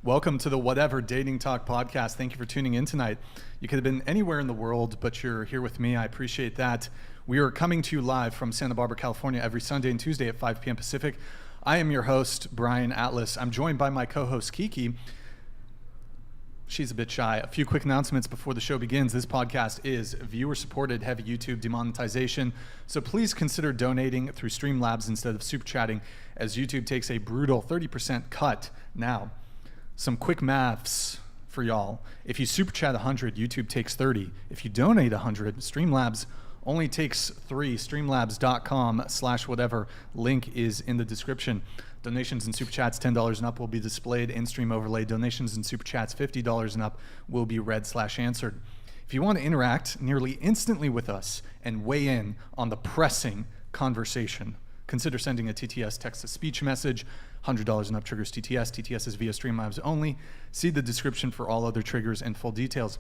Welcome to the Whatever Dating Talk podcast. Thank you for tuning in tonight. You could have been anywhere in the world, but you're here with me. I appreciate that. We are coming to you live from Santa Barbara, California every Sunday and Tuesday at 5 p.m. Pacific. I am your host, Brian Atlas. I'm joined by my co-host, Kiki. She's a bit shy. A few quick announcements before the show begins. This podcast is viewer-supported, heavy YouTube demonetization, so please consider donating through Streamlabs instead of super chatting, as YouTube takes a brutal 30% cut. Now, some quick maths for y'all. If you super chat 100, YouTube takes 30. If you donate 100, Streamlabs only takes 3. Streamlabs.com/whatever. Link is in the description. Donations and super chats $10 and up will be displayed in stream overlay. Donations and super chats $50 and up will be read/answered. If you want to interact nearly instantly with us and weigh in on the pressing conversation, consider sending a TTS text-to-speech message. $100 and up triggers TTS. TTS is via Streamlabs only. See the description for all other triggers and full details.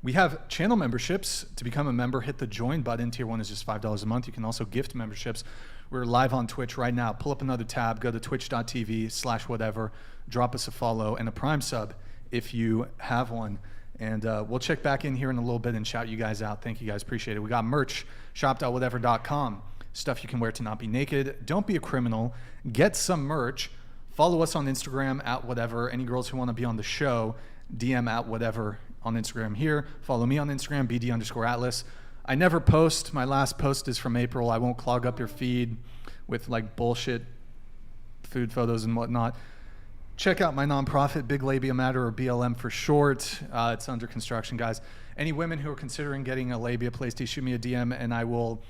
We have channel memberships. To become a member, hit the join button. Tier 1 is just $5 a month. You can also gift memberships. We're live on Twitch right now. Pull up another tab. Go to twitch.tv/whatever. Drop us a follow and a Prime sub if you have one. And we'll check back in here in a little bit and shout you guys out. Thank you guys. Appreciate it. We got merch. Shop.whatever.com. Stuff you can wear to not be naked. Don't be a criminal. Get some merch. Follow us on Instagram at whatever. Any girls who want to be on the show, DM at whatever on Instagram here. Follow me on Instagram, BD_Atlas. I never post. My last post is from April. I won't clog up your feed with like bullshit food photos and whatnot. Check out my nonprofit, Big Labia Matter, or BLM for short. It's under construction, guys. Any women who are considering getting a labia placed, shoot me a DM and I will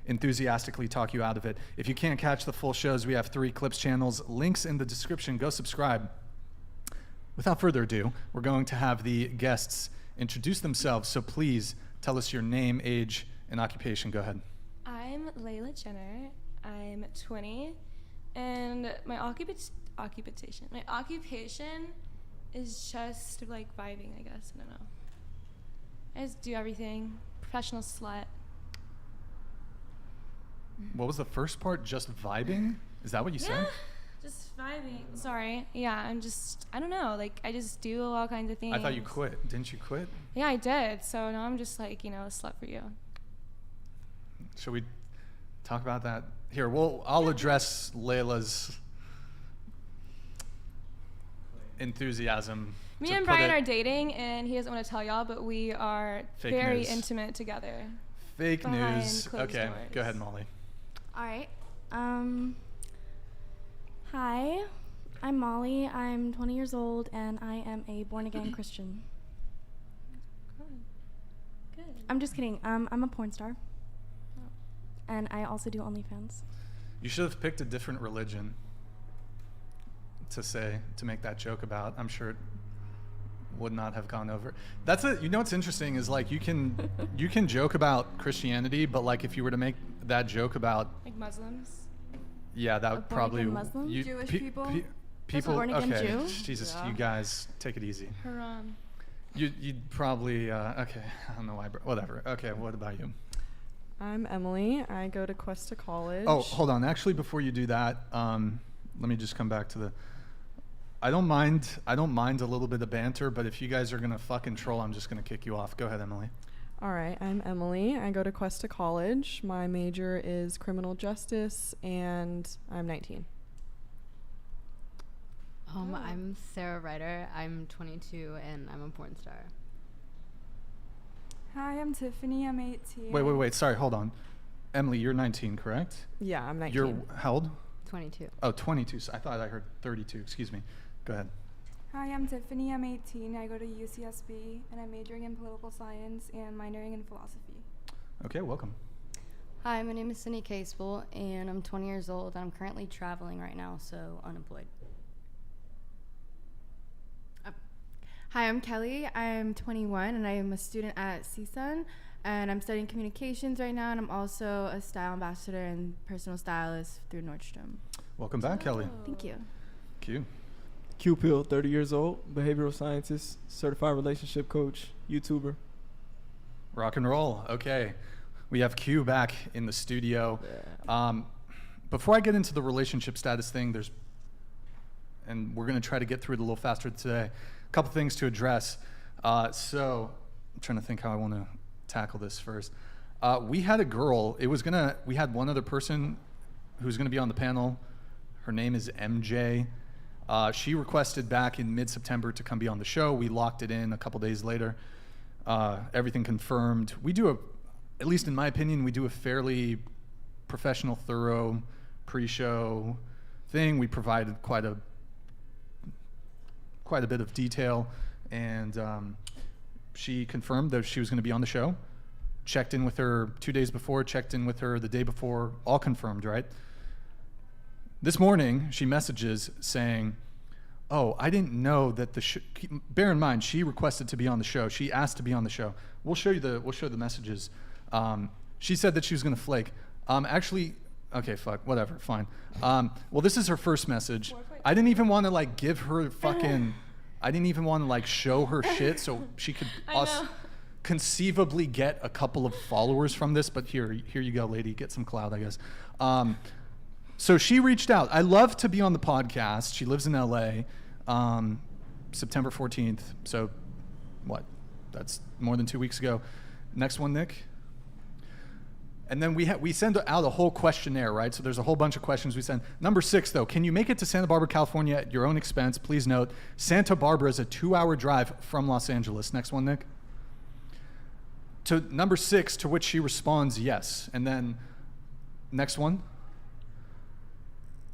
enthusiastically talk you out of it. If you can't catch the full shows, we have 3 Clips channels. Links in the description. Go subscribe. Without further ado, we're going to have the guests introduce themselves. So please tell us your name, age, and occupation. Go ahead. I'm Layla Jenner. I'm 20, and my occupation is just like vibing, I guess. I don't know. I just do everything. Professional slut. What was the first part? Just vibing? Is that what you said? Just vibing. Sorry. Yeah, I don't know. Like, I just do all kinds of things. I thought you quit. Didn't you quit? Yeah, I did. So now I'm just like, a slut for you. Should we talk about that? Here, I'll address Layla's enthusiasm. Me and Brian are dating, and he doesn't want to tell y'all, but we are very intimate together. Fake news. Okay, doors. Go ahead, Molly. All right. Hi, I'm Molly. I'm 20 years old, and I am a born-again Christian. Good. I'm just kidding. I'm a porn star. Oh. And I also do OnlyFans. You should have picked a different religion to make that joke about. I'm sure it would not have gone over. That's it. You know what's interesting is like you can joke about Christianity, but like if you were to make that joke about like Muslims. Yeah, that would probably Jewish people. People. Okay, Jew? Jesus, yeah. You guys take it easy. Haram. You'd probably okay. I don't know why. Whatever. Okay. What about you? I'm Emily. I go to Cuesta College. Oh, hold on. Actually, before you do that, let me just come back to the. I don't mind a little bit of banter, but if you guys are gonna fucking troll, I'm just gonna kick you off. Go ahead, Emily. All right, I'm Emily. I go to Cuesta College. My major is criminal justice, and I'm 19. I'm Sarah Ryder. I'm 22, and I'm a porn star. Hi, I'm Tiffany. I'm 18. Wait. Sorry, hold on. Emily, you're 19, correct? Yeah, I'm 19. You're how old? 22. Oh, 22. I thought I heard 32. Excuse me. Go ahead. Hi, I'm Tiffany. I'm 18. I go to UCSB, and I'm majoring in political science and minoring in philosophy. Okay, welcome. Hi, my name is Cindy Casewell, and I'm 20 years old. I'm currently traveling right now, so unemployed. Hi, I'm Kelly. I'm 21, and I am a student at CSUN, and I'm studying communications right now, and I'm also a style ambassador and personal stylist through Nordstrom. Welcome back, Kelly. Thank you. Q. Qpill, 30 years old, behavioral scientist, certified relationship coach, YouTuber. Rock and roll. Okay. We have Q back in the studio. Yeah. Before I get into the relationship status thing, there's and we're going to try to get through it a little faster today. A couple things to address. So I'm trying to think how I want to tackle this first. We had a girl. We had one other person who's going to be on the panel. Her name is MJ. She requested back in mid-September to come be on the show. We locked it in a couple days later. Everything confirmed. At least in my opinion, we do a fairly professional, thorough pre-show thing. We provided quite a bit of detail, and she confirmed that she was going to be on the show. Checked in with her 2 days before, checked in with her the day before, all confirmed, right? This morning, she messages saying, oh, I didn't know that bear in mind, she requested to be on the show. She asked to be on the show. We'll show the messages. She said that she was going to flake. Actually, okay, fuck, whatever, fine. Well, this is her first message. I didn't even want to like give her I didn't even want to like show her shit so she could conceivably get a couple of followers from this, but here you go, lady, get some clout, I guess. So she reached out. I love to be on the podcast. She lives in LA, September 14th. So what? That's more than 2 weeks ago. Next one, Nick. And then we send out a whole questionnaire, right? So there's a whole bunch of questions we send. Number 6, though, can you make it to Santa Barbara, California at your own expense? Please note, Santa Barbara is a 2-hour drive from Los Angeles. Next one, Nick. To number 6, to which she responds yes. And then next one.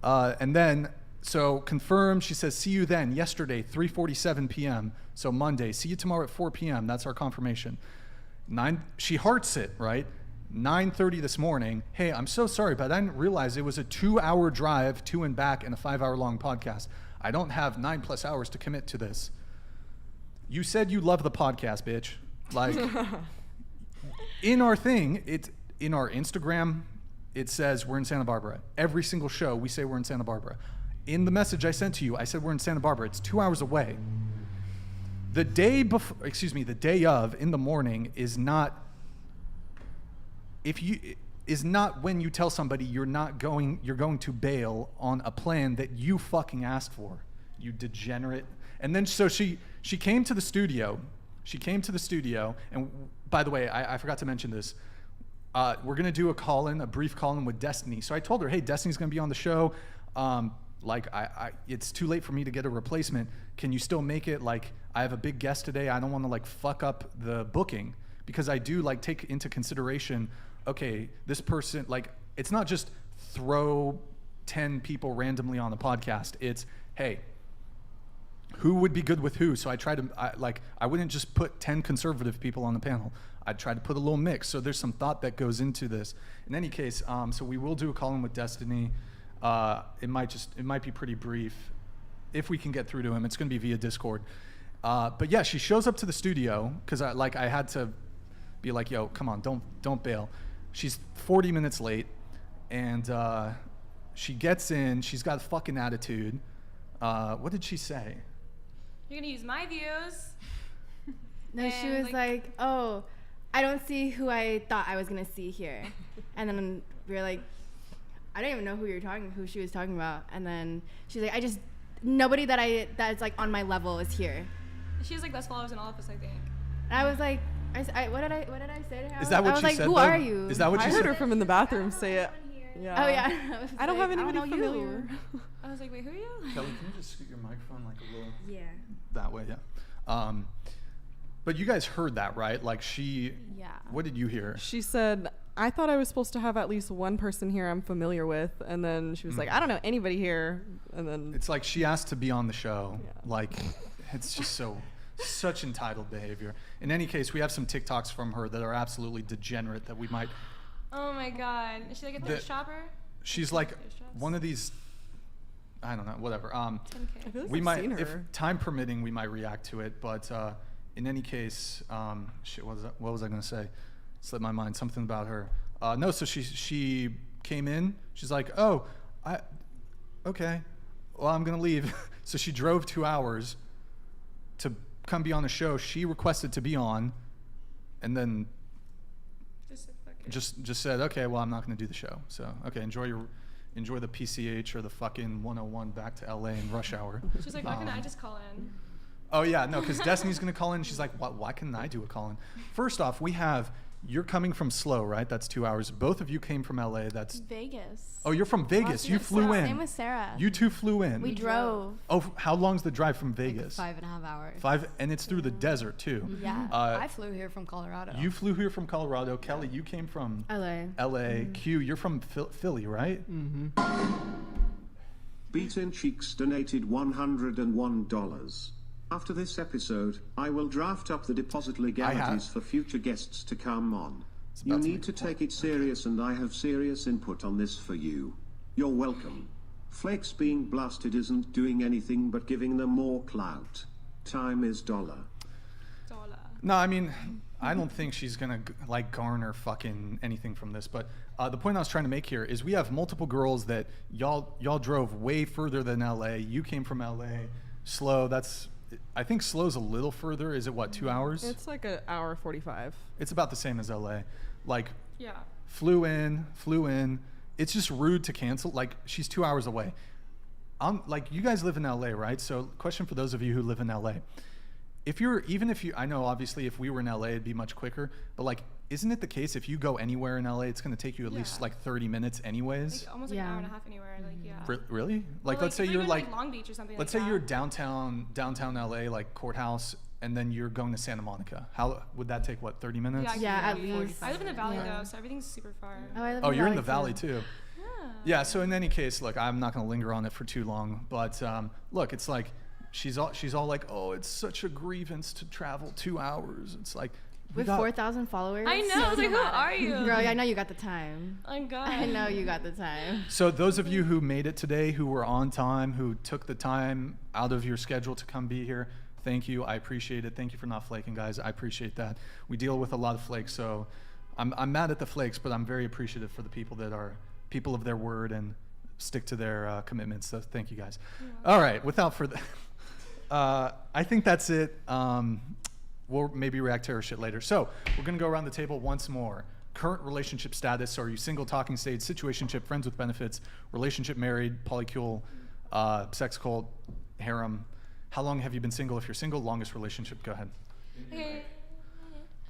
And then, so confirmed, she says, see you then, yesterday, 3:47 p.m. So Monday, see you tomorrow at 4 p.m. That's our confirmation. She hearts it, right? 9:30 this morning. Hey, I'm so sorry, but I didn't realize it was a 2-hour drive to and back and a 5-hour long podcast. I don't have 9+ hours to commit to this. You said you love the podcast, bitch. Like, in our thing, in our Instagram, it says we're in Santa Barbara. Every single show, we say we're in Santa Barbara. In the message I sent to you, I said we're in Santa Barbara. It's 2 hours away. The day of, in the morning, is not when you tell somebody you're going to bail on a plan that you fucking asked for, you degenerate. And then so she came to the studio. And by the way, I forgot to mention this. We're gonna do a brief call-in with Destiny. So I told her, hey, Destiny's gonna be on the show. It's too late for me to get a replacement. Can you still make it? Like, I have a big guest today. I don't want to like fuck up the booking, because I do like take into consideration, okay, this person, like, it's not just throw 10 people randomly on the podcast. It's, hey, who would be good with who? So I wouldn't just put 10 conservative people on the panel. I'd try to put a little mix. So there's some thought that goes into this. In any case, so we will do a call-in with Destiny. It might be pretty brief. If we can get through to him, it's going to be via Discord. But yeah, she shows up to the studio because I had to be like, yo, come on, don't bail. She's 40 minutes late, and she gets in. She's got a fucking attitude. What did she say? You're gonna use my views. No, she was like, oh, I don't see who I thought I was gonna see here. And then we were like, I don't even know who she was talking about. And then she's like, nobody that's like on my level is here. She has like less followers than all of us, I think. And I was like, what did I say to her? Is that what I was she like, said? who though? are you? Is that what I she heard said? her from in the bathroom say it. Yeah. Oh yeah. I don't have anybody know familiar. you. I was like, wait, who are you? Kelly, can you just scoot your microphone like a little? Yeah. That way, yeah. But you guys heard that, right? Like Yeah. What did you hear? She said, I thought I was supposed to have at least one person here I'm familiar with. And then she was like, I don't know anybody here. And then It's like she asked to be on the show. Yeah. Like, it's just such entitled behavior. In any case, we have some TikToks from her that are absolutely degenerate that we might. Oh my god. Is she like a thirst shopper? She's like one of these, I don't know, whatever. 10K. I feel like We I've might, seen her. if time permitting, we might react to it. But in any case, what was I going to say? Slipped my mind. Something about her. No, so she came in. She's like, oh, okay. Well, I'm going to leave. So she drove 2 hours to come be on the show she requested to be on, and then just said, okay, well, I'm not going to do the show. So, okay, enjoy enjoy the PCH or the fucking 101 back to LA in rush hour. She's like, why can't I just call in? Oh yeah, no, because Destiny's gonna call in. She's like, why couldn't I do a call in? First off, you're coming from Slow, right? That's 2 hours. Both of you came from LA. That's Vegas. Oh, you're from Vegas. You flew in. Same with Sarah. You two flew in. We drove. Oh, how long's the drive from Like Vegas? 5.5 hours. And it's through the desert too. Yeah. I flew here from Colorado. You flew here from Colorado. Kelly, you came from LA. LA. Q, you're from Philly, right? Mm-hmm. Beaten Cheeks donated $101. After this episode, I will draft up the deposit legalities for future guests to come on. You need to take it serious, and I have serious input on this for you. You're welcome. Flakes being blasted isn't doing anything but giving them more clout. Time is dollar. No, I mean, I don't think she's gonna like garner fucking anything from this. But the point I was trying to make here is we have multiple girls that y'all drove way further than LA. You came from LA. Slow. I think Slow's a little further. Is it what, 2 hours? It's like an hour 45. It's about the same as LA. Like, Yeah. flew in. It's just rude to cancel. Like, she's 2 hours away. Like, you guys live in LA, right? So, question for those of you who live in LA. I know obviously if we were in LA, it'd be much quicker, but like, isn't it the case if you go anywhere in LA, it's going to take you at least like 30 minutes anyways? Like almost like an hour and a half anywhere. Like, yeah. Really? Like, Well, let's say if you're in, like Long Beach or something. let's like say that. you're downtown LA, like courthouse, and then you're going to Santa Monica. How would that take? What, 30 minutes? Yeah, at least. I live in the valley Yeah. though, so everything's super far. Oh, I live Oh, in you're in the valley too. Yeah. Yeah. So in any case, look, I'm not going to linger on it for too long, but look, it's like she's all like, oh, it's such a grievance to travel 2 hours. It's like With 4,000 followers. I know. I was like, who are you? Girl, I know you got the time. Oh God. I know you got the time. So those of you who made it today, who were on time, who took the time out of your schedule to come be here, thank you. I appreciate it. Thank you for not flaking, guys. I appreciate that. We deal with a lot of flakes, so I'm mad at the flakes, but I'm very appreciative for the people that are people of their word and stick to their commitments. So thank you, guys. All right. Without further, I think that's it. We'll maybe react to her shit later. So we're gonna go around the table once more. Current relationship status: are you single, talking stage, situationship, friends with benefits, relationship, married, polycule, sex cult, harem? How long have you been single? If you're single, longest relationship. Go ahead. Okay.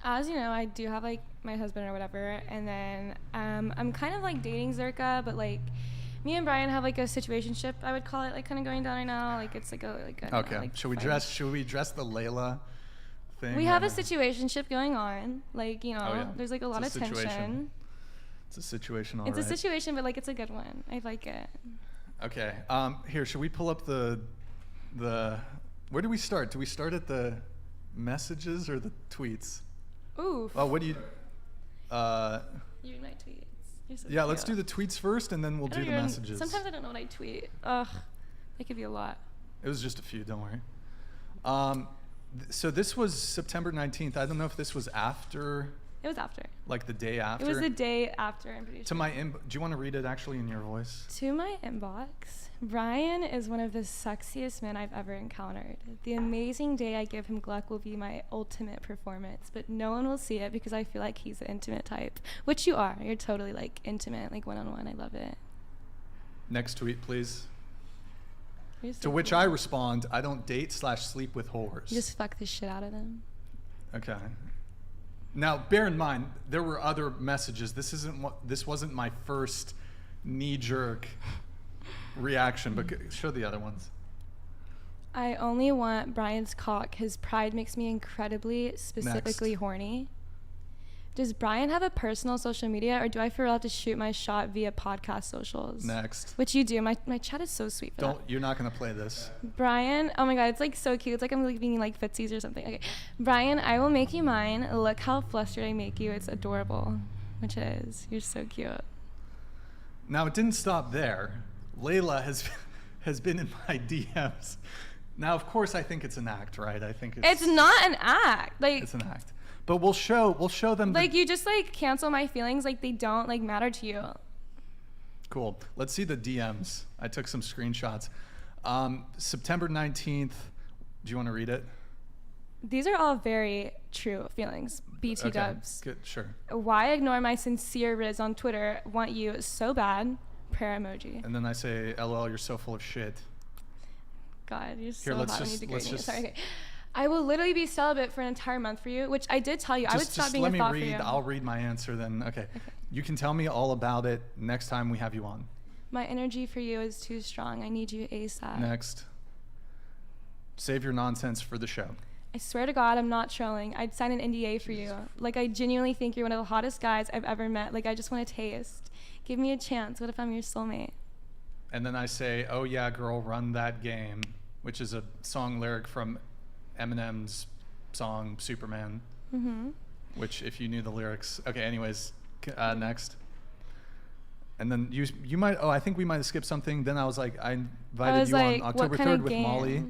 As you know, I do have like my husband or whatever, and then I'm kind of like dating Zerka, but like me and Brian have like a situationship, I would call it, like kind of going down right now. Like it's like a Okay. like, Should we dress the Layla thing? We have a situationship going on. Like, you know, Oh, yeah. there's like a lot of tension. It's a situation, all It's right. a situation, but like it's a good one. I like it. Okay. Here, should we pull up the where do we start? Do we start at the messages or the tweets? Ooh. Oh, what do you You read my tweets. You're so Yeah, let's do cute. the tweets first and then we'll do the messages. Sometimes I don't know what I tweet. Ugh. It could be a lot. It was just a few, don't worry. So this was September 19th. I don't know if this was after, It was after. like the day after. It was the day after, I'm pretty sure. To my do you want to read it actually in your voice? To my inbox, Brian is one of the sexiest men I've ever encountered. The amazing day I give him Gluck will be my ultimate performance, but no one will see it because I feel like he's the intimate type, which you are. You're totally like intimate, like one-on-one. I love it. Next tweet, please. You're so To which cool. I respond, I don't date/sleep with whores. You just fuck the shit out of them. Okay. Now, bear in mind, there were other messages. This wasn't my first knee-jerk reaction, but show the other ones. I only want Brian's cock. His pride makes me incredibly specifically horny. Does Brian have a personal social media, or do I feel allowed to shoot my shot via podcast socials? Next. Which you do. My chat is so sweet for that. You're not gonna play this. Brian, oh my god, it's like so cute. It's like I'm like being like footsies or something. Okay, Brian, I will make you mine. Look how flustered I make you. It's adorable, which it is. You're so cute. Now it didn't stop there. Layla has been in my DMs. Now, of course, I think it's an act, right? I think It's not an act. Like it's an act. But we'll show them. Like you just like cancel my feelings. Like they don't like matter to you. Cool. Let's see the DMs. I took some screenshots. September 19th. Do you want to read it? These are all very true feelings. BT Okay, dubs. good, sure. Why ignore my sincere riz on Twitter? Want you so bad. prayer emoji. And then I say, LOL, you're so full of shit. God, you're Here, so let's hot. just- let's just- Sorry. Okay. I will literally be celibate for an entire month for you, which I did tell you. I would stop being a thought for you. I'll read my answer then. Okay. You can tell me all about it next time we have you on. My energy for you is too strong. I need you ASAP. Next. Save your nonsense for the show. I swear to God, I'm not trolling. I'd sign an NDA for you. Like, I genuinely think you're one of the hottest guys I've ever met. Like, I just want to taste. Give me a chance. What if I'm your soulmate? And then I say, oh yeah, girl, run that game, which is a song lyric from Eminem's song Superman. Mm-hmm. Which, if you knew the lyrics. Okay, anyways, next. And then you might, I think we might have skipped something. Then I was like, I invited you on October 3rd with Molly.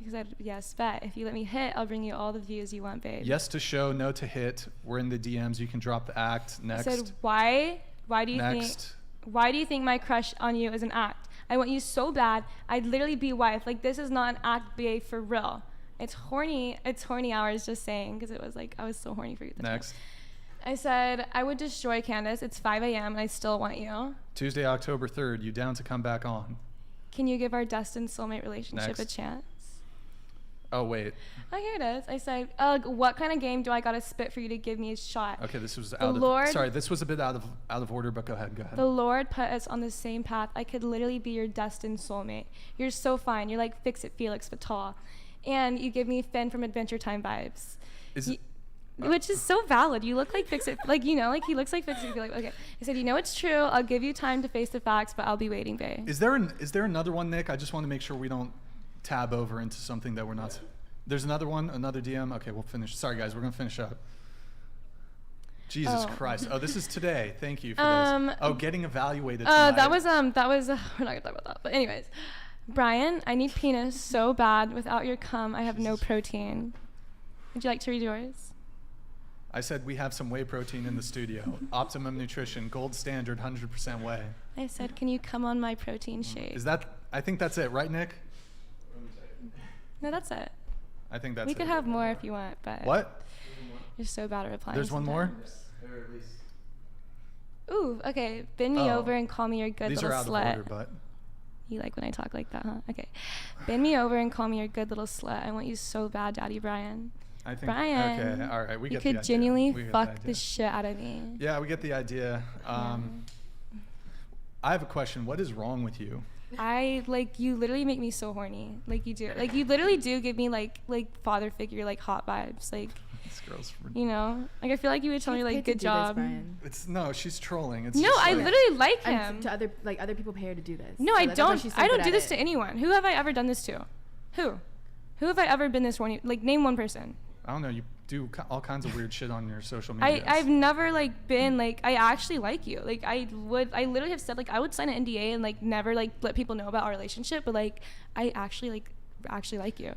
He said, yes, bet. If you let me hit, I'll bring you all the views you want, babe. Yes to show, no to hit. We're in the DMs. You can drop the act. Next. I said, why do you think my crush on you is an act? I want you so bad. I'd literally be wife. Like, this is not an act, babe, for real. It's horny hours, just saying, because it was like, I was so horny for you. Next. I said, I would destroy Candace. It's 5 a.m. and I still want you. Tuesday, October 3rd. You down to come back on? Can you give our destined soulmate relationship Next. a chance? Oh, wait. Oh, here it is. I said, what kind of game do I got to spit for you to give me a shot? Okay, this was this was a bit out of order, but go ahead. The Lord put us on the same path. I could literally be your destined soulmate. You're so fine. You're like Fix-It Felix Fatal. And you give me Finn from Adventure Time vibes. Which is so valid. You look like Fix-It, like, you know, like he looks like Fix-It Felix. Okay. I said, you know, it's true. I'll give you time to face the facts, but I'll be waiting, babe. Is there another one, Nick? I just want to make sure we don't tab over into something that we're not. There's another one, another DM. Okay, we'll finish. Sorry, guys, we're gonna finish up. Jesus Christ! Oh, this is today. Thank you for this. Oh, getting evaluated tonight. That was we're not gonna talk about that. But anyways, Brian, I need penis so bad. Without your cum, I have no protein. Would you like to read yours? I said we have some whey protein in the studio. Optimum nutrition, gold standard, 100% whey. I said, can you come on my protein shake? Is that? I think that's it, right, Nick? No, that's it. I think that's it. We could have more if you want, but what? You're so bad at replying. There's one more. Ooh, okay. Bend me over and call me your good These little are out slut. of order, but. You like when I talk like that, huh? Okay. Bend me over and call me your good little slut. I want you so bad, Daddy Brian. I think. Brian. Okay. All right. We get the idea. You could genuinely fuck the shit out of me. Yeah, we get the idea. I have a question. What is wrong with you? You literally make me so horny. Like, you do. Like, you literally do give me like father figure, like hot vibes. Like, this girl's you know, like I feel like you would tell me like, good job. She's trolling. It's no, I literally like him. To other people pay her to do this. No, I don't. I don't do this to anyone. Who have I ever done this to? Who have I ever been this horny? Like, name one person. I don't know. You do all kinds of weird shit on your social media. I've never like been like, I actually like you. Like, I literally have said like I would sign an NDA and like never like let people know about our relationship, but like I actually like you.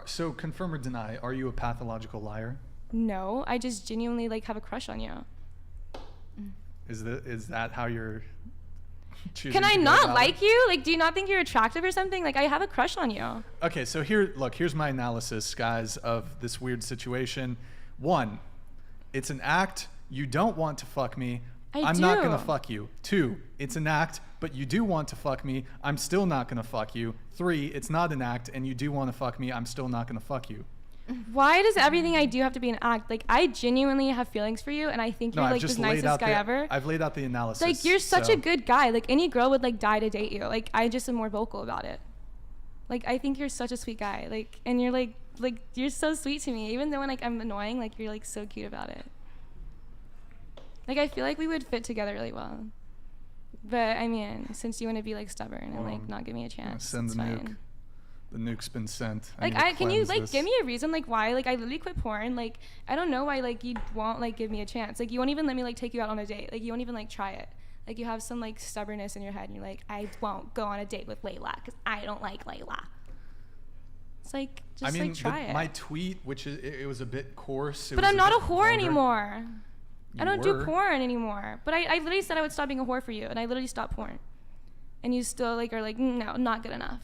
So confirm or deny, are you a pathological liar? No, I just genuinely like have a crush on you. Is that how you're choosing? Can I not like you? Like, do you not think you're attractive or something? Like, I have a crush on you. Okay, so here's my analysis, guys, of this weird situation. 1, it's an act. You don't want to fuck me. I'm not gonna fuck you. 2, it's an act, but you do want to fuck me. I'm still not gonna fuck you. 3, it's not an act, and you do want to fuck me. I'm still not gonna fuck you. Why does everything I do have to be an act? Like, I genuinely have feelings for you, and I think you're like the nicest guy ever. I've laid out the analysis. Like, you're such a good guy. Like, any girl would like die to date you. Like, I just am more vocal about it. Like, I think you're such a sweet guy. Like, and you're like you're so sweet to me. Even though when like I'm annoying, like you're like so cute about it. Like, I feel like we would fit together really well. But I mean, since you want to be like stubborn and like not give me a chance, send it's the fine. nuke. The nuke's been sent. Like, can you like give me a reason like why? Like, I literally quit porn. Like, I don't know why like you won't like give me a chance. Like, you won't even let me like take you out on a date. Like, you won't even like try it. Like, you have some like stubbornness in your head and you're like, I won't go on a date with Layla because I don't like Layla. It's like, just like try it. My tweet, which it was a bit coarse. But I'm not a whore anymore. I don't do porn anymore. But I literally said I would stop being a whore for you, and I literally stopped porn. And you still like are like, no, not good enough.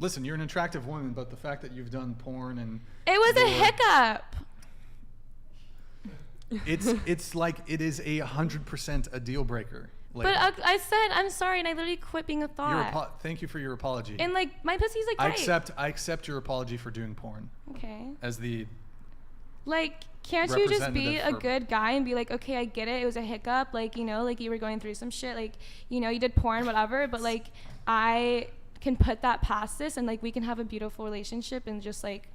Listen, you're an attractive woman, but the fact that you've done porn and it was a hiccup. It's like it is 100% a deal breaker. Layla. But I said I'm sorry, and I literally quit being a thought. Thank you for your apology. And like my pussy's like I accept your apology for doing porn. Okay. As the like, can't you just be a good guy and be like, okay, I get it. It was a hiccup. Like, you know, like you were going through some shit. Like, you know, you did porn, whatever. But like, I can put that past this, and like we can have a beautiful relationship and just like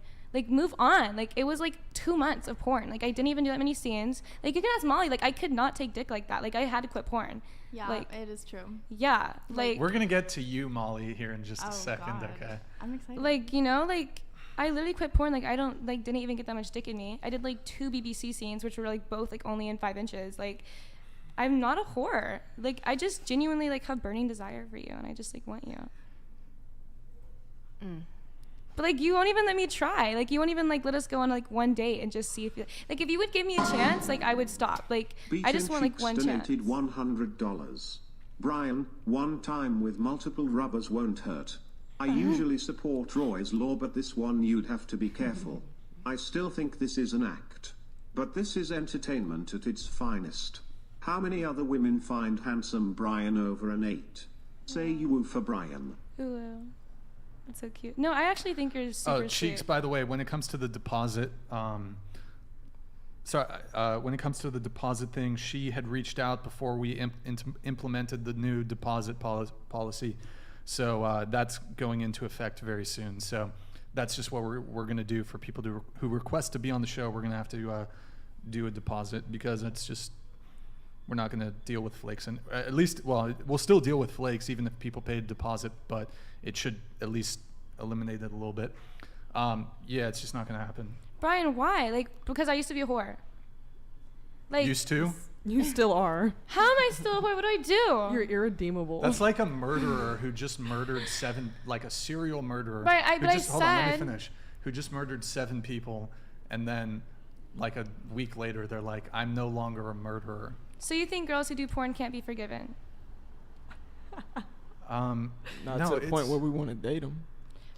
move on. Like, it was like 2 months of porn. Like, I didn't even do that many scenes. Like, you can ask Molly. Like, I could not take dick like that. Like, I had to quit porn. Yeah, like, it is true. Yeah, like we're gonna get to you, Molly, here in just a second. God. Okay. I'm excited. Like, you know, like I literally quit porn. Like, I don't like didn't even get that much dick in me. I did like 2 BBC scenes, which were like both like only in 5 inches. Like, I'm not a whore. Like, I just genuinely like have burning desire for you, and I just like want you. But like, you won't even let me try. Like, you won't even like let us go on like one date and just see if you like. If you would give me a chance, like I would stop. Like, I just want like one chance. Donated $100. Brian, one time with multiple rubbers won't hurt. I usually support Roy's law, but this one you'd have to be careful. I still think this is an act, but this is entertainment at its finest. How many other women find handsome Brian over an 8? Say you woo for Brian. Ooh. That's so cute. No, I actually think you're super Cheeks, sweet. by the way, when it comes to the deposit, when it comes to the deposit thing, she had reached out before we implemented the new deposit policy. So that's going into effect very soon. So that's just what we're going to do for people who request to be on the show. We're going to have to do a deposit, because it's just, we're not going to deal with flakes. And at least, well, we'll still deal with flakes even if people pay a deposit, but it should at least eliminate it a little bit. Yeah, it's just not going to happen. Brian, why? Like, because I used to be a whore. Like, used to? You still are. How am I still a whore? What do I do? You're irredeemable. That's like a murderer who just murdered 7, like a serial murderer. Right, Hold on, let me finish. Who just murdered 7 people, and then like a week later, they're like, I'm no longer a murderer. So you think girls who do porn can't be forgiven? Not to the point where we want to date them.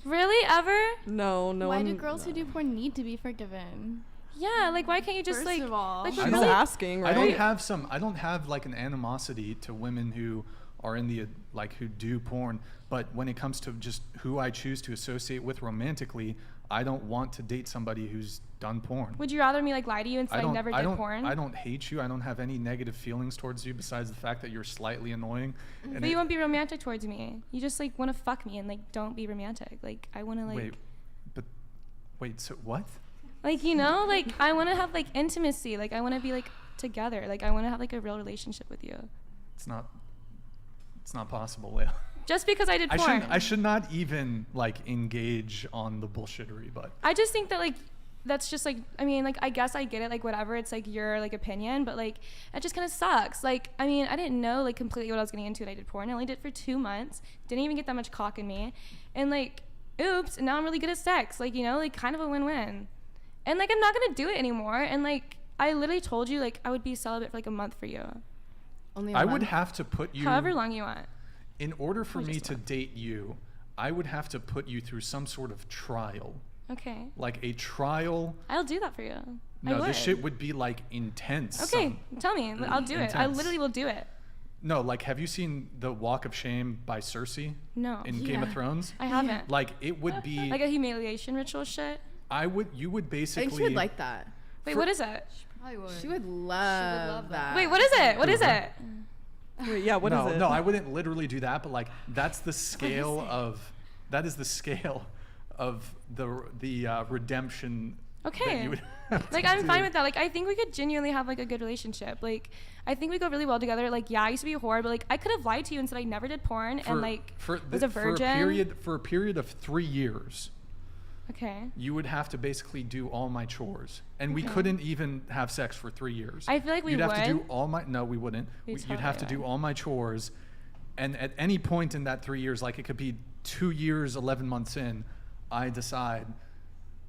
Really? Ever? No. Why do girls who do porn need to be forgiven? Yeah, like, why can't you just First of all, like she's really asking, right? I don't have like an animosity to women who are in the like who do porn, but when it comes to just who I choose to associate with romantically, I don't want to date somebody who's done porn. Would you rather me like lie to you and say I never did porn? I don't hate you. I don't have any negative feelings towards you besides the fact that you're slightly annoying. But you won't be romantic towards me. You just like want to fuck me and like don't be romantic. Like, I want to like. Wait. So what? Like, you know, like I want to have like intimacy. Like, I want to be like together. Like, I want to have like a real relationship with you. It's not possible, Layla. Just because I did porn. I should not even like engage on the bullshittery, but I just think that like that's just like, I mean, like, I guess I get it, like whatever, it's like your like opinion, but like it just kind of sucks. Like, I mean, I didn't know like completely what I was getting into when I did porn. I only did it for 2 months, didn't even get that much cock in me, and like, oops, and now I'm really good at sex. Like, you know, like kind of a win-win. And like, I'm not gonna do it anymore. And like, I literally told you like I would be celibate for like a month for you. Only I would have to put you however long you want. In order for me to date you, I would have to put you through some sort of trial. Okay. Like a trial. I'll do that for you. No, this shit would be like intense. Okay, tell me. I'll do it. I literally will do it. No, like, have you seen The Walk of Shame by Cersei? No. In Game of Thrones? I haven't. Like, it would be like a humiliation ritual shit? You would basically. I think she would like that. Wait, what is it? Probably would. She would love that. Wait, what is it? What is it? Wait, yeah, what is it? No, I wouldn't literally do that, but like that's the scale of the redemption. Okay. That you would like, I'm fine with that. Like, I think we could genuinely have like a good relationship. Like, I think we go really well together. Like, yeah, I used to be a whore, but like I could have lied to you and said I never did porn and like was a virgin. For a period of 3 years. Okay. You would have to basically do all my chores, and we couldn't even have sex for 3 years. I feel like we would. You'd have to do all my. No, we wouldn't. You'd have to do all my chores, and at any point in that 3 years, like it could be 2 years, 11 months in, I decide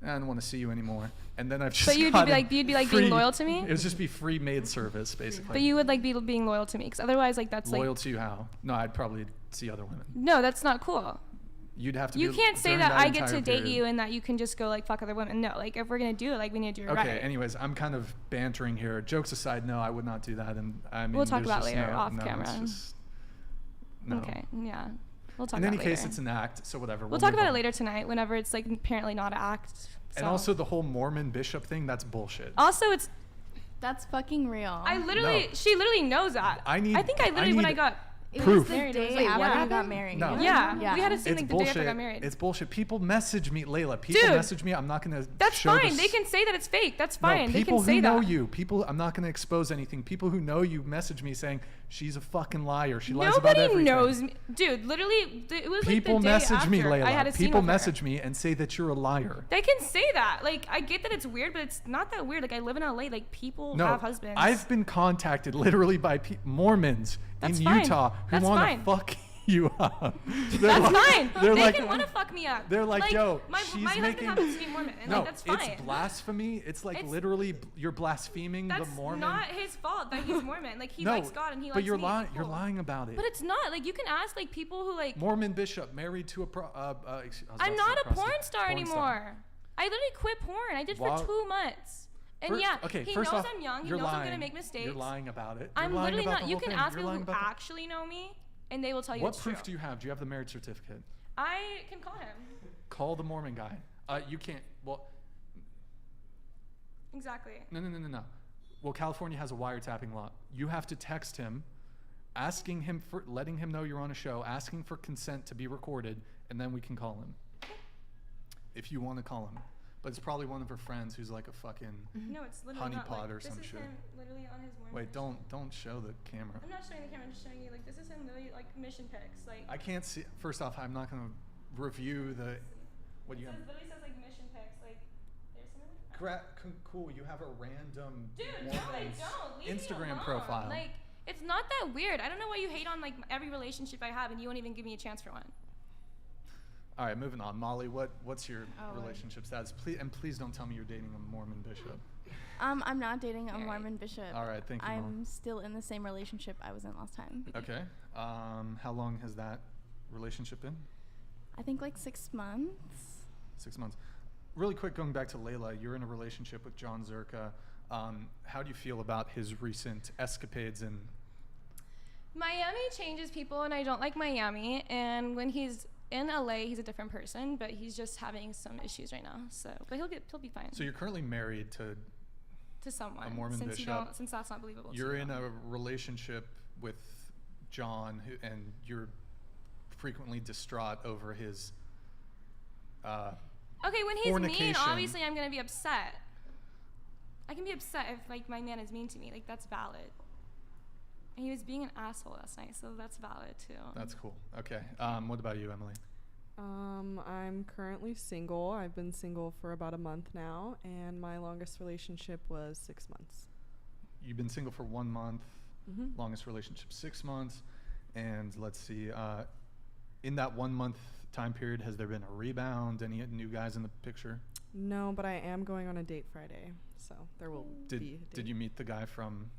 I don't want to see you anymore, and then I've just. But you'd be like being loyal to me. It would just be free maid service, basically. But you would like be being loyal to me, because otherwise, like that's loyal to you how? No, I'd probably see other women. No, that's not cool. You'd have to. You can't say during that I get entire to date period. you and that you can just go like fuck other women. No, like if we're gonna do it, like we need to do it right. Okay. Anyways, I'm kind of bantering here. Jokes aside, no, I would not do that. And I mean, We'll talk there's about just later no, off no, camera. It's just, no. Okay. Yeah. We'll talk In about any it later. case, it's an act, so whatever. We'll talk move about it on. later tonight. Whenever it's like apparently not an act. And so. also the whole Mormon bishop thing, that's bullshit. Also, it's. That's fucking real. I literally. No. She literally knows that. I think I literally when I got. proof. Married, Day like, after yeah. you got married. No. Yeah. We had a scene It's like the day after I bullshit. got married. It's bullshit. People message me, Layla. People Dude, message me. I'm not gonna. That's show fine. this- They can say that it's fake. That's No, fine. They people can say who know that. you. People. I'm not gonna expose anything. People who know you message me saying she's a fucking liar. She lies about Nobody everything. knows me. Dude, literally, it was People like the day message after me, Layla. I had a scene People with her. message me and say that you're a liar. They can say that. Like, I get that it's weird, but it's not that weird. Like, I live in LA. Like, people No, have husbands. I've been contacted literally by Mormons That's in fine. Utah who That's want fine. to fuck you up. That's fine. They're They like, can want to fuck me up. they're like, yo, my she's husband making. happens to be Mormon, and No, like, that's fine. it's blasphemy. It's like It's- literally you're blaspheming That's the Mormon. not his fault that he's Mormon. Like, he no, likes God and he but likes you're me. lying. Cool. You're lying about it. But it's not. Like, you can ask like people who like. Mormon bishop married to a I'm not a porn star anymore. I literally quit porn. I did Wow. for 2 months. And First, yeah, okay, he first knows off, I'm young. He you're knows I'm lying. gonna make mistakes. You're lying about it. You're I'm lying literally about not. the You whole can thing. ask You're people lying who about the- actually know me, and they will tell you What it's proof true. do you have? Do you have the marriage certificate? I can call him. Call the Mormon guy. You can't. Well, Exactly. no. Well, California has a wiretapping law. You have to text him, asking him for, letting him know you're on a show, asking for consent to be recorded, and then we can call him. If you want to call him. But it's probably one of her friends who's like a fucking No, it's literally not honeypot like, or this some is shit. him literally on his Mormon. Wait, don't show the camera. I'm not showing the camera. I'm just showing you like this is him literally like mission pics. Like I can't see. First off, I'm not going to review the. What do you? literally says like mission pics. Like there's some. Cool. You have a random Dude, no, I woman's don't. Leave me Instagram alone. profile. Like it's not that weird. I don't know why you hate on like every relationship I have, and you won't even give me a chance for one. All right, moving on. Molly, what's your Oh, relationship status? Please don't tell me you're dating a Mormon bishop. I'm not dating a Alright. Mormon bishop. All right, thank you, Mom. I'm still in the same relationship I was in last time. Okay. How long has that relationship been? I think like 6 months. 6 months. Really quick, going back to Layla, you're in a relationship with John Zerka. How do you feel about his recent escapades in? Miami changes people, and I don't like Miami. And when he's in LA, he's a different person, but he's just having some issues right now. So, but he'll be fine. So you're currently married to someone. a Mormon since bishop. Since that's not believable. to You're you. in a relationship with John, and you're frequently distraught over his. Okay, when he's mean, fornication. obviously I'm gonna be upset. I can be upset if like my man is mean to me. Like that's valid. And he was being an asshole last night, so that's valid too. That's cool. Okay. What about you, Emily? I'm currently single. I've been single for about a month now, and my longest relationship was 6 months. You've been single for 1 month. Mm-hmm. Longest relationship 6 months, and let's see. In that 1 month time period, has there been a rebound? Any new guys in the picture? No, but I am going on a date Friday, so there will be a date. Did you meet the guy from?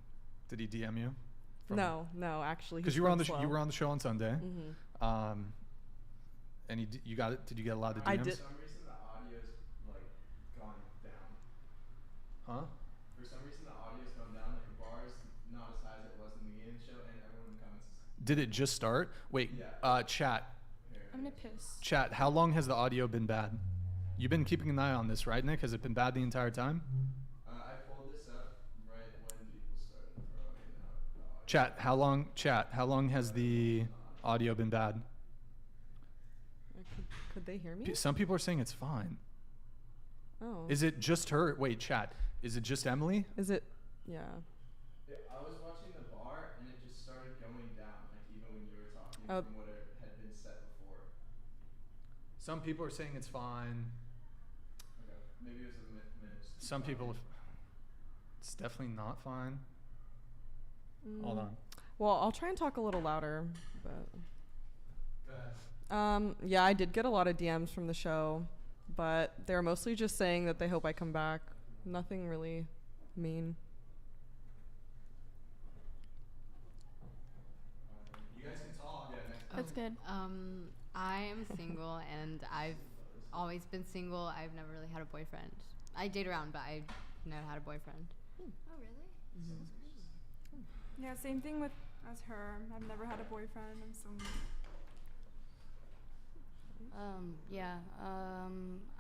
Did he DM you? No, actually. Because he's you were on from the Slough. show on Sunday. Mm-hmm. And you got it. Did you get a lot of DMs? I did. For some reason, the audio's like gone down. Huh? For some reason, the audio's gone down. Like the bar is not as high as it was in the beginning of the show, and everyone in the comments. Did it just start? Wait. Yeah. Chat. I'm gonna piss. Chat. How long has the audio been bad? You've been keeping an eye on this, right, Nick? Has it been bad the entire time? I pulled this up right when people started throwing out the audio. Chat. How long has the audio been bad? Could they hear me? Some people are saying it's fine. Oh. Is it just her? Wait, chat. Is it just Emily? Is it? Yeah. Yeah, I was watching the bar, and it just started going down, like even when you were talking Oh. from what it had been said before. Some people are saying it's fine. Okay, maybe it was a minute. Some people, it's definitely not fine. Hold on. Well, I'll try and talk a little louder, but. Go ahead. Yeah, I did get a lot of DMs from the show, but they're mostly just saying that they hope I come back. Nothing really mean. You guys can talk. That's good. I am single, and I've always been single. I've never really had a boyfriend. I date around, but I've never had a boyfriend. Oh, really? Yeah, same thing with as her. I've never had a boyfriend. I'm so.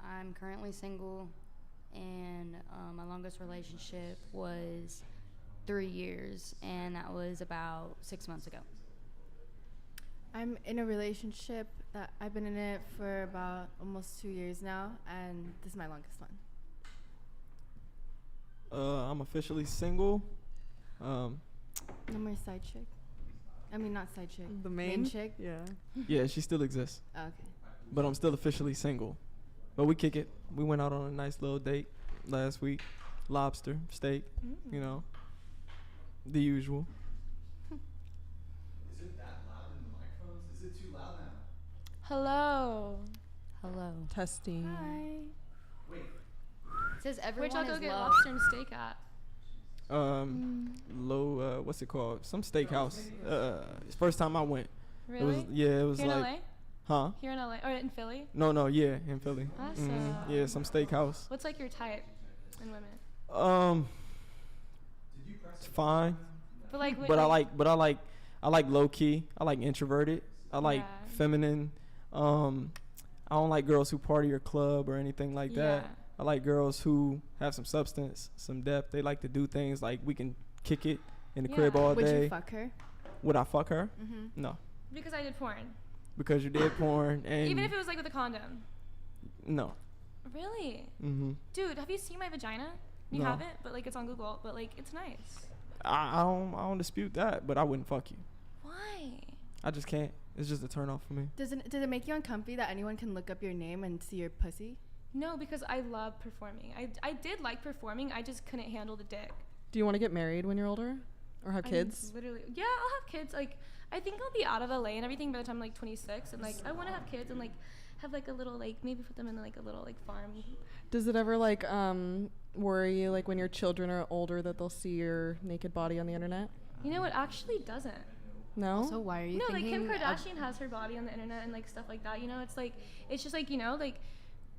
I'm currently single, and my longest relationship was 3 years, and that was about 6 months ago. I'm in a relationship that I've been in it for about almost 2 years now, and this is my longest one. I'm officially single. No more side chick. I mean, not side chick. The main chick? Yeah. Yeah, she still exists. Oh, okay. But I'm still officially single. But we kick it. We went out on a nice little date last week. Lobster, steak, you know, the usual. Is it that loud in the microphones? Is it too loud now? Hello. Hello. Testing. Hi. Wait. It says Where'd everyone y'all go is get low. lobster and steak at? Low, what's it called? Some steakhouse. It's first time I went. Really? It was Here like, in LA? huh? Here in LA? Or in Philly? No, yeah, in Philly. Awesome. Yeah, some steakhouse. What's like your type in women? It's fine. But like, But I like low key. I like introverted. I like Yeah. feminine. I don't like girls who party or club or anything like that. Yeah. I like girls who have some substance, some depth. They like to do things like we can kick it in the crib all Would day. you fuck her? Would I fuck her? Mm-hmm. No, Because I did porn. because you did porn and Even if it was like with a condom. no. Really? Mm-hmm. Dude, have you seen my vagina? You No. haven't? But like it's on Google. But like it's nice. I don't dispute that, but I wouldn't fuck you. Why? I just can't. It's just a turn off for me. Does it make you uncomfy that anyone can look up your name and see your pussy? No, because I love performing. I did like performing. I just couldn't handle the dick. Do you want to get married when you're older, or have kids? Literally, yeah, I'll have kids. Like, I think I'll be out of LA and everything by the time I'm like 26, and like I want to have kids and like have like a little like maybe put them in like a little like farm. Does it ever like worry you like when your children are older that they'll see your naked body on the internet? You know, it actually doesn't. No. So why are you No, like thinking? Kim Kardashian has her body on the internet and like stuff like that. You know, it's like it's just like, you know, like.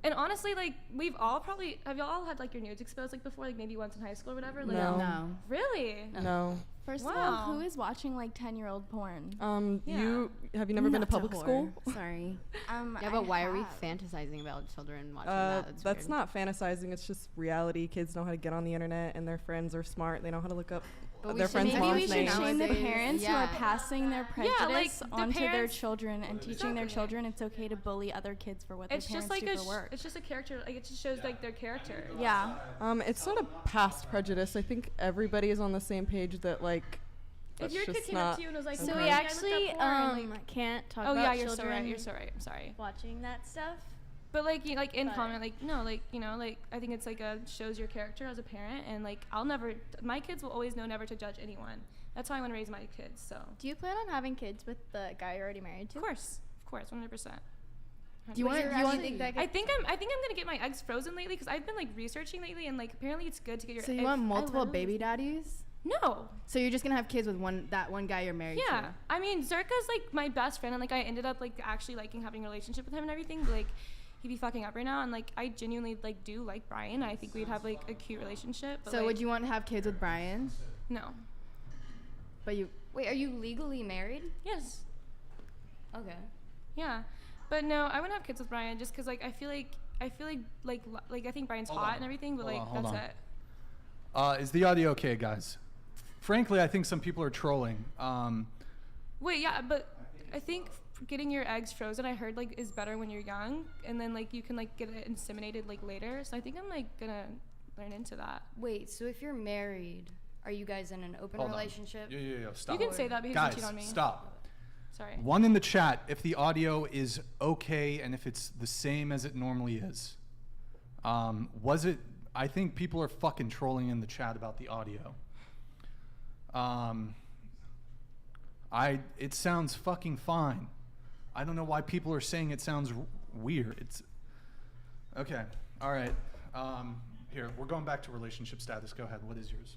And honestly, like, we've all probably, have y'all all had, like, your nudes exposed, like, before, like, maybe once in high school or whatever? Like, No. Really? No. First of Wow. all, who is watching like 10-year-old porn? You have you never been to Not public whore. school? Sorry. Yeah, but why are we fantasizing about children watching that? That's weird. not fantasizing. It's just reality. Kids know how to get on the internet, and their friends are smart. They know how to look up But their we friends' should Maybe mom's we should names. shame the Nowadays, parents who yeah. are passing their Yeah, like, prejudice the onto their parents- children and teaching their Exactly. children it's okay to bully other kids for what It's their just parents like do for work. it's just a character, like, it just shows, like, their character. Yeah. It's not a past prejudice. I think everybody is on the same page that like. If That's your kid just came up not to you and was like, So "Mommy, we I looked actually up porn," like, can't talk oh, about yeah, you're so children right, you're so right, I'm sorry. watching that stuff. But, like, you, like, in But- comment, like, no, like, you know, like, I think it's, like, shows your character as a parent, and, like, my kids will always know never to judge anyone. That's how I want to raise my kids, so. Do you plan on having kids with the guy you're already married to? Of course, 100%. Do you want? I think I'm gonna get my eggs frozen lately because I've been like researching lately and like apparently it's good to get your. So you eggs. want multiple baby daddies? No. So you're just gonna have kids with that one guy you're married to? Yeah, I mean Zerka's like my best friend and like I ended up like actually liking having a relationship with him and everything. But, like he'd be fucking up right now and like I genuinely like do like Brian. I think we'd have like a cute relationship. But, So like, would you want to have kids with Brian? No. But you. Wait, are you legally married? Yes. Okay. Yeah, but no, I wouldn't have kids with Brian just because like I feel like I think Brian's Hold hot on. and everything, but Hold like on, hold that's on. it. Is the audio okay, guys? Frankly, I think some people are trolling. Wait, yeah, but I think getting your eggs frozen, I heard like is better when you're young, and then like you can like get it inseminated like later. So I think I'm like gonna learn into that. Wait, so if you're married, are you guys in an open Hold on. relationship? Yeah. Stop. You can say that because Guys, you cheat on me. stop. Sorry. One in the chat if the audio is okay and if it's the same as it normally is. Was it? I think people are fucking trolling in the chat about the audio. It sounds fucking fine. I don't know why people are saying it sounds weird. It's okay. All right. Here, we're going back to relationship status. Go ahead. What is yours?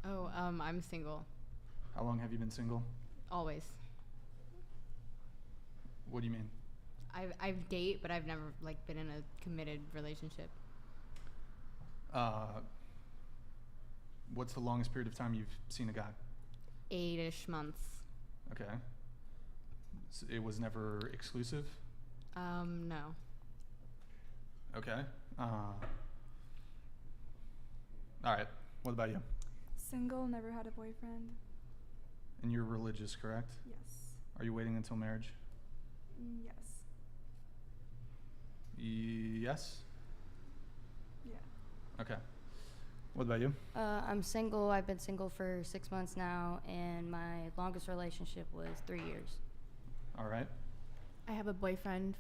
Oh, I'm single. How long have you been single? Always. What do you mean? I've date, but I've never like been in a committed relationship. What's the longest period of time you've seen a guy? 8-ish months. Okay. So it was never exclusive? No. Okay. All right. What about you? Single, never had a boyfriend. And you're religious, correct? Yes. Are you waiting until marriage? Yes. Yes? Yeah. Okay. What about you? I'm single. I've been single for 6 months now, and my longest relationship was 3 years. All right. I have a boyfriend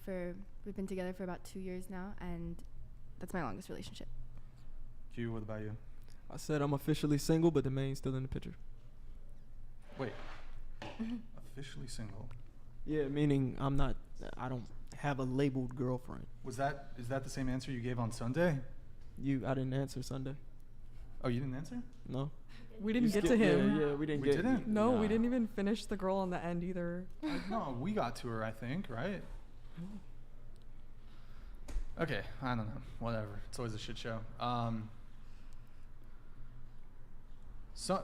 we've been together for about 2 years now, and that's my longest relationship. Q, what about you? I said I'm officially single, but the main's still in the picture. Wait. Officially single? Yeah, meaning I don't have a labeled girlfriend. Is that the same answer you gave on Sunday? I didn't answer Sunday. Oh, you didn't answer? No. We didn't get to him. Yeah, we didn't We didn't? No, we didn't even finish the girl on the end either. No, we got to her, I think, right? Okay, I don't know. Whatever. It's always a shit show. So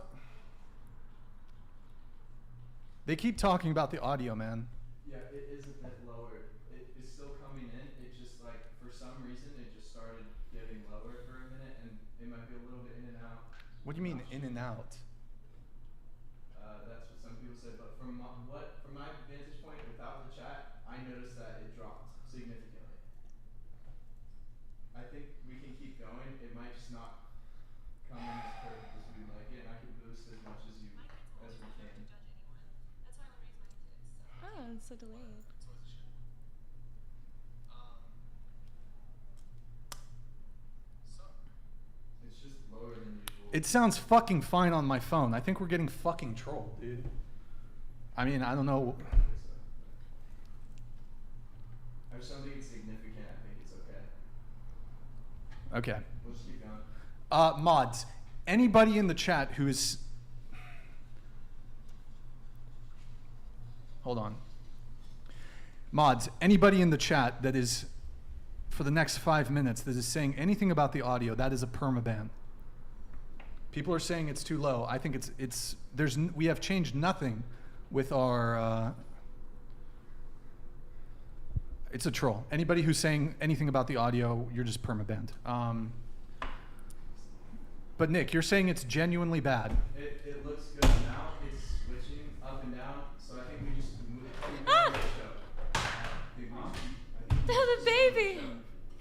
they keep talking about the audio, man. Yeah, it isn't that lower. It is still coming in. It just like for some reason it just started getting lower for a minute, and it might be a little bit in and out. What do you mean in and out? That's what some people said, but from my vantage point without the chat, I noticed that it dropped significantly. I think we can keep going. It might just not come in as perfect as we'd like it, and I can boost as much as we can. Oh, it's so delayed. It's just lower than usual. It sounds fucking fine on my phone. I think we're getting fucking trolled, dude. I mean, I don't know. I just don't think it's significant. I think it's okay. Okay. We'll just keep going. Mods, anybody in the chat who is... Hold on. Mods, anybody in the chat that is, for the next 5 minutes, that is saying anything about the audio, that is a permaban. People are saying it's too low. I think we have changed nothing with our... it's a troll. Anybody who's saying anything about the audio, you're just permabanned. But Nick, you're saying it's genuinely bad. It looks good now. It's switching up and down, so I think we just move the show. The baby!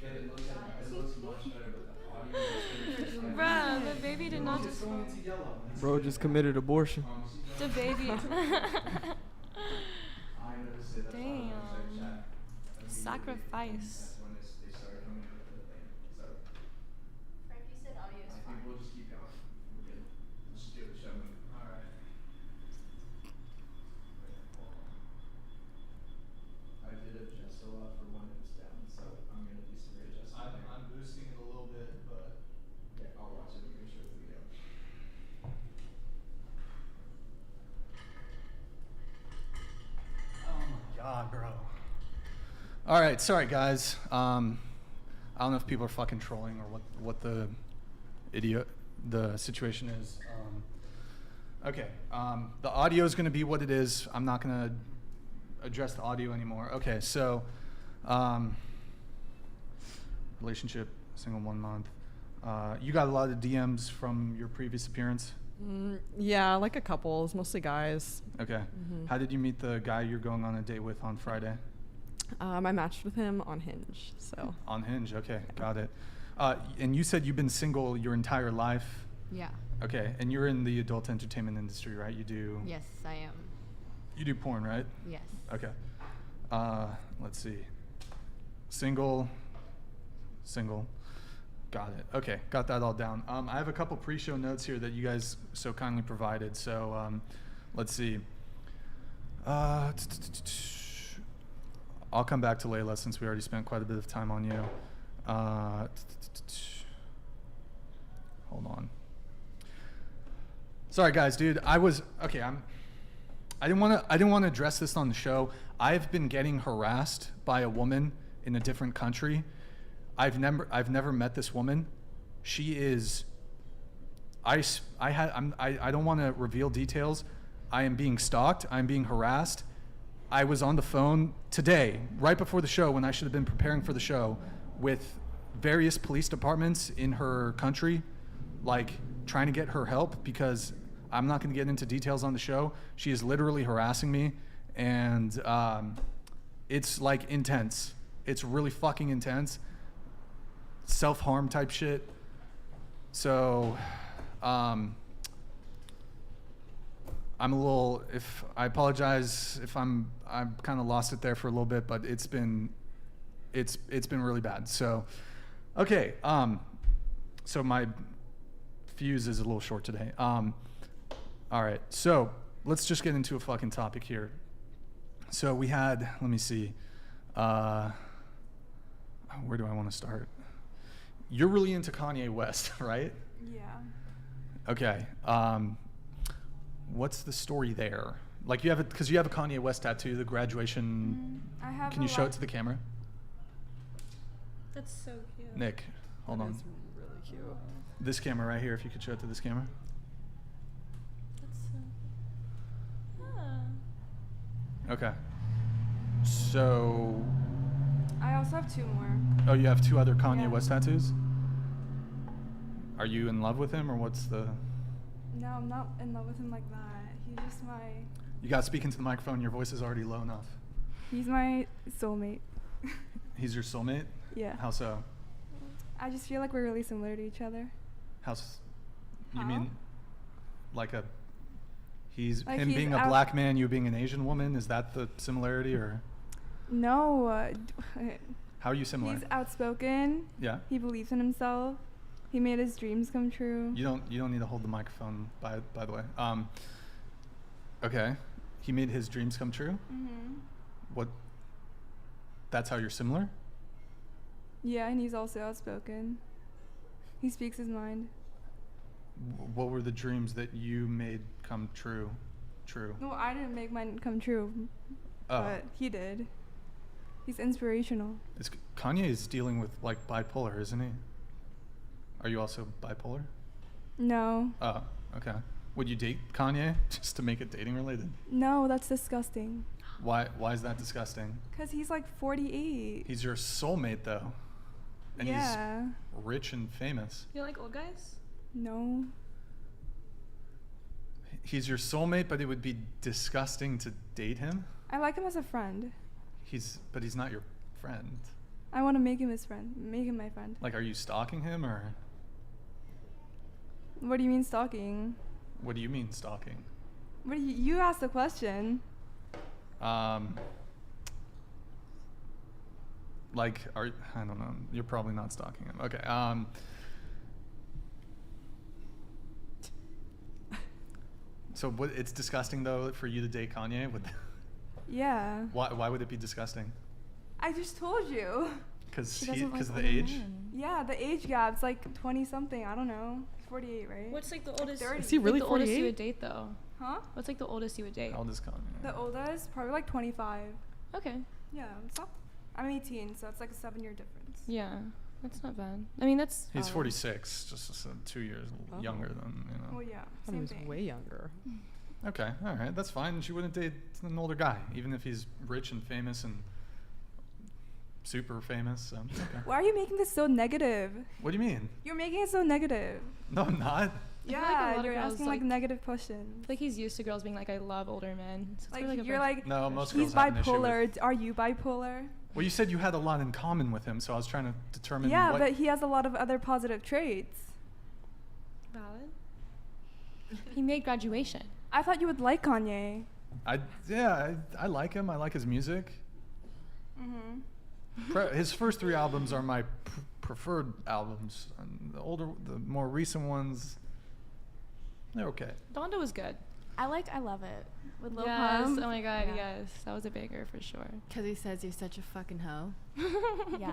It looks much better, but the audio is Bruh, the baby did not just... Bro just committed abortion. The baby. Damn. Sacrifice. Frankie said audio is fine. We'll just keep going. We're good. Let's just do the show. All right. I did adjust a lot for when it was down, so I'm going to do some readjusting. I'm boosting it a little bit, but yeah, I'll watch it and make sure it's the video. Oh my God, bro. All right, sorry guys. I don't know if people are fucking trolling or what the situation is. Okay, the audio is going to be what it is. I'm not going to address the audio anymore. Okay, so relationship, single 1 month. You got a lot of DMs from your previous appearance? Yeah, like a couple. It's mostly guys. Okay. How did you meet the guy you're going on a date with on Friday? I matched with him on Hinge. So On Hinge, okay, got it. And you said you've been single your entire life? Yeah. Okay, and you're in the adult entertainment industry, right? You do... Yes, I am. You do porn, right? Yes. Okay. Let's see. Single. Got it. Okay, got that all down. I have a couple pre-show notes here that you guys so kindly provided. So let's see. I'll come back to Layla since we already spent quite a bit of time on you. Hold on. Sorry guys, dude. I didn't want to address this on the show. I've been getting harassed by a woman in a different country. I've never met this woman. She is. I don't want to reveal details. I am being stalked. I'm being harassed. I was on the phone today, right before the show, when I should have been preparing for the show, with various police departments in her country, like trying to get her help, because I'm not going to get into details on the show. She is literally harassing me, and it's like intense. It's really fucking intense. Self-harm type shit. So I'm a little, I apologize if I've kind of lost it there for a little bit, but it's been really bad. So, okay. So my fuse is a little short today. All right. So let's just get into a fucking topic here. So we had, let me see. Where do I want to start? You're really into Kanye West, right? Yeah. Okay. What's the story there? Like you have it because you have a Kanye West tattoo, the graduation. I have. Can you show it to the camera? That's so cute. Nick, hold on. That's really cute. This camera right here, if you could show it to this camera. That's so. Okay. So. I also have 2 more. Oh, you have 2 other Kanye Yeah. West tattoos? Are you in love with him, or what's the? No, I'm not in love with him like that. He's just my. You got to speak into the microphone. Your voice is already low enough. He's my soulmate. He's your soulmate? Yeah. How so? I just feel like we're really similar to each other. You mean like a? He's Like him he's being a out- black man, you being an Asian woman. Is that the similarity, or No. how are you similar? He's outspoken. Yeah. He believes in himself. He made his dreams come true. You don't need to hold the microphone, by the way. Okay. He made his dreams come true? Mhm. What? That's how you're similar? Yeah, and he's also outspoken. He speaks his mind. What were the dreams that you made come true? No, I didn't make mine come true. Oh. But he did. He's inspirational. Kanye is dealing with like bipolar, isn't he? Are you also bipolar? No. Oh, okay. Would you date Kanye just to make it dating related? No, that's disgusting. Why is that disgusting? Because he's like 48. He's your soulmate though. And Yeah. he's rich and famous. You like old guys? No. He's your soulmate, but it would be disgusting to date him? I like him as a friend. But he's not your friend. I want to make him his friend. Make him my friend. Like, are you stalking him, or What do you mean stalking? what do you mean stalking? What do you asked the question. Like, I don't know. You're probably not stalking him. Okay. So it's disgusting though for you to date Kanye? Yeah. Why would it be disgusting? I just told you. Because She doesn't like of the older age? men. Yeah, the age gap's like 20 something. I don't know. 48, right? What's like the oldest? 30. Is he really like the oldest you 48? would date though? Huh? What's like the oldest you would date? How old is Kanye? The oldest, probably like 25. Okay. Yeah, it's not. I'm 18, so it's like a 7-year difference. Yeah, that's not bad. I mean, that's. He's valid. 46, just 2 years younger than, Well, yeah, I same was thing. way younger. Okay, all right, that's fine. She wouldn't date an older guy, even if he's rich and famous and super famous. So, okay. Why are you making this so negative? What do you mean? You're making it so negative. No, I'm not. I feel like a Yeah, lot of you're girls, asking like like- negative questions. I feel like he's used to girls being like, I love older men. So it's Like really you're like, No, most he's girls have an issue bipolar. with- Are you bipolar? Well, you said you had a lot in common with him, so I was trying to determine Yeah, what. but he has a lot of other positive traits. valid. He made graduation. I thought you would like Kanye. I like him. I like his music. Mm-hmm. His first 3 albums are my preferred albums. And the more recent ones, they're okay. Donda was good. I love it. With Lil Yes. Pump. Oh my god. Yeah. Yes. That was a banger for sure. Because he says you're such a fucking hoe. Yeah.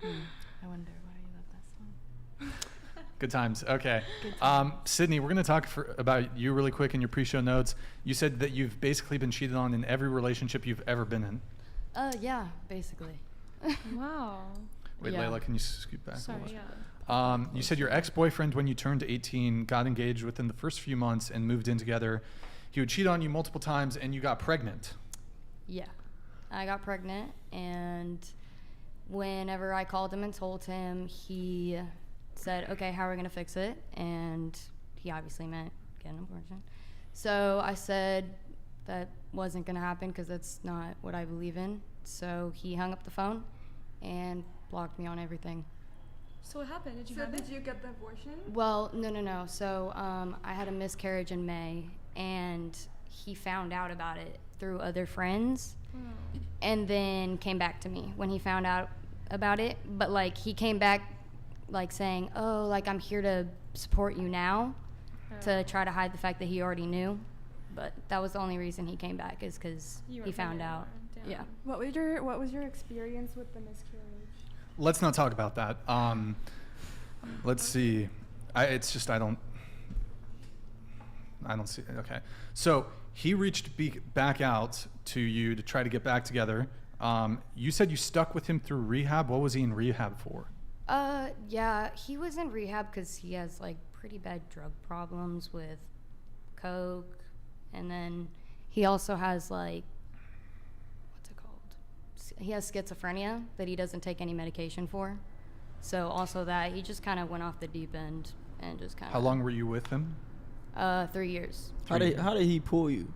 I wonder why you love that song. Good times. Okay. Sydney, we're going to talk about you really quick in your pre-show notes. You said that you've basically been cheated on in every relationship you've ever been in. Yeah, basically. Wow. Wait, Yeah. Layla, can you scoot back? Sorry, yeah. You said your ex-boyfriend, when you turned 18, got engaged within the first few months and moved in together. He would cheat on you multiple times, and you got pregnant. Yeah. I got pregnant, and whenever I called him and told him, he said, okay, how are we going to fix it? And he obviously meant get an abortion. So I said that wasn't going to happen because that's not what I believe in. So he hung up the phone and blocked me on everything. So what happened? Did you So have did it? you get the abortion? Well, no. So I had a miscarriage in May, and he found out about it through other friends, and then came back to me when he found out about it. But like he came back like saying, oh, like I'm here to support you now, to try to hide the fact that he already knew. But that was the only reason he came back, is because he found out. Yeah. What was your experience with the miscarriage? Let's not talk about that. Let's see. I don't see. Okay. So he reached back out to you to try to get back together. You said you stuck with him through rehab. What was he in rehab for? Yeah, he was in rehab because he has like pretty bad drug problems with coke, and then he also has like, what's it called? He has schizophrenia that he doesn't take any medication for. So also that he just kind of went off the deep end and just kind of. How long were you with him? 3 years. How did he pull you?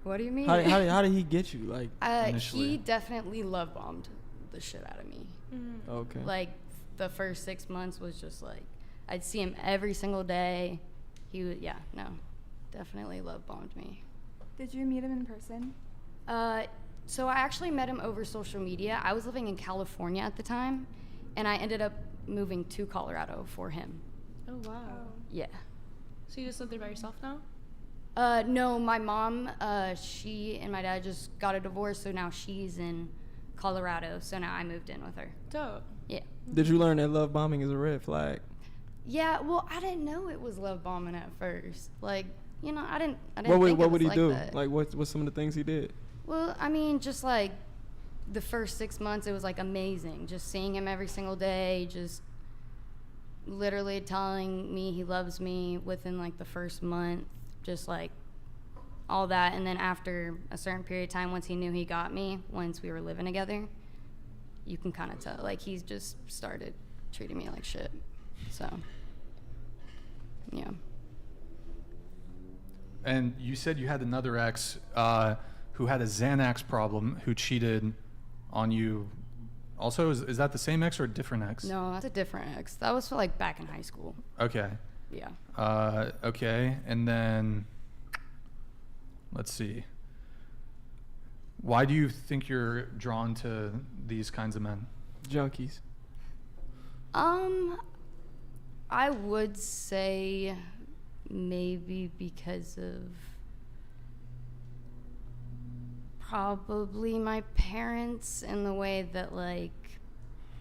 What do you mean? How did he get you? Like initially? He definitely love bombed the shit out of me. Okay. Like the first 6 months was just like I'd see him every single day. He would, definitely love bombed me. Did you meet him in person? So I actually met him over social media. I was living in California at the time, and I ended up moving to Colorado for him. Oh, wow. Yeah. So you just live there by yourself now? No, my mom, she and my dad just got a divorce, so now she's in Colorado. So now I moved in with her. Dope. Yeah. Did you learn that love bombing is a red flag? Yeah, well, I didn't know it was love bombing at first. Like, you know, I didn't think What it was would he like do? that. Like, what's some of the things he did? Well, I mean, just like the first 6 months, it was like amazing. Just seeing him every single day, just literally telling me he loves me within like the first month, just like all that. And then after a certain period of time, once he knew he got me, once we were living together, you can kind of tell, like he's just started treating me like shit. So, yeah. And you said you had another ex who had a Xanax problem, who cheated on you. Also, is that the same ex or a different ex? No, that's a different ex. That was for like back in high school. Okay. Yeah. Okay, and then let's see. Why do you think you're drawn to these kinds of men? Junkies. I would say maybe because of probably my parents, and the way that like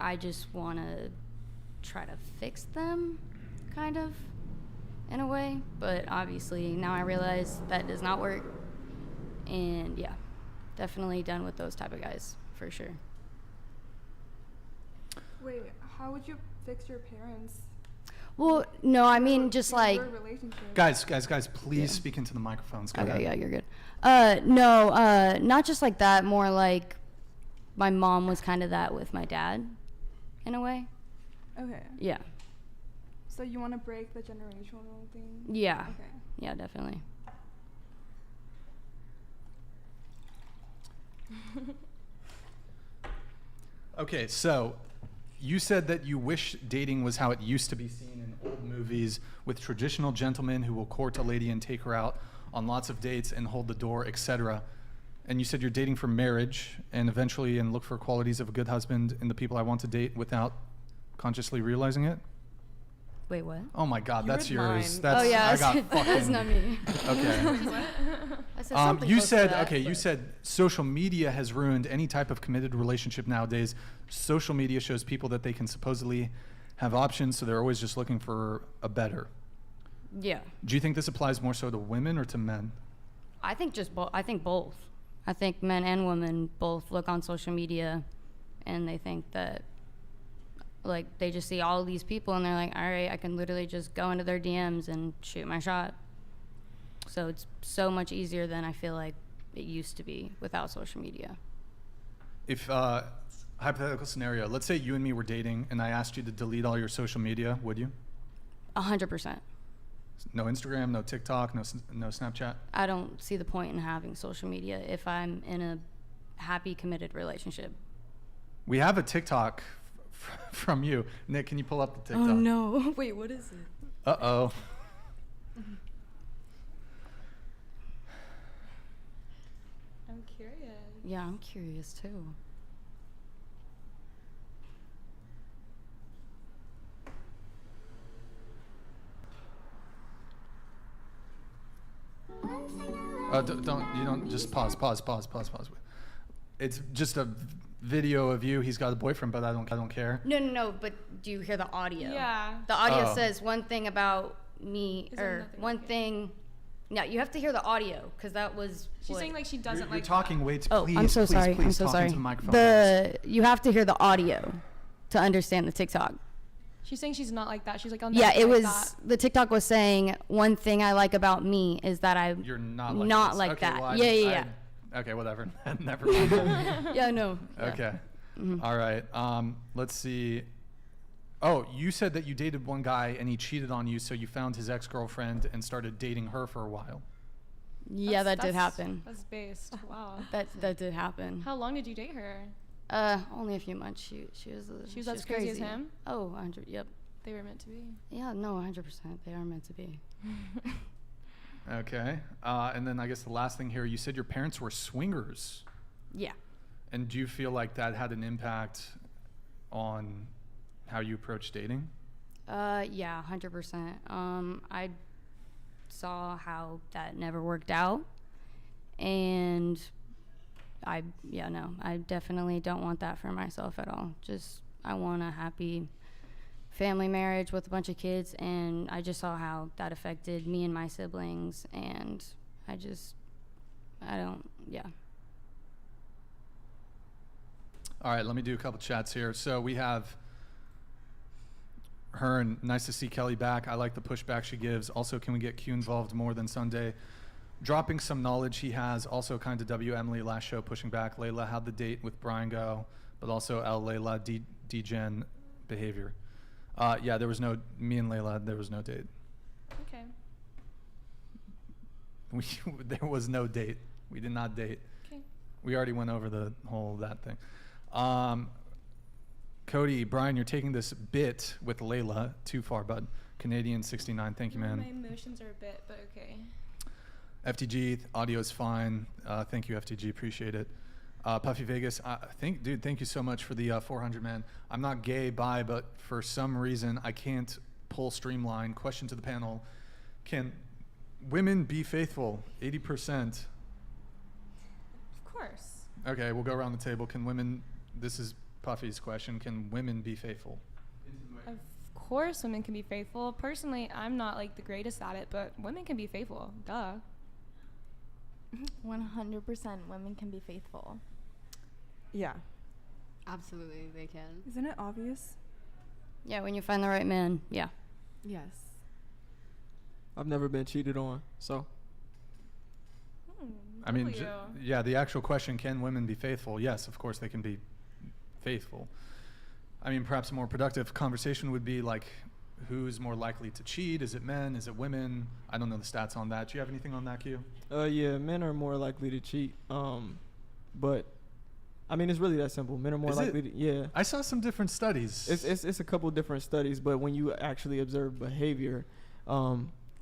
I just want to try to fix them, kind of, in a way. But obviously now I realize that does not work, and yeah, definitely done with those type of guys for sure. Wait, how would you fix your parents? Well, no, I mean just Your like relationship? Guys, please speak into the microphones. Go okay, ahead. yeah, you're good. No, not just like that. More like my mom was kind of that with my dad, in a way. Okay. Yeah. So you want to break the generational thing? Yeah. Okay. Yeah, definitely. Okay, so you said that you wish dating was how it used to be seen in old movies, with traditional gentlemen who will court a lady and take her out on lots of dates and hold the door, etc. And you said you're dating for marriage and eventually and look for qualities of a good husband in the people I want to date without consciously realizing it? Wait, what? Oh my God, You that's read yours. mine. That's, Oh yeah, I got fucking. that's not me. Okay. I said something You close to said that, okay. You but- said social media has ruined any type of committed relationship nowadays. Social media shows people that they can supposedly have options, so they're always just looking for a better. Yeah. Do you think this applies more so to women or to men? I think just both. I think both. I think men and women both look on social media and they think that, like, they just see all these people and they're like, all right, I can literally just go into their DMs and shoot my shot. So it's so much easier than I feel like it used to be without social media. If, hypothetical scenario, let's say you and me were dating and I asked you to delete all your social media, would you? 100%. No Instagram, no TikTok, no Snapchat? I don't see the point in having social media if I'm in a happy, committed relationship. We have a TikTok from you. Nick, can you pull up the TikTok? Oh, no. Wait, what is it? Uh-oh. I'm curious. Yeah, I'm curious, too. You don't just pause. It's just a video of you. He's got a boyfriend, but I don't care. No, but do you hear the audio? Yeah. The audio says one thing about me, or one thing. No, you have to hear the audio, because that was. She's saying like she doesn't You're like. talking way too. Oh, Please, I'm so please, sorry. Please I'm so talk sorry. into the microphone. You have to hear the audio to understand the TikTok. She's saying she's not like that. She's like, oh, Yeah, it like was. that. The TikTok was saying one thing I like about me is that You're not like okay, that. Well, Yeah. Okay, whatever. Never mind. Yeah, no. Okay. Mm-hmm. All right. Let's see. Oh, you said that you dated one guy and he cheated on you, so you found his ex-girlfriend and started dating her for a while. Yeah, that did happen. That's based. Wow. That did happen. How long did you date her? Only a few months. She was as crazy as him? Oh, 100. Yep. They were meant to be. Yeah, no, 100%. They are meant to be. Okay. And then I guess the last thing here, you said your parents were swingers. Yeah. And do you feel like that had an impact on how you approach dating? Yeah, 100%. I saw how that never worked out, and I definitely don't want that for myself at all. I want a happy family marriage with a bunch of kids, and I just saw how that affected me and my siblings, and yeah. All right, let me do a couple chats here. So we have her, and nice to see Kelli back. I like the pushback she gives. Also, can we get Q involved more than Sunday? Dropping some knowledge he has. Also, kind of W. Emily last show pushing back. Layla, how'd the date with Brian go? But also L. Layla, D-Gen behavior. Yeah, there was no, me and Layla, there was no date. Okay. There was no date. We did not date. Okay. We already went over the whole that thing. Cody, Brian, you're taking this bit with Layla too far, bud. Canadian 69, thank you, man. My emotions are a bit, but okay. FTG, audio's fine. Thank you, FTG, appreciate it. Puffy Vegas, dude, thank you so much for the 400, man. I'm not gay, bi, but for some reason I can't pull Streamline. Question to the panel: can women be faithful? 80%. Of course. Okay, we'll go around the table. Can women? This is Puffy's question. Can women be faithful? Of course, women can be faithful. Personally, I'm not like the greatest at it, but women can be faithful. Duh. 100% women can be faithful. Yeah. Absolutely, they can. Isn't it obvious? Yeah, when you find the right man, yeah. Yes. I've never been cheated on, so. I mean, yeah, the actual question, can women be faithful? Yes, of course they can be faithful. I mean, perhaps a more productive conversation would be like, who's more likely to cheat? Is it men? Is it women? I don't know the stats on that. Do you have anything on that, Q? Yeah, men are more likely to cheat. But I mean, it's really that simple. Men are more likely to, yeah. I saw some different studies. It's a couple different studies, but when you actually observe behavior,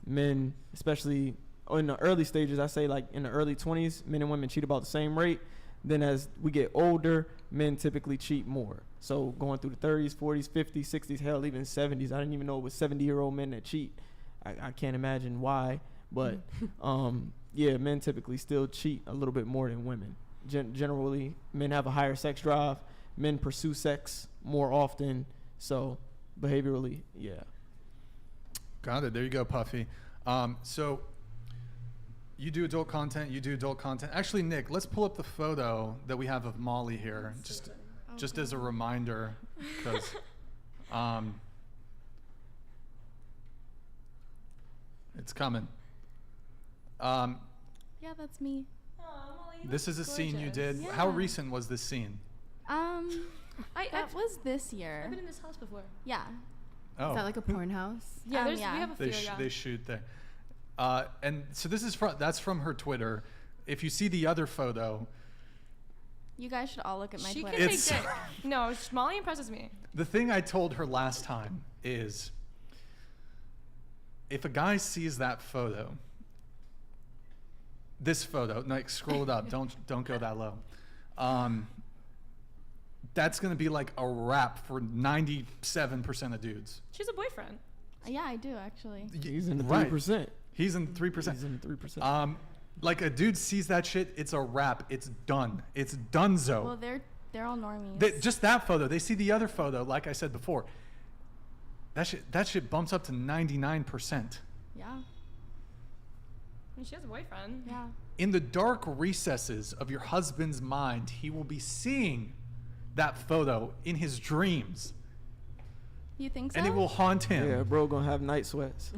men, especially in the early stages, I say like in the early 20s, men and women cheat about the same rate. Then as we get older, men typically cheat more. So going through the 30s, 40s, 50s, 60s, hell, even 70s. I didn't even know it was 70-year-old men that cheat. I can't imagine why. But, yeah, men typically still cheat a little bit more than women. Generally, men have a higher sex drive. Men pursue sex more often. So, behaviorally, yeah. Got it. There you go, Puffy. So you do adult content. Actually, Nick, let's pull up the photo that we have of Molly here, just as a reminder, because it's coming. Yeah, that's me. This is a scene you did. Yeah. How recent was this scene? That was this year. I've been in this house before. Yeah. Oh. Is that like a porn house? Yeah, yeah. we have a few. They shoot there. And so this is that's from her Twitter. If you see the other photo, You guys should all look at my She Twitter. can take dick. No, Molly impresses me. the thing I told her last time is, if a guy sees that photo, this photo, like scroll it up, don't go that low. That's gonna be like a wrap for 97% of dudes. She's a boyfriend. Yeah, I do actually. He's in the Right. 3%. He's in 3%. He's in the 3%. Like a dude sees that shit, it's a wrap. It's done. It's donezo. Well, they're all normies. Just that photo. They see the other photo, like I said before. That shit bumps up to 99%. Yeah. I mean, she has a boyfriend. Yeah. In the dark recesses of your husband's mind, he will be seeing that photo in his dreams. You think so? And it will haunt him. Yeah, bro gonna have night sweats.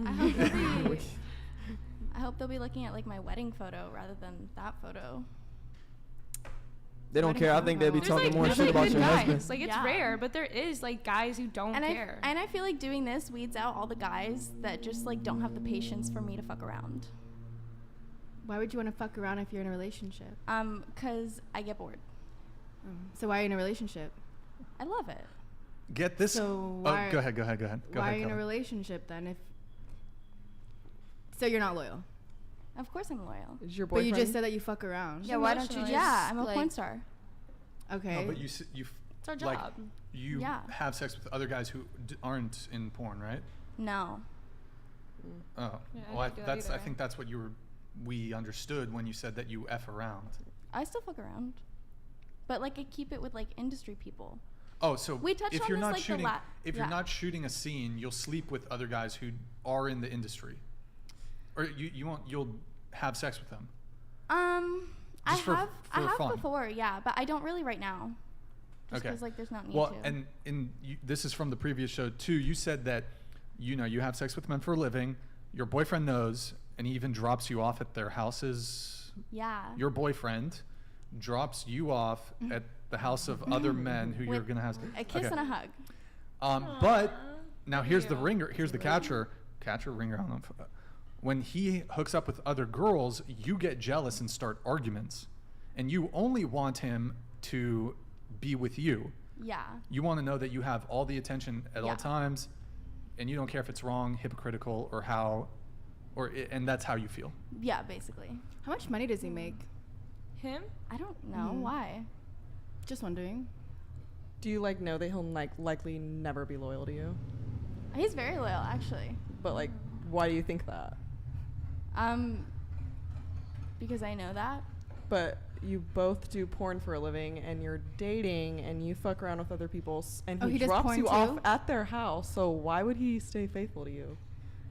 I hope they'll be looking at like my wedding photo rather than that photo. They don't care. I think they'll be talking more shit about your husband. Like, it's rare, but there is like guys who don't care. I feel like doing this weeds out all the guys that just like don't have the patience for me to fuck around. Why would you want to fuck around if you're in a relationship? 'Cause I get bored. So why are you in a relationship? I love it. Get this. So Oh, why, go ahead. Why are you in a relationship then? So you're not loyal. Of course I'm loyal. Is your But boyfriend? you just said that you fuck around. Yeah, why don't you just I'm a porn star. Okay. No, but you it's our job. like you Yeah. have sex with other guys who aren't in porn, right? No. Oh, Yeah, I well, don't do that I either. think that's what we understood when you said that you F around. I still fuck around. But like I keep it with like industry people. Oh, so We touched if on you're this, not like, the shooting, if yeah. you're not shooting a scene, you'll sleep with other guys who are in the industry, or you'll have sex with them. I Just for have fun. before, yeah, but I don't really right now. Just Okay. because like there's not need Well, to. and this is from the previous show too. You said that you have sex with men for a living. Your boyfriend knows, and he even drops you off at their houses. Yeah. Your boyfriend drops you off at the house of other men who you're With gonna have a kiss and a hug. But now here's the ringer. Here's the catcher. Ringer. I don't know. When he hooks up with other girls, you get jealous and start arguments, and you only want him to be with you. Yeah. You want to know that you have all the attention at all Yeah. times, and you don't care if it's wrong, hypocritical, or how, and that's how you feel. Yeah, basically. How much money does he make? Him? I don't know why. Just wondering. Do you know that he'll likely never be loyal to you? He's very loyal, actually. But why do you think that? Because I know that. But you both do porn for a living, and you're dating, and you fuck around with other people, and he does drops porn you off too? at their house. So why would he stay faithful to you?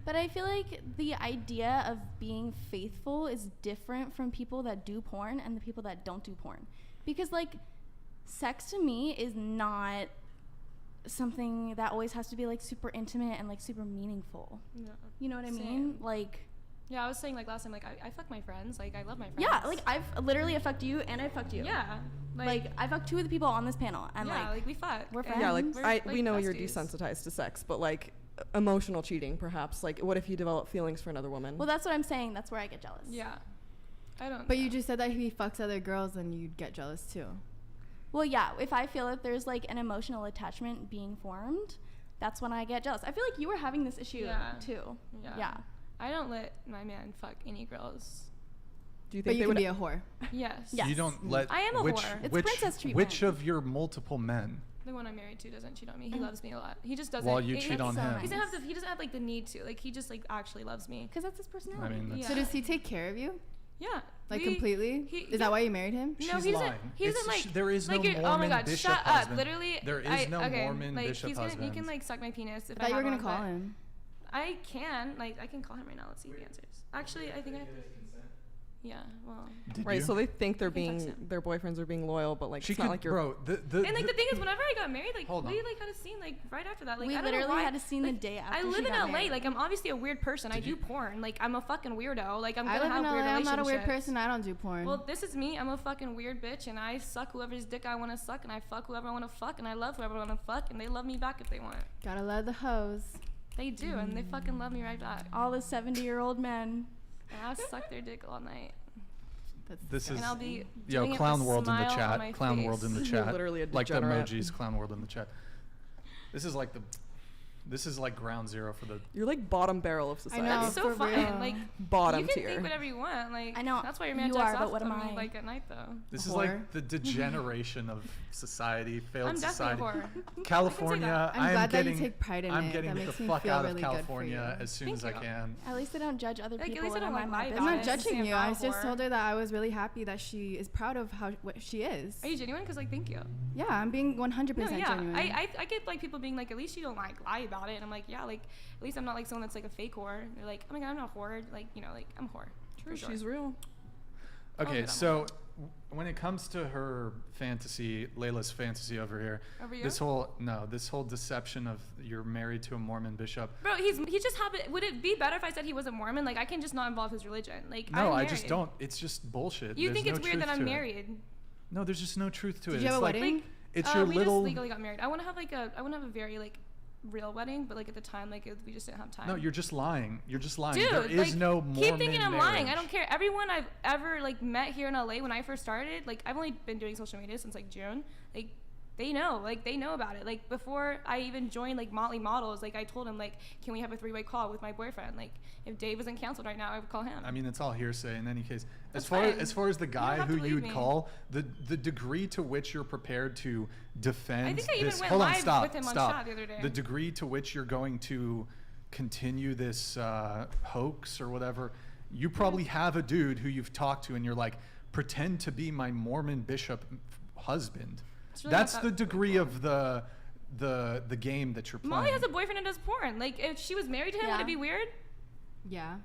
But I feel like the idea of being faithful is different from people that do porn and the people that don't do porn. Because sex to me is not something that always has to be super intimate and super meaningful. Yeah. You know what I Same. mean? Yeah, I was saying last time, I fuck my friends. I love my friends. Yeah, I've fucked you and I fucked you. Yeah. I fucked two of the people on this panel and yeah, we fuck. we're and friends. Yeah, we're, we know you're besties. desensitized to sex, but emotional cheating, perhaps. What if you develop feelings for another woman? Well, that's what I'm saying. That's where I get jealous. Yeah. I don't But you just said that if he fucks other girls, then you'd get jealous too. Well, yeah, if I feel that there's an emotional attachment being formed, that's when I get jealous. I feel like you were having this issue too. Yeah. I don't let my man fuck any girls. Do you But think you they can would be a whore. Yes. You don't let. I am a which, whore. It's which, princess treatment. Which of your multiple men? The one I'm married to doesn't cheat on me. He loves me a lot. He just doesn't. While you he cheat on doesn't- him. He doesn't have the need to. He just actually loves me. Because that's his personality. I mean, that's, So does he take care of you? Yeah. Like completely? Is that why you married him? No, She's he lying. doesn't. He doesn't like. There is no like Mormon oh my God! bishop Shut husband. up! Literally, There is no Mormon like, bishop husband. He can like suck my penis. If I thought you were have gonna one, call but him. I can. Like, I can call him right now. Let's see if he answers. Actually, I think I have to. Yeah. Well. Right. So they think they're I can text being him. their boyfriends are being loyal, but like She it's not could, like you're. bro. And like the thing is, whenever I got married, like Hold on. we like had a scene like right after that. Like We I don't know literally why. had a scene the like, day after I she live in got LA. married. Like I'm obviously a weird person. I Did do you- porn. Like I'm a fucking weirdo. Like I'm I gonna live in have LA. weird I'm not a weird relationships. person. I don't do porn. Well, this is me. I'm a fucking weird bitch, and I suck whoever's dick I want to suck, and I fuck whoever I want to fuck, and I love whoever I want to fuck, and they love me back if they want. Gotta love the hoes. They do, and they fucking love me right back. All the 70-year-old men. And I suck their dick all night. This is And I'll be yo doing it clown with a world in the smile on my chat. Clown face. world in the You're chat. literally a Like the degenerate. emojis. Clown world in the chat. This is like the. This is like ground zero for the. You're like bottom barrel of society. know. That's so for fun. real. Like Bottom you can tier. think whatever you want. Like I know, that's why your man you jacks are, off but what to am me, I? like at night though. This A is whore. like the degeneration of society, failed I'm society. definitely a whore. California. I'm I am glad that you getting. take pride in I'm it. getting That the makes me fuck feel out of really good for California you. as soon as I Thank you. can. At least I don't judge other Like, at people. least I when don't, I'm like, at lie my I'm about not it. business. judging Say you. I'm I not a just whore. told her that I was really happy that she is proud of how what she is. Are you genuine? Cause like thank you. Yeah, I'm being 100% No, yeah. genuine. I get like people being like, at least you don't like lie about it, and I'm like, yeah, like at least I'm not like someone that's like a fake whore. They're like, oh my God, I'm not a whore. Like you know, like I'm a whore. True, for sure. she's real. Okay, that I'm so when it comes to her fantasy, Layla's fantasy over here, Over you? this whole deception of you're married to a Mormon bishop. Bro, he just happened. Would it be better if I said he wasn't Mormon? Like I can just not involve his religion. Like No, I'm I just married. don't. It's just bullshit. You There's think it's no weird that truth I'm to it. married? No, there's just no truth to it. Did you have It's a like, wedding? It's your we little. just legally got married. I want to have a very like real wedding, but like at the time, like we just didn't have time. No, you're just lying. You're just lying. Dude, there is like, no Mormon keep thinking I'm lying. I marriage. don't care. Everyone I've ever like met here in LA when I first started, like I've only been doing social media since like June. Like they know about it. Like before I even joined like Motley Models, like I told him like, can we have a 3-way call with my boyfriend? Like if Dave wasn't canceled right now, I would call him. I mean, it's all hearsay in any case. That's As far fine. as the guy have who to you believe would me. call, the degree to which you're prepared to defend I think I even this. went Hold on, live stop, with him on stop. chat the other day. The degree to which you're going to continue this hoax or whatever, you probably have a dude who you've talked to, and you're like, pretend to be my Mormon bishop husband. It's really not That's that the degree of the game that you're playing. Molly has a boyfriend and does porn. Like if she was married to him, would Yeah. it be weird? Yeah.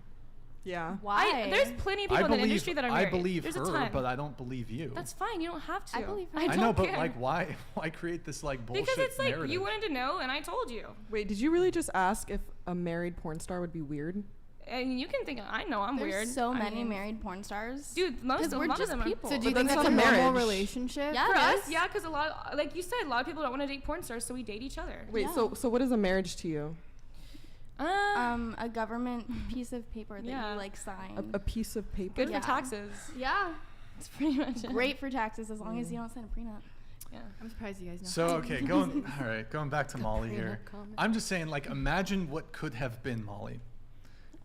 Yeah. Why? There's plenty of people in the industry that are married. I believe There's a her, ton. but I don't believe you. That's fine. You don't have to. I believe her. I I don't know, but care. like, why create this like bullshit Because it's like narrative? you wanted to know, and I told you. Wait, did you really just ask if a married porn star would be weird? And you can think I know I'm There's weird. so I many mean, married porn stars. dude. Most Because of we're a lot just of them people. So do you But think that's that's a not a normal marriage. relationship? Yeah, for it us, is. yeah, because a lot, like you said, a lot of people don't want to date porn stars, so we date each other. Wait, Yeah. so what is a marriage to you? A government piece of paper that Yeah. you like sign. A piece of paper? good Yeah. for taxes. Yeah. That's pretty much it. Great for taxes as long as you don't sign a prenup. Yeah. I'm surprised you guys know. So okay, going back to Molly here. I'm just saying, like, imagine what could have been, Molly.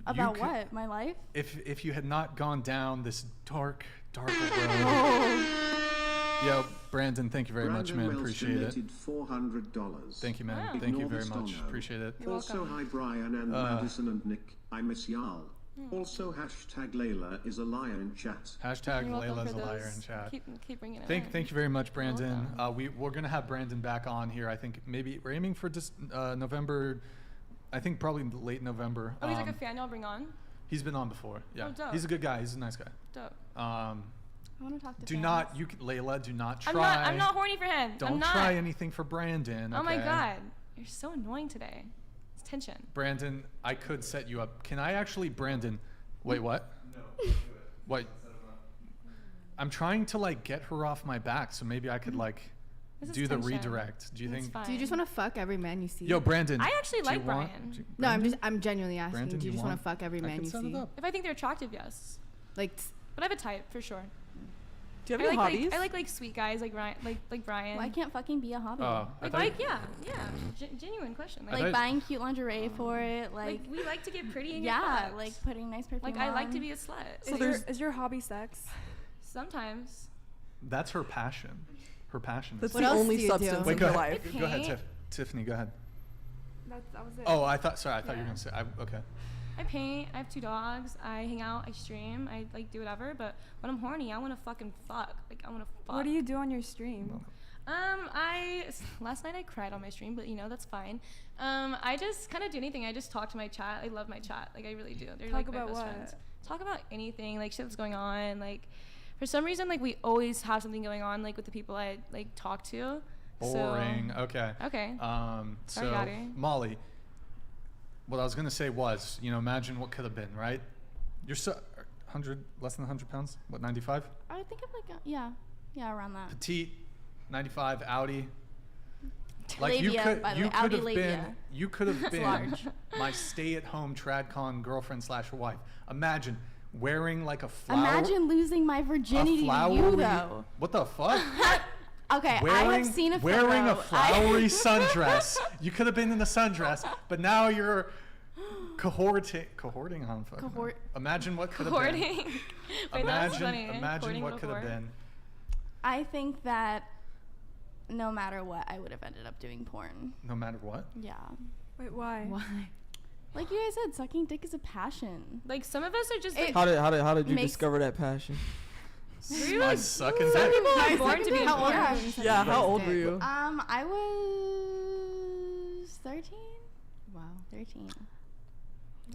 About could- what? My life? If you had not gone down this dark road. Yo, Brandon, thank you very much, man. Brandon Wells Appreciate it. donated $400. Thank you, man. Wow. Thank you Ignore very the much. stono. Appreciate it. You're Also, welcome. hi Brian and Madison and Nick. I miss y'all. Also, hashtag Layla is a liar in chat. Hashtag You're welcome Layla's for a liar those. in chat. Keep bringing it. Thank you very much, Brandon. welcome. We're gonna have Brandon back on here. I think maybe we're aiming for just November. I think probably late November. Oh, he's like a fan y'all bring on. He's been on before. Yeah, Oh, dope. he's a good guy. He's a nice guy. Dope. I want to talk to Do fans. not Layla. Do not try. I'm not horny for him. Don't I'm not. try anything for Brandon. Oh my okay? God, you're so annoying today. It's tension. Brandon, I could set you up. Can I actually, Brandon? Wait, what? No. What? I'm trying to like get her off my back, so maybe I could like This is do the tension. redirect. Do you It's think? fine. Do you just want to fuck every man you see? Yo, Brandon. I actually do you like want- Brian. do- No, Brandon? I'm genuinely asking. Brandon, do you you just want want- to fuck every I man can you set see? it up. If I think they're attractive, yes. Like, But I have a type for sure. Do you have I any like, hobbies? I like sweet guys like Ryan, like Brian. Why can't fucking be a hobby? Oh, I thought you- yeah. Genuine question. I Like thought- buying cute lingerie for it. Like we like to get pretty and get yeah, fucked. like putting nice perfume Like I like to on. be a slut. So Is your hobby sex? Sometimes. That's her passion. Her passion. That's Is What the else only do you do? substance Wait, in go your ahead. life. Go ahead, Tiffany. Go ahead. That was it. Oh, I thought. Sorry, I thought you were Yeah. gonna say. Okay. I paint. I have 2 dogs. I hang out. I stream. I like do whatever. But when I'm horny, I want to fucking fuck. Like I want to fuck. What do you do on your stream? Last night I cried on my stream, but that's fine. I just kind of do anything. I just talk to my chat. I love my chat. Like I really do. They're Talk like my about best what? friends. Talk about anything, like shit that's going on. Like for some reason, like we always have something going on, like with the people I like talk to. Boring. Okay. Okay. So Sorry, Gotti. Molly, what I was gonna say was, imagine what could have been, right? You're less than 100 pounds. What, 95? I think I'm like yeah, around that. Petite, 95, Audi. Labia, by the way, Audi labia. You could have been large. my stay-at-home tradcon girlfriend/wife. Imagine wearing like a flower. Imagine losing my virginity to you, though. What the fuck? Okay, I have seen a photo. Wearing a flowery sundress. You could have been in a sundress, but now you're cohorting on fucking. Imagine what could have been. Wait, that's funny. Imagine what could have been. I think that no matter what, I would have ended up doing porn. No matter what? Yeah. Wait, why? Why? Like you guys said, sucking dick is a passion. Like some of us are just. Like, how did you discover that passion? By sucking dick. People are born to be. How old? Yeah, how old were you? I was 13. Wow. 13.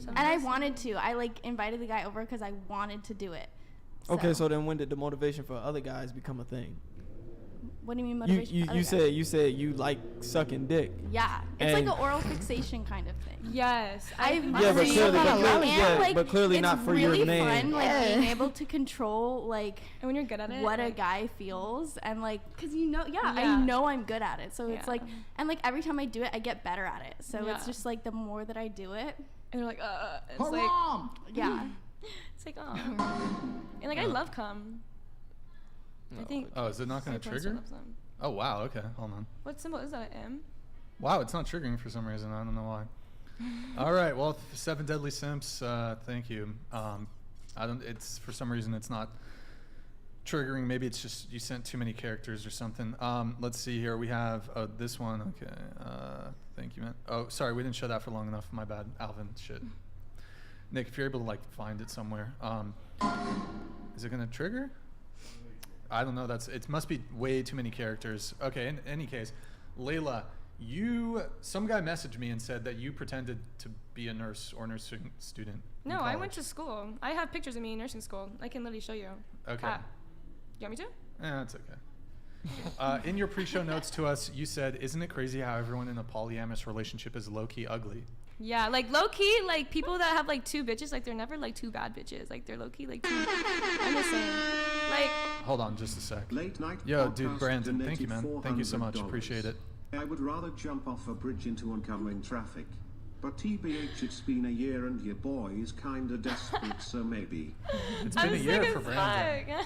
And I wanted to. I like invited the guy over because I wanted to do it. Okay, so then when did the motivation for other guys become a thing? What do you mean motivation? You said you like sucking dick. Yeah, it's like an oral fixation kind of thing. Yes, but clearly not for your your name. It's really fun, like being able to control like and when you're good at it, what a guy feels, and like, cause I know I'm good at it. So it's like, and like every time I do it, I get better at it. So it's just like the more that I do it, and you're like, it's like, yeah, it's like, and like I love cum. I think. Oh, is it not going to trigger? Oh, wow. Okay, hold on. What symbol is that? An M? Wow, it's not triggering for some reason. I don't know why. All right. Well, 7 deadly simps. Thank you. It's for some reason it's not triggering. Maybe it's just you sent too many characters or something. Let's see here. We have this one. Okay. Thank you, man. Oh, sorry, we didn't show that for long enough. My bad, Alvin. Shit. Nick, if you're able to like find it somewhere, is it going to trigger? I don't know. It must be way too many characters. Okay. In any case, Layla, some guy messaged me and said that you pretended to be a nurse or nursing student. No, I went to school. I have pictures of me in nursing school. I can literally show you. Okay. You want me to? That's okay. In your pre-show notes to us, you said, "Isn't it crazy how everyone in a polyamorous relationship is low-key ugly?" Yeah, like low-key, like people that have like 2 bitches, like they're never like 2 bad bitches. Like they're low-key like 2. I'm just saying. Like. Hold on, just a sec. Late night. Yo, dude, Brandon, thank you, man. Thank you so much. Appreciate it. I would rather jump off a bridge into oncoming traffic. But TBH, it's been a year and your boy is kinda desperate, so maybe. It's been a year for Brandon.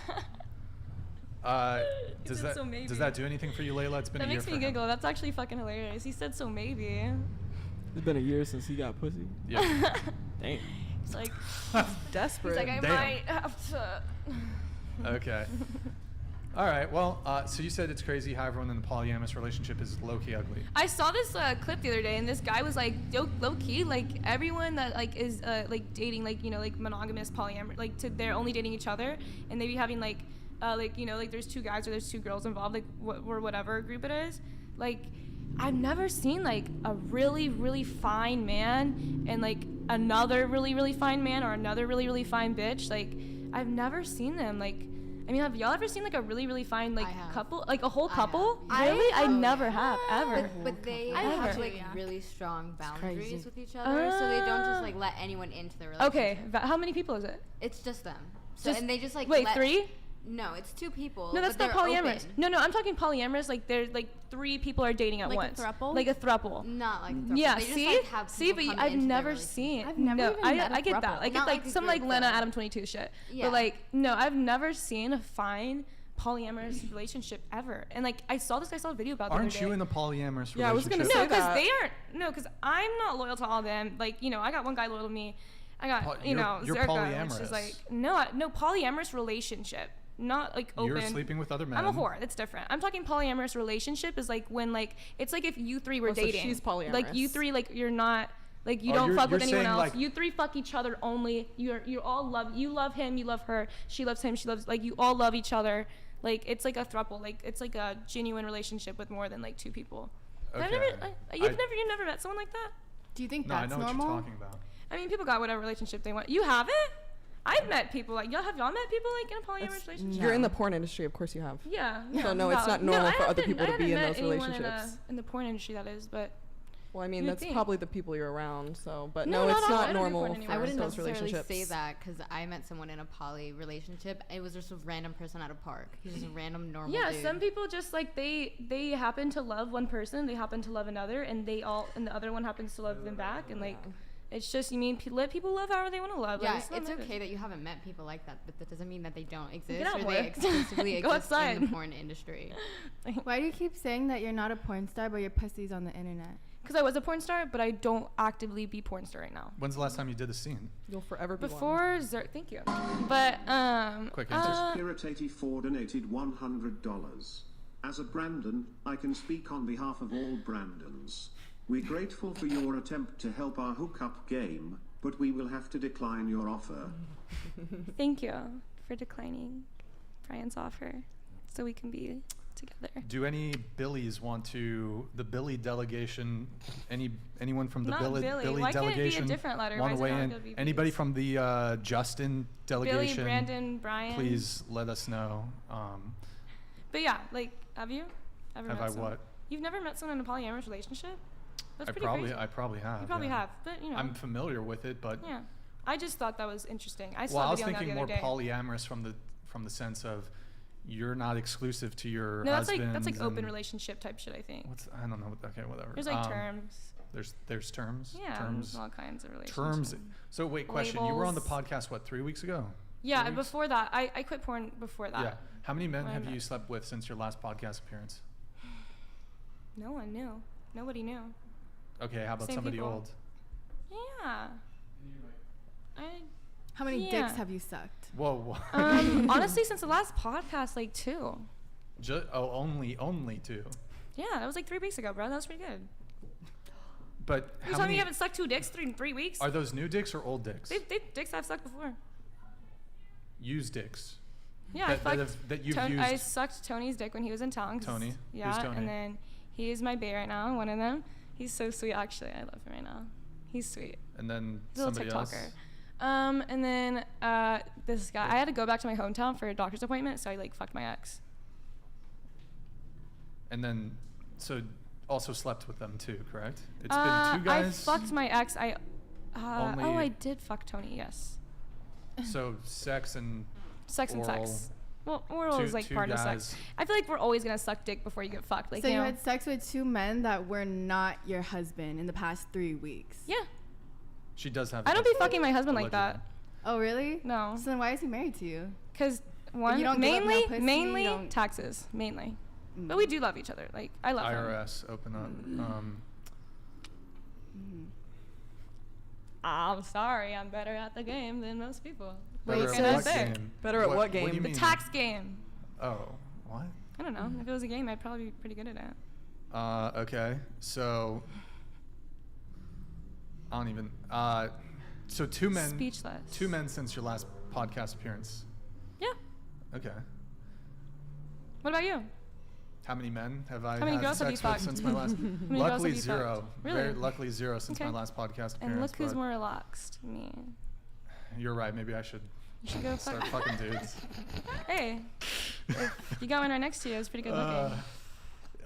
Does that do anything for you, Layla? It's been a year. That makes me giggle. That's actually fucking hilarious. He said so maybe. It's been a year since he got pussy. Yeah. Damn. He's like desperate. He's like, I might have to. Okay. All right. Well, so you said it's crazy how everyone in the polyamorous relationship is low-key ugly. I saw this clip the other day, and this guy was like, low-key, like everyone that like is like dating, like like monogamous polyamorous, like they're only dating each other, and they be having like there's 2 guys or there's 2 girls involved, like or whatever group it is, like. I've never seen like a really, really fine man and like another really, really fine man or another really, really fine bitch. Like I've never seen them. Like, I mean, have y'all ever seen like a really, really fine like couple, like a whole couple? Really? I never have ever. But they have like really strong boundaries with each other, so they don't just like let anyone into the relationship. Okay, how many people is it? It's just them. So, and they just like wait 3. No, it's 2 people. No, that's not polyamorous. Open. No, I'm talking polyamorous. Like there's like 3 people are dating at once. Like a throuple? Like a throuple. Not like a throuple. Yeah, they see? Just, like, have see, but I've never seen. I've never even met I get that. Like it's like some like Lena Adam 22 shit. Yeah. But like no, I've never seen a fine polyamorous relationship ever. And like I saw a video about that. Aren't you in a polyamorous relationship? Yeah, I was gonna say no, because they aren't. No, because I'm not loyal to all of them. Like I got one guy loyal to me. I got you're Zerka, polyamorous. which is like no polyamorous relationship. Not like open. You're sleeping with other men. I'm a whore. That's different. I'm talking polyamorous relationship is like when like it's like if you 3 were dating. So she's polyamorous. Like you 3 like you're not Like you don't fuck with anyone else. You three fuck each other only. You all love. You love him. You love her. She loves him. She loves. Like you all love each other. Like it's like a throuple. Like it's like a genuine relationship with more than like two people. Okay. You've never met someone like that? Do you think No, that's I know normal? what you're talking about. I mean, people got whatever relationship they want. You haven't? I've met people like y'all. Have y'all met people like in a polyamorous relationship? You're in the porn industry, of course you have. Yeah. So no, it's not normal for other people to be in those relationships. In the porn industry, that is, but. Well, I mean, that's probably the people you're around. So, but No, no, it's not not all normal porn for I wouldn't those necessarily relationships. say that because I met someone in a poly relationship. It was just a random person at a park. He's just a random normal Yeah, dude. some people just like they happen to love one person, they happen to love another, and the other one happens to love them back, and like it's just let people love however they want to love. Yeah, like, it's okay that you haven't met people like that, but that doesn't mean that they don't exist out or more. they exclusively Go exist outside. in the porn industry. Why do you keep saying that you're not a porn star, but your pussy's on the internet? Because I was a porn star, but I don't actively be porn star right now. When's the last time you did a scene? You'll forever be Before thank you. But quick answer. Spirit84 donated $100. As a Brandon, I can speak on behalf of all Brandons. We're grateful for your attempt to help our hookup game, but we will have to decline your offer. Thank you for declining Brian's offer, so we can be together. Do any Billies want to the Billy delegation? Anyone from the Not Billy Why can't it be a delegation different letter? want to Why is it weigh not in? gonna be Anybody Billy's? from the Justin delegation? Billy, Brandon, Brian. Please let us know. But yeah, like, have you ever Have met I someone? what? You've never met someone in a polyamorous relationship? That's pretty crazy. I probably have. You probably yeah. have, but you know. I'm familiar with it, but Yeah, I just thought that was interesting. I well, saw I a was video on that thinking the more other day. polyamorous from the sense of you're not exclusive to your No, that's husband. like open relationship type shit. I think. I don't know. Okay, whatever. There's like terms. There's terms. Yeah, Terms. all kinds of relationships. Terms. So wait, question. You were on the Labels. podcast what 3 weeks ago? Yeah, 4 weeks? before that, I quit porn before that. Yeah. How many men When I have met- you slept with since your last podcast appearance? No one knew. Nobody knew. Okay, how about Same somebody people. old? Yeah. How many Yeah. dicks have you sucked? Whoa. Honestly, since the last podcast, like 2. Only 2. Yeah, that was like 3 weeks ago, bro. That was pretty good. But You how telling me many you haven't sucked 2 dicks in 3 weeks? are those new dicks or old dicks? They dicks I've sucked before. Used dicks. Yeah, that you've used. I sucked Tony's dick when he was in town. 'cause- Tony? Yeah, Who's Tony? and then he is my bae right now, one of them. He's so sweet, actually. I love him right now. He's sweet. And then He's a little somebody else. TikToker. And then this guy, I had to go back to my hometown for a doctor's appointment, so I like fucked my ex. And then, so also slept with them too, correct? It's been 2 guys. I fucked my ex. Only- I did fuck Tony. Yes. So sex and Sex and oral. sex. Well, oral is like two part of guys. sex. I feel like we're always gonna suck dick before you get fucked. Like So you know? had sex with 2 men that were not your husband in the past 3 weeks? Yeah. She does have. I don't be fucking my husband like that. Oh, really? No. So then why is he married to you? Because one, you don't give up no pussy, you mainly don't- taxes, mainly. But we do love each other. Like I love him. IRS, open up. I'm sorry, I'm better at the game than most people. Better What at can I what say? game? Better at what do you game? The mean? tax game. Oh, what? I don't know. If it was a game, I'd probably be pretty good at it. Okay, so I don't even. So 2 men. Speechless. 2 men since your last podcast appearance. Yeah. Okay. What about you? How many men have I How many had girls have you sex with fucked? since my last? many girls Luckily have you 0. fucked? Really? Luckily 0 since my Okay. last podcast appearance. And look who's but more relaxed. Me. You're right. Maybe I should You should go start fuck. fucking dudes. Hey, if you got one right next to you, it's pretty good looking.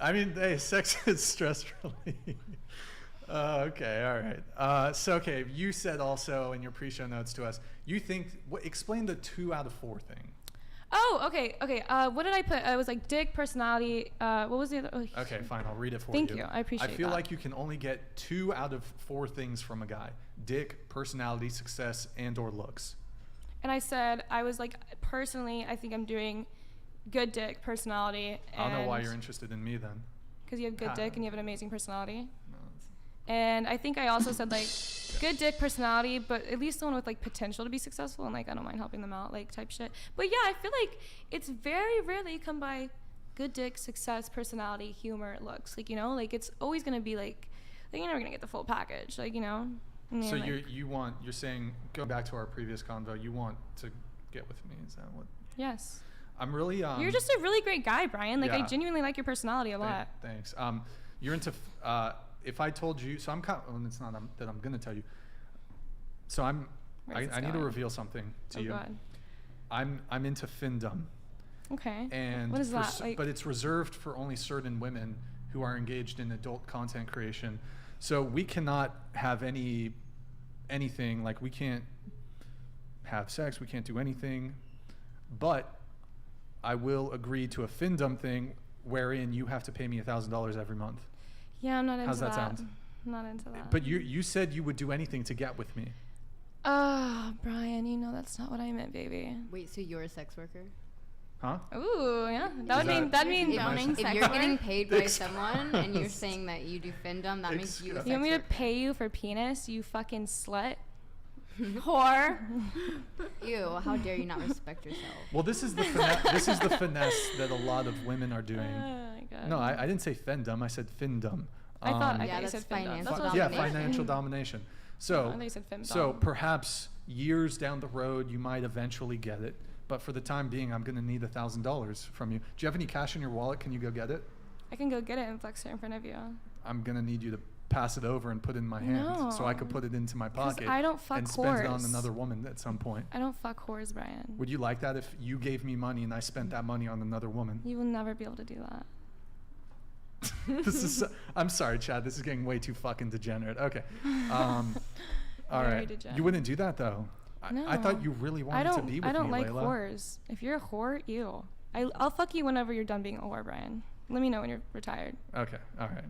I mean, hey, sex is stress relief. Okay, all right. So, okay, you said also in your pre-show notes to us, you think, explain the 2 out of 4 thing. Oh, okay. What did I put? It was like dick, personality. What was the other? Oh, Okay, fine, I'll read it for Thank you. you. I appreciate I feel that. like you can only get 2 out of 4 things from a guy: dick, personality, success, and/or looks. And I said, I was like, personally, I think I'm doing good dick, personality. I don't know why you're interested in me then. Because you have good dick and you have an amazing personality. No, it's- And I think I also said like good dick, personality, but at least someone with like potential to be successful and like I don't mind helping them out, like type shit. But yeah, I feel like it's very rarely you come by good dick, success, personality, humor, looks. Like, you know, like it's always gonna be like you're never gonna get the full package. Like, you know, So you're saying, go back to our previous convo, you want to get with me, is that what? Yes. I'm really you're just a really great guy, Brian. Like, yeah. I genuinely like your personality a lot. Thanks. You're into if I told you, so I'm kind of, it's not that I'm gonna tell you, so I need to reveal something to you. God. I'm into findom. Okay. And what is that like? But it's reserved for only certain women who are engaged in adult content creation. So we cannot have anything, like we can't have sex, we can't do anything, but I will agree to a findom thing wherein you have to pay me $1,000 every month. Yeah, I'm not into that. How's that sound? I'm not into that. But you said you would do anything to get with me. Brian, you know that's not what I meant, baby. Wait, so you're a sex worker? Huh? Ooh, yeah. That means if you're getting paid by someone and you're saying that you do findom, that means you. You want me to pay you for penis? You fucking slut. Whore. Ew! How dare you not respect yourself? Well, this is the finesse that a lot of women are doing. Oh my God. No, I didn't say fendom. I said findom. I thought you said financial findom. Yeah, financial domination. So, I thought you said femdom. So perhaps years down the road, you might eventually get it. But for the time being, I'm going to need $1,000 from you. Do you have any cash in your wallet? Can you go get it? I can go get it and flex it in front of you. I'm going to need you to pass it over and put it in my hand so I could put it into my pocket. I don't fuck and whores. Spend it on another woman at some point. I don't fuck whores, Brian. Would you like that if you gave me money and I spent that money on another woman? You will never be able to do that. I'm sorry, Chad. This is getting way too fucking degenerate. Okay. All right. Degenerate. You wouldn't do that though. No. I thought you really wanted to be with me, I don't like Layla. whores. If you're a whore, ew. I'll fuck you whenever you're done being a whore, Brian. Let me know when you're retired. Okay. All right.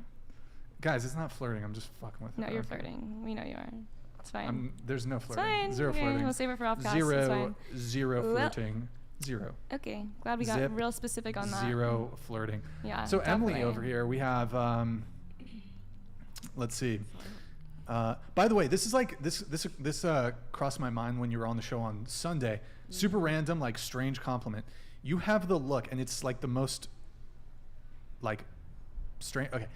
Guys, it's not flirting. I'm just fucking with No, her. you're flirting. We know you are. It's fine. There's no flirting. It's fine. Zero flirting. We'll save it for off-cast. Zero flirting. Zero. Okay. Glad we got real specific on that. Zero flirting. Yeah. So definitely. Emily over here, we have, let's see. By the way, this is like, this crossed my mind when you were on the show on Sunday. Super random, like strange compliment. You have the look, and it's like the most, like, strange. Okay.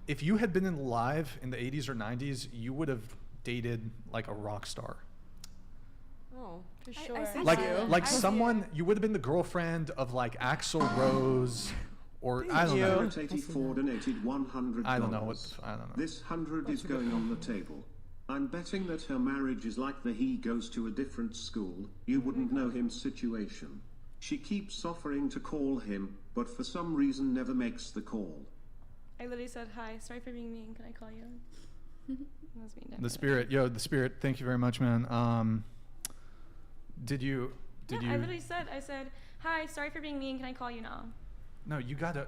If you had been in live in the 80s or 90s, you would have dated like a rock star. Oh, for sure. Like someone, you would have been the girlfriend of like Axl Rose, or I don't know. Donated $100. I don't know. This 100 is going on the table. I'm betting that her marriage is like the he goes to a different school, you wouldn't know him situation. She keeps offering to call him, but for some reason never makes the call. I literally said, hi, sorry for being mean. Can I call you? The spirit. Thank you very much, man. Did you? I literally said, hi, sorry for being mean. Can I call you now? No, you gotta.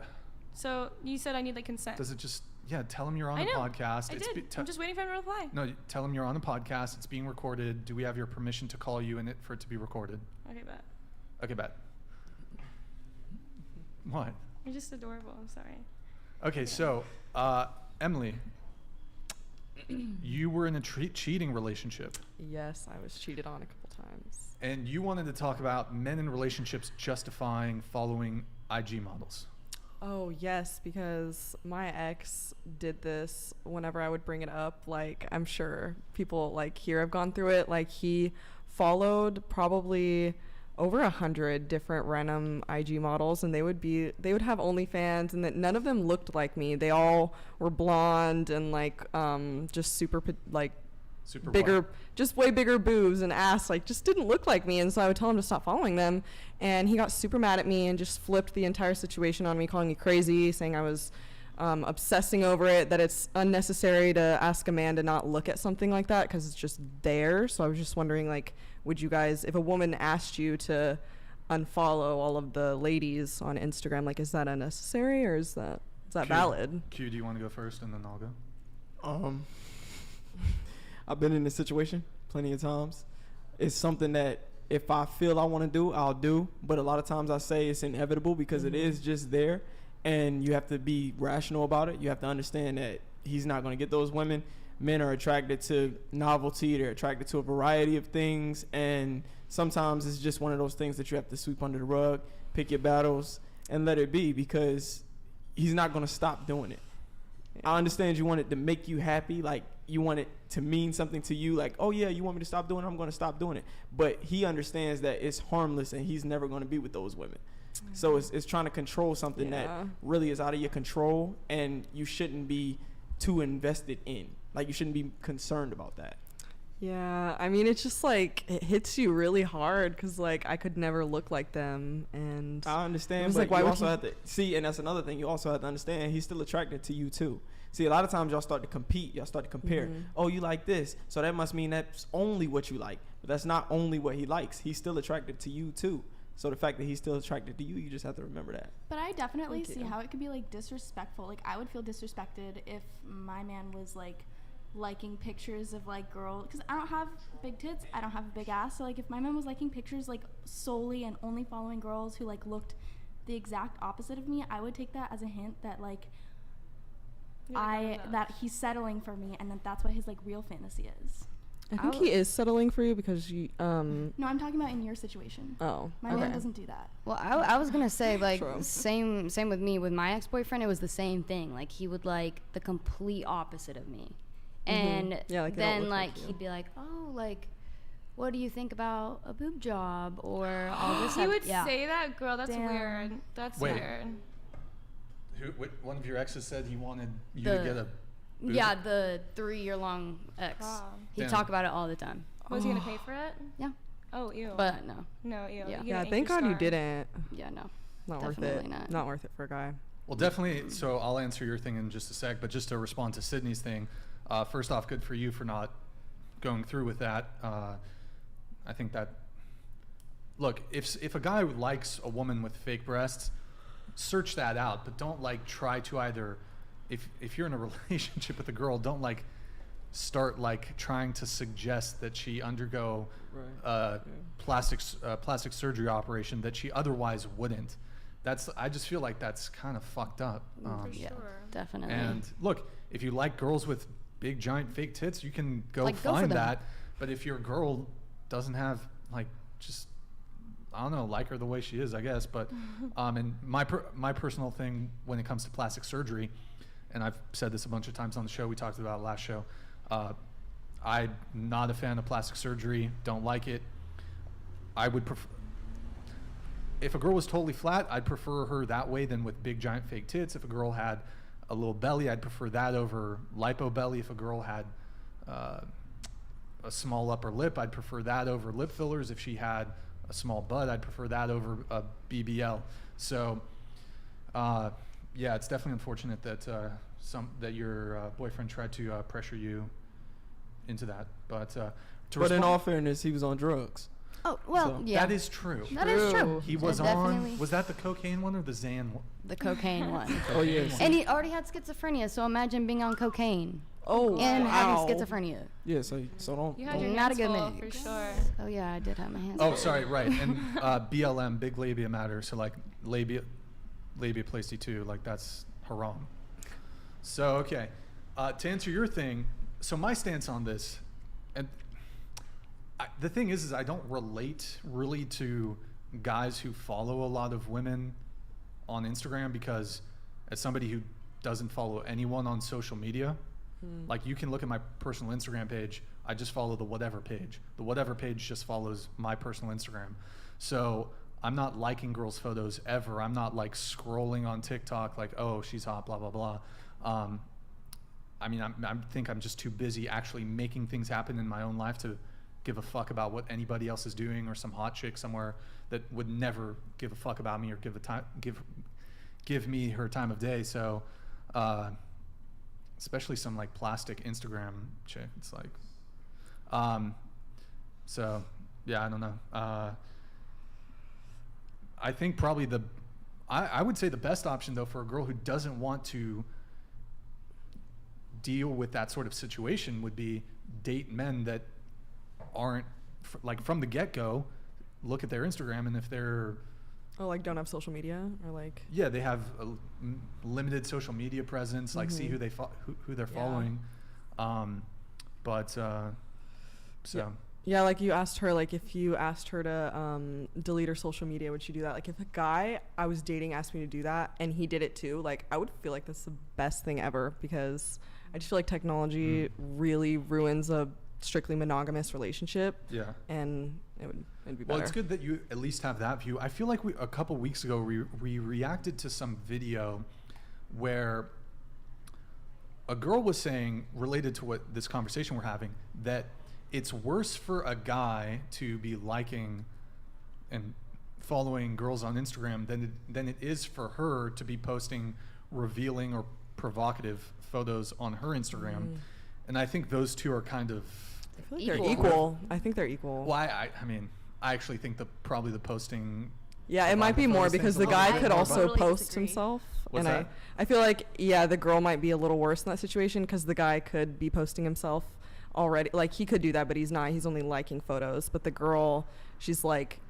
So you said I need like consent. Does it just? Yeah, tell him you're on the podcast. I did. I'm just waiting for him to reply. No, tell him you're on the podcast. It's being recorded. Do we have your permission to call you in it for it to be recorded? Okay, bet. Okay, bet. What? You're just adorable. I'm sorry. Okay, so Emily, you were in a cheating relationship. Yes, I was cheated on a couple times. And you wanted to talk about men in relationships justifying following IG models. Oh, yes, because my ex did this whenever I would bring it up. Like, I'm sure people like here have gone through it. Like, he followed probably over 100 different random IG models, and they would have OnlyFans, and that none of them looked like me. They all were blonde and like just super bigger, just way bigger boobs and ass, like just didn't look like me. And so I would tell him to stop following them, and he got super mad at me and just flipped the entire situation on me, calling me crazy, saying I was obsessing over it, that it's unnecessary to ask a man to not look at something like that because it's just there. So I was just wondering, like, would you guys, if a woman asked you to unfollow all of the ladies on Instagram, like, is that unnecessary or is that valid? Q, do you want to go first and then I'll go? I've been in this situation plenty of times. It's something that if I feel I want to do, I'll do. But a lot of times I say it's inevitable because it is just there. And you have to be rational about it. You have to understand that he's not going to get those women. Men are attracted to novelty. They're attracted to a variety of things. And sometimes it's just one of those things that you have to sweep under the rug, pick your battles, and let it be, because he's not going to stop doing it. I understand you want it to make you happy, like you want it to mean something to you, like, oh yeah, you want me to stop doing it, I'm going to stop doing it. But he understands that it's harmless and he's never going to be with those women. So it's trying to control something that really is out of your control, and you shouldn't be too invested in. Like, you shouldn't be concerned about that. Yeah, I mean, it's just like it hits you really hard because like I could never look like them, and I understand, but like, why you would also he- have to see, and that's another thing. You also have to understand he's still attracted to you too. See, a lot of times y'all start to compete, y'all start to compare. Oh, you like this, so that must mean that's only what you like. But that's not only what he likes. He's still attracted to you too. So the fact that he's still attracted to you, you just have to remember that. But I definitely Thank see you. how it could be like disrespectful. Like I would feel disrespected if my man was like liking pictures of like girls, because I don't have big tits, I don't have a big ass. So like if my man was liking pictures like solely and only following girls who like looked the exact opposite of me, I would take that as a hint that like that he's settling for me, and that's what his like real fantasy is. I think he is settling for you because you No, I'm talking about in your situation. Oh, My man doesn't do that. Well, I was gonna say like True. same with me with my ex-boyfriend. It was the same thing. Like he would like the complete opposite of me, and Yeah, like, they don't then look like like you. he'd be like, oh, like what do you think about a boob job or all this? He would yeah. say that, girl. That's Damn. weird. That's Wait. weird. One of your exes said he wanted you to The- get a boob? Yeah, the 3-year-long ex. Wow. He'd Damn. talk about it all the time. Was he gonna pay for it? Yeah. Oh, ew. But no. no, ew. Yeah. You Yeah, gonna ink thank your God you scar. didn't. Yeah, no. Not worth it. Definitely not. Not worth it for a guy. Well, definitely. So I'll answer your thing in just a sec, but just to respond to Sydney's thing, first off, good for you for not going through with that. I think that, look, if a guy likes a woman with fake breasts, search that out, but don't like try to either, if you're in a relationship with a girl, don't like start like trying to suggest that she undergo plastic surgery operation that she otherwise wouldn't. I just feel like that's kind of fucked up. Yeah, definitely. And look, if you like girls with big giant fake tits, you can go Like, go for find them. that. But if your girl doesn't have like just, I don't know, like her the way she is, I guess. But and my personal thing when it comes to plastic surgery, and I've said this a bunch of times on the show, we talked about it last show. I'm not a fan of plastic surgery. Don't like it. I would prefer, if a girl was totally flat, I'd prefer her that way than with big giant fake tits. If a girl had a little belly, I'd prefer that over lipo belly. If a girl had a small upper lip, I'd prefer that over lip fillers. If she had a small butt, I'd prefer that over a BBL. So yeah, it's definitely unfortunate that that your boyfriend tried to pressure you into that. But in all fairness, he was on drugs. Oh, well, so yeah. that is true. That is true. He was Definitely. on. Was that the cocaine one or the Xan one? The cocaine one. Oh yes. And he already had schizophrenia, so imagine being on cocaine Oh, and wow. having schizophrenia. Yeah. So don't. You had your Not a hands good full, mix. for sure. Oh yeah, I did have my hands. Oh, full. sorry, right. And BLM, big labia matter. So like labiaplasty too. Like that's haram. So okay, to answer your thing. So my stance on this, and the thing is I don't relate really to guys who follow a lot of women on Instagram, because as somebody who doesn't follow anyone on social media, like you can look at my personal Instagram page, I just follow the whatever page. The whatever page just follows my personal Instagram. So I'm not liking girls' photos ever. I'm not like scrolling on TikTok like, oh, she's hot, blah, blah, blah. I mean, I think I'm just too busy actually making things happen in my own life to give a fuck about what anybody else is doing, or some hot chick somewhere that would never give a fuck about me or give me her time of day. So especially some like plastic Instagram chick, it's like so yeah, I don't know. I think probably I would say the best option though for a girl who doesn't want to deal with that sort of situation would be date men that aren't like from the get-go, look at their Instagram, and if they're like don't have social media, or like they have a limited social media presence, like see who they who they're following, so Yeah, like you asked her, like if you asked her to delete her social media, would she do that? Like if a guy I was dating asked me to do that and he did it too, like I would feel like that's the best thing ever, because I just feel like technology really ruins a strictly monogamous relationship. Yeah. And it'd be better. Well, it's good that you at least have that view. I feel like a couple weeks ago we reacted to some video where a girl was saying, related to what this conversation we're having, that it's worse for a guy to be liking and following girls on Instagram than it is for her to be posting revealing or provocative photos on her Instagram. And I think those two are kind of I feel like they're equal. I think they're equal. Well, I mean, I actually think probably the posting. Yeah, it might be more because the guy could also totally post disagree. himself. What's and that? I feel like, yeah, the girl might be a little worse in that situation because the guy could be posting himself already. Like, he could do that, but he's not. He's only liking photos. But the girl, she's like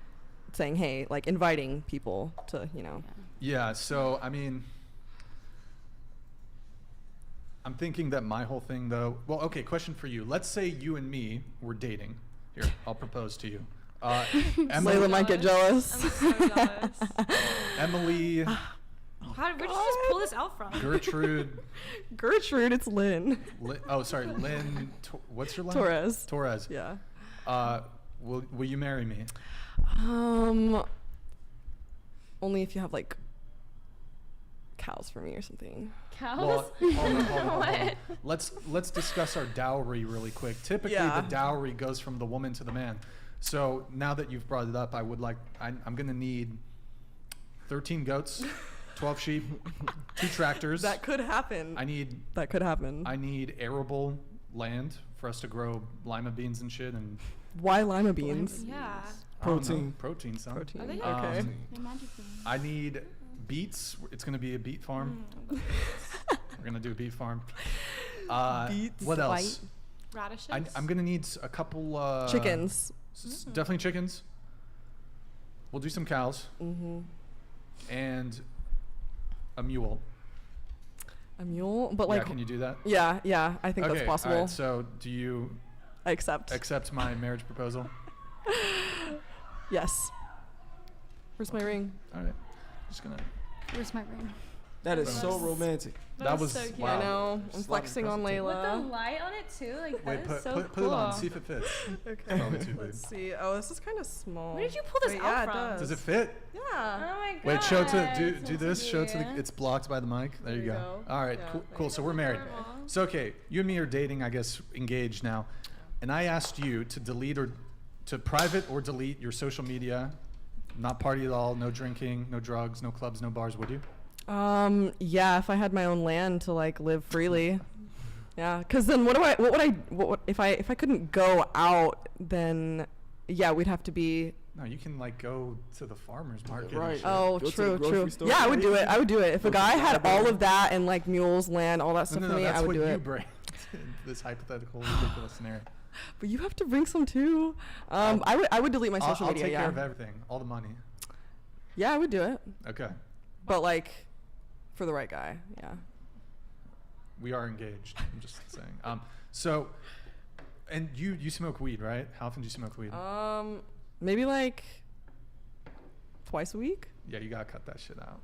saying, hey, like inviting people to, you know. Yeah, so, I mean, I'm thinking that my whole thing, though. Well, okay, question for you. Let's say you and me were dating. Here, I'll propose to you. Layla might get jealous. I'm so jealous. Emily, Where'd you just pull this out from? Gertrude. Gertrude, it's Lynn. Lynn. What's your last? Torres. Yeah. Will you marry me? Only if you have like cows for me or something. Cows? Well, hold on. Let's discuss our dowry really quick. Typically, the dowry goes from the woman to the man. So now that you've brought it up, I'm gonna need 13 goats, 12 sheep, 2 tractors. That could happen. That could happen. I need arable land for us to grow lima beans and shit. And why lima beans? Yeah. Protein, son. Protein. Are they? Okay. They're magic beans. I need beets. It's gonna be a beet farm. We're gonna do a beet farm. Beets. What else? Radishes? I'm gonna need a couple chickens. Definitely chickens. We'll do some cows. And a mule. A mule? But like, can you do that? Yeah, I think that's possible. All right, so do you I accept my marriage proposal? Yes. Where's my ring? All right. Just gonna. Where's my ring? That is so romantic. That was so cute. wow. I know. I'm Just flexing on With the Layla. light on it too, like Wait, that is so put cool. it on. See if it fits. Okay. Probably too big. Let's see. Oh, this is kind of small. Where did you pull this Wait, out yeah, from? It does. Does it fit? Oh Yeah. my god. Wait, show to do so this. Show to cute. it's blocked by the mic. There you you go. go. All right, Yeah, cool. So we're married. Adorable. So okay, you and me are dating. I guess engaged now, and I asked you to delete or to private or delete your social media. Not party at all. No drinking. No drugs. No clubs. No bars. Would you? Yeah, if I had my own land to like live freely. Yeah, because then what would if I couldn't go out, then yeah, we'd have to be. No, you can like go to the farmer's market. and Right. shit. Oh, Go to the true. grocery store. Yeah, I would do it. I would do it. If a Go to guy the had library. all of that and like mules, land, all that stuff No, for me, that's I would what do you it. bring. This hypothetical ridiculous scenario. But you have to bring some too. I would delete my social I'll media. take Yeah. care of everything. All the money. Yeah, I would do it. Okay. But like, for the right guy. Yeah. We are engaged. I'm just saying. So, and you smoke weed, right? How often do you smoke weed? Maybe like twice a week. Yeah, you gotta cut that shit out.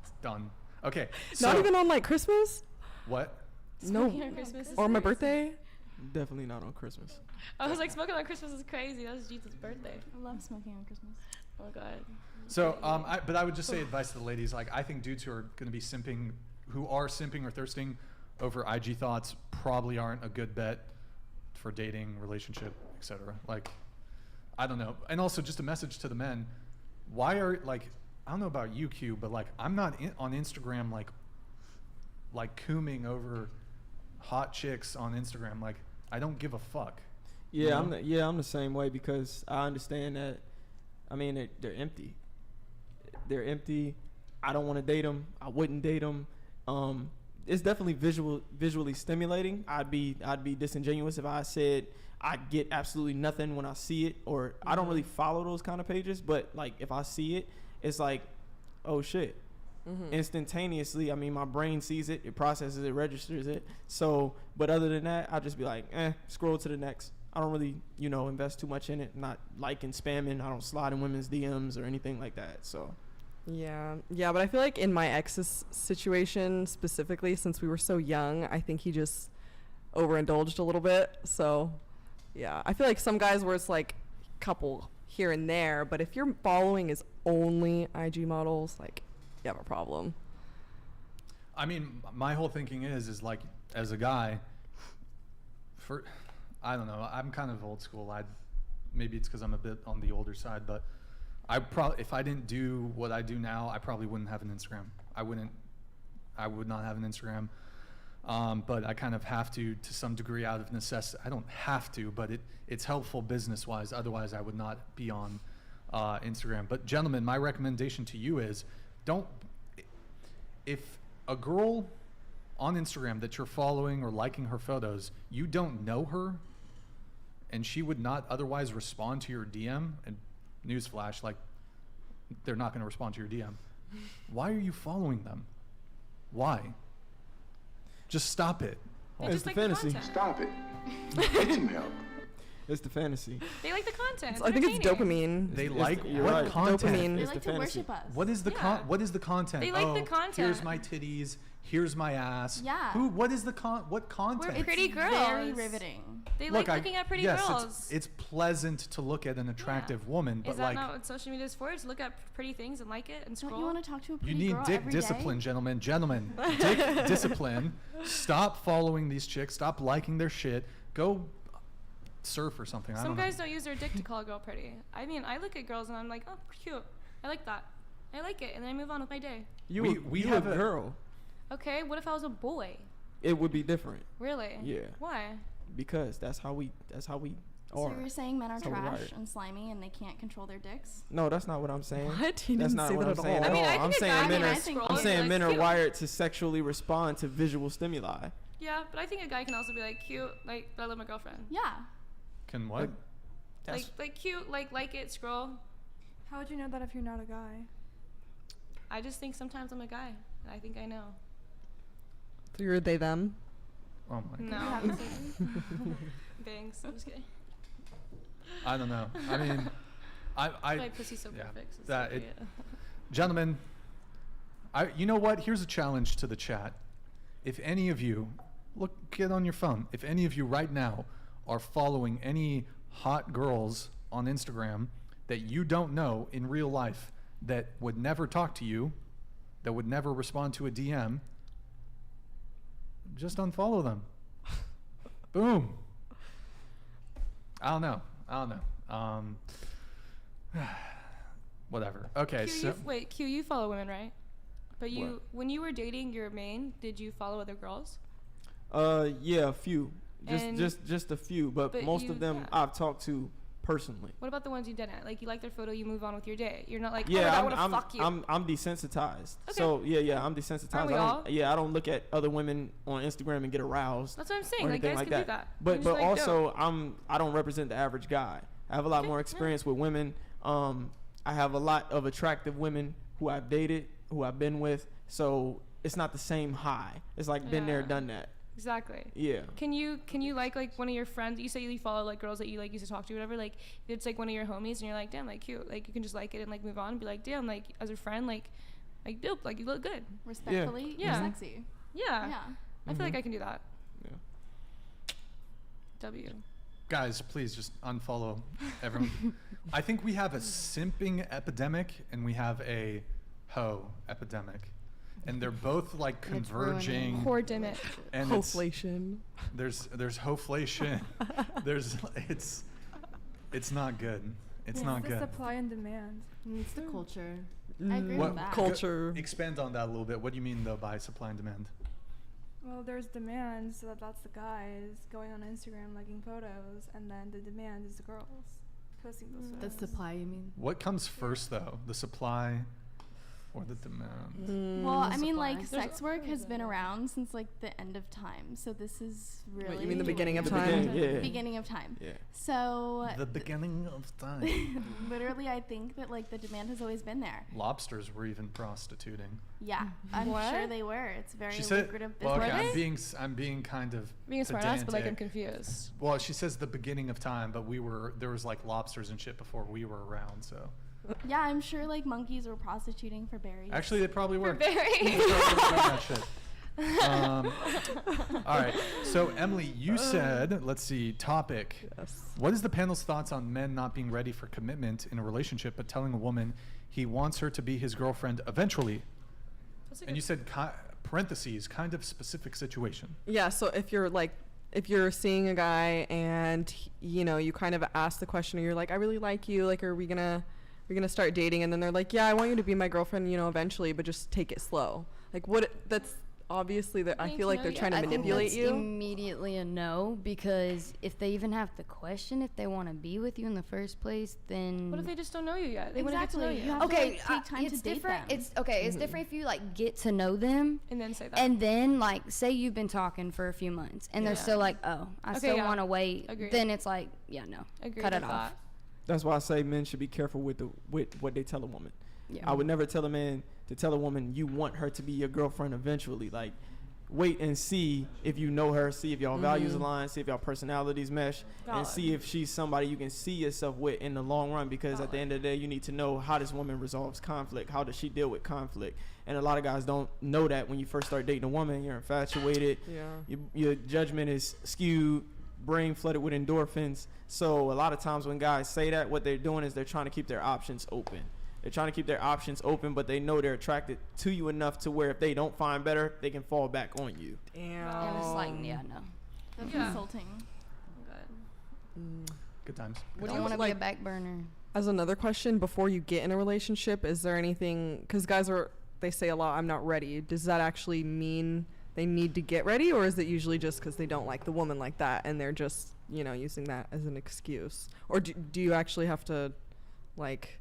It's done. Okay. Not so- even on like Christmas. What? Smoking No. on Christmas is Or my crazy. birthday. Definitely not on Christmas. I was like, smoking on Christmas is crazy. That was Jesus' birthday. I love smoking on Christmas. Oh god. So, but I would just say advice to the ladies. Like, I think dudes who are gonna be simping, who are simping or thirsting over IG thoughts, probably aren't a good bet for dating, relationship, etc. Like, I don't know. And also, just a message to the men: why are like, I don't know about you, Q, but like, I'm not on Instagram like cooming over hot chicks on Instagram. Like, I don't give a fuck. Yeah, You know? I'm the same way because I understand that. I mean, they're empty. They're empty. I don't want to date them. I wouldn't date them. It's definitely visually stimulating. I'd be disingenuous if I said I get absolutely nothing when I see it, or I don't really follow those kind of pages. But like if I see it, it's like, oh shit. Instantaneously, I mean, my brain sees it, it processes it, registers it. So, but other than that, I'll just be like, scroll to the next. I don't really, invest too much in it. Not liking, spamming. I don't slide in women's DMs or anything like that. So. Yeah, but I feel like in my ex's situation specifically, since we were so young, I think he just overindulged a little bit. So, yeah, I feel like some guys where it's like couple here and there, but if your following is only IG models, like, you have a problem. I mean, my whole thinking is like, as a guy, I don't know, I'm kind of old school. Maybe it's because I'm a bit on the older side, but if I didn't do what I do now, I probably wouldn't have an Instagram. I would not have an Instagram. But I kind of have to some degree out of necessity. I don't have to, but it's helpful business-wise. Otherwise, I would not be on Instagram. But gentlemen, my recommendation to you is if a girl on Instagram that you're following or liking her photos, you don't know her, and she would not otherwise respond to your DM, and newsflash, like, they're not going to respond to your DM. Why are you following them? Why? Just stop it. It's the fantasy. Stop it. Get some help. It's the fantasy. They like the content. I think it's dopamine. They like what content? Dopamine. They like to worship us. What is the what is the content? They like the content. Here's my titties. Here's my ass. Yeah. What is the what content? We're pretty girls. Very riveting. They like looking at pretty girls. It's pleasant to look at an attractive woman, but is that not what social media is for? To look at pretty things and like it and scroll. Don't you want to talk to a pretty girl? You need dick discipline, gentlemen. Dick discipline. Stop following these chicks. Stop liking their shit. Go surf or something. Some guys don't use their dick to call a girl pretty. I mean, I look at girls and I'm like, oh, cute. I like that. I like it, and then I move on with my day. We have a girl. Okay, what if I was a boy? It would be different. Really? Yeah. Why? Because that's how we are. So you're saying men are trash and slimy and they can't control their dicks? No, that's not what I'm saying. What? He that's didn't not say what that I'm at saying all. at I mean, all. I'm saying men are wired to sexually respond to visual stimuli. Yeah, but I think a guy can also be like cute, like I love my girlfriend. Yeah. Can what? Like cute, like it, scroll. How would you know that if you're not a guy? I just think sometimes I'm a guy, and I think I know. So you're they them? Oh my god. No. Bangs. I'm just kidding. I don't know. I mean, my pussy's so perfect. So gentlemen, you know what? Here's a challenge to the chat. If any of you, get on your phone. If any of you right now are following any hot girls on Instagram that you don't know in real life, that would never talk to you, that would never respond to a DM, just unfollow them. Boom. I don't know. Whatever. Okay. Q, you follow women, right? But when you were dating your main, did you follow other girls? Yeah, a few. Just a few, but most of them I've talked to personally. What about the ones you didn't? Like, you like their photo, you move on with your day. You're not like, yeah, I want to fuck you. I'm desensitized. Okay. So I'm desensitized. Aren't we all? I don't look at other women on Instagram and get aroused. That's what I'm saying. Or like, anything guys like can that. do that. But also I don't represent the average guy. I have a lot more experience with women. I have a lot of attractive women who I've dated, who I've been with. So it's not the same high. It's like been there, done that. Exactly. Yeah. Can you like one of your friends? You say you follow like girls that you like used to talk to, or whatever. Like, if it's like one of your homies, and you're like, damn, like cute. Like, you can just like it and like move on and be like, damn, like as a friend, like dope. Like, you look good. Respectfully, you're sexy. Yeah. I feel like I can do that. Yeah. W. Guys, please just unfollow everyone. I think we have a simping epidemic and we have a hoe epidemic. And they're both like converging. Hordemic. And hoflation. There's hoflation. It's not good. It's not good. It's the supply and demand. It's the culture. I agree with that. Culture. Expand on that a little bit. What do you mean though by supply and demand? Well, there's demand, so that's the guys going on Instagram liking photos, and then the demand is the girls posting those photos. That's supply, you mean? What comes first though? The supply. or the demand? Well, I mean, like, Supply. sex work has been around since, like, the end of time. So this is really... Wait, you mean the beginning of The time? beginning, yeah. Beginning of time. Yeah. So... The beginning of time. literally, I think that, like, the demand has always been there. Lobsters were even prostituting. Yeah, I'm What? sure they were. It's very She said, lucrative well, business. okay, Were they? I'm being kind of Being a smart ass, but like I'm pedantic. confused. Well, she says the beginning of time, but there was like lobsters and shit before we were around, so. Yeah, I'm sure, like, monkeys were prostituting for berries. Actually, they probably were. Very. They probably were doing that shit. All right. So, Emily, you said, let's see, topic. Yes. What is the panel's thoughts on men not being ready for commitment in a relationship, but telling a woman he wants her to be his girlfriend eventually? And you said, parentheses, kind of specific situation. Yeah, so if you're seeing a guy and you know, you kind of ask the question, or you're like, I really like you, like, are we gonna start dating? And then they're like, yeah, I want you to be my girlfriend, you know, eventually, but just take it slow. Like, that's obviously that I Getting feel to like know they're you. trying to I think manipulate that's you. immediately a no, because if they even have to question if they want to be with you in the first place, then What if they just don't know you yet? They want to get to know Exactly. you. You have to, okay, like, take time it's to date different. them. It's okay. It's different if you like get to know them, And then say that. and then like say you've been talking for a few months, and they're Yeah. still like, oh, I Okay, still yeah. want to wait. Agreed. Then it's like, yeah, no, Agreed cut it with off. that. That's why I say men should be careful with what they tell a woman. Yeah. I would never tell a man to tell a woman you want her to be your girlfriend eventually. Like, wait and see if you know her, see if y'all values align, see if y'all personalities mesh, and see if she's somebody you can see yourself with in the long run. Because at the end of the day, you need to know how this woman resolves conflict. How does she deal with conflict? And a lot of guys don't know that when you first start dating a woman. You're infatuated. Yeah. Your judgment is skewed, brain flooded with endorphins. So a lot of times when guys say that, what they're doing is they're trying to keep their options open. They're trying to keep their options open, but they know they're attracted to you enough to where if they don't find better, they can fall back on you. Damn. And it's like, yeah, no. That's Yeah. insulting. Good times. What I do don't you want to like? be a back burner. As another question, before you get in a relationship, is there anything? Because guys they say a lot, I'm not ready. Does that actually mean they need to get ready, or is it usually just because they don't like the woman like that and they're just, you know, using that as an excuse? Or do you actually have to, like,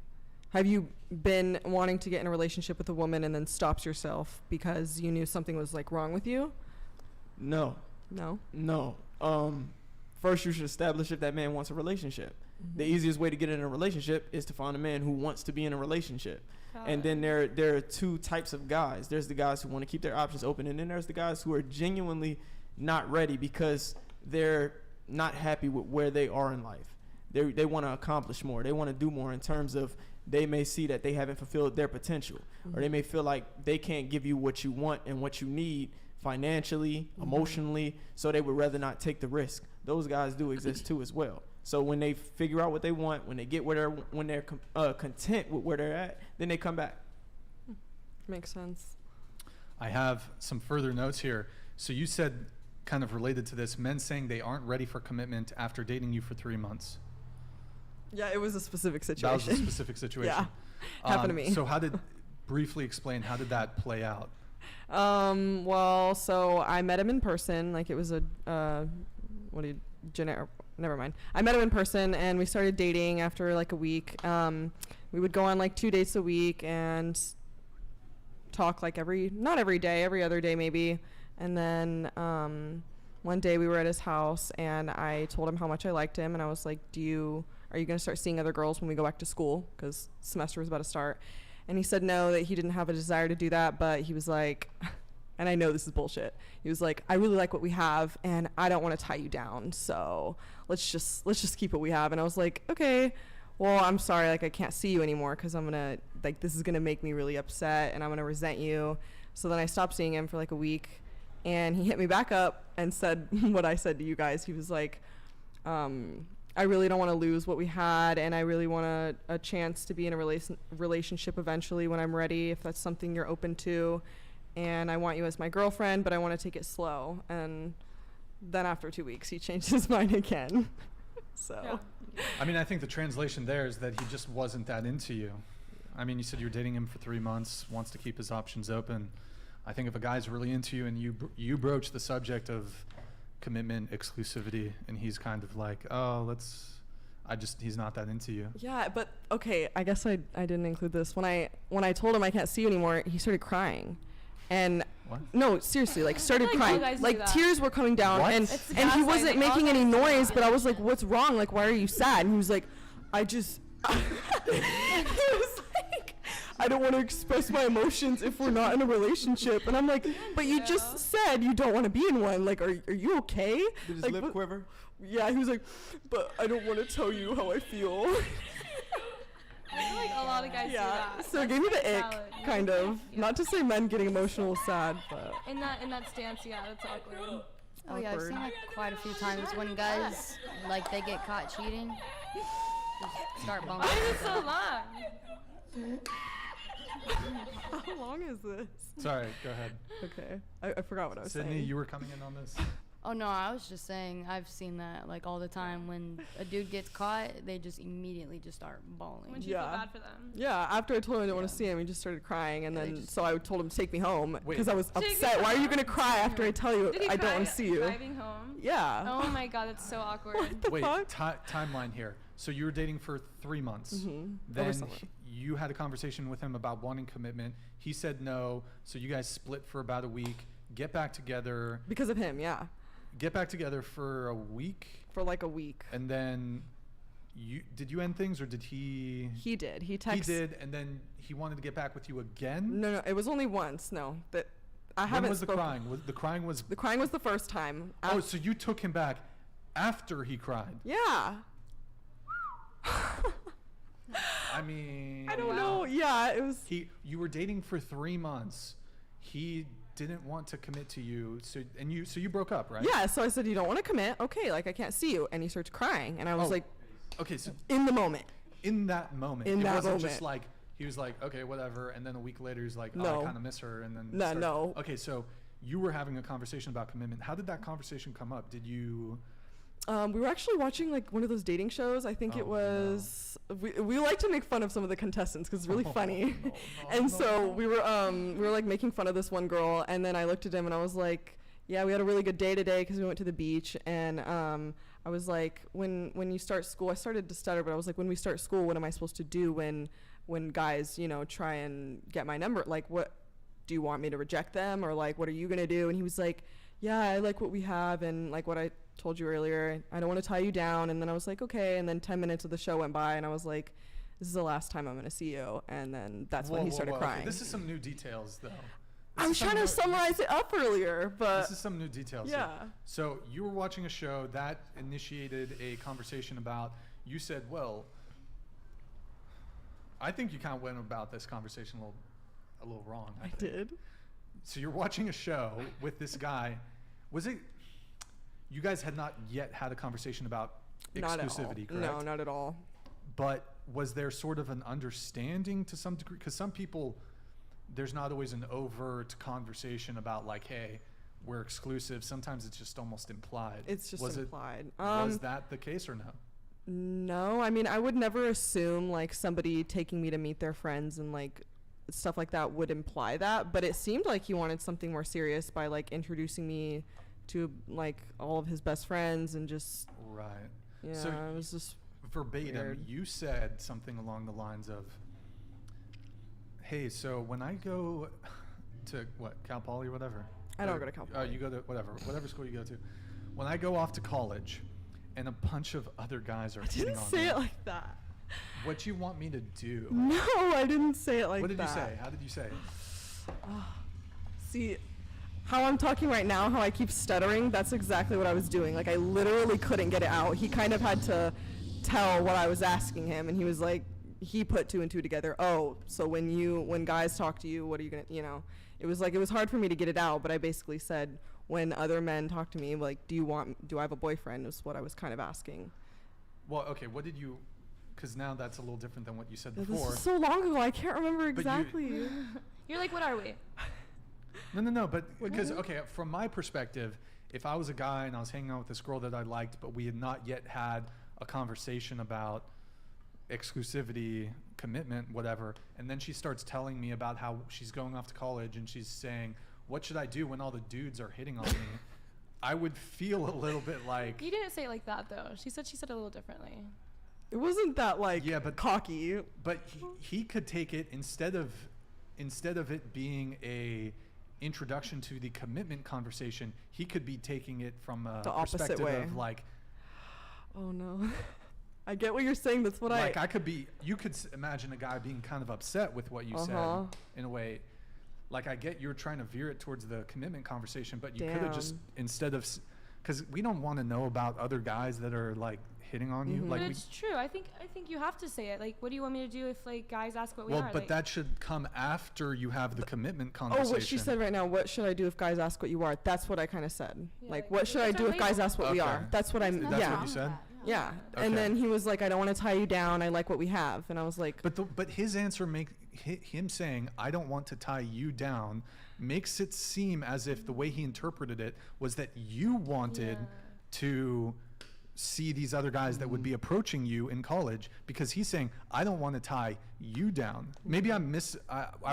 have you been wanting to get in a relationship with a woman and then stopped yourself because you knew something was, like, wrong with you? No. No? First, you should establish if that man wants a relationship. The easiest way to get in a relationship is to find a man who wants to be in a relationship. And then there are two types of guys. There's the guys who want to keep their options open, and then there's the guys who are genuinely not ready because they're not happy with where they are in life. They want to accomplish more. They want to do more in terms of they may see that they haven't fulfilled their potential, or they may feel like they can't give you what you want and what you need financially, emotionally, so they would rather not take the risk. Those guys do exist too as well. So when they figure out what they want, when they get when they're content with where they're at, then they come back. Makes sense. I have some further notes here. So you said, kind of related to this, men saying they aren't ready for commitment after dating you for 3 months. Yeah, it was a specific situation. That was a specific situation. Yeah, happened to me. So briefly explain, how did that play out? Well, so I met him in person. Like, it was never mind. I met him in person and we started dating after like a week. We would go on like 2 dates a week and talk like not every day, every other day maybe. And then one day we were at his house and I told him how much I liked him, and I was like, are you going to start seeing other girls when we go back to school? Because semester was about to start. And he said no, that he didn't have a desire to do that, but he was like, and I know this is bullshit, he was like, I really like what we have and I don't want to tie you down, so let's just keep what we have. And I was like, okay, well, I'm sorry, like, I can't see you anymore because I'm gonna, like, this is gonna make me really upset and I'm gonna resent you. So then I stopped seeing him for like a week, and he hit me back up and said what I said to you guys. He was like, I really don't want to lose what we had, and I really want a chance to be in a relationship eventually when I'm ready, if that's something you're open to. And I want you as my girlfriend, but I want to take it slow. And then after 2 weeks, he changed his mind again. So, Yeah. I mean, I think the translation there is that he just wasn't that into you. I mean, you said you were dating him for 3 months, wants to keep his options open. I think if a guy's really into you and you broach the subject of commitment, exclusivity, and he's kind of like, oh, he's not that into you. Yeah, but okay, I guess I didn't include this. When I told him I can't see you anymore, he started crying. And what? No, seriously, like started crying. Like tears were coming down, what? and he wasn't making any noise, but I was like, "What's wrong? Like, why are you sad?" And he was like, "I just," he was like, "I don't want to express my emotions if we're not in a relationship." And I'm like, "But you just said you don't want to be in one. Like, are you okay?" Did his like, lip quiver? Yeah, he was like, "But I don't want to tell you how I feel." I feel like a lot of guys do that. So it gave me the ick, kind of. Not to say men getting emotional sad, but in that stance, yeah, that's awkward. Oh yeah, I've seen like quite a few times when guys like they get caught cheating, just start bumping. Why is it so long? How long is this? Sorry, go ahead. Okay, I forgot what I was saying. Sydney, you were coming in on this. Oh no, I was just saying I've seen that like all the time. When a dude gets caught, they just immediately just start bawling. When you feel bad for them. Yeah, after I told him I didn't want to see him, he just started crying, and then so I told him to take me home because I was upset. Why are you gonna cry after I tell you I don't want to see you? Driving home? Yeah. Oh my god, that's so awkward. What the fuck? Timeline here. So you were dating for 3 months. Then you had a conversation with him about wanting commitment. He said no, so you guys split for about a week. Get back together. Because of him, yeah. Get back together for a week. For like a week. And then did you end things or did he? He did. He texted. He did, and then he wanted to get back with you again? No, it was only once. No, that I when haven't. Was the crying? The crying was. The crying was the first time. Oh, so you took him back after he cried? Yeah. I mean, I don't know. Yeah, it was. You were dating for 3 months. He didn't want to commit to you, so you broke up, right? Yeah. So I said, "You don't want to commit? Okay, like I can't see you." And he starts crying, and I was like, "Okay." So in the moment. In that moment. In that wasn't moment. Just like he was like, "Okay, whatever," and then a week later he's like, "No, I kind of miss her," and then no. Okay, so you were having a conversation about commitment. How did that conversation come up? Did you? We were actually watching like one of those dating shows. I think it was. No. We like to make fun of some of the contestants because it's really funny. So we were like making fun of this one girl, and then I looked at him and I was like, "Yeah, we had a really good day today because we went to the beach." And I was like, "When you start school," I started to stutter, but I was like, "When we start school, what am I supposed to do when guys try and get my number? Like, what do you want me to reject them or like what are you gonna do?" And he was like, "Yeah, I like what we have and like what I told you earlier. I don't want to tie you down." And then I was like, "Okay." And then 10 minutes of the show went by and I was like, "This is the last time I'm going to see you." And then that's when he started crying. Okay, this is some new details though. I was trying to summarize it up earlier, but this is some new details. Yeah. So you were watching a show that initiated a conversation about, you said, "Well, I think you kind of went about this conversation a little wrong." I did. So you're watching a show with this guy. Was it, you guys had not yet had a conversation about exclusivity, correct? No, not at all. But was there sort of an understanding to some degree? Because some people, there's not always an overt conversation about like, hey, we're exclusive. Sometimes it's just almost implied. It's just implied. Was that the case or no? No, I mean, I would never assume like somebody taking me to meet their friends and like stuff like that would imply that, but it seemed like he wanted something more serious by like introducing me to like all of his best friends and just yeah, so it was just verbatim weird. You said something along the lines of, "Hey, so when I go to what, Cal Poly or whatever?" I don't go to Cal Poly. You go to whatever school you go to. When I go off to college and a bunch of other guys are hitting on me. I didn't say it like that. What you want me to do? No, I didn't say it like that. What did you say? How did you say it? See, how I'm talking right now, how I keep stuttering, that's exactly what I was doing. Like, I literally couldn't get it out. He kind of had to tell what I was asking him, and he was like, he put 2 and 2 together. Oh, so when guys talk to you, what are you gonna, it was like, it was hard for me to get it out, but I basically said, when other men talk to me, like, do I have a boyfriend, is what I was kind of asking. Well, okay, what did you, because now that's a little different than what you said before. This is so long ago, I can't remember exactly. You're like, what are we? No, but because, okay, from my perspective, if I was a guy and I was hanging out with this girl that I liked, but we had not yet had a conversation about exclusivity, commitment, whatever, and then she starts telling me about how she's going off to college and she's saying, what should I do when all the dudes are hitting on me? I would feel a little bit like... You didn't say it like that, though. She said it a little differently. It wasn't that like cocky. But he could take it instead of it being a introduction to the commitment conversation, he could be taking it from a perspective of like, oh no. I get what you're saying. That's what you could imagine a guy being kind of upset with what you said in a way. Like, I get you're trying to veer it towards the commitment conversation, but you could have just, instead of, because we don't want to know about other guys that are like hitting on you. Like, but it's true. I think you have to say it. Like, what do you want me to do if like guys ask what we are? Well, but that should come after you have the commitment conversation. Oh, what she said right now. What should I do if guys ask what you are? That's what I kind of said. Yeah, like, what should I do if guys ask what we are? That's what I'm. That's what you said. Yeah. Okay. And then he was like, I don't want to tie you down. I like what we have. And I was like, but his answer him saying, I don't want to tie you down, makes it seem as if the way he interpreted it was that you wanted to see these other guys that would be approaching you in college, because he's saying, I don't want to tie you down. Maybe I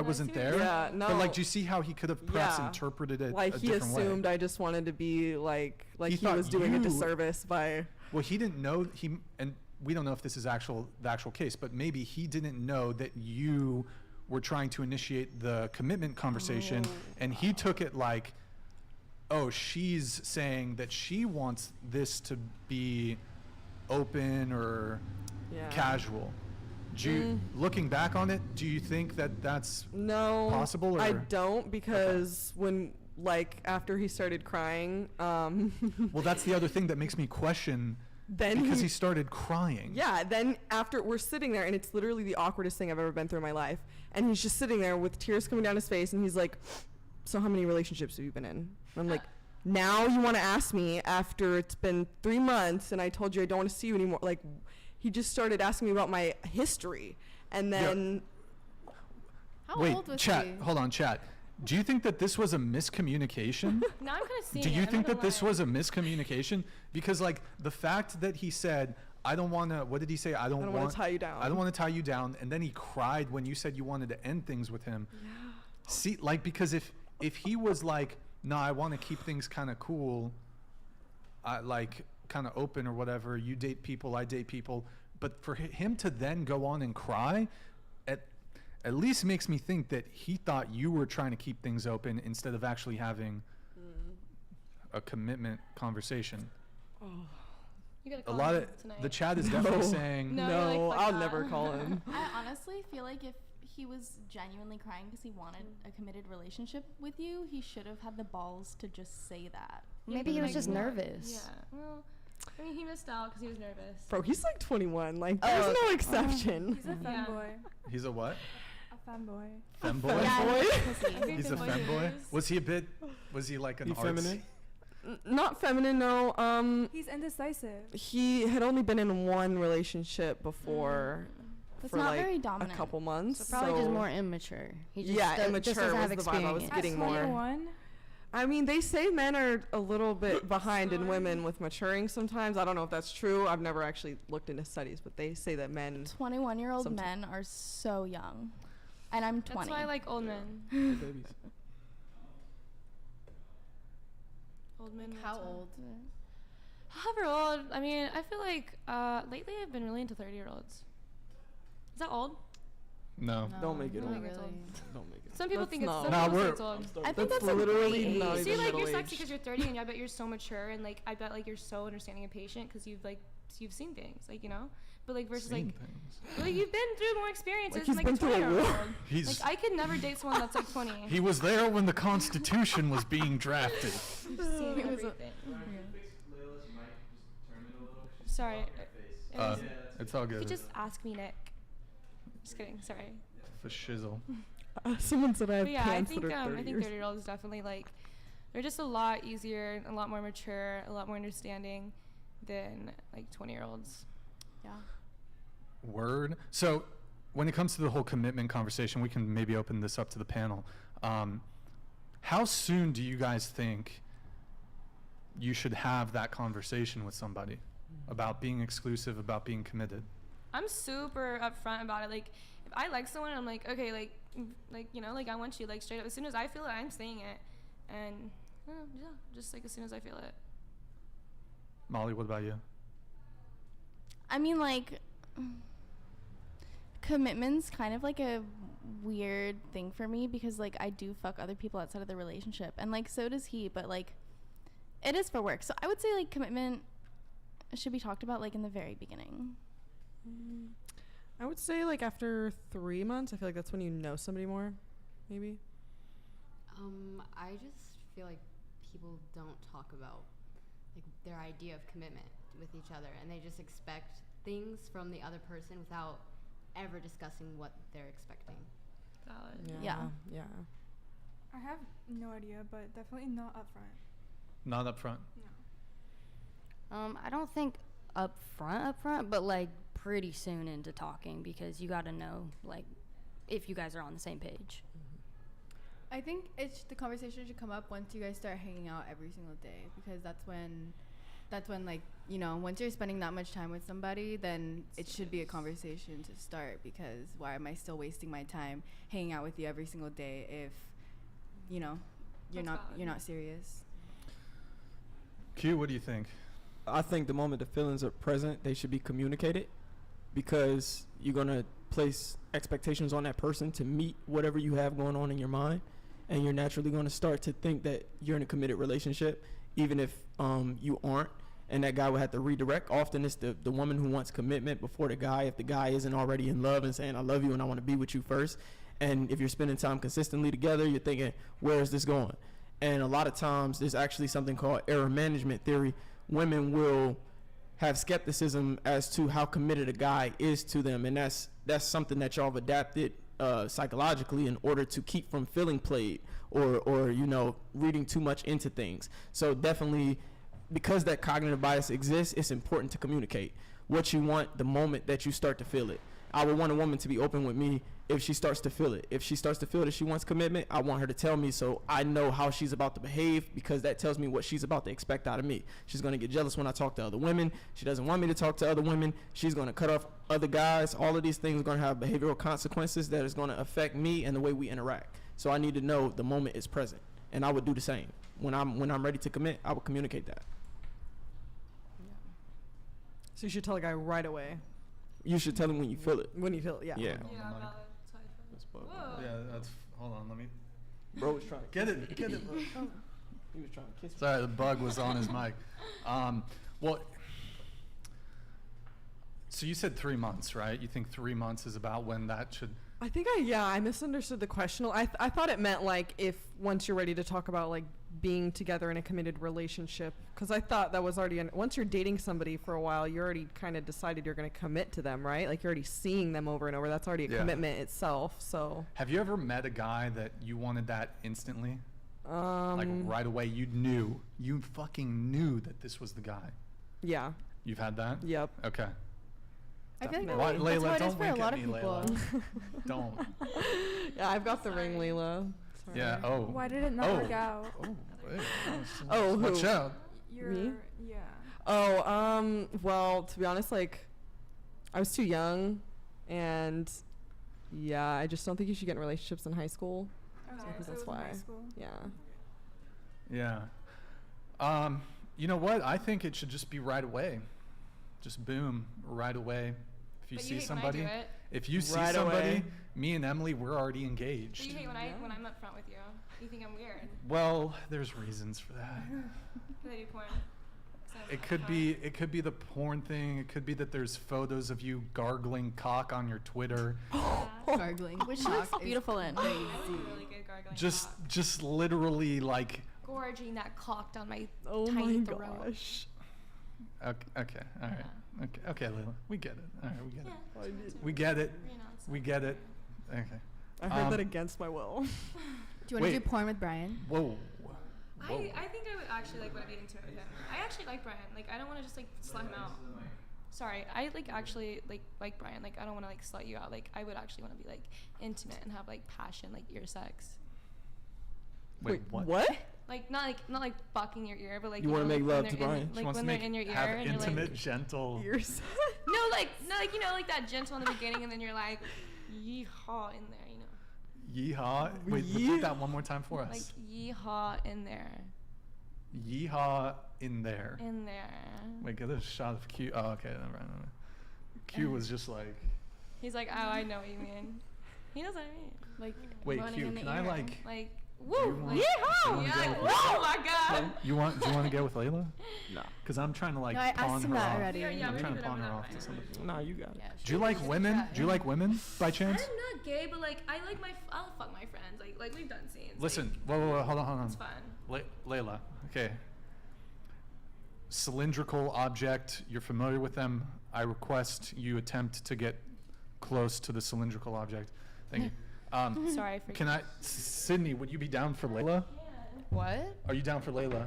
wasn't there. Yeah, no. But like, do you see how he could have perhaps interpreted it like a he different assumed way? I just wanted to be like he was doing a disservice by. Well, he didn't know and we don't know if this is the actual case, but maybe he didn't know that you were trying to initiate the commitment conversation, and he took it like, oh, she's saying that she wants this to be open or casual. Looking back on it, do you think that that's possible? Or? I don't, because when like after he started crying, well, that's the other thing that makes me question. Then because he started crying. Yeah. Then after we're sitting there, and it's literally the awkwardest thing I've ever been through in my life, and he's just sitting there with tears coming down his face, and he's like, so how many relationships have you been in? And I'm like, now you want to ask me after it's been 3 months and I told you I don't want to see you anymore? Like, he just started asking me about my history, and then how old was he? Hold on, chat. Do you think that this was a miscommunication? Now I'm kind of seeing. Do you think that this was a miscommunication? Because like the fact that he said, I don't want to, what did he say? I don't want to tie you down. I don't want to tie you down. And then he cried when you said you wanted to end things with him. Yeah. See, like, because if he was like, no, I want to keep things kind of cool, like kind of open or whatever, you date people, I date people. But for him to then go on and cry, at least makes me think that he thought you were trying to keep things open instead of actually having a commitment conversation. Oh. You gotta call a lot him of tonight. The chat is definitely saying no, like I'll never call him. I honestly feel like if he was genuinely crying because he wanted a committed relationship with you, he should have had the balls to just say that. Maybe he was just nervous. Yeah. Well, I mean, he missed out because he was nervous. Bro, he's like 21. Like, there's no exception. He's a femboy. He's a what? A femboy. Femboy? Yeah, he's a femboy? Was he like an feminine? Not feminine, no. He's indecisive. He had only been in one relationship before. That's for not like very dominant. a couple months. So probably just more immature. He just immature doesn't have was the vibe I was getting more. 21? I mean, they say men are a little bit behind in women with maturing sometimes. I don't know if that's true. I've never actually looked into studies, but they say that men... 21-year-old men are so young. And I'm 20. That's why I like old men. Babies. Old men. How old? However old. I mean, I feel like lately I've been really into 30-year-olds. Is that old? No. Don't make it old. Really. Don't make it. Some people think it's not. some Nah, people we're- think it's old. I think that's literally a not great See, even like, you're middle sexy because you're 30, and I bet you're so mature, and like I bet like you're so understanding and patient because you've seen things, like, you know. But like versus Seen like, things. like you've been through more experiences Like, than like he's a been through a 20-year-old. He's- Like I could never date someone that's like 20. He was there when the Constitution was being drafted. You've seen everything. Sorry. It's all You good. could just ask me, Nick. Just kidding. Sorry. For shizzle. Someone said I have But yeah, pants that are 30 I think years. 30-year-olds definitely like they're just a lot easier, a lot more mature, a lot more understanding than like 20-year-olds. Yeah. Word. So when it comes to the whole commitment conversation, we can maybe open this up to the panel. How soon do you guys think you should have that conversation with somebody about being exclusive, about being committed? I'm super upfront about it. Like, if I like someone, I'm like, okay, like you know, like I want you, like straight up. As soon as I feel it, I'm saying it, and yeah, just like as soon as I feel it. Molly, what about you? I mean, like, Commitment's kind of like a weird thing for me because like I do fuck other people outside of the relationship, and like so does he, but like it is for work. So I would say like commitment should be talked about like in the very beginning. I would say like after 3 months, I feel like that's when you know somebody more, maybe. I just feel like people don't talk about like their idea of commitment with each other, and they just expect things from the other person without ever discussing what they're expecting. Valid. Yeah. I have no idea, but definitely not upfront. Not up front. No. I don't think up front, but like pretty soon into talking, because you got to know like if you guys are on the same page. I think the conversation should come up once you guys start hanging out every single day, because that's when like, you know, once you're spending that much time with somebody, then it should be a conversation to start, because why am I still wasting my time hanging out with you every single day if, you know, you're not serious. Q, what do you think? I think the moment the feelings are present, they should be communicated, because you're going to place expectations on that person to meet whatever you have going on in your mind, and you're naturally going to start to think that you're in a committed relationship, even if you aren't, and that guy will have to redirect. Often it's the woman who wants commitment before the guy, if the guy isn't already in love and saying, I love you and I want to be with you first. And if you're spending time consistently together, you're thinking, where is this going? And a lot of times there's actually something called error management theory. Women will have skepticism as to how committed a guy is to them, and that's something that y'all have adapted psychologically in order to keep from feeling played or you know, reading too much into things. So definitely, because that cognitive bias exists, it's important to communicate what you want the moment that you start to feel it. I would want a woman to be open with me if she starts to feel it. If she starts to feel that she wants commitment, I want her to tell me so I know how she's about to behave, because that tells me what she's about to expect out of me. She's going to get jealous when I talk to other women. She doesn't want me to talk to other women. She's going to cut off other guys. All of these things are going to have behavioral consequences that is going to affect me and the way we interact. So I need to know the moment is present, and I would do the same. When I'm ready to commit, I would communicate that. So you should tell a guy right away. You should tell him when you feel it. When you feel it, yeah. Yeah, Whoa. yeah, that's. Hold on, let me. Bro was trying to Get it, bro. He was trying to kiss me. Sorry, the bug was on his mic. Well, so you said 3 months, right? You think 3 months is about when that should. I think I misunderstood the question. I thought it meant like if once you're ready to talk about like being together in a committed relationship, because I thought that was already once you're dating somebody for a while, you already kind of decided you're going to commit to them, right? Like you're already seeing them over and over. That's already a commitment itself. So have you ever met a guy that you wanted that instantly? Like right away, you fucking knew that this was the guy. Yeah. You've had that? Yep. Okay. I feel like What, that's Layla, how it is don't for a wink lot at of me, people. Layla. Don't. Yeah, I've got the ring, Layla. Sorry. Yeah. Oh. Why did it not work out? Oh. Wait. Oh, who? Watch out. Me? Yeah. Oh, well, to be honest, like, I was too young, and yeah, I just don't think you should get in relationships in high school. Okay, because so that's it was in why. high school. Yeah. Yeah. You know what? I think it should just be right away. Just boom, right away. If you But see you hate when I do somebody, it. if you see Right somebody, away. me and Emily, we're already But engaged. you hate when I'm up front with you. You think I'm weird. Well, there's reasons for that. Because I do porn. So I'm It up could front. be the porn thing. It could be that there's photos of you gargling cock on your Twitter. Gargling. Which she looks beautiful in. I look really good gargling just cock. just literally like. Gorging that cock down my Oh tiny my throat. gosh. Okay. All right. Okay, Layla. We get it. All right, we get it. Yeah. We get it. You know, it's We get it. Okay. I heard that against my will. Do you want to do porn with Brian? Whoa. I think I would actually like want to be intimate with him. I actually like Brian. Like I don't want to just like slut him out. Sorry, I like actually like Brian. Like I don't want to like slut you out. Like I would actually want to be like intimate and have like passion, like ear sex. Wait, what? Like not like fucking your ear, but like You wanna know, make like, love when to they're Brian? in, She like wants when to they're make in your ear have and you're intimate, like gentle. Ears. no, like you know like that gentle in the beginning, and then you're like yeehaw in there, you know. Yeehaw. Wait, repeat that one more time for Like us. yeehaw in there. Yeehaw in there. In there. Wait, get a shot of Q. Oh, okay. Never mind. Q was just like. He's like, oh, I know what you mean. He knows what I mean. Like, wait, running Q, in the can I air. like Woo! want- Yeehaw! you Yeah, wanna go with oh my god! do you want to get with Layla? No. Because I'm trying to like No, I pawn asked him her that off. already. Yeah, I'm we trying did to pawn it her up off to right. somebody. No, you got it. Yeah, Do you like women? Do you like women by chance? I'm not gay, but like I like I'll fuck my friends. Like we've done scenes. Listen, whoa, hold on. It's fun. Layla, okay. Cylindrical object, you're familiar with them. I request you attempt to get close to the cylindrical object. Thank you. Sorry for. Can I, Sydney, would you be down for Layla? What? Are you down for Layla?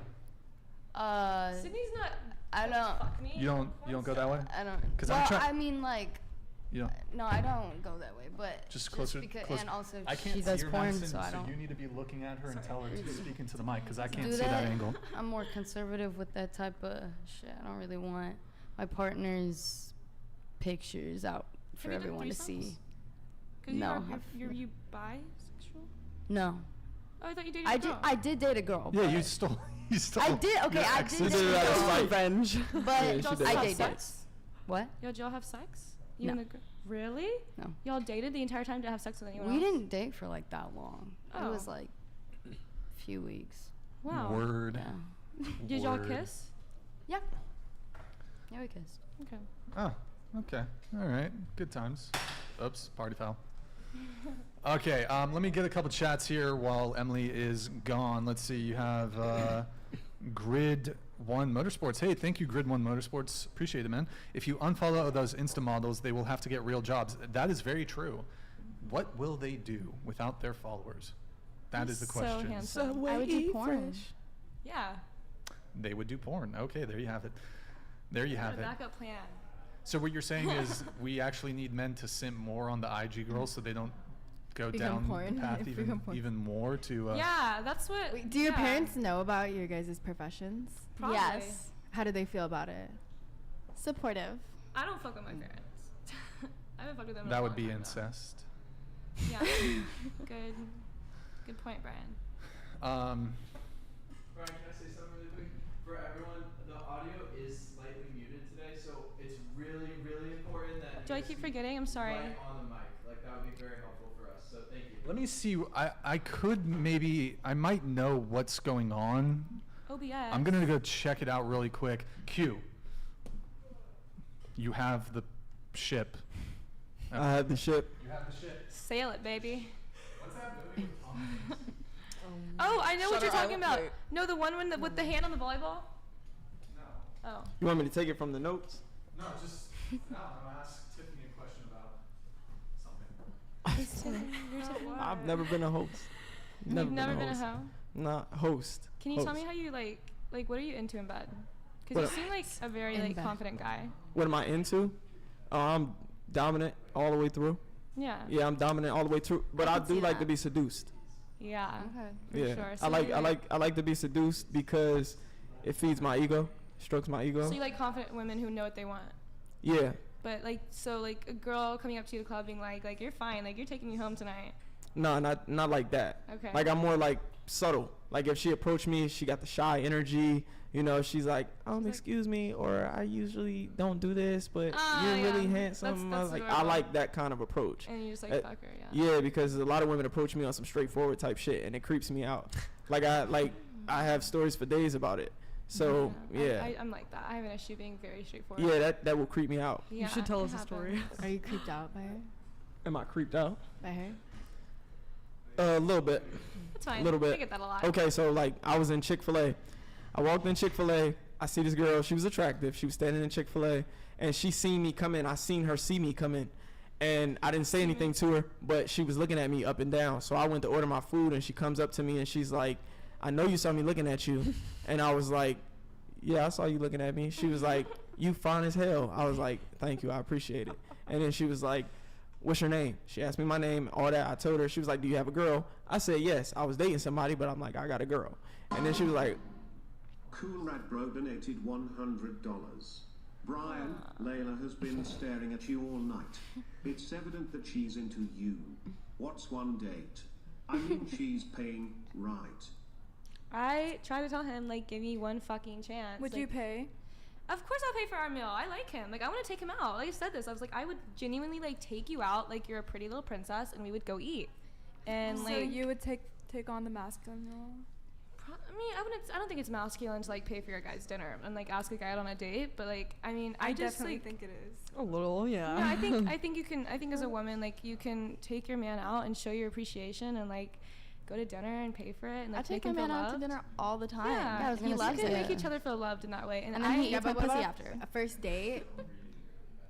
Sydney's not. I don't. Fuck me. You don't go that way? I don't. 'Cause well, I'm try- I mean, like, You don't? no, I don't go that way, but Just closer. because, closer. and also I can't she see does your porn, Madison, so I don't. you need to be looking at her and tell her to speak into the mic because I can't do see that angle. I'm more conservative with that type of shit. I don't really want my partner's pictures out for Have you done everyone to threesomes? see. 'Cause No, you're bisexual? No. Oh, I thought you dated I a did. girl. I did date a girl. Yeah, but you stole. You stole. I did. Okay, your I ex's. did did date it a out of girl, spite. Revenge. but Yeah, she did. I Have dated. sex? What? Yo, did y'all have sex? You No. and the girl? Really? No. Y'all dated the entire time to have sex with anyone We else? didn't date for like that long. It Oh. was like a few weeks. Wow. Word. Yeah. Did y'all Word. kiss? Yeah. Yeah, we kissed. Okay. Oh, okay. All right. Good times. Oops, party foul. Okay, let me get a couple chats here while Emily is gone. Let's see. You have Grid One Motorsports. Hey, thank you, Grid One Motorsports. Appreciate it, man. If you unfollow those Insta models, they will have to get real jobs. That is very true. What will they do without their followers? That is the So question. handsome. I would do porn. Yeah. They would do porn. Okay, there you have it. There you have Got a it. backup plan. So what you're saying is we actually need men to simp more on the IG girls so they don't go Become down porn. the path Become porn. even more to. Yeah, that's what. Wait, do your yeah. parents know about your guys' professions? Probably. Yes. How do they feel about it? Supportive. I don't fuck with my parents. I haven't fucked with them. in a That long would be time, though. incest. Yeah. Good point, Brian. Brian, can I say something really quick? For everyone, the audio is slightly muted today, so it's really, really important that Do I you keep speak forgetting? I'm sorry. right on the mic. Like, that would be very helpful for us, so thank you. Let me see. I might know what's going on. OBS. I'm gonna go check it out really quick. Q. You have the ship. I had the ship. You have the ship. Sail it, baby. What's that movie with Tom Hanks? Oh, I know what Shutter you're talking Island? about. Wait. No, the one with the hand on the volleyball. No. Oh. You want me to take it from the notes? No, just, no, I'm gonna ask Tiffany a question about something. You're Tiffany. I've never been a host. You've never been a host. hoe. Nah, host. Can you tell Host. me how you like what are you into in bed? Because What- you seem like a very In like bed. confident guy. What am I into? I'm dominant all the way through. Yeah. Yeah, I'm dominant all the way through. But I I can do see like that. to be seduced. Yeah. Okay. For Yeah, sure. I So like you're- I like to be seduced because it feeds my ego, strokes my ego. So you like confident women who know what they want. Yeah, But like so like a girl coming up to you at the club being like you're fine, like you're taking me home tonight. no, not like that. Okay. Like I'm more like subtle. Like if she approached me, she got the shy energy. You know, she's like, like- excuse me, or I usually don't do this, but Ah, you're really yeah. handsome. That's Like I adorable. like that kind of approach. And you just like Uh, fuck her, yeah. Yeah, because a lot of women approach me on some straightforward type shit, and it creeps me out. I have stories for days about it. So yeah, I'm like that. I have an issue being very straightforward. yeah, that will creep me out. Yeah, You should tell it us a story. happens. Are you creeped out by her? Am I creeped out? By her? A little bit. It's fine. Little bit. I get that a lot. Okay, so like I was in Chick-fil-A. I walked in Chick-fil-A. I see this girl. She was attractive. She was standing in Chick-fil-A, and she seen me come in. I seen her see me come in, and I didn't say anything to her, but she was looking at me up and down. So I went to order my food, and she comes up to me, and she's like, "I know you saw me looking at you," and I was like, "Yeah, I saw you looking at me." She was like, "You fine as hell." I was like, "Thank you, I appreciate it." And then she was like, "What's your name?" She asked me my name, all that. I told her. She was like, "Do you have a girl?" I said, "Yes." I was dating somebody, but I'm like, "I got a girl." And then she was like, Cool Rad Bro donated $100. Brian, Layla has been staring at you all night. It's evident that she's into you. What's one date? I mean, she's paying, right? I try to tell him like give me one fucking chance. Would like, you pay? Of course I'll pay for our meal. I like him. Like, I want to take him out. Like I said this, I was like, I would genuinely like take you out like you're a pretty little princess, and we would go eat. And so like, you would take on the masculine role? I mean, I don't think it's masculine to like pay for your guy's dinner and like ask a guy out on a date. But like, I mean, I just definitely like, think it is. A little, yeah. No, I think you can. I think as a woman, like, you can take your man out and show your appreciation and like go to dinner and pay for it and like I take make my him man feel out to loved. dinner all the time. Yeah, He loves you can it. make each other feel loved in that way. And then he eats my but what pussy about after. a first date?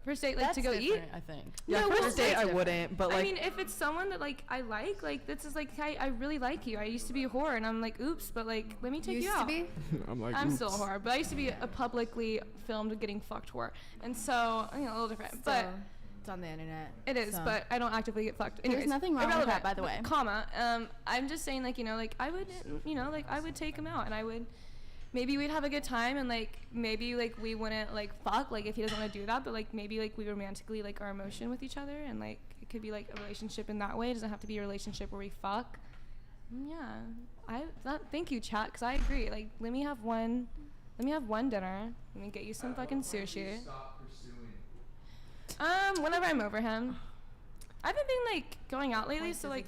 First date, like, That's to go eat. different, I think. Yeah, No, first first date date's I different. wouldn't, but like I mean, if it's someone that like I like this is like, I really like you. I used to be a whore, and I'm like, oops, but like, let me take Used you to out. be? I'm like, I'm oops. still a whore, but I used to be a publicly filmed getting fucked whore, and so a little different. So, But it's on the internet. it is, so. but I don't actively get fucked. There's Anyways, nothing wrong with irrelevant, that, by the way. Comma. I'm just saying, like, like I would, like I would take him out, and I would. Maybe we'd have a good time, and like maybe like we wouldn't like fuck, like if he doesn't want to do that, but like maybe like we romantically like our emotion with each other, and like it could be like a relationship in that way. It doesn't have to be a relationship where we fuck. Yeah, thank you, chat, because I agree. Like, let me have one dinner. Let me get you some fucking sushi. Stop pursuing. Whenever I'm over him. I haven't been like going out lately, so like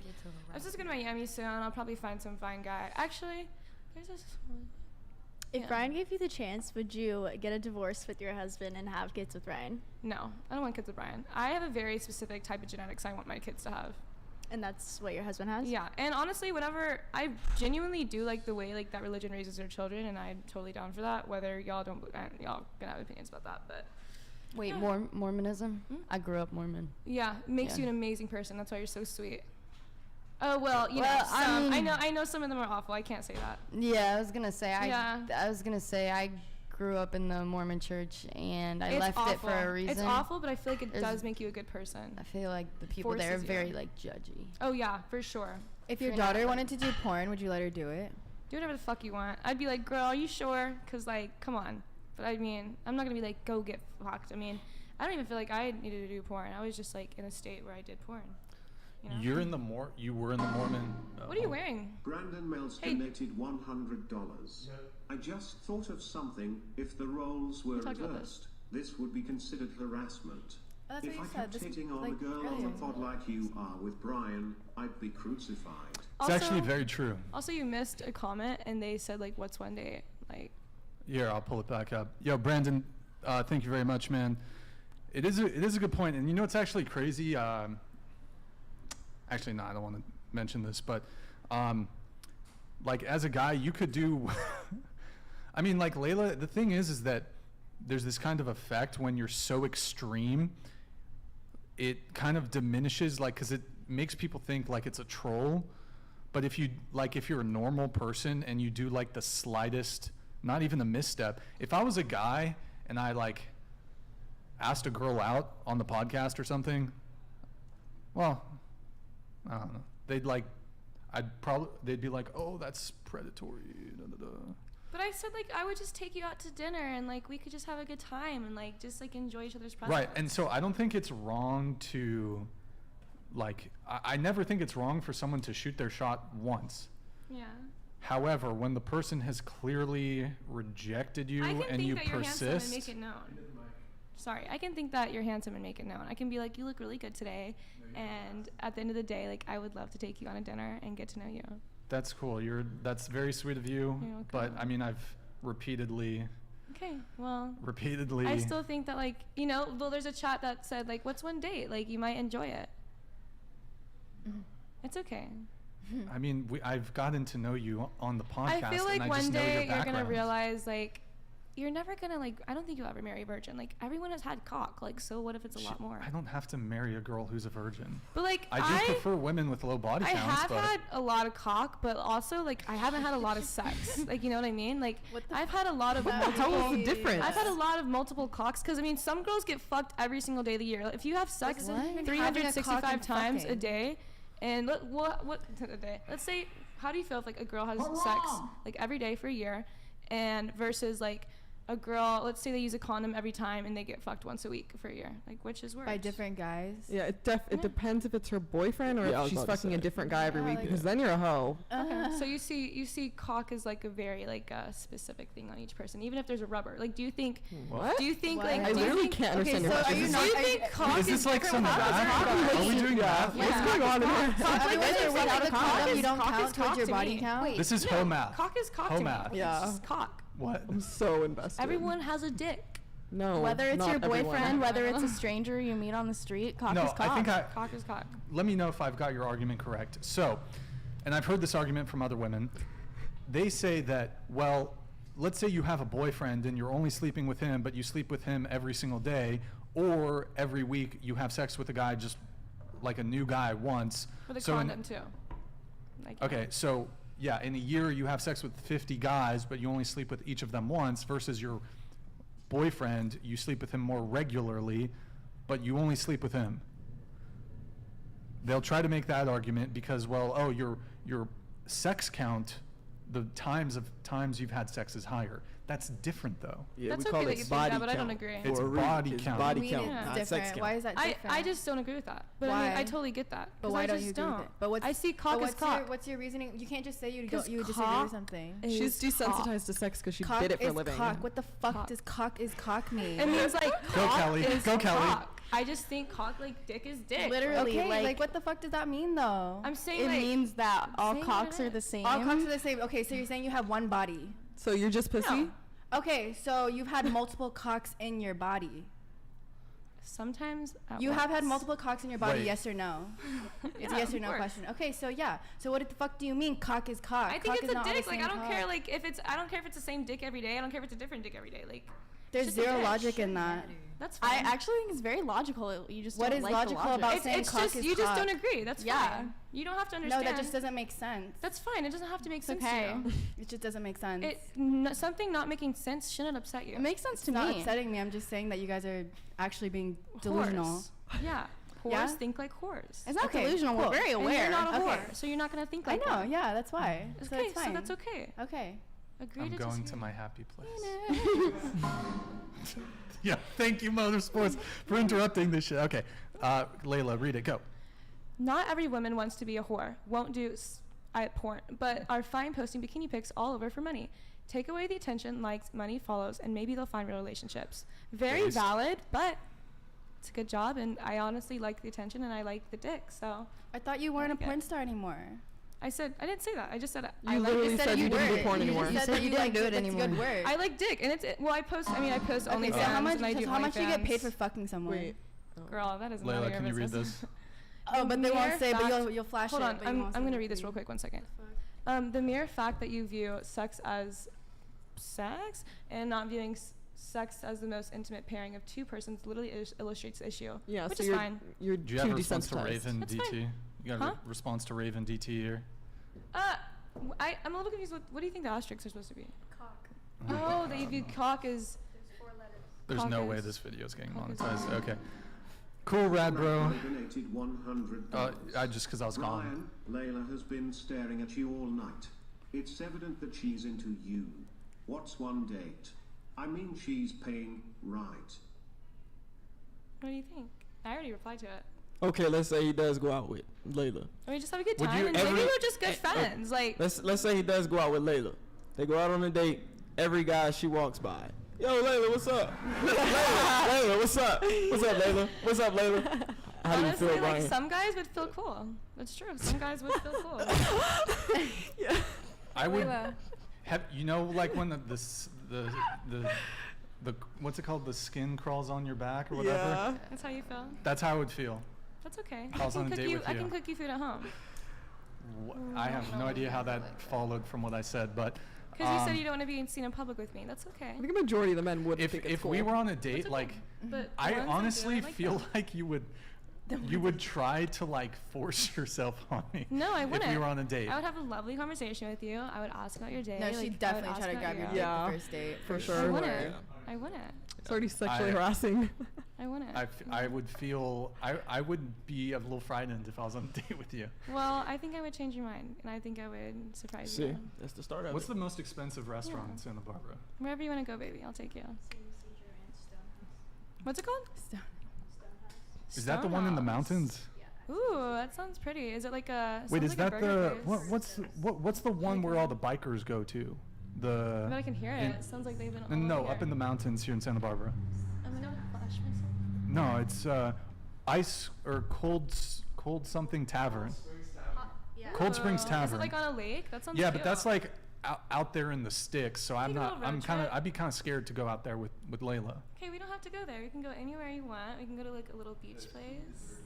I was just going to Miami soon. I'll probably find some fine guy. Actually, there's this one. If Yeah. Ryan gave you the chance, would you get a divorce with your husband and have kids with Ryan? No, I don't want kids with Brian. I have a very specific type of genetics I want my kids to have. And that's what your husband has? Yeah, and honestly, whatever, I genuinely do like the way like that religion raises their children, and I'm totally down for that. Whether y'all don't, y'all gonna have opinions about that, but Wait, yeah. Mormonism? I grew up Mormon. Yeah, makes Yeah. you an amazing person. That's why you're so sweet. Oh well, you know, Well, some, I mean- I know some of them are awful. I can't say that. Yeah, I was gonna say Yeah. I grew up in the Mormon church and I It's left awful. it for a reason. It's awful, but I feel like it There's- does make you a good person. I feel like the people there are Forces you. very like judgy. Oh yeah, for sure. If your You're not, daughter like- wanted to do porn, would you let her do it? Do whatever the fuck you want. I'd be like, girl, are you sure? Cause like, come on. But I mean, I'm not gonna be like, go get fucked. I mean, I don't even feel like I needed to do porn. I was just like in a state where I did porn. You know? You were in the Mormon. What are you wearing? Brandon Mel's Hey. donated $100. I just thought of something. If the roles were We talked about reversed, this would be considered harassment. Oh, that's If what I you said. kept This, hitting on like, a girl on earlier. the pod like you are with Brian, I'd be crucified. It's actually very true. Also, you missed a comment, and they said like, "What's one date?" Like, Here, I'll pull it back up. Yo, Brandon, thank you very much, man. It is a good point, and you know it's actually crazy. Actually, no, I don't want to mention this, but like as a guy, you could do. I mean, like Layla. The thing is that there's this kind of effect when you're so extreme. It kind of diminishes, like, because it makes people think like it's a troll. But if you're a normal person and you do like the slightest, not even a misstep. If I was a guy and I like asked a girl out on the podcast or something, well, I don't know. They'd be like, oh, that's predatory. Da, da, da. but I said like I would just take you out to dinner, and like we could just have a good time and like just like enjoy each other's presence. Right, and so I don't think it's wrong to, like, I never think it's wrong for someone to shoot their shot once. Yeah. However, when the person has clearly rejected you I can and think you that you're handsome and persist, make it known. Sorry, I can think that you're handsome and make it known. I can be like, you look really good today, and at the end of the day, like I would love to take you on a dinner and get to know you. that's cool. That's very sweet of you. You're welcome. But I mean, I've repeatedly. Okay, well. Repeatedly. I still think that like well, there's a chat that said like, what's one date? Like you might enjoy it. It's okay. I mean, I've gotten to know you on the podcast. I feel like and I one just know your day you're gonna background. realize like you're never gonna like. I don't think you'll ever marry a virgin. Like everyone has had cock. Like so, what if it's a lot more? I don't have to marry a girl who's a virgin. But like I do prefer women with low body I counts. have but had a lot of cock, but also like I haven't had a lot of sex. Like you know what I mean? Like I've had a lot of How is the difference? I've had a lot of multiple cocks because I mean some girls get fucked every single day of the year. Like, if you have sex What? Having a cock 365 and times a fucking. day, and what a day? Let's say, how do you feel if like a girl has sex like every day for a year, and versus like a girl, let's say they use a condom every time and they get fucked once a week for a year? Like, which is worse? By different guys. Yeah, it depends if it's her boyfriend or Yeah, I if was she's about to fucking a say. different guy every Yeah, week, like- because then you're a hoe. Okay, so you see cock as like a very like specific thing on each person, even if there's a rubber. Like, do you think? What? Do you think What? like? I do you literally think, can't Okay, understand so your are you question. not? Do you are think you- cock Is this like different some from math? Are we doing math? What's going on in here? Cock, like, Otherwise, whether you're without a the cock condom. is- You don't cock is count cock towards your to body me. count. This is hoe math. Cock is cock Hoe to me. math. Yeah. It's just cock. What? I'm so invested. Everyone has a dick. No. Whether it's not your everyone. boyfriend, whether it's a stranger you meet on the street, cock No, is cock. I think Cock is cock. let me know if I've got your argument correct. So, and I've heard this argument from other women. They say that, well, let's say you have a boyfriend and you're only sleeping with him, but you sleep with him every single day, or every week you have sex with a guy, just like a new guy once. With a So in- condom too. Like, Okay, so yeah, in a year you have sex with 50 guys, but you only sleep with each of them once, versus your boyfriend, you sleep with him more regularly, but you only sleep with him. They'll try to make that argument because, well, oh, your sex count, the times you've had sex is higher. That's different though. Yeah, That's we okay call that it you think body that, but I don't count. agree. It's For a reason. body It's count. body We count, need not different. sex count. Why is that different? I just don't agree with that. But I Why? mean, I totally get that. But 'cause why I don't just you agree with it? But what's I see cock but as what's cock. Your, what's your reasoning? You can't just say you 'Cause would disagree cock with something. She's is cock. desensitized to sex because she Cock did it for is a living. cock. What the fuck Cock. does cock is cock mean? It means like Go, cock Kelly. is Go, Kelly. cock. I just think cock like dick is dick. Literally, Okay, like, like what the fuck does that mean though? I'm saying it like means that all saying cocks what it are the is. same. All cocks are the same. Okay, so you're saying you have one body. So you're just pussy? No. Okay, so you've had multiple cocks in your body. sometimes at You have had once. multiple cocks in your body, Wait. yes or no? It's a Yeah, yes or of no course. question. Okay, so yeah. So what the fuck do you mean cock is cock? I think Cock it's is a not all the dick. Like I same don't cock. care. Like if it's I don't care if it's the same dick every day. I don't care if it's a different dick every day. Like There's just a zero dick. logic in that. that's I fine. actually think it's very logical. You just What don't is like logical the logic. about saying it's cock just is you just cock? don't agree. That's Yeah. fine. You don't have to No, understand. that just doesn't make sense. That's fine. It doesn't have to make sense okay. to you. It just doesn't make sense. Something not making sense shouldn't upset you. It makes sense It's to not me. upsetting me. I'm just saying that you guys are actually being delusional. Whores. Yeah. Whores Yeah? think like whores. It's not Okay, delusional. cool. We're very And aware. you're not a Okay. whore, so you're not gonna think I like know. that. Yeah, that's why. So Okay, it's fine. so that's okay. Okay. Agree I'm to going to disagree. my happy place. Yeah, thank you, Motorsports, for interrupting this shit. Okay, Layla, read it. Go. Not every woman wants to be a whore. Won't do porn, but are fine posting bikini pics all over for money. Take away the attention, likes, money, follows, and maybe they'll find real relationships. Very Based. valid, but it's a good job, and I honestly like the attention and I like the dick. So I thought you weren't a like it. porn star anymore. I didn't say that. I just said You literally said you didn't do porn You anymore. just You said said that you you didn't like do it that's anymore. good word. I like dick, and I post OnlyFans, Okay, so how much? and I do So how much do you get paid OnlyFans. for fucking someone? Wait. Girl, that is none Layla, of your can you read business. this? Oh, but they won't mere say. But fact- you'll flash Hold it. on, but you I'm won't say gonna what read this you- real quick. 1 second. The mere fact that you view sex as sex and not viewing sex as the most intimate pairing of two persons literally illustrates the issue. Yeah, which so is you're fine. you're Do you too have a response to desensitized. Raven That's DT? fine. You got Huh? a response to Raven DT here? I'm a little confused. What do you think the asterisks are supposed to be? Cock. Oh, that you view cock as. There's no way Cock is- this video is getting cock is- monetized. Okay. Cool, rad bro. Donated $100. I just because I was calling. Brian, Layla has been staring at you all night. It's evident that she's into you. What's one date? I mean, she's paying right. What do you think? I already replied to it. Okay, let's say he does go out with Layla. I mean, just have a good Would time, you and ever- maybe we're just good friends. Like, Let's say he does go out with Layla. They go out on a date. Every guy she walks by. Yo, Layla, what's up? Layla, what's up? What's up, Layla? What's up, Layla? How do you honestly, feel, like Brian? some guys would feel cool. That's true. Some guys would feel cool. I would Layla. have like when the what's it called? The skin crawls on your back or whatever. Yeah. That's how you feel. That's how I would feel. That's okay. I was on a date with I you. can cook you food at home. I have no idea how that followed from what I said, but Because you said you don't want to be seen in public with me. That's okay. I think a majority of the men would if think it's cool. we were on a date, like But I the ones that do, honestly like feel that. like you would try to like force yourself on me. No, I wouldn't. If we were on a date. I would have a lovely conversation with you. I would ask about your day. No, like, I she'd would definitely ask try to about grab your you. dick Yeah, the first date. for I sure. wouldn't. I wouldn't. It's already sexually harassing. I wouldn't. I would feel I would be a little frightened if I was on a date with you. Well, I think I would change your mind, and I think I would surprise you. That's the start of What's it. the most expensive restaurant in Santa Barbara? Wherever you want to go, baby, I'll take you. What's it called? Is that the one in the mountains? Ooh, that sounds pretty. Is it like a? Wait, is like that the what's the one where all the bikers go to? I bet I can hear it. It sounds like they've been. No, up in the mountains here in Santa Barbara. I'm gonna flash myself. No, it's ice or cold something tavern. Cold Springs Tavern. Is it like on a lake? That sounds. Yeah, cute. but that's like out there in the sticks. So I'd be kind of scared to go out there with Layla. Okay, we don't have to go there. We can go anywhere you want. We can go to like a little beach place.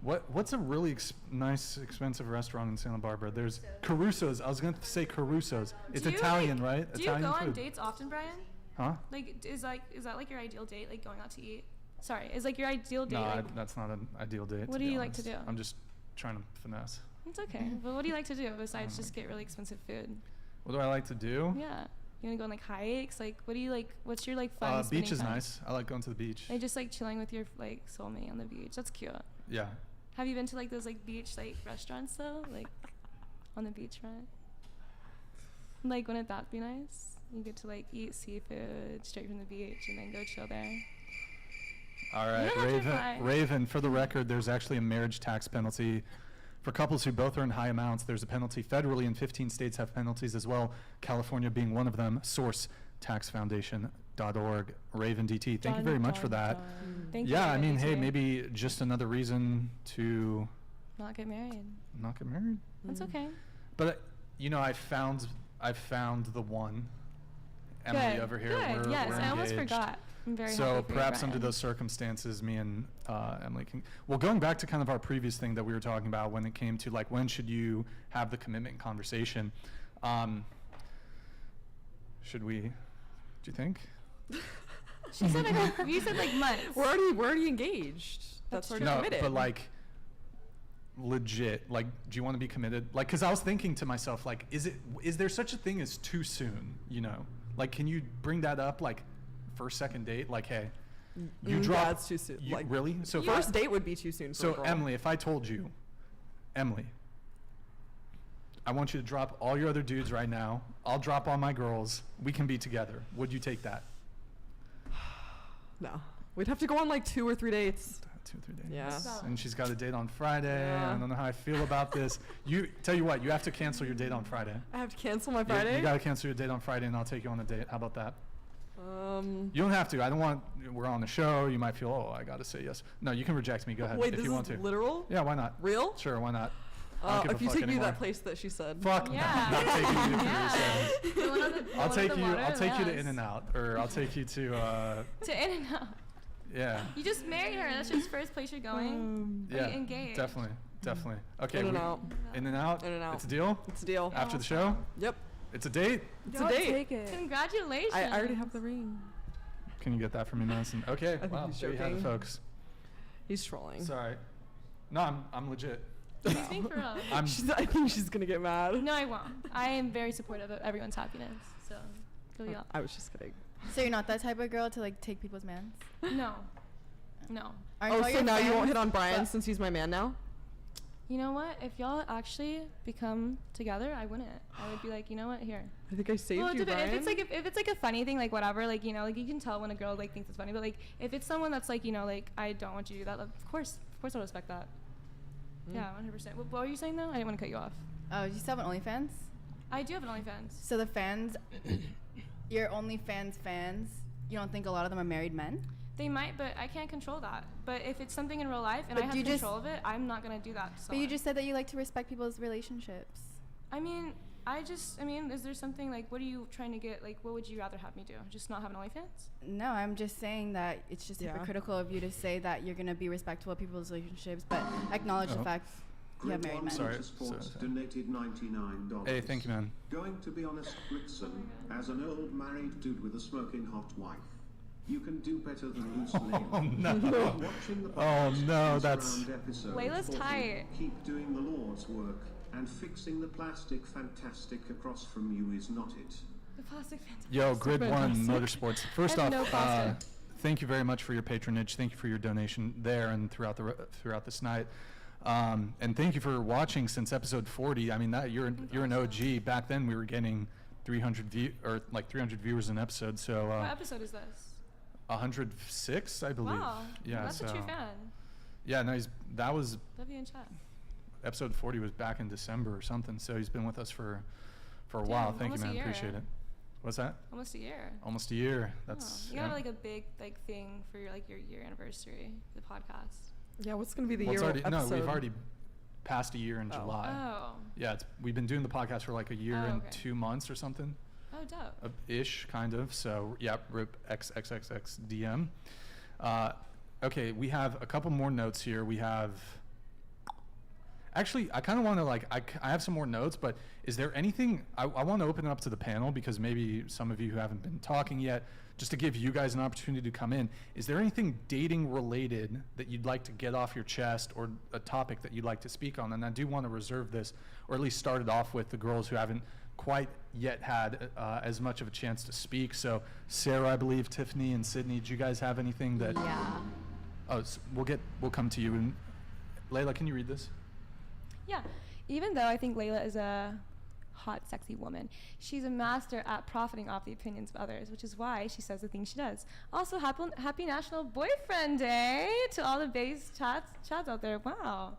What's a really nice, expensive restaurant in Santa Barbara? There's Caruso's. I was going to say Caruso's. It's Italian, right? Do Italian you go food. on dates often, Brian? Huh? Like, is that like your ideal date? Like going out to eat? Sorry, is like your ideal date? No, that's not an ideal date. What do you like to do? I'm just trying to finesse. It's okay. But what do you like to do besides just get really expensive food? What do I like to do? Yeah. You want to go on like hikes? Like, what do you like? What's your like fun? Beach is time? nice. I like going to the beach. Like just like chilling with your like soulmate on the beach. That's cute. Yeah. Have you been to like those like beach like restaurants though? Like on the beachfront? Like wouldn't that be nice? You get to like eat seafood straight from the beach and then go chill there. All right, Raven, for the record, there's actually a marriage tax penalty. For couples who both earn high amounts, there's a penalty federally, and 15 states have penalties as well, California being one of them. Source, taxfoundation.org. Raven DT, thank you very much for that. Thank you. Yeah, I mean, hey, maybe just another reason to not get married. Not get married? That's okay. But, you know, I found the one. Emily over here. Good. Yes, I almost forgot. I'm very happy for perhaps you, under those circumstances, me and Emily can. Well, going back to kind of our previous thing that we were talking about when it came to like when should you have the commitment conversation? Should we? Do you think? She said like you said like months. We're already engaged. That's already committed. But like legit, like, do you want to be committed? Like, because I was thinking to myself, like, is there such a thing as too soon? You know, like, can you bring that up like first, second date? Like, hey, you drop. That's too soon. Like, really? So first date would be too soon. For a girl. Emily, if I told you, Emily, I want you to drop all your other dudes right now. I'll drop all my girls. We can be together. Would you take that? No, we'd have to go on like 2 or 3 dates. 2 or 3 days. Yeah. And she's got a date on Friday. Yeah. I don't know how I feel about this. Tell you what, you have to cancel your date on Friday. I have to cancel my Friday? You got to cancel your date on Friday, and I'll take you on a date. How about that? You don't have to. I don't want. We're on the show. You might feel, oh, I got to say yes. No, you can reject me. Go ahead. Wait, if you want to. Literal? Yeah, why not? Real? Sure, why not? If you take me to that place that she said. Fuck. Yeah. Not taking you to I'll take you to In-N-Out, or I'll take you to. To In-N-Out. Yeah. You just married her. That's just first place you're going. Yeah. Are you engaged? Definitely. Okay. In-N-Out. In-N-Out. In-N-Out. It's a deal. It's a deal. After the show. Yep. It's a date. It's a date. Take it. Congratulations. I already have the ring. Can you get that for me, Madison? Okay. think Wow. he's There you have it, joking. folks. He's trolling. Sorry. No, I'm legit. You think for real? I'm. I think she's gonna get mad. No, I won't. I am very supportive of everyone's happiness. So, go y'all. I was just kidding. So you're not that type of girl to like take people's mans? No. Aren't Oh, all so your now you won't friends- hit on Brian since he's my man now? You know what? If y'all actually become together, I wouldn't. I would be like, you know what? Here. I think I saved Well, you, Brian. if it's like a funny thing, like whatever, like, you know, like you can tell when a girl like thinks it's funny, but like if it's someone that's like, you know, like I don't want you to do that, like, of course I'll respect that. Yeah, 100%. What were you saying though? I didn't want to cut you off. Oh, you still have an OnlyFans? I do have an OnlyFans. So the fans, your OnlyFans fans, you don't think a lot of them are married men? They might, but I can't control that. But if it's something in real life and But I have you just- control of it, I'm not gonna do that. To But you someone. just said that you like to respect people's relationships. I mean, is there something like, what are you trying to get? Like, what would you rather have me do? Just not have an OnlyFans? No, I'm just saying that it's just hypocritical of you to say that you're gonna be respectful of people's relationships, but acknowledge the fact you have married men. Sorry. Donated $99. Hey, thank you, man. Going to be honest, Brixan, as an old married dude with a smoking hot wife, you can do better than loose Layla. Oh no. Watching the Oh no, that's. episode Layla's 40, tight. Keep doing the Lord's work, and fixing the plastic fantastic across from you is not it. The plastic fantastic. Yo, Grid One Motorsports. First I off, have no plastic. thank you very much for your patronage. Thank you for your donation there and throughout this night. And thank you for watching since episode 40. I mean, you're an OG. Back then, we were getting 300 viewers an episode. So what episode is this? 106, I believe. Wow, yeah, that's a true fan. Yeah, no, that was. Love you in chat. Episode 40 was back in December or something. So he's been with us for a while. Thank you, man. Appreciate it. What's that? Almost a year. Almost a year. That's. You got like a big thing for your year anniversary, the podcast. Yeah, what's gonna be the year episode? No, we've already passed a year in July. Oh. Yeah, we've been doing the podcast for like a year and 2 months or something. Oh, dope. Ish, kind of. So, yeah, RIP XXXXDM. Okay, we have a couple more notes here. We have. Actually, I kind of want to I have some more notes, but is there anything I want to open it up to the panel because maybe some of you who haven't been talking yet, just to give you guys an opportunity to come in. Is there anything dating related that you'd like to get off your chest or a topic that you'd like to speak on? And I do want to reserve this, or at least start it off with the girls who haven't quite yet had as much of a chance to speak. So Sarah, I believe, Tiffany, and Sydney, do you guys have anything that? Yeah. Oh, so we'll come to you. And Layla, can you read this? Yeah, even though I think Layla is a hot, sexy woman, she's a master at profiting off the opinions of others, which is why she says the things she does. Also, happy National Boyfriend Day to all the base chads out there. Wow.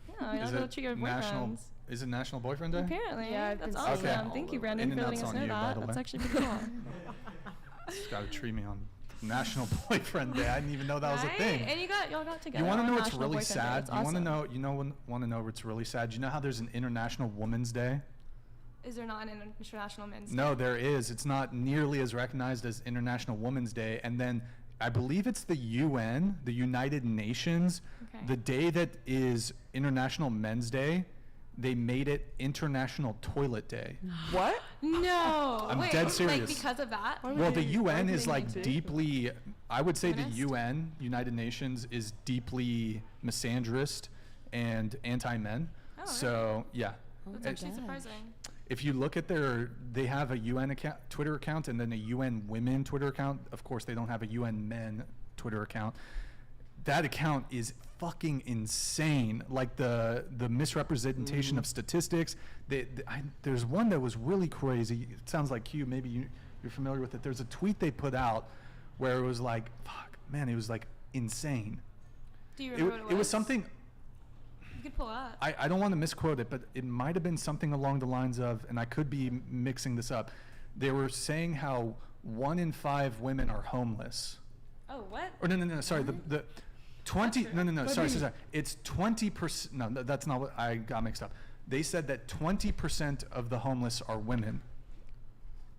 Yeah, I don't treat your boyfriends. Is it National Boyfriend Day? Apparently. Yeah, that's awesome. Okay. Thank you, Brandon, for letting us know that. That's actually pretty cool. Just got to treat me on National Boyfriend Day. I didn't even know that was a thing. And y'all got together. You want to know what's really sad? You want to know what's really sad? Do you know how there's an International Women's Day? Is there not an International Men's Day? No, there is. It's not nearly as recognized as International Women's Day. And then I believe it's the UN, the United Nations, the day that is International Men's Day, they made it International Toilet Day. What? No. I'm dead serious. Like because of that? Well, the UN is like deeply, I would say the UN, United Nations, is deeply misandrist and anti-men. Oh, so, yeah. That's actually surprising. If you look at they have a UN Twitter account and then a UN women Twitter account. Of course, they don't have a UN men Twitter account. That account is fucking insane. Like the misrepresentation of statistics. There's one that was really crazy. It sounds like you. Maybe you're familiar with it. There's a tweet they put out where it was like, fuck, man, it was like insane. Do you remember what it was? It was something. You could pull up. I don't want to misquote it, but it might have been something along the lines of, and I could be mixing this up. They were saying how 1 in 5 women are homeless. Oh, what? Or no, sorry, the 20, no, sorry. It's 20%, no, that's not what, I got mixed up. They said that 20% of the homeless are women.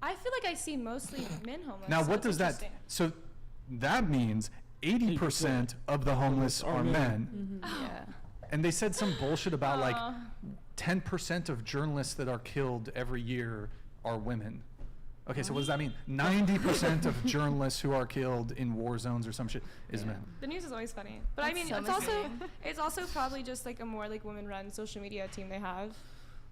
I feel like I see mostly men homeless. Now, what does that, so that means 80% of the homeless are men. Mm-hmm. Yeah. And they said some bullshit about like 10% of journalists that are killed every year are women. Okay, so what does that mean? 90% of journalists who are killed in war zones or some shit is men. The news is always funny, but I mean, it's also probably just like a more like women-run social media team they have.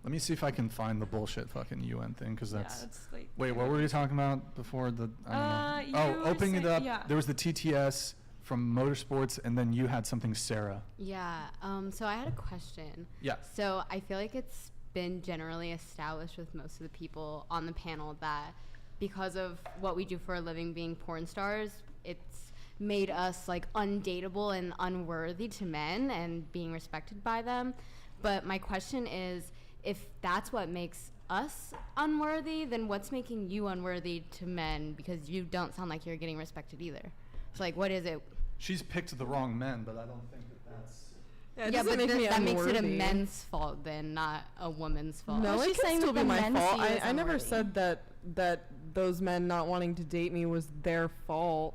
Let me see if I can find the bullshit fucking UN thing, because that's. Yeah, it's like. Wait, what were we talking about before the? I don't know. Opening it up. Yeah. There was the TTS from motorsports, and then you had something, Sarah. Yeah. So I had a question. Yeah. So I feel like it's been generally established with most of the people on the panel that because of what we do for a living, being porn stars, it's made us like undateable and unworthy to men and being respected by them. But my question is, if that's what makes us unworthy, then what's making you unworthy to men? Because you don't sound like you're getting respected either. So like, what is it? She's picked the wrong men, but I don't think that's. Yeah, but that makes it a men's fault then, not a woman's fault. No, it can still be my fault. I never said that those men not wanting to date me was their fault,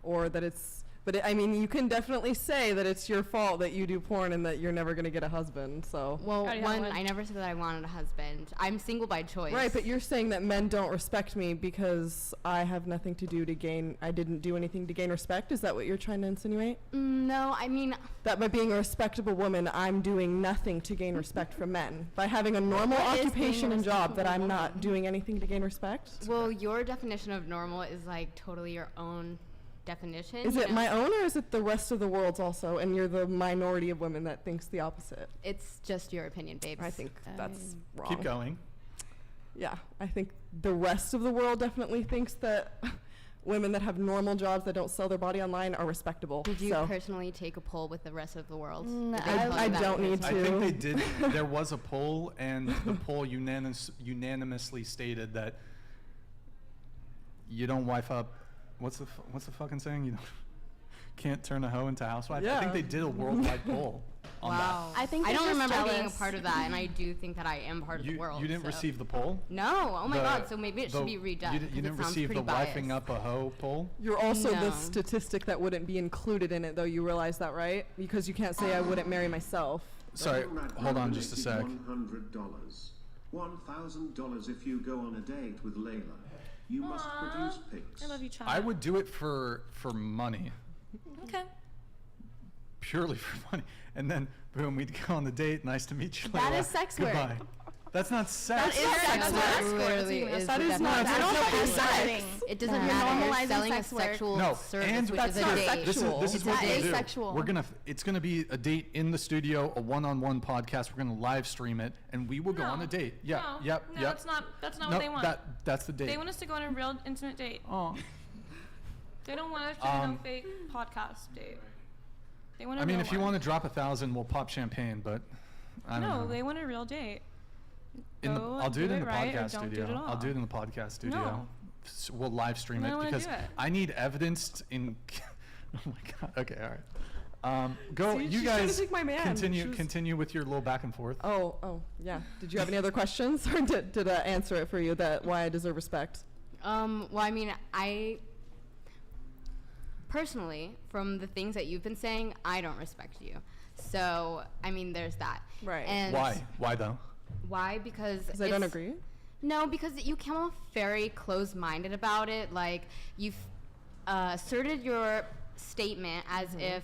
or that it's. But I mean, you can definitely say that it's your fault that you do porn and that you're never gonna get a husband. So. Well, I never said that I wanted a husband. I'm single by choice. Right, but you're saying that men don't respect me because I have nothing to do to gain. I didn't do anything to gain respect. Is that what you're trying to insinuate? No, I mean. That by being a respectable woman, I'm doing nothing to gain respect from men. By having a normal occupation and job, that I'm not doing anything to gain respect. Well, your definition of normal is like totally your own definition. Is it my own, or is it the rest of the world's also, and you're the minority of women that thinks the opposite? It's just your opinion, babes. I think that's wrong. Keep going. Yeah, I think the rest of the world definitely thinks that women that have normal jobs that don't sell their body online are respectable. Did you personally take a poll with the rest of the world? I don't need to. I think they did. There was a poll, and the poll unanimously stated that you don't wife up. What's the fucking saying? You can't turn a hoe into a housewife. Yeah. I think they did a worldwide poll on Wow. that. I don't remember being a part of that, and I do think that I am part of the world. You didn't receive the poll? No. Oh my God. So maybe it should be redone. You didn't receive the wifing up a hoe poll? You're also the statistic that wouldn't be included in it, though. You realize that, right? Because you can't say I wouldn't marry myself. Sorry, hold on just a sec. $100. $1,000 if you go on a date with Layla. You must produce pics. I love you, child. I would do it for money. Okay. Purely for money. And then, boom, we'd go on the date. Nice to meet you, Layla. That is sex work. Goodbye. That's not sex. That is sex work. That is not. I don't think it's sex. It doesn't You're matter. You're normalizing selling sex a work. sexual No, service, and which that's is a not date. sexual. This is what That we'll is do. sexual. It's gonna be a date in the studio, a one-on-one podcast. We're gonna live stream it, and we will go on a date. Yeah, No, yep, no, yep. that's not what they want. That's the date. They want us to go on a real intimate date. Oh. They don't want us to do no fake podcast date. They want a I mean, real if you one. want to drop 1,000, we'll pop champagne, but I don't know. No, they want a real date. I'll do it in the right, or podcast don't do studio. it at all. I'll do it in the podcast studio. No. We'll live stream I it don't wanna because do it. I need evidence in. Oh my God. Okay, all right. Go. See, You she's trying to guys take my man. continue with your little back and forth. Oh, yeah. Did you have any other questions, or did I answer it for you? That why I deserve respect? Well, I mean, I personally, from the things that you've been saying, I don't respect you. So, I mean, there's that. Right. And Why? Why though? Why? Because I don't agree. No, because you come off very closed-minded about it. Like, you've asserted your statement as if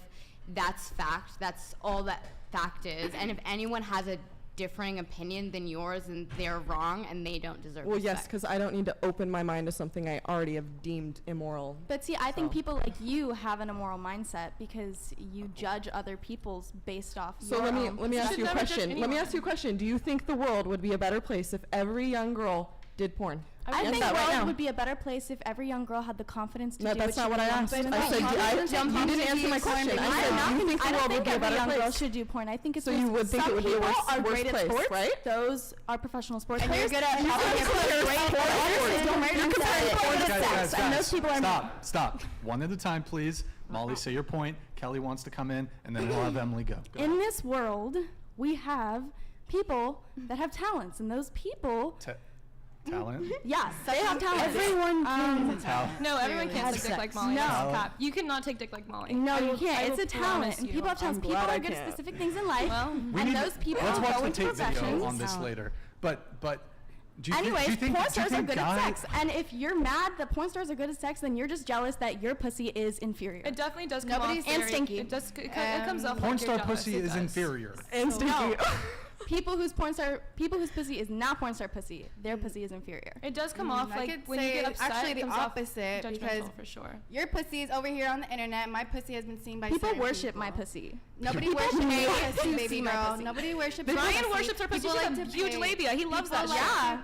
that's fact. That's all that fact is. And if anyone has a differing opinion than yours, then they're wrong and they don't deserve Well, respect. yes, because I don't need to open my mind to something I already have deemed immoral. But see, I think people like you have an immoral mindset because you judge other people's based off So your let me own ask you a never judge question. Let me ask you a question. Do you think the world would be a better place if every young girl did porn? I think the that right world now. would be a better place if every young girl had the confidence to No, do that's what not what I asked. I said, you didn't answer my question. I said, do you think the world would be a better young girl place? should do porn. I think it's So you would think it would be a worse are great place, at sports, right? Those are professional sports And you're players. good at Stop. One at a time, please. Molly, say your point. Kelly wants to come in, and then we'll have Emily go. In this world, we have people that have talents, and those people. Talent? Yes, they have talent. Everyone can. Talent. No, everyone can't take dick like Molly. No. That's cap. You cannot take dick like Molly. No, you I can't. will It's a promise talent. And you. people have talents. I'm People glad I are good at can't. specific things in life. Well, and those people Let's watch go the into Tate video professions. on this later. But do you Anyways, think, do you porn think, do you stars are think good guys, at sex. And if you're mad that porn stars are good at sex, then you're just jealous that your pussy is inferior. It definitely does come off And very- stinky. It does. It comes off porn like star you're jealous. pussy It is does. inferior? And stinky. People whose pussy is not porn star pussy, their pussy is inferior. It does come off I like could when say you get upset. actually it the comes off opposite, judgmental because for sure. your pussy is over here on the internet. My pussy has been seen by People certain worship people. my pussy. Nobody People worships pay my to pussy, see baby my girl. pussy. Nobody worships my Ryan pussy. worships her pussy. People She's like got to huge pay. labia. He loves that People shit. like-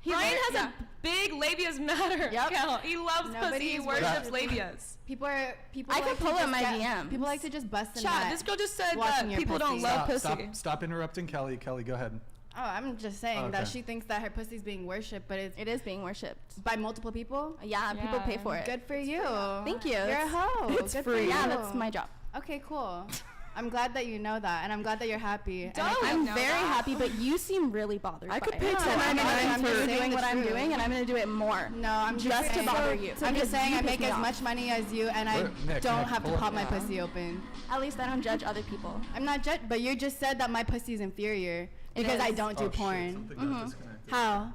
Ryan has a big labias matter. Yep. Count. He loves pussy. He Nobody's worships worshipping- labias. People I like could to pull up just my get- DMs. People like to just bust in Chad, that. this girl just said watching that your people don't pussy. love pussy. Stop interrupting Kelly. Kelly, go ahead. Oh, I'm just saying that Okay. she thinks that her pussy's being worshipped, but It is being worshipped. by multiple people. Yeah, people pay for it. Good for you. Thank you. You're a That's- hoe. It's Good free. For Yeah, you. that's my job. Okay, cool. I'm glad that you know that, and I'm glad that you're happy. And I Don't. think- I'm know very that. happy, but you seem really bothered. I by could it. pay So I'm $10.99 for saying doing the what I'm truth. doing, and I'm going to do it more. No, I'm Just to saying- bother you. I'm because just saying you I piss make me as off. much money as you, and I Nick, don't Nick, have to pull pop up. my pussy open. At least I don't judge other people. I'm not but you just said that my pussy is inferior because I is. don't do Oh, shit, porn. something got disconnected. How?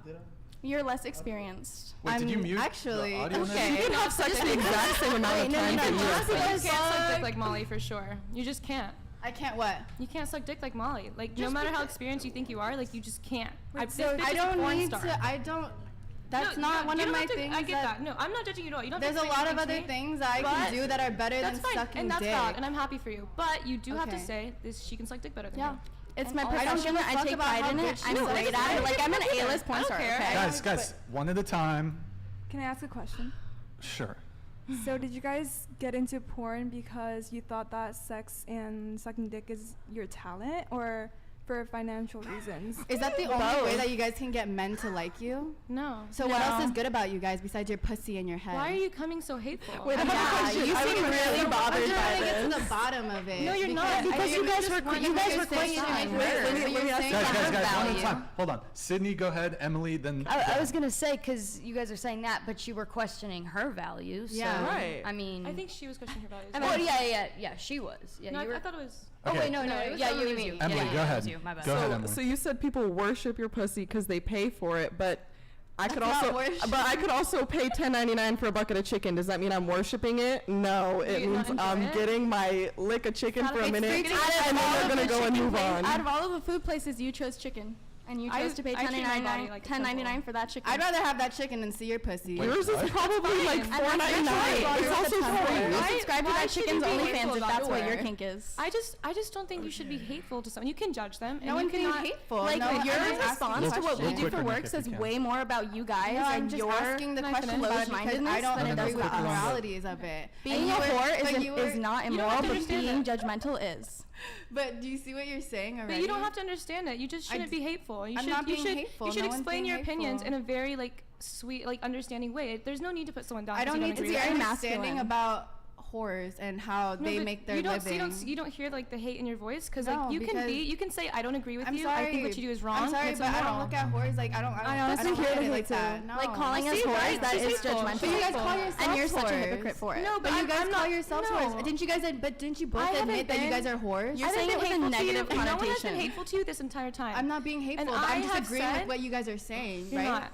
You're less experienced. Wait, did you I'm mute actually- the audio? okay. You can have sex the exact same amount of time that you You have sex. can't suck dick like Molly for sure. You just can't. I can't what? You can't suck dick like Molly. Like no Just matter how because- experienced you think you are, like you just can't. I This bitch is don't a porn need star. to. I don't. That's not one of my things. I get that. No, I'm not judging you at all. You don't. There's a lot of other things that I can do that are better than sucking and that's dick. valid, and I'm happy for you. But you do have to say this. She can suck dick better than you. It's my profession. I take pride in it. I'm great at it. Like, I'm an A-list porn star. Okay? Guys, one at a time. Can I ask a question? Sure. So did you guys get into porn because you thought that sex and sucking dick is your talent, or for financial reasons? Is that the only way that you guys can get men to like you? No. So what else is good about you guys besides your pussy and your head? Why are you coming so hateful? Wait, you seem really bothered by this. I'm trying to get to the bottom of it. No, you're not. Because you guys were questioning her. Guys, one at a time. Hold on. Sydney, go ahead. Emily, then. I was gonna say, because you guys are saying that, but you were questioning her values. Yeah, so, right. I mean, I think she was questioning her values. Oh yeah, she was. Yeah, No, you were. I thought it was. Oh wait, no, yeah, it was you. Emily, go ahead. My bad. Go ahead, Emily. So you said people worship your pussy because they pay for it, but I could also pay $10.99 for a bucket of chicken. Does that mean I'm worshiping it? No, it means I'm getting my lick of chicken for a minute, and then we're gonna go and move on. Out of all of the food places, you chose chicken. And you chose to pay $10.99 for that chicken. I'd rather have that chicken than see your pussy. Yours is probably like $4.99. It's also free. I subscribe to that chicken's OnlyFans if that's what your kink is. I just don't think you should be hateful to someone. You can judge them. No one's being hateful. Like, no, your response to what we do for work says way more about you guys I'm and just your asking the question closed-mindedness I don't than it does agree with the us. moralities of it. Being a whore is not immoral, but being judgmental is. But do you see what you're saying already? But you don't have to understand it. You just shouldn't be hateful. I'm not being hateful. You should No one's explain being your opinions hateful. in a very like sweet, like understanding way. There's no need to put someone down. I don't need to agree be with them. understanding about whores and how they but make their you don't, living. You don't hear like the hate in your voice because No, like you can say I don't agree with I'm you. sorry. I think what you do is wrong. I'm sorry, and it's but I immoral. don't look at whores like I honestly hear it the like hate that. too. No. Like calling us whores, that is judgmental. But you guys call yourselves and you're such a whores. hypocrite for it. No, But you guys call yourselves whores. Didn't you both admit that you guys are whores? You're saying it with a negative No one has been connotation. hateful to you this entire time. I'm not being hateful. And But I'm I just have agreeing said- with what you guys are saying, You're right? not.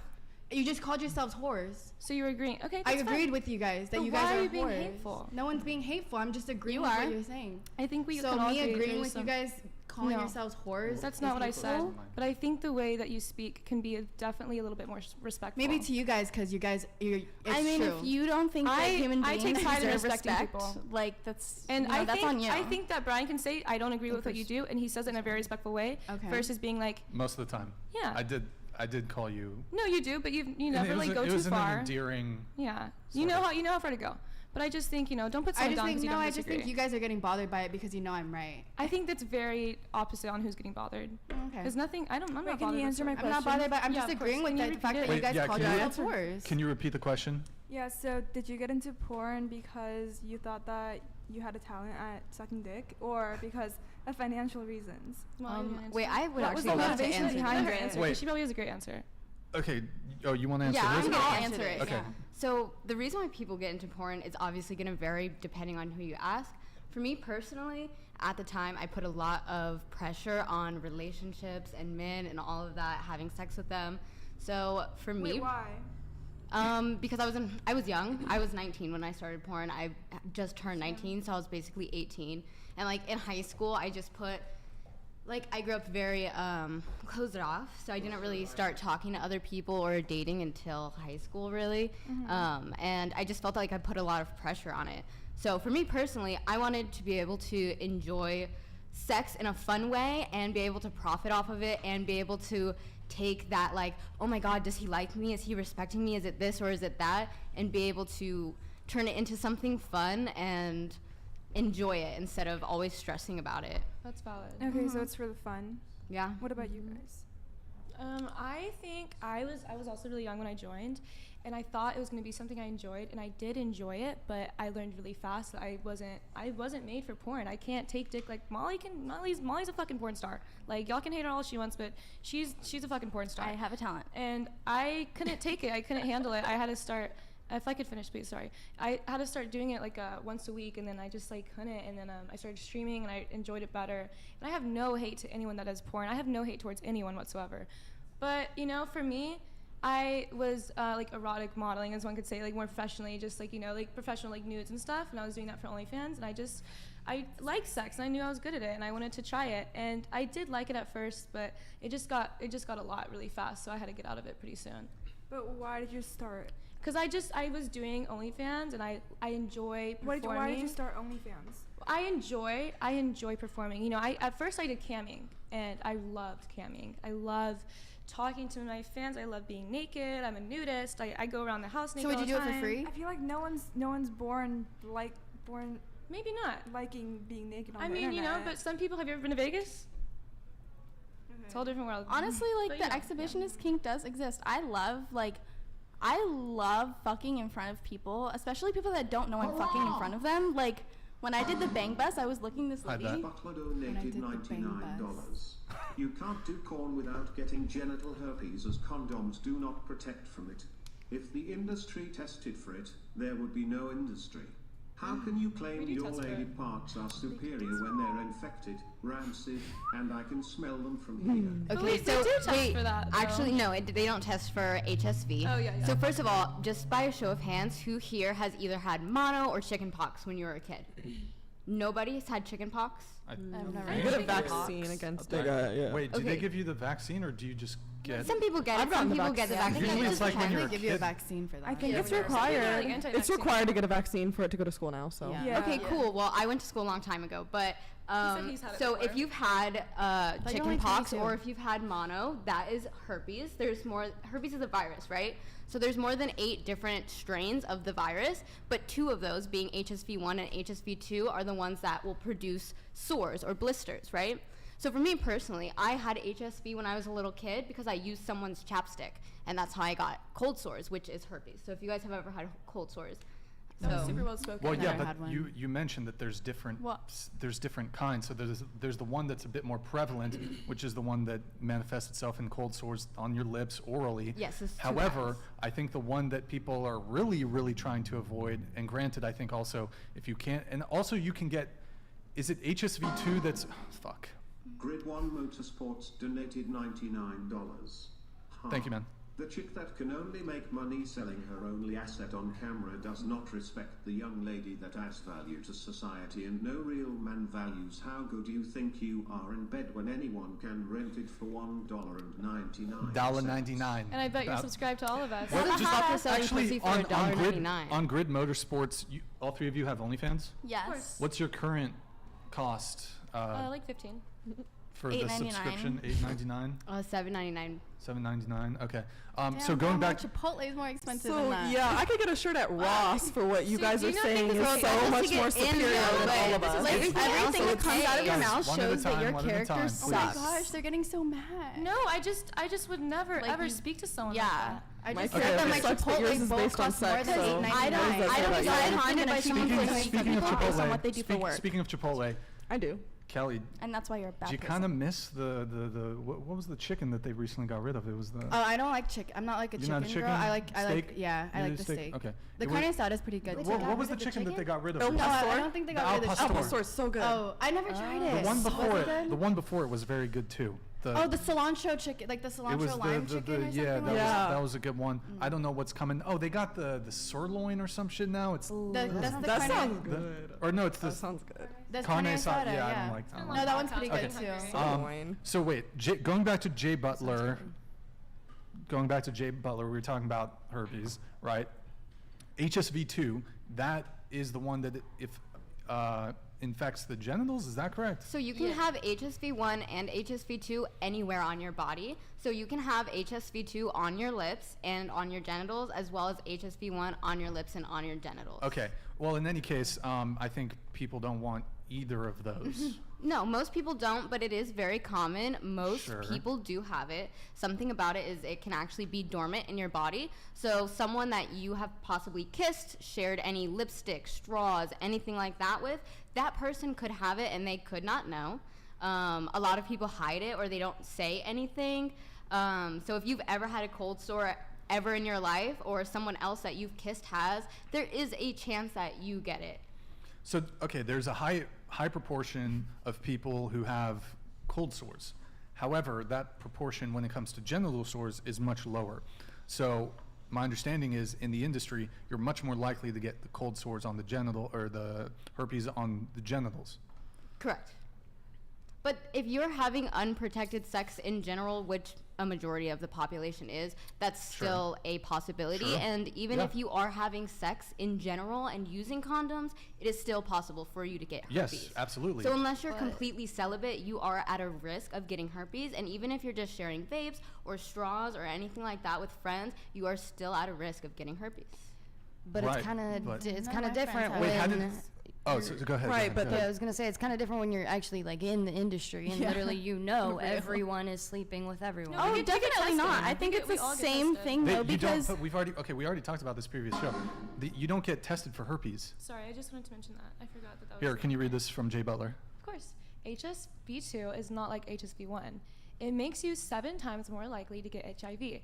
You just called yourselves whores. So you're agreeing. Okay, I that's agreed fine. with you guys that But you guys why are are you being whores. hateful? No one's being hateful. I'm just agreeing You with are. what you're saying. I think we So can all me agree agreeing there's with you some- guys calling No. yourselves whores. That's is not what I hateful. said. But I think the way that you speak can be definitely a little bit more respectful. Maybe to you guys, because you guys, it's I mean, true. if you don't think that human I beings take pride in deserve respecting respect, people. like that's And that's on you. I think that Brian can say I don't agree with what you do, and he says it in a very respectful way, Okay. versus being like, Most of the time. Yeah. I did call you. no, you do, but you And never like go it too was far. an endearing. Yeah, you know how far to go. But I just think don't put I someone just down think because you no. don't I just disagree. think you guys are getting bothered by it because you know I'm right. I think that's very opposite on who's getting bothered. Okay. There's nothing. I'm not Wait, can bothered. you answer my I'm not bothered by. I'm Yeah, just of course. agreeing with Can you the fact repeat that it? you guys Wait, called can you- yourselves whores. Can you repeat the question? Yeah, so did you get into porn because you thought that you had a talent at sucking dick, or because of financial reasons? Wait, I would What was actually the love to motivation answer behind that. her answer? Wait. She probably has a great answer. Okay. Oh, you want to answer Yeah, this? I'll answer it. Okay. Yeah. So the reason why people get into porn is obviously going to vary depending on who you ask. For me personally, at the time, I put a lot of pressure on relationships and men and all of that, having sex with them. So for me, Wait, why? because I was young. I was 19 when I started porn. I just turned 19, so I was basically 18. And like in high school, I just put I grew up very closed off, so I didn't really start talking to other people or dating until high school, really. And I just felt like I put a lot of pressure on it. So for me personally, I wanted to be able to enjoy sex in a fun way and be able to profit off of it and be able to take that oh my God, does he like me? Is he respecting me? Is it this or is it that? And be able to turn it into something fun and enjoy it instead of always stressing about it. That's valid. Okay, so it's for the fun. Yeah. What about you guys? I think I was also really young when I joined, and I thought it was going to be something I enjoyed, and I did enjoy it, but I learned really fast that I wasn't made for porn. I can't take dick like Molly's a fucking porn star. Like y'all can hate her all she wants, but she's a fucking porn star. I have a talent. And I couldn't take it. I couldn't handle it. I had to start. If I could finish, please, sorry. I had to start doing it once a week, and then I just couldn't, and then I started streaming, and I enjoyed it better. And I have no hate to anyone that does porn. I have no hate towards anyone whatsoever. But, for me, I was erotic modeling, as one could say, more professionally, just professional nudes and stuff, and I was doing that for OnlyFans, and I liked sex, and I knew I was good at it, and I wanted to try it, and I did like it at first, but it just got a lot really fast, so I had to get out of it pretty soon. But why did you start? Because I was doing OnlyFans and I enjoy performing. Why did you start OnlyFans? I enjoy performing. You know, at first I did camming and I loved camming. I love talking to my fans. I love being naked. I'm a nudist. I go around the house naked. So would you all do the it for time. free? I feel like no one's born maybe not liking being naked on the mean, internet. you know, but some people, have you ever been to Vegas? Okay. It's a whole different world. Honestly, like, But, the you know, exhibitionist kink does exist. I love fucking in front of people, especially people that don't know I'm fucking in front of them. Like, when I did the bang bus, I was looking this lady. Butler donated $99. You can't do corn without getting genital herpes, as condoms do not protect from it. If the industry tested for it, there would be no industry. How can you claim your lady parts are superior when they're infected, rancid, and I can smell them from here? Okay, They so do test for that, though. actually, no, they don't test for HSV. Oh, yeah. So first of all, just by a show of hands, who here has either had mono or chicken pox when you were a kid? Nobody's had chicken pox? You get a vaccine against it. Yeah. Wait, do Okay. they give you the vaccine or do you just get? Some people get I've it, some gotten the people get the vaccine. vaccine. Usually it's like when you're a give you a kid. vaccine for that. I think Yeah, it's when you're a kid, required. like It's anti-vaccine. required to get a vaccine for it to go to school now. So Yeah. Okay, cool. Well, I went to school a long time ago, but he's had it so before. if you've had only chicken pox 22. or if you've had mono, that is herpes. There's more. Herpes is a virus, right? So there's more than 8 different strains of the virus, but 2 of those, being HSV1 and HSV2, are the ones that will produce sores or blisters, right? So for me personally, I had HSV when I was a little kid because I used someone's chapstick, and that's how I got cold sores, which is herpes. So if you guys have ever had cold sores, That was super well spoken. Well, yeah, never but had one. you mentioned that there's different What? there's different kinds. So there's the one that's a bit more prevalent, which is the one that manifests itself in cold sores on your lips orally. Yes, it's 2 However, virus. I think the one that people are really trying to avoid, and granted, I think also if you can't, and also you can get, is it HSV2 that's fuck? Grid 1 Motorsports donated $99. Thank you, man. The chick that can only make money selling her only asset on camera does not respect the young lady that adds value to society, and no real man values how good you think you are in bed when anyone can rent it for $1.99. $1.99. And I bet you're subscribed to all of us. Well, That's just how they're selling actually pussy for on $1.99. Grid Motorsports, all 3 of you have OnlyFans? Yes. What's your current cost Like 15. for the $8.99. subscription? $8.99? $7.99. $7.99. Okay. Damn, So going back. Chipotle is more expensive than So that. yeah, I could get a shirt at Ross for what you So guys do are you not saying think is this so is much to more get in superior there, than but all of this is us. like Everything else that okay. comes out of your Guys, mouth one at a shows that time, your one at a character time, sucks. please. Oh my gosh, they're getting so mad. No, I just would never Like ever you- speak to someone Yeah. like that. I My just character said that my sucks, but yours Chipotle is bowl based on costs more sex, than so $8.99. I don't What does that get say? haunted by someone Speaking doing of people based on what they Chipotle, do for work. speaking of Chipotle, I do. Kelly, And that's why you're a bad do you person. kind of miss the what was the chicken that they recently got rid of? It was the. Oh, I don't like chicken. I'm not like a You're chicken not a chicken? girl. I like Steak? yeah, I You like do the steak. Okay. The It carne was- asada is pretty good. What was the chicken that they got rid of? El No, I Pastor? don't think they The got rid of Al the Pastor. Oh, it's so good. Oh, I never tried it. The one Was before it it, good? the one before it was very good too. Oh, the cilantro chicken, like the It was cilantro lime chicken or something yeah, like that that. that was a good one. I don't know what's coming. Oh, they got the sirloin or some shit now. It's That's the That carne- sounds good. or no, it's That the sounds good. That's carne carne asada. asada, Yeah, I don't like that one. No, that one's pretty good Okay. too. Sirloin. So wait, going back to Jay Butler. Going back to Jay Butler, we were talking about herpes, right? HSV2, that is the one that if infects the genitals. Is that correct? So you can have HSV1 and HSV2 anywhere on your body. So you can have HSV2 on your lips and on your genitals, as well as HSV1 on your lips and on your genitals. Okay. Well, in any case, I think people don't want either of those. No, most people don't, but it is very common. Most Sure. people do have it. Something about it is it can actually be dormant in your body. So someone that you have possibly kissed, shared any lipstick, straws, anything like that with, that person could have it and they could not know. A lot of people hide it or they don't say anything. So if you've ever had a cold sore ever in your life, or someone else that you've kissed has, there is a chance that you get it. So, okay, there's a high proportion of people who have cold sores. However, that proportion when it comes to genital sores is much lower. So my understanding is in the industry, you're much more likely to get the cold sores on the genital or the herpes on the genitals. Correct. But if you're having unprotected sex in general, which a majority of the population is, that's still a possibility. And even if you are having sex in general and using condoms, it is still possible for you to get herpes. Yes, absolutely. So unless you're completely celibate, you are at a risk of getting herpes. And even if you're just sharing vapes or straws or anything like that with friends, you are still at a risk of getting herpes. But it's kind of different Wait, when. Oh, so go ahead. Right, but I was gonna say it's kind of different when you're actually like in the industry and literally everyone is sleeping with everyone. No, oh, definitely not. I think it's the same thing though, because but we already talked about this previous show. You don't get tested for herpes. Sorry, I just wanted to mention that. I forgot that was. Here, can you read this from Jay Butler? Of course. HSV2 is not like HSV1. It makes you 7 times more likely to get HIV.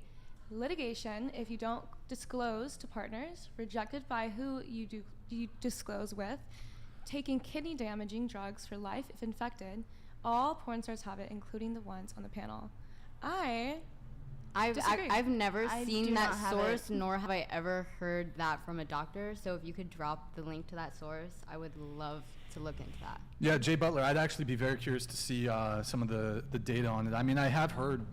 Litigation if you don't disclose to partners, rejected by who you disclose with, taking kidney damaging drugs for life if infected. All porn stars have it, including the ones on the panel. I've never seen that source, nor have I ever heard that from a doctor. So if you could drop the link to that source, I would love to look into that. Yeah, Jay Butler, I'd actually be very curious to see some of the data on it. I mean, I have heard,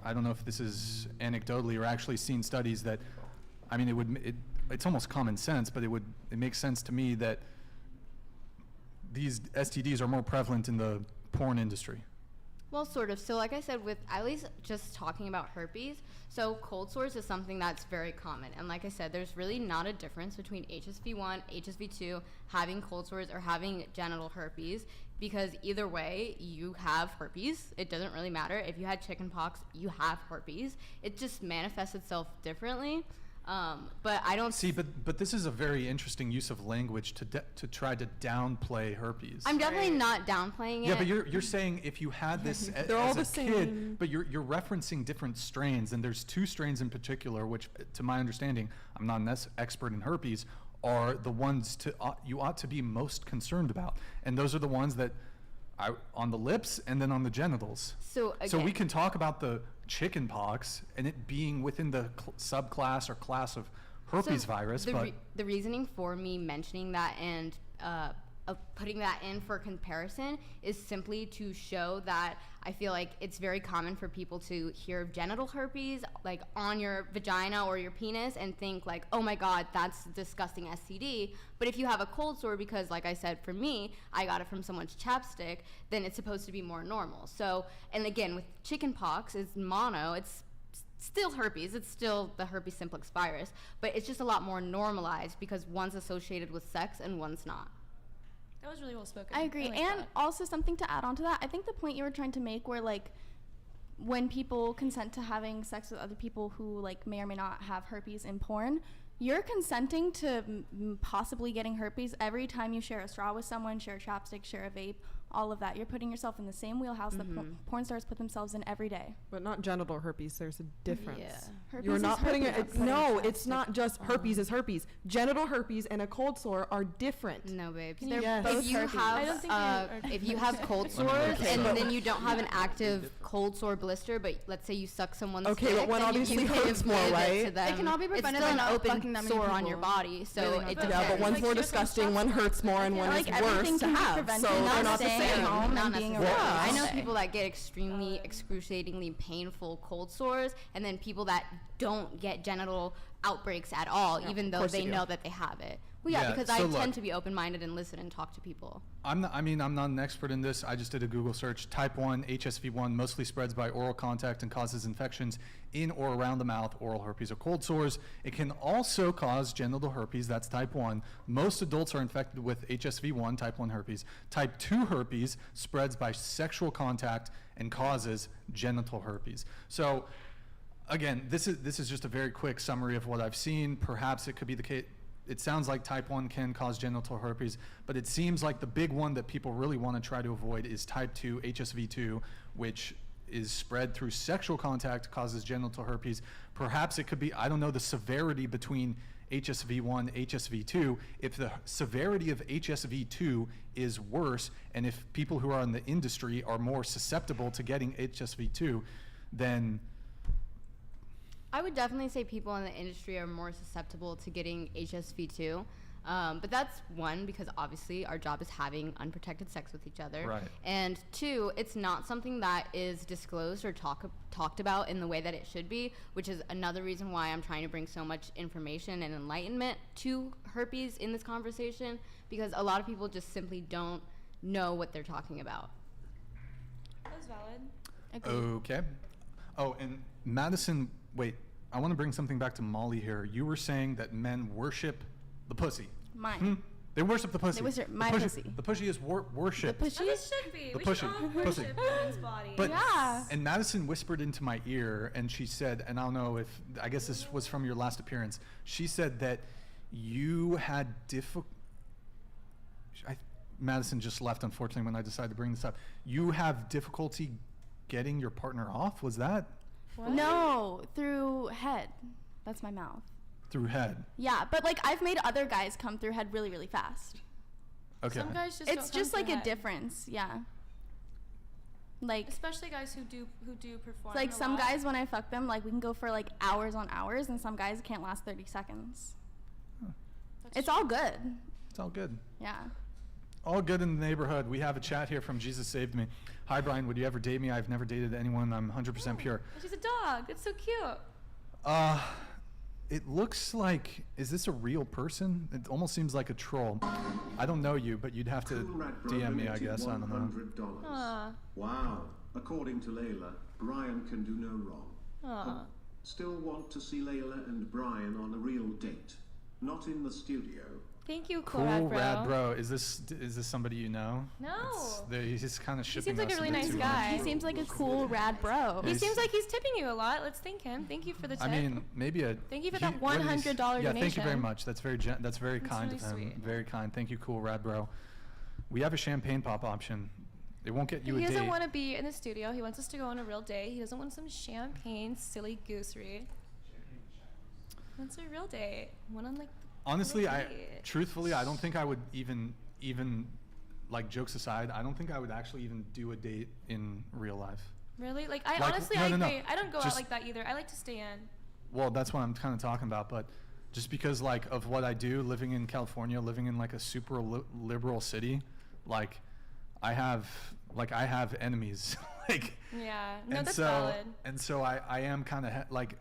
I don't know if this is anecdotally or actually seen studies that, I mean, it's almost common sense, but it makes sense to me that these STDs are more prevalent in the porn industry. Well, sort of. So like I said, with at least just talking about herpes, so cold sores is something that's very common. And like I said, there's really not a difference between HSV1, HSV2, having cold sores or having genital herpes, because either way, you have herpes. It doesn't really matter. If you had chickenpox, you have herpes. It just manifests itself differently. But I don't see. But this is a very interesting use of language to try to downplay herpes. I'm definitely not downplaying it. Yeah, but you're saying if you had this as a kid, but you're referencing different strains, and there's 2 strains in particular, which, to my understanding, I'm not an expert in herpes, are the ones you ought to be most concerned about, and those are the ones that on the lips and then on the genitals. So we can talk about the chicken pox and it being within the subclass or class of herpes virus, but the reasoning for me mentioning that and putting that in for comparison is simply to show that I feel like it's very common for people to hear of genital herpes like on your vagina or your penis and think like, oh my god, that's disgusting STD. But if you have a cold sore, because like I said, for me, I got it from someone's chapstick, then it's supposed to be more normal. So, and again, with chickenpox, it's mono, it's still herpes, it's still the herpes simplex virus, but it's just a lot more normalized because one's associated with sex and one's not. That was really well spoken. I agree. And also something to add on to that, I think the point you were trying to make where like when people consent to having sex with other people who like may or may not have herpes in porn, you're consenting to possibly getting herpes every time you share a straw with someone, share a chapstick, share a vape, all of that. You're putting yourself in the same wheelhouse that porn stars put themselves in every day. But not genital herpes. There's a difference. Yeah. Herpes You're not putting it. no, it's not just herpes is herpes. Genital herpes and a cold sore are different. No, babes. They're both if you have cold sores and then you don't have an active cold sore blister, but let's say you suck someone's dick, but one obviously hurts more, right? It can all be prevented by not open fucking that many sore on people. your body. So it depends. Yeah, but one's more disgusting, one hurts more, and one is worse to have. So they're not the same. Not necessarily. I know people that get extremely excruciatingly painful cold sores, and then people that don't get genital outbreaks at all, even though they know that they have it. Well, yeah, because I tend to be open-minded and listen and talk to people. I'm not an expert in this. I just did a Google search. Type 1 HSV1 mostly spreads by oral contact and causes infections in or around the mouth, oral herpes or cold sores. It can also cause genital herpes. That's type 1. Most adults are infected with HSV1, type 1 herpes. Type 2 herpes spreads by sexual contact and causes genital herpes. So, again, this is just a very quick summary of what I've seen. Perhaps it could be the case. It sounds like type 1 can cause genital herpes, but it seems like the big one that people really want to try to avoid is type 2, HSV2, which is spread through sexual contact, causes genital herpes. Perhaps it could be, I don't know, the severity between HSV1, HSV2. If the severity of HSV2 is worse, and if people who are in the industry are more susceptible to getting HSV2, then I would definitely say people in the industry are more susceptible to getting HSV2. But that's one, because obviously our job is having unprotected sex with each other. Right. And two, it's not something that is disclosed or talked about in the way that it should be, which is another reason why I'm trying to bring so much information and enlightenment to herpes in this conversation, because a lot of people just simply don't know what they're talking about. That was valid. Okay. Oh, and Madison, wait, I want to bring something back to Molly here. You were saying that men worship the pussy. Mine. They worship the pussy. They worship my the pussy. The pussy is worship. The pussy? As it should be. The We pussy. should all Pussy. worship women's body. But, Yeah. And Madison whispered into my ear, and she said, and I don't know if, I guess this was from your last appearance, she said that you had Madison just left, unfortunately, when I decided to bring this up. You have difficulty getting your partner off? Was that? What? No, through head. That's my mouth. Through head? Yeah, but like I've made other guys come through head really, really fast. Okay. Some guys just It's don't just come like through a head. difference, yeah. Like, Especially guys who do perform. like a some lot. guys when I fuck them, like we can go for like hours on hours, and some guys can't last 30 seconds. That's It's true. all good. It's all good. Yeah. All good in the neighborhood. We have a chat here from Jesus Saved Me. Hi, Brian. Would you ever date me? I've never dated anyone. I'm 100% pure. She's a dog. It's so cute. It looks like, is this a real person? It almost seems like a troll. I don't know you, but you'd have to DM me, I guess. I don't know. $100. Aw. Wow. According to Layla, Brian can do no wrong. Aw. Still want to see Layla and Brian on a real date. Not in the studio. Thank you, cool, Cool, rad bro. rad bro. Is this somebody you know? No. He's kind of shipping seems like us a really bit nice too guy. much. He seems like a cool rad bro. He He's- seems like he's tipping you a lot. Let's thank him. Thank you for the tip. I mean, maybe a. Thank you for he- that what is- $100 Yeah, thank you very donation. much. That's very that's very That's kind really of him. sweet. Very kind. Thank you, cool rad bro. We have a champagne pop option. It won't get you He a doesn't date. want to be in the studio. He wants us to go on a real date. He doesn't want some champagne silly goosery. He wants a real date. One on like. Honestly, real date. truthfully, I don't think I would even like jokes aside, I don't think I would actually even do a date in real life. Really? Like I Like, honestly, no, I no, no. agree. I don't go out Just- like that either. I like to stay in. Well, that's what I'm kind of talking about, but just because like of what I do, living in California, living in like a super liberal city, like I have enemies. Like, Yeah. No, and that's so valid. and so I am kind of like,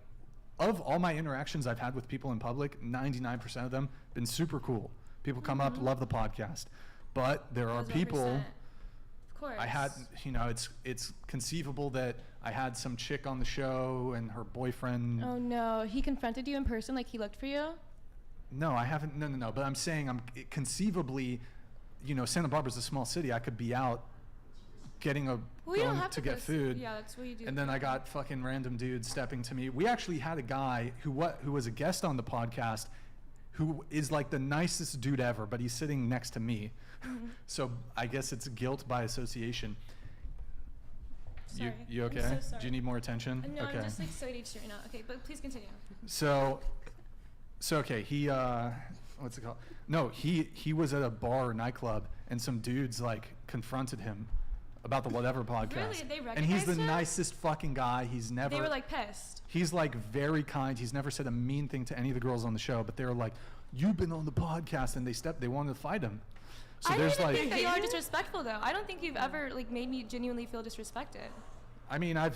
of all my interactions I've had with people in public, 99% of them been super cool. People come up, love the podcast, but there are Those people. 1%. Of course. I had, it's conceivable that I had some chick on the show and her boyfriend. Oh no, he confronted you in person, like he looked for you. No, I haven't. No. But I'm saying, conceivably, Santa Barbara's a small city. I could be out getting Well, you don't going have to go get food. Yeah, that's what you do. And then I got fucking random dudes stepping to me. We actually had a guy who was a guest on the podcast, who is like the nicest dude ever, but he's sitting next to me. Mm-hmm. So I guess it's guilt by association. Sorry. You okay? I'm so sorry. Do you need more attention? No, okay. I'm just like so ADHD right now. Okay, but please continue. So okay, he what's it called? No, he was at a bar or nightclub, and some dudes like confronted him about the Whatever podcast. Really? They and he's the recognized him? nicest fucking guy. He's never. They were like pissed. He's like very kind. He's never said a mean thing to any of the girls on the show, but they were like, "You've been on the podcast," and they wanted to fight him. So I there's don't even like, think that you are disrespectful though. I don't think you've ever like made me genuinely feel disrespected. I mean, I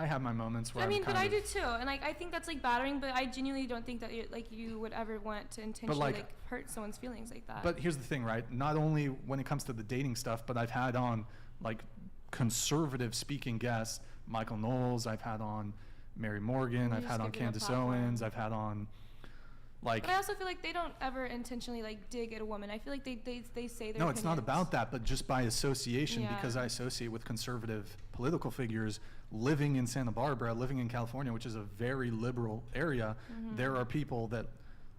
have my moments where I mean, I'm but kind I of, do too, and like I think that's like battering. But I genuinely don't think that you would ever want to intentionally like- like hurt someone's feelings like that. But here's the thing, right? Not only when it comes to the dating stuff, but I've had on like conservative speaking guests, Michael Knowles. I've had on Mary Morgan. I've just had on give them a Candace platform. Owens. I've had on like. But I also feel like they don't ever intentionally like dig at a woman. I feel like they say their No, it's not opinions. about that, but just by association, Yeah. because I associate with conservative political figures living in Santa Barbara, living in California, which is a very liberal area. Mm-hmm. There are people that,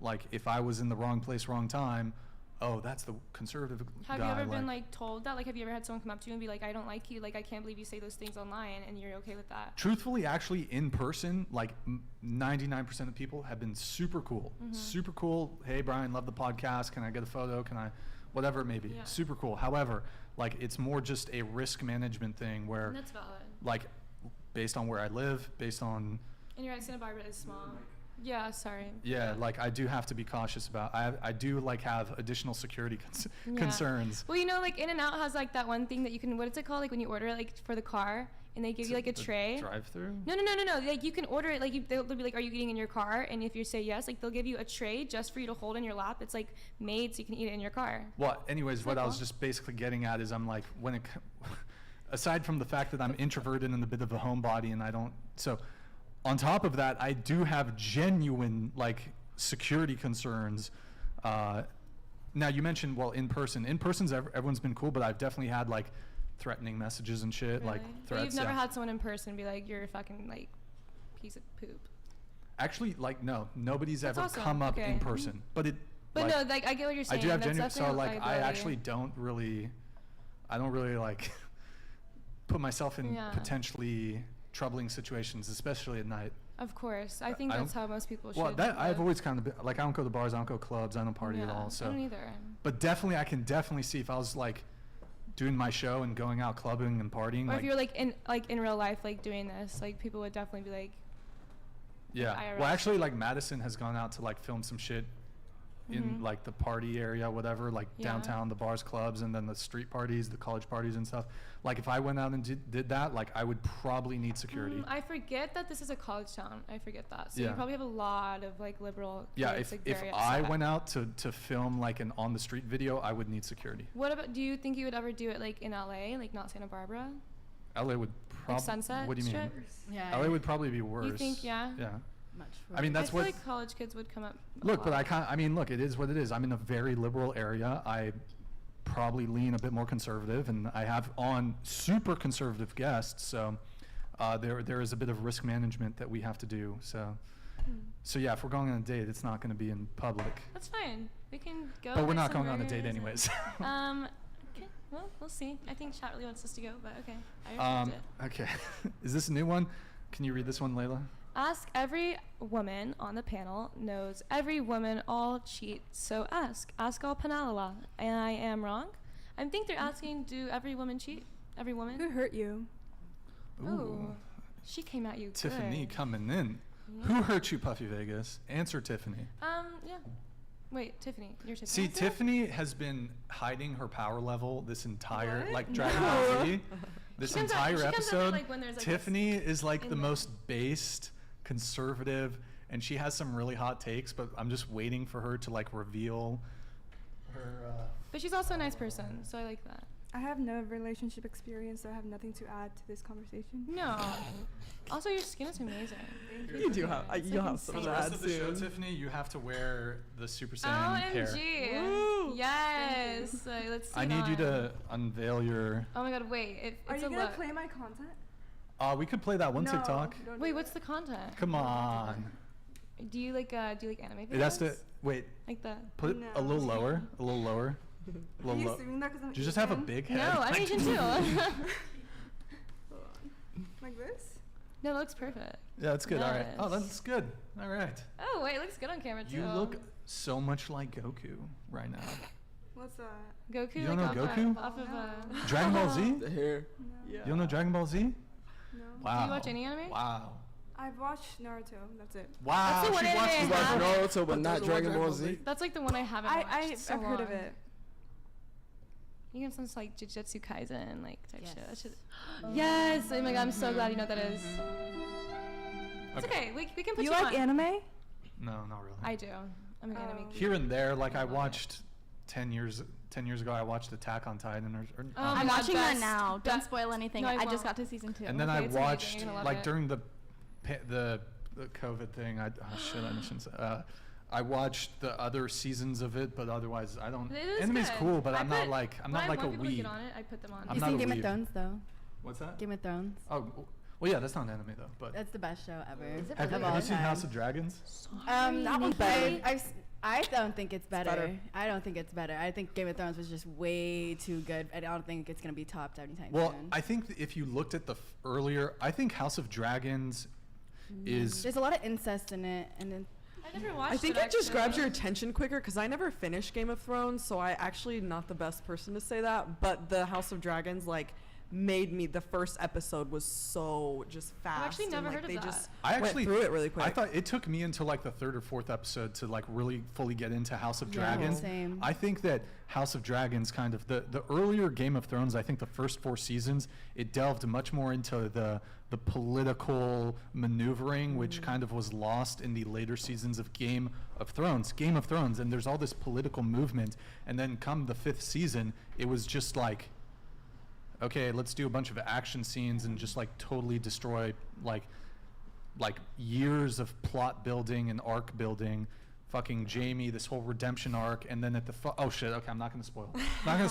like, if I was in the wrong place, wrong time, oh, that's the conservative Have guy. you ever been like told that? Like, have you ever had someone come up to you and be like, "I don't like you. Like, I can't believe you say those things online," and you're okay with that? Truthfully, actually, in person, like 99% of people have been super cool. Mm-hmm. Super cool. Hey, Brian, love the podcast. Can I get a photo? Can I, whatever it may be. Yeah. Super cool. However, like, it's more just a risk management thing where, And that's valid. like, based on where I live, based on, And you're right, Santa Barbara is small. Yeah, sorry. Yeah, like I do have to be cautious about. I do like have additional security concerns. Well, you know, like In-N-Out has like that one thing that you can. What is it called? Like when you order it, like for the car, and they give you like a tray. Drive-through. No. Like you can order it. Like they'll be like, "Are you eating in your car?" And if you say yes, like they'll give you a tray just for you to hold in your lap. It's like made so you can eat it in your car. Well, anyways, what I was just basically getting at is I'm like aside from the fact that I'm introverted and a bit of a homebody, and I don't so. On top of that, I do have genuine like security concerns. Now you mentioned, well, in person. In person's everyone's been cool, but I've definitely had like threatening messages and shit, Really? like But threats. you've never had someone in person be like, "You're a fucking like piece of poop." Actually, like no, nobody's That's ever awesome. come up Okay. in person. But no, like I get what you're saying. I do have That's genuine. So definitely a like I liability. actually don't really like put myself in potentially troubling situations, especially at night. Of course, I think that's how most people should. Well, I've always kind of been, like I don't go to bars, I don't go to clubs, I don't party at all. So I don't either. But definitely, I can definitely see if I was like doing my show and going out clubbing and partying. Or like, if you're like in real life, like doing this, like people would definitely be like. Yeah. IRL. Well, actually, like Madison has gone out to like film some shit in like the party area, whatever, like downtown, the bars, clubs, and then the street parties, the college parties and stuff. Like if I went out and did that, like I would probably need security. I forget that this is a college town. I forget that. So Yeah. you probably have a lot of like liberal. Yeah, kids, if very I upset. went out to film like an on the street video, I would need security. What about? Do you think you would ever do it like in LA, like not Santa Barbara? LA would Like probably. Sunset What do you mean? Strip? Yeah. LA would probably be worse. You think? Yeah. Yeah. Much I mean, that's I feel what. like college kids would come up. a Look, but lot. I can't. I mean, look, it is what it is. I'm in a very liberal area. I probably lean a bit more conservative, and I have on super conservative guests. So there is a bit of risk management that we have to do. So yeah, if we're going on a date, it's not going to be in public. That's fine. We can go. But we're get not some going on a date burgers and- anyways. Okay. Well, we'll see. I think chat really wants us to go, but okay. I respect it. Okay. Is this a new one? Can you read this one, Layla? Ask every woman on the panel knows every woman all cheat. So ask all Panalala. And I am wrong. I think they're asking, do every woman cheat? Every woman? Who hurt you? Ooh. She came at you Tiffany good. coming in. Yeah. Who hurt you, Puffy Vegas? Answer, Tiffany. Yeah. Wait, Tiffany. You're Tiffany. See, Tiffany has been hiding her power level this entire, like Dragon Ball Z, this She comes out- entire she comes out episode. like when there's, like, Tiffany is like in the there. most based, conservative, and she has some really hot takes, but I'm just waiting for her to like reveal her. But she's also a nice person, so I like that. I have no relationship experience, so I have nothing to add to this conversation. No. Also, your skin is amazing. You do have. It's You'll like have some For of the that rest of the show, soon. Tiffany, you have to wear the Super Saiyan hair. OMG. Woo. Yes. Let's see I it need you on. to unveil your. Oh my god, wait. Are It's you a gonna look. play my content? We could play that one No, TikTok. don't Wait, do what's it. the content? Come on. Do you like anime videos? It has to wait. Like the. Put it a little lower. A little lower. A Are little you low. assuming that because I'm Do you just have a Asian? big head? No, I'm Like- Asian too. Hold on. Like this? No, it looks perfect. Yeah, that's good. All right. Oh, Yes. that's good. All right. Oh wait, it looks good on camera too. You look so much like Goku right now. What's that? Goku. You don't like know off Goku? Off of Dragon Ball Z? The hair. No. Yeah. You don't know Dragon Ball Z? No. Wow. Do you watch any anime? Wow. I've watched Naruto. That's it. Wow. That's the one she anime watches I You watch have. Naruto, but not Dragon Ball Z. That's like the one I haven't watched. It's so I've heard of long. it. You can some like Jujutsu Kaisen like type Yes. shit. That shit. Yes. Oh my god, I'm so glad you know what that is. It's okay. We can put You you like on. anime? No, not really. I do. I'm an anime. geek. Here and there, like I love it. watched 10 years ago, I watched Attack on Titan. Or Oh I'm my God, watching that best. now. Don't Best. spoil anything. No, I I just won't. got to season 2. and then Okay, I it's amazing. watched, You're gonna love like it. during the COVID thing, I shouldn't say. I watched the other seasons of it, but otherwise I don't. It is Anime's good. cool, but I I'm put- not like when I a want people to weeb. get on it, I put them on. I'm You not seen a Game weeb. of Thrones though? What's that? Game of Thrones. Oh, well, yeah, that's not an anime though. But That's the best show ever. have of you all seen time. House of Dragons? That one's better. I don't think it's better. better. I don't think it's better. I think Game of Thrones was just way too good. I don't think it's gonna be topped anytime Well, soon. I think if you looked at the earlier, I think House of Dragons is. There's a lot of incest in it, and then I never watched I think it, it just actually. grabs your attention quicker because I never finished Game of Thrones, so I actually not the best person to say that. But the House of Dragons, like made me, the first episode was so just fast. I've actually never heard of they that. just I went through it really quick. I thought it took me until like the 3rd or 4th episode to like really fully get into House of Dragons. Same. I think that House of Dragons kind of the earlier Game of Thrones, I think the first 4 seasons, it delved much more into the political maneuvering, which kind of was lost in the later seasons of Game of Thrones, and there's all this political movement, and then come the 5th season, it was just like, okay, let's do a bunch of action scenes and just like totally destroy like years of plot building and arc building. Fucking Jamie, this whole redemption arc, and then at the oh shit, okay, I'm not gonna spoil. Not gonna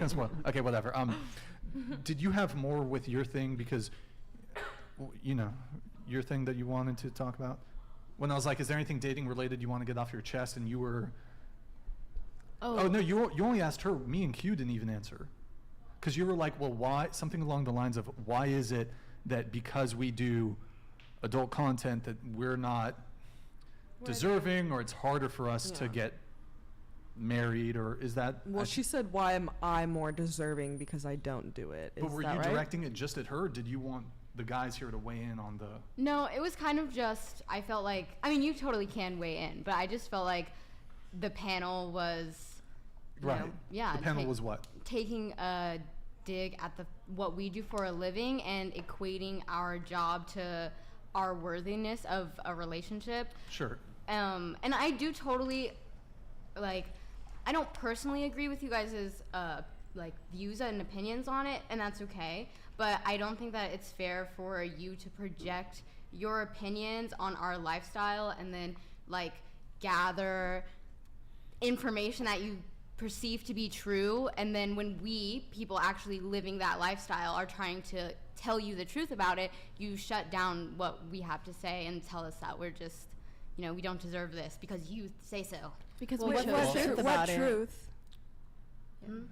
spoil. Okay, whatever. Did you have more with your thing, because you know, your thing that you wanted to talk about? When I was like, is there anything dating related you want to get off your chest, and you were Oh no, you only asked her. Me and Q didn't even answer. Because you were like, well, why? Something along the lines of, why is it that because we do adult content that we're not deserving, or it's harder for us to get married, or is that? Well, she said, why am I more deserving because I don't do it? But were you directing it just at her? Or did you want the guys here to weigh in on the? No, it was kind of just, I felt like, I mean, you totally can weigh in, but I just felt like the panel was, you know, The panel was what? Taking a dig at what we do for a living and equating our job to our worthiness of a relationship. Sure. And I do totally, like, I don't personally agree with you guys' like views and opinions on it, and that's okay. But I don't think that it's fair for you to project your opinions on our lifestyle and then like gather information that you perceive to be true, and then when we, people actually living that lifestyle, are trying to tell you the truth about it, you shut down what we have to say and tell us that we're just, you know, we don't deserve this because you say so. Because What's the truth about it?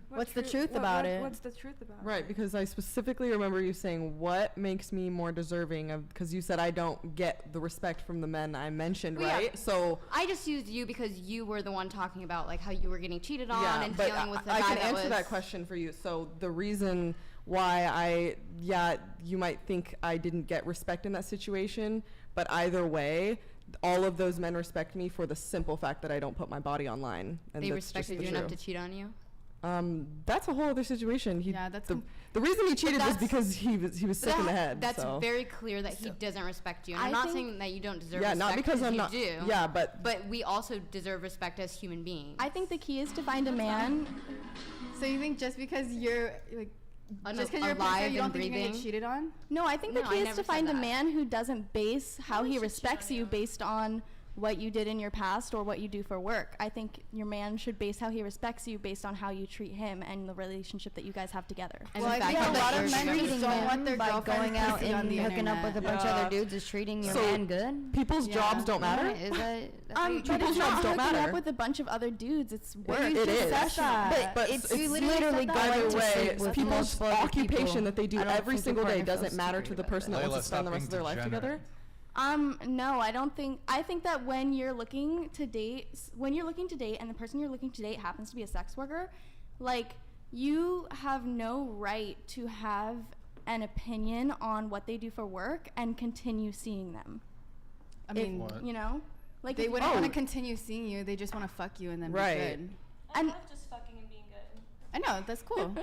What's the truth about it? What's the truth about it? Right, because I specifically remember you saying, what makes me more deserving of, because you said I don't get the respect from the men I mentioned, Well, right? yeah. So I just used you because you were the one talking about like how you were getting cheated on and but dealing with a I guy can that answer was that question for you. So the reason why you might think I didn't get respect in that situation, but either way, all of those men respect me for the simple fact that I don't put my body online. And they that's just respected the you truth. enough to cheat on you. That's a whole other situation. The reason he cheated was because he was sick in the head. That's so. very clear that he doesn't respect you. And I'm not saying that you don't deserve Yeah, respect. not because I'm not. You do. Yeah, but we also deserve respect as human beings. I think the key is to find a man. So you think just because you're like just because you're a alive person, you don't and think you're gonna breathing? get cheated on? No, I think the No, key I is never to said find a that. man who doesn't base how he respects you based on what you did in your past or what you do for work. I think your man should base how he respects you based on how you treat him and the relationship that you guys have together. And Well, the I fact think a that lot of you're men treating don't him want their by girlfriend going out pussy on and the hooking up with a bunch of Yeah. other dudes is treating your So man good. people's jobs don't matter. Yeah, is that, that's how you But treat it's People's not jobs don't hooking matter. up with a bunch of other dudes. It's work. It It's is. professional. But it's it's literally going either to way, sleep with people's multiple other occupation people. that they do I don't every think single your day partner doesn't feels matter secret to the about person that Layla, wants to stop spend the rest being of their life degenerate. together. No, I don't think. I think that when you're looking to date and the person you're looking to date happens to be a sex worker, like, you have no right to have an opinion on what they do for work and continue seeing them. I mean, What? You know? Like, they if- wouldn't want to continue seeing you. They just want to fuck you and then Right. be good. I And- love just fucking and being good. I know, that's cool.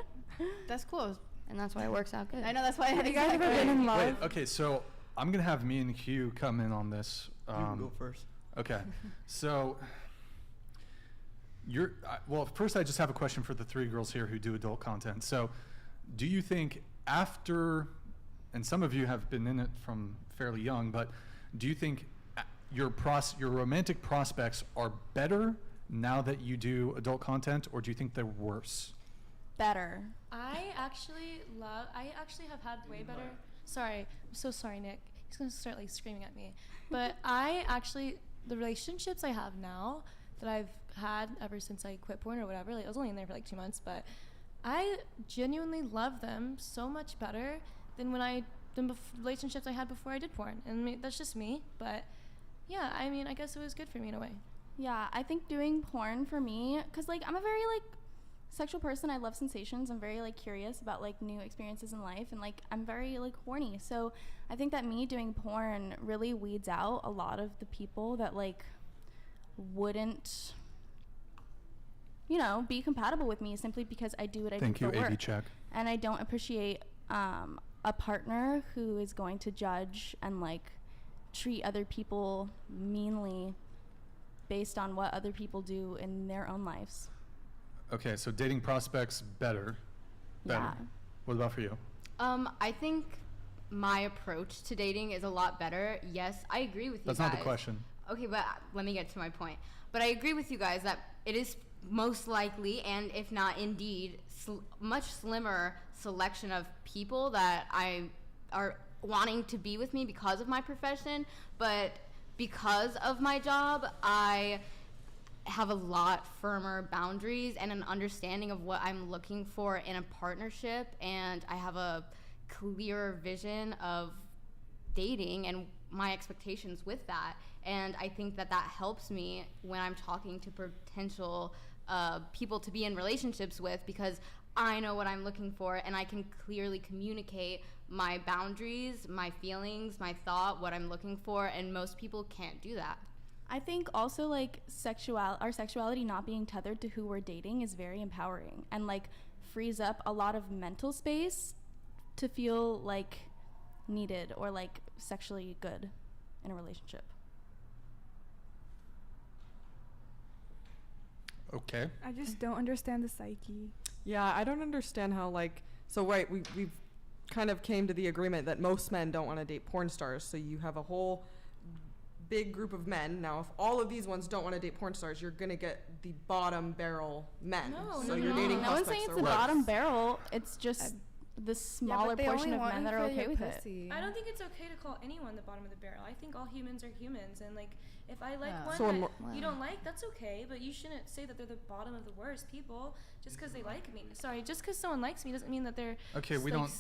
That's cool. And that's why it works out good. I know, that's why I Have you guys ever been in love? Wait, okay, so I'm gonna have me and Q come in on this. You can go first. Okay, so well, first I just have a question for the 3 girls here who do adult content. So, do you think after, and some of you have been in it from fairly young, but do you think your romantic prospects are better now that you do adult content, or do you think they're worse? better. I actually have had way better. Sorry, I'm so sorry, Nick. He's gonna start like screaming at me. But the relationships I have now that I've had ever since I quit porn or whatever, like I was only in there for like 2 months, but I genuinely love them so much better than relationships I had before I did porn. And that's just me, but yeah, I mean, I guess it was good for me in a way. Yeah, I think doing porn for me, because like I'm a very like sexual person. I love sensations. I'm very like curious about like new experiences in life, and like I'm very like horny. So I think that me doing porn really weeds out a lot of the people that like wouldn't, you know, be compatible with me simply because I do what I do for work. Thank you, AV check. And I don't appreciate a partner who is going to judge and like treat other people meanly based on what other people do in their own lives. Okay, so dating prospects better. Yeah. What about for you? I think my approach to dating is a lot better. Yes, I agree with you guys. That's not the question. Okay, but let me get to my point. But I agree with you guys that it is most likely, and if not indeed, much slimmer selection of people that are wanting to be with me because of my profession. But because of my job, I have a lot firmer boundaries and an understanding of what I'm looking for in a partnership, and I have a clearer vision of dating and my expectations with that. And I think that helps me when I'm talking to potential people to be in relationships with, because I know what I'm looking for and I can clearly communicate my boundaries, my feelings, my thought, what I'm looking for, and most people can't do that. I think also like our sexuality not being tethered to who we're dating is very empowering and like frees up a lot of mental space to feel like needed or like sexually good in a relationship. Okay. I just don't understand the psyche. Yeah, I don't understand how like, so right, we've kind of came to the agreement that most men don't want to date porn stars. So you have a whole big group of men. Now, if all of these ones don't want to date porn stars, you're going to get the bottom barrel men. So you're dating no one's saying it's the bottom barrel. It's just the smaller portion of men that are okay with it. I don't think it's okay to call anyone the bottom of the barrel. I think all humans are humans, and like if I like one So that you don't like, that's okay, but you shouldn't say that they're the bottom of the worst people just because they like me. Sorry, just because someone likes me doesn't mean that they're okay. We don't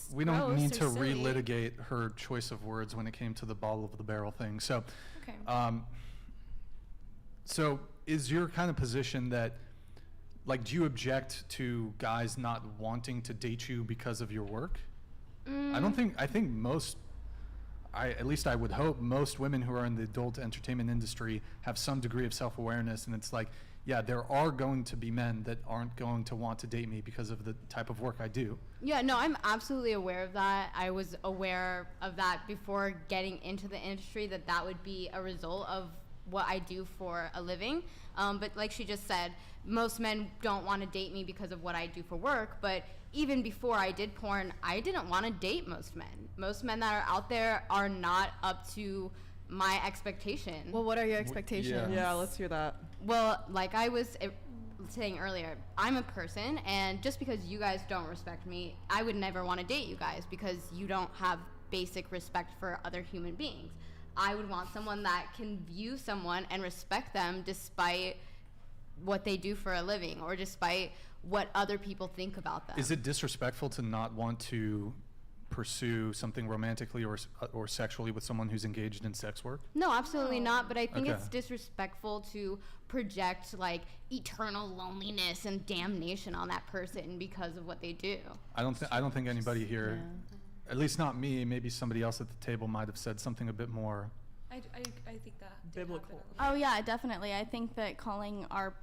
need to relitigate her choice of words when it came to the bottom of the barrel thing. So, okay. So is your kind of position that, like, do you object to guys not wanting to date you because of your work? I think most, at least I would hope most women who are in the adult entertainment industry have some degree of self-awareness, and it's like, yeah, there are going to be men that aren't going to want to date me because of the type of work I do. Yeah, no, I'm absolutely aware of that. I was aware of that before getting into the industry, that would be a result of what I do for a living. But like she just said, most men don't want to date me because of what I do for work. But even before I did porn, I didn't want to date most men. Most men that are out there are not up to my expectation. Well, what are your expectations? Yeah, let's hear that. Well, like I was saying earlier, I'm a person, and just because you guys don't respect me, I would never want to date you guys because you don't have basic respect for other human beings. I would want someone that can view someone and respect them despite what they do for a living or despite what other people think about them. Is it disrespectful to not want to pursue something romantically or sexually with someone who's engaged in sex work? No, absolutely not. But I think it's disrespectful to project like eternal loneliness and damnation on that person because of what they do. I don't think anybody here, at least not me, maybe somebody else at the table might have said something a bit more I think that biblical. Oh yeah, definitely. I think that calling our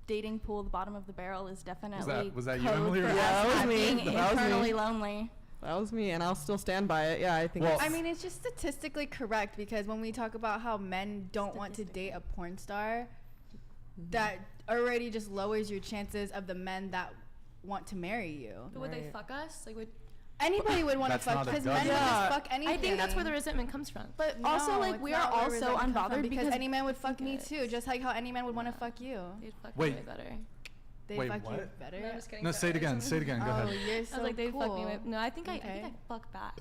dating pool the bottom of the barrel is definitely was that you, code Emily? for Yeah, us that was not me. being That was eternally me. lonely. That was me, and I'll still stand by it. Yeah, I think. I mean, it's just statistically correct, because when we talk about how men don't want to date a porn star, that already just lowers your chances of the men that want to marry you. But would they fuck us? Like, would anybody would want to That's fuck, not a because gut men would feeling. just fuck anything. I think that's where the resentment comes from. But No, also, like, it's we are not where also resentment comes from, unbothered because because any man would fuck me too, just like how any man would want to fuck you. They'd fuck Wait. me way better. They Wait, fuck you what? better. No, I'm just kidding. No, say it again. Say it again. Go Oh, ahead. you're so I was like, they'd fuck me cool. way. No, I think I Okay. fuck back.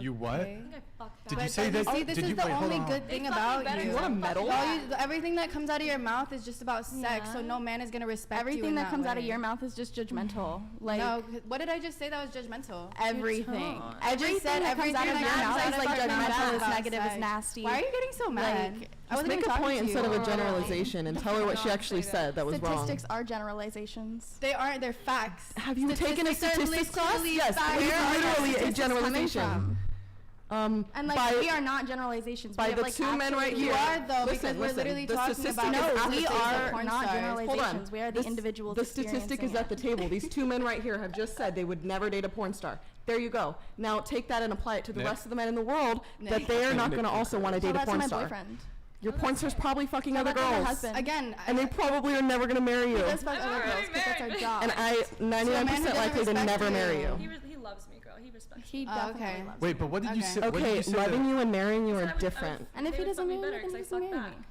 You what? Okay. I think I fucked Did that. you say But that? see, this did is you the wait, hold only on. good thing They fuck me about better you. You want a medal? Everything that comes out of your mouth is just about sex, so Yeah. no man is gonna respect you. Everything in that comes out of way. your mouth is just judgmental. Like No, what did I just say that was judgmental? everything. I just said that comes out of your mouth is like judgmental, is about negative, sex. is nasty. Why are you getting so mad? Like, I wasn't Make even a talking point to instead you. of a generalization and tell her what she actually said that was wrong. Statistics are generalizations. They aren't. They're facts. Have you taken a Statistics are statistics class? literally Yes, facts. it is Where are literally a statistics coming generalization. from? And like by- we are not generalizations. by we have, the like, two men right actually- here. You are though, Listen, because we're listen, literally the talking statistic about. is No, at we the table. are porn not stars. generalizations. We are the This- individuals. The statistic is experiencing at the table. These two men right here have just said they would never date a porn star. There you go. Now take that and apply it to the Nick? rest of the men in the world that Nick. they are not going to Nick. also want to So date a that's porn my star. boyfriend. Your porn star's probably fucking So other that's my girls. husband. Again, And they probably are never going to marry you. He does fuck I'm other already girls because that's our married. job. And I 99% likely to respect never you. marry you. He loves me, girl. He respects He me. definitely okay. loves Wait, but what did you Okay. say? What did Okay, you say loving that you and marrying you I are would- different. And if they he would doesn't fuck me marry better you, then 'cause I he doesn't fuck marry back. me.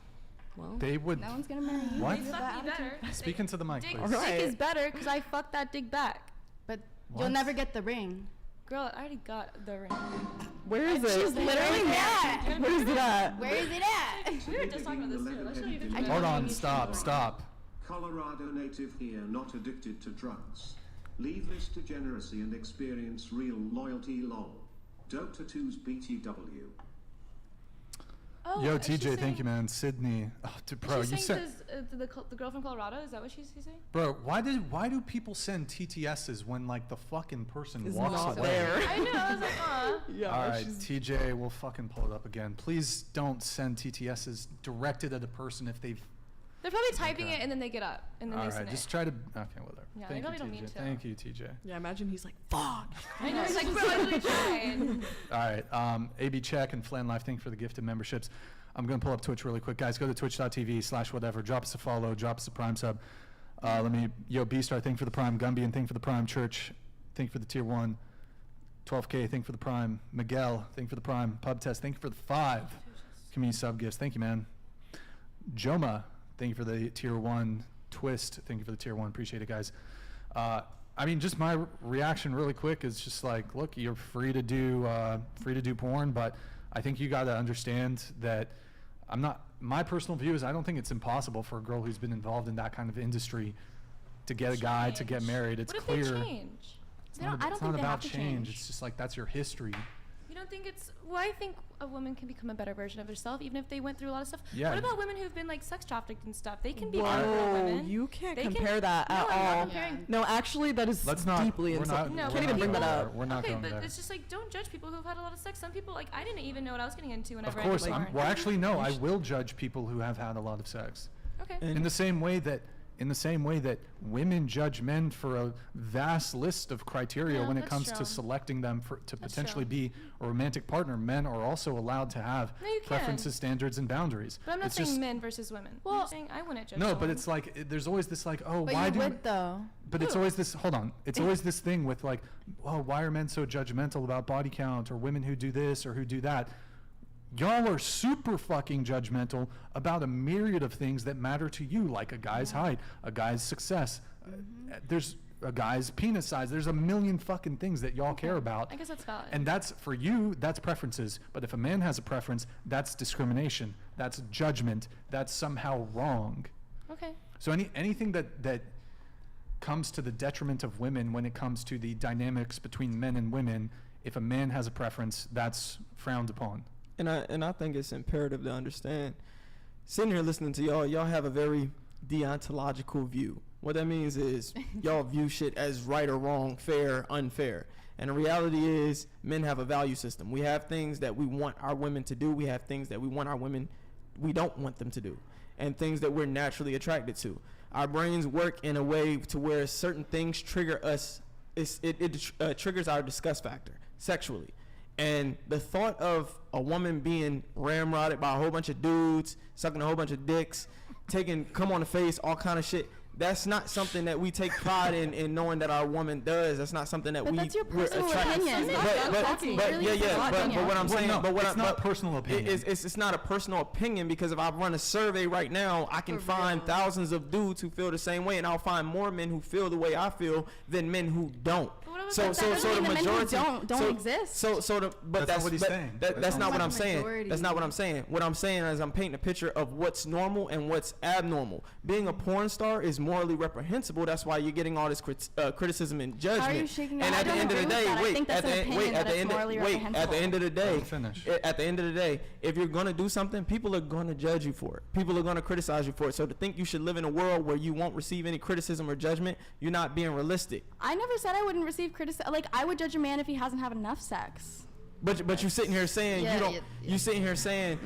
Well, they would? No one's gonna marry you. What? They fuck me better. Speak into the mic, Dick, please. Alright. dick is better because I fucked that dick back. but What? you'll never get the ring. Girl, I already got the ring. Where is it? She's literally mad. Where is it at? Where is it at? We were just talking about this too. I'll show you a picture. Hold on, stop. Colorado native here, not addicted to drugs. Leave this degeneracy and experience real loyalty. Lol. Dope tattoos BTW. Oh, Yo, is she TJ, thank saying- you, man. Sydney, oh, dude, bro, Is you she said, saying the girl from Colorado? Is that what she's saying? bro, why do people send TTSs when like the fucking person Is walks not away? there. I know. I was like, Yeah, All right, she's- TJ, we'll fucking pull it up again. Please don't send TTSs directed at a person if they've. They're probably typing Okay. it and then they get up and then All they right, send just it. try to. Okay, whatever. Yeah, Thank they you, probably don't TJ. mean to. Thank you, TJ. Yeah, imagine he's like, fuck. I know. It's like, bro, I really tried. All right, AB Check and Flan Life, thank you for the gifted memberships. I'm going to pull up Twitch really quick. Guys, go to twitch.tv/whatever. Drop us a follow. Drop us a Prime sub. Yo, B-Star, thank you for the Prime. Gumbian, thank you for the Prime. Church, thank you for the Tier 1. 12K, thank you for the Prime. Miguel, thank you for the Prime. Pub Test, thank you for the 5. Community sub gifts, thank you, man. Joma, thank you for the Tier 1. Twist, thank you for the Tier 1. Appreciate it, guys. I mean, just my reaction really quick is just like, look, you're free to do porn, but I think you got to understand that my personal view is I don't think it's impossible for a girl who's been involved in that kind of industry to get a guy to get married. It's what if clear. they change? It's They not, don't- I don't it's think not they about have to change. It's just like that's your history. You don't think it's? Well, I think a woman can become a better version of herself even if they went through a lot of stuff. Yeah. What about women who've been like sex trafficked and stuff? They can be better Whoa, women. you can't They can- compare that No, at I'm not all. comparing. No, actually, that is Let's not. deeply We're not. insulting. No, You we're can't even not bring that going up. there. We're not okay, going but there. it's just like don't judge people who've had a lot of sex. Some people like I didn't even know what I was getting into Of whenever course. I did porn. Well, actually, no. I will judge people who have had a lot of sex. Okay. In the same way that women judge men for a vast list of criteria Yeah, when it that's comes to true. selecting them to That's potentially true. be a romantic partner, men are also allowed to have No, you can. preferences, standards, and boundaries. But I'm not It's saying just- men versus women. Well, I'm saying I wouldn't judge. No, but someone. it's like there's always this like, oh, But why you do? would though. But it's always this. Hold on. It's always this thing with like, oh, why are men so judgmental about body count or women who do this or who do that? Y'all are super fucking judgmental about a myriad of things that matter to you, like a guy's height, a guy's success. There's a guy's penis size. There's a million fucking things that y'all care about. I guess that's valid. And that's for you, that's preferences. But if a man has a preference, that's discrimination. That's judgment. That's somehow wrong. Okay. So anything that comes to the detriment of women when it comes to the dynamics between men and women, if a man has a preference, that's frowned upon. And I think it's imperative to understand. Sitting here listening to y'all have a very deontological view. What that means is y'all view shit as right or wrong, fair, unfair. And the reality is men have a value system. We have things that we want our women to do. We have things that we don't want them to do. And things that we're naturally attracted to. Our brains work in a way to where certain things trigger us. It triggers our disgust factor sexually. And the thought of a woman being ramrodded by a whole bunch of dudes, sucking a whole bunch of dicks, taking cum on the face, all kind of shit, that's not something that we take pride in knowing that our woman does. That's not something that But that's your we're personal attracted opinion. to. That's really But what I'm saying, no, but what it's I- not but personal opinion. It's not a personal opinion, because if I run a survey right now, I can find thousands of dudes who feel the same way, and I'll find more men who feel the way I feel than men who don't. But what about So that doesn't the mean the men who majority don't exist. But That's not what he's saying. That's not what I'm saying. Majority. That's not what I'm saying. What I'm saying is I'm painting a picture of what's normal and what's abnormal. Being a porn star is morally reprehensible. That's why you're getting all this criticism and judgment. How are you shaking And your at the head? end of the day, I think that's an opinion that it's morally at the end of the day, Finish. at the end of the day, if you're gonna do something, people are gonna judge you for it. People are gonna criticize you for it. So to think you should live in a world where you won't receive any criticism or judgment, you're not being realistic. I never said I wouldn't receive criticism. Like, I would judge a man if he hasn't had enough sex. But you're sitting here saying Yeah, you don't. yeah. You're sitting here saying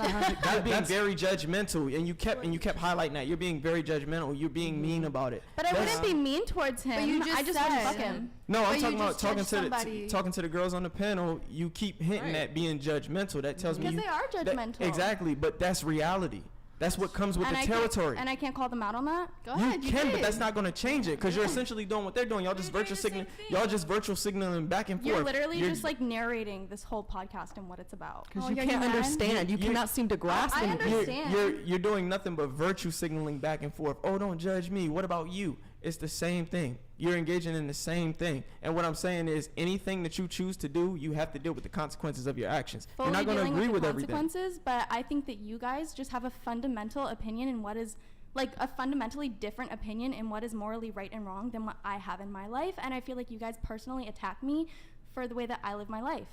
you're being very judgmental, and you kept highlighting that you're being very judgmental. You're being mean about it. But I wouldn't be mean towards him. But you I just just wouldn't said- fuck him. No, But I'm you talking about just judged somebody. talking to the girls on the panel. You keep hinting at being judgmental. That tells me Because they are that- judgmental. exactly, but that's reality. That's what comes with And the I territory. and I can't call them out on that. Go You ahead. can, but did. that's not going to change it because you're essentially doing what they're doing. Y'all just virtual signaling. Y'all just virtual signaling back and forth. You're literally just like narrating this whole podcast and what it's about. Because Oh, you yeah, can't mad? understand. You You- cannot seem to grasp I anything. understand. You're doing nothing but virtue signaling back and forth. Oh, don't judge me. What about you? It's the same thing. You're engaging in the same thing. And what I'm saying is anything that you choose to do, you have to deal with the consequences of your actions. Fully You're not going to dealing agree the with everything. consequences, but I think that you guys just have a fundamental opinion in what is like a fundamentally different opinion in what is morally right and wrong than what I have in my life, and I feel like you guys personally attack me for the way that I live my life.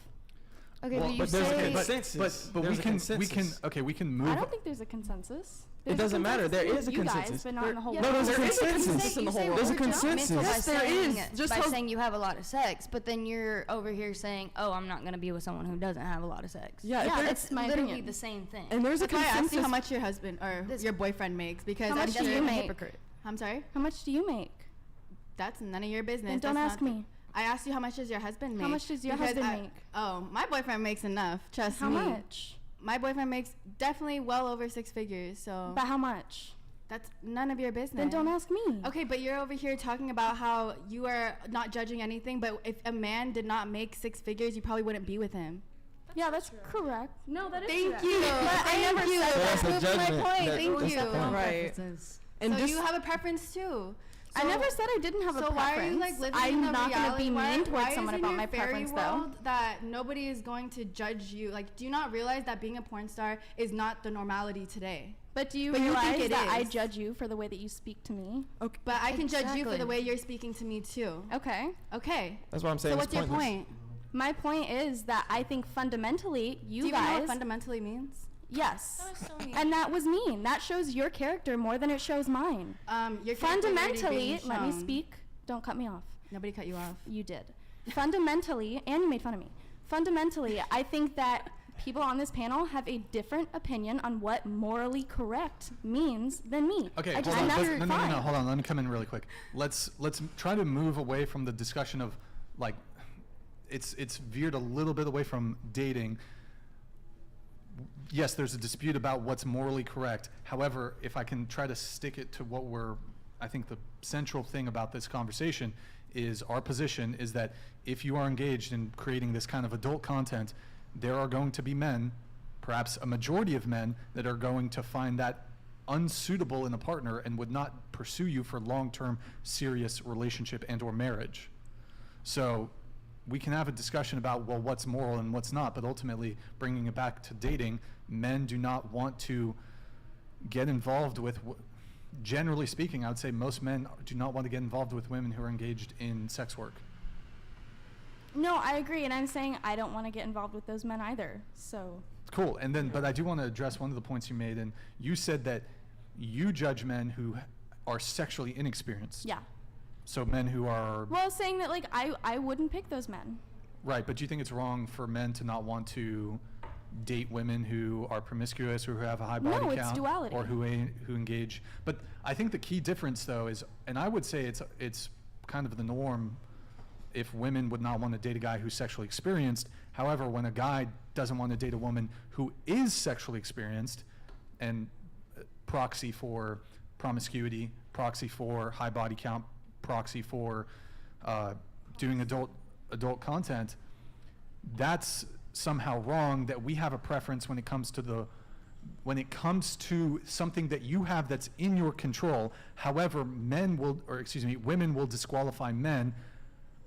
Okay, Well, but you but there's a say consensus. But There's a we can consensus. we can move. I don't think there's a consensus. It There's a doesn't matter. There consensus is a with you consensus. guys, but not in the whole No, world. there's a There is a consensus. consensus in the whole world. There's a By consensus. Yes, there saying, is. Just by how- saying you have a lot of sex, but then you're over here saying, "Oh, I'm not going to be with someone who doesn't have a lot of sex." Yeah, if Yeah, there- that's It's my literally opinion. the same thing. and there's a That's why I asked consensus. you how much your husband or This- your boyfriend makes because How I'm much do sure you a make? hypocrite. I'm sorry. How much do you make? That's none of your business. Then don't That's ask not- me. I asked you how much does your husband make? How much does your Because husband make? Oh, my boyfriend makes enough. Trust How me. much? My boyfriend makes definitely well over 6 figures. So But how much? that's none of your business. Then don't ask me. Okay, but you're over here talking about how you are not judging anything. But if a man did not make 6 figures, you probably wouldn't be with him. Yeah, that's correct. No, that is Thank correct. you. But I never you. said So that. that's the Proved my judgment. point. That- Thank that's you. the point. Right. And So just you have a preference too. I never said I didn't have a So preference. why are you like living I'm in a not reality? gonna be why, mean why towards someone is in about your my fairy preference, though. world that nobody is going to judge you? Like, do you not realize that being a porn star is not the normality today? But do you But you realize think it that I is. judge you for the way that you speak to me? okay. But I can judge you for Exactly. the way you're speaking to me too. Okay. Okay. That's what I'm saying. So it's what's your pointless. point? My point is that I think fundamentally Do you you even know guys. what fundamentally means? Yes. That was so mean. And that was mean. That shows your character more than it shows mine. Your character already Fundamentally, being let me shown. speak. Don't cut me off. Nobody cut you off. You did. Fundamentally, and you made fun of me. Fundamentally, I think that people on this panel have a different opinion on what morally correct means than me. Okay, I hold just, on. and that's No, fine. hold on. Let me come in really quick. Let's try to move away from the discussion of like, it's veered a little bit away from dating. Yes, there's a dispute about what's morally correct. However, if I can try to stick it to what I think the central thing about this conversation is our position is that if you are engaged in creating this kind of adult content, there are going to be men, perhaps a majority of men, that are going to find that unsuitable in a partner and would not pursue you for long-term serious relationship and or marriage. So we can have a discussion about, well, what's moral and what's not, but ultimately bringing it back to dating, men do not want to get involved with, generally speaking, I would say most men do not want to get involved with women who are engaged in sex work. No, I agree, and I'm saying I don't want to get involved with those men either. So Cool, and then, but I do want to address one of the points you made, and you said that you judge men who are sexually inexperienced. yeah. So men who are, Well, saying that like I wouldn't pick those men. right, but do you think it's wrong for men to not want to date women who are promiscuous or who have a high body No, it's count duality. or who engage? But I think the key difference though is, and I would say it's kind of the norm if women would not want to date a guy who's sexually experienced. However, when a guy doesn't want to date a woman who is sexually experienced, and proxy for promiscuity, proxy for high body count, proxy for doing adult content, that's somehow wrong. That we have a preference when it comes to something that you have that's in your control. However, women will disqualify men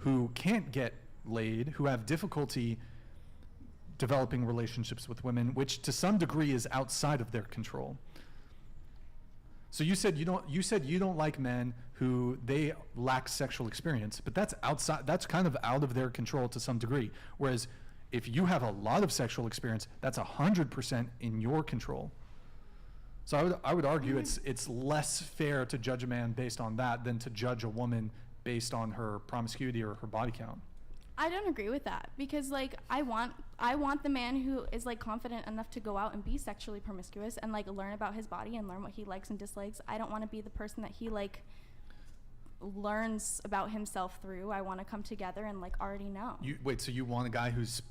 who can't get laid, who have difficulty developing relationships with women, which to some degree is outside of their control. So you said you don't like men who they lack sexual experience, but that's kind of out of their control to some degree. Whereas if you have a lot of sexual experience, that's 100% in your control. So I would argue it's less fair to judge a man based on that than to judge a woman based on her promiscuity or her body count. I don't agree with that, because like I want the man who is like confident enough to go out and be sexually promiscuous and like learn about his body and learn what he likes and dislikes. I don't want to be the person that he like learns about himself through. I want to come together and like already know. So you want a guy who's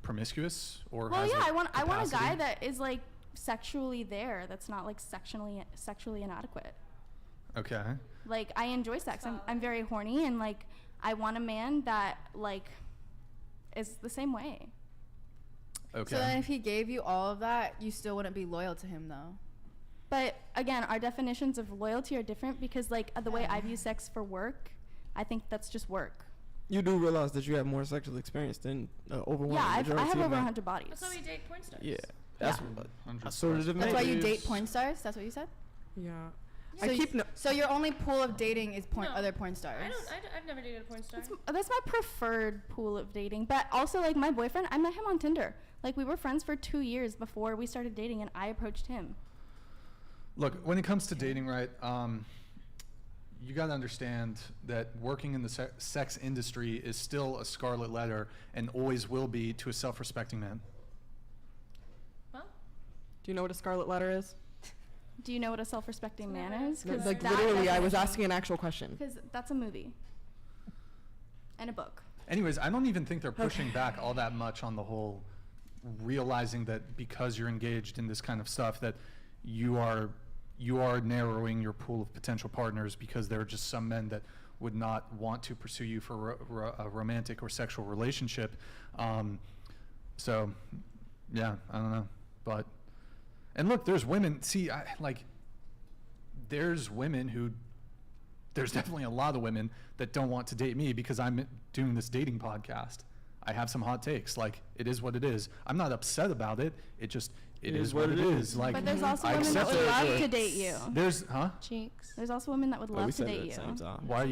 promiscuous or well, has yeah, I want a capacity? guy that is like sexually there, that's not like sexually inadequate. Okay. Like I enjoy sex. I'm very horny, and like I want a man that like is the same way. Okay. So then if he gave you all of that, you still wouldn't be loyal to him though. But again, our definitions of loyalty are different, because like the way I view sex for work, I think that's just work. You do realize that you have more sexual experience than overwhelming majority. Yeah, I have of over men. 100 bodies. That's why we date porn stars. Yeah, that's sort of That's why you date porn stars. That's what you said. Yeah. So, so your only pool of dating is other porn stars. I've never dated a porn star. That's my preferred pool of dating. But also, like, my boyfriend, I met him on Tinder. Like, we were friends for 2 years before we started dating, and I approached him. Look, when it comes to dating, right, you got to understand that working in the sex industry is still a scarlet letter and always will be to a self-respecting man. Well, do you know what a scarlet letter is? Do you know what a self-respecting man is? No, like literally, I was asking an actual question. Because that's a movie and a book. Anyways, I don't even think they're pushing back all that much on the whole realizing that because you're engaged in this kind of stuff that you are narrowing your pool of potential partners, because there are just some men that would not want to pursue you for a romantic or sexual relationship. So, yeah, I don't know, but. And look, there's women, there's definitely a lot of women that don't want to date me because I'm doing this dating podcast. I have some hot takes. Like, it is what it is. I'm not upset about it. It is what it is. Like, but there's also women that would love to date you. Cheeks. There's also women that would love to date you. Why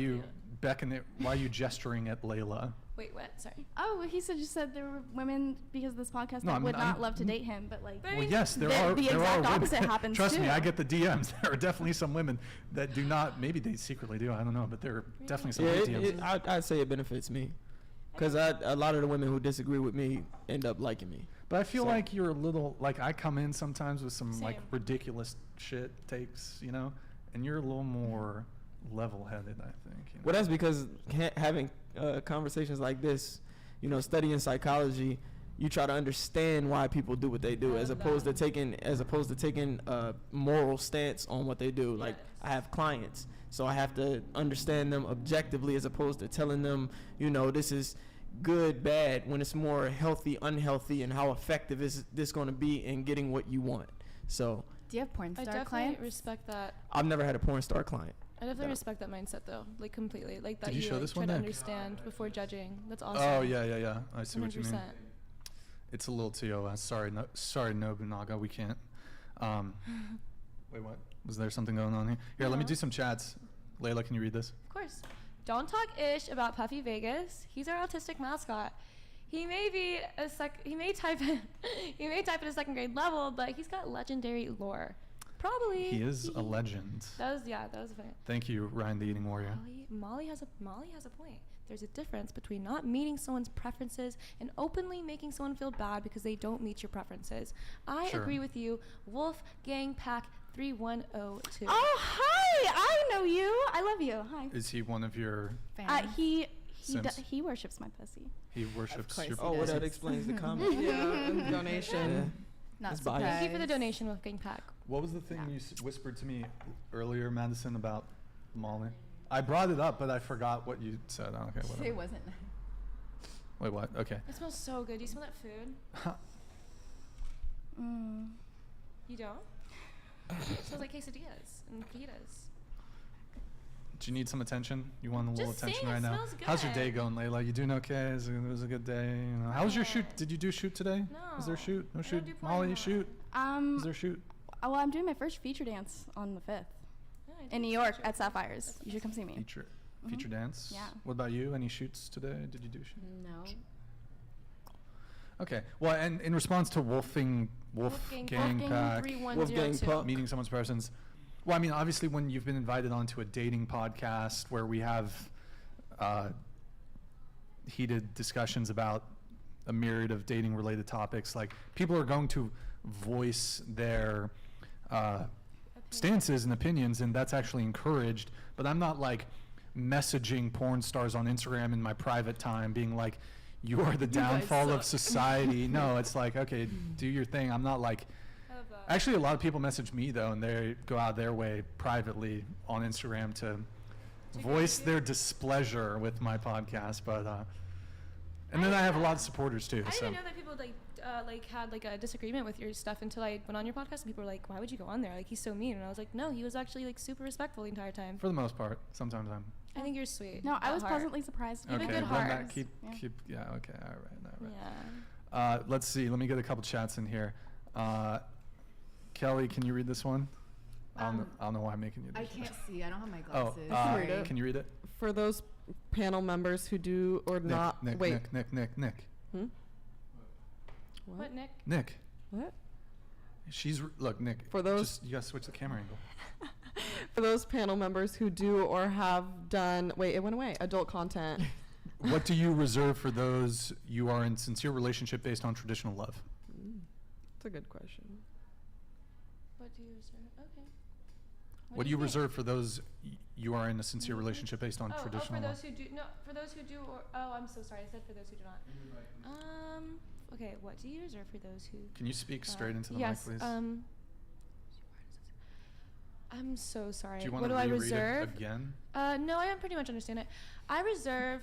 are you gesturing at Layla? Wait, what? Sorry. Oh, he just said there were women, because of this podcast, that would not love to date him, but like. Well, yes, there are. The exact opposite happens Trust too. me, I get the DMs. There are definitely some women that do not. Maybe they secretly do. I don't know, but there are definitely some DMs. I'd say it benefits me, because a lot of the women who disagree with me end up liking me. But I feel like you're a little like I come in sometimes with some like ridiculous shit takes, you know, and you're a little more level-headed, I think. You know? Well, that's because having conversations like this, you know, studying psychology, you try to understand why people do what they do, as opposed to taking a moral stance on what they do. Like, I have clients, so I have to understand them objectively, as opposed to telling them, you know, this is good, bad, when it's more healthy, unhealthy, and how effective is this going to be in getting what you want. So, do you have porn star clients? I definitely respect that. I've never had a porn star client. I definitely respect that mindset, though, like completely. Like that you show this try one to there? understand before judging. That's awesome. Oh yeah. I see 100%. What you mean. 100%. It's a little TOS. Sorry, Nobunaga. We can't. Wait, what? Was there something going on here? Here, let me do some chats. Layla, can you read this? Of course. Don't talk ish about Puffy Vegas. He's our autistic mascot. He may be he may type at a second grade level, but he's got legendary lore. Probably. He is a legend. That was funny. Thank you, Ryan the Eating Warrior. Molly has a point. There's a difference between not meeting someone's preferences and openly making someone feel bad because they don't meet your preferences. I agree with you. Wolfgang Pack 3102. Oh, hi! I know you. I love you. Hi. Is he one of your he worships my pussy. He worships your pussy. Oh, well, that explains the comment. Yeah, donation. Yeah. Not surprised. Thank you for the donation, Wolfgang Pack. What was the thing you whispered to me earlier, Madison, about Molly? I brought it up, but I forgot what you said. Oh, okay, whatever. It wasn't. Wait, what? Okay. It smells so good. Do you smell that food? You don't? It smells like quesadillas and fajitas. Do you need some attention? You want a little Just attention saying, right it now? smells good. How's your day going, Layla? You doing okay? It was a good day. You know. How was your shoot? Did you do a shoot today? No. Was there a shoot? No I shoot? don't do porn Molly, anymore. shoot? Was there a shoot? Well, I'm doing my first feature dance on the 5th in New York at Sapphires. You should come see me. Feature dance? Yeah. What about you? Any shoots today? Did you do a shoot? No. Okay. Well, and in response to Wolfgang Pack, 3102. meeting someone's presence. Well, I mean, obviously, when you've been invited onto a dating podcast where we have heated discussions about a myriad of dating-related topics, like people are going to voice their stances and opinions, and that's actually encouraged. But I'm not like messaging porn stars on Instagram in my private time, being like, "You are the downfall of society." No, it's like, okay, do your thing. I'm not like. Actually, a lot of people message me though, and they go out their way privately on Instagram to voice their displeasure with my podcast. But and then I have a lot of supporters too. I so. didn't know that people had like a disagreement with your stuff until I went on your podcast, and people were like, "Why would you go on there? Like, he's so mean." And I was like, "No, he was actually like super respectful the entire time." For the most part, sometimes I'm. I think you're sweet. No, I was heart. pleasantly surprised. You have Okay, a good then heart. that keep. Yeah. Okay. All right. Yeah. Let's see. Let me get a couple chats in here. Kelly, can you read this one? I don't know why I'm making you. I can't see. I don't have my Oh, glasses. can you read it? For those panel members who do or not. Nick. Hmm? What, Nick? Nick. What? Look, Nick. For those, you gotta switch the camera angle. For those panel members who do or have done, wait, it went away. Adult content. What do you reserve for those you are in sincere relationship based on traditional love? That's a good question. What do you reserve? Okay. What do you reserve for those you are in a sincere relationship based on traditional for love? those who do for those who do I'm so sorry. I said for those who do not. Okay, what do you reserve for those who? Can you speak straight into the yes, mic, please? I'm so sorry. Do you want what to do I reread reserve? it again? No, I pretty much understand it. I reserve.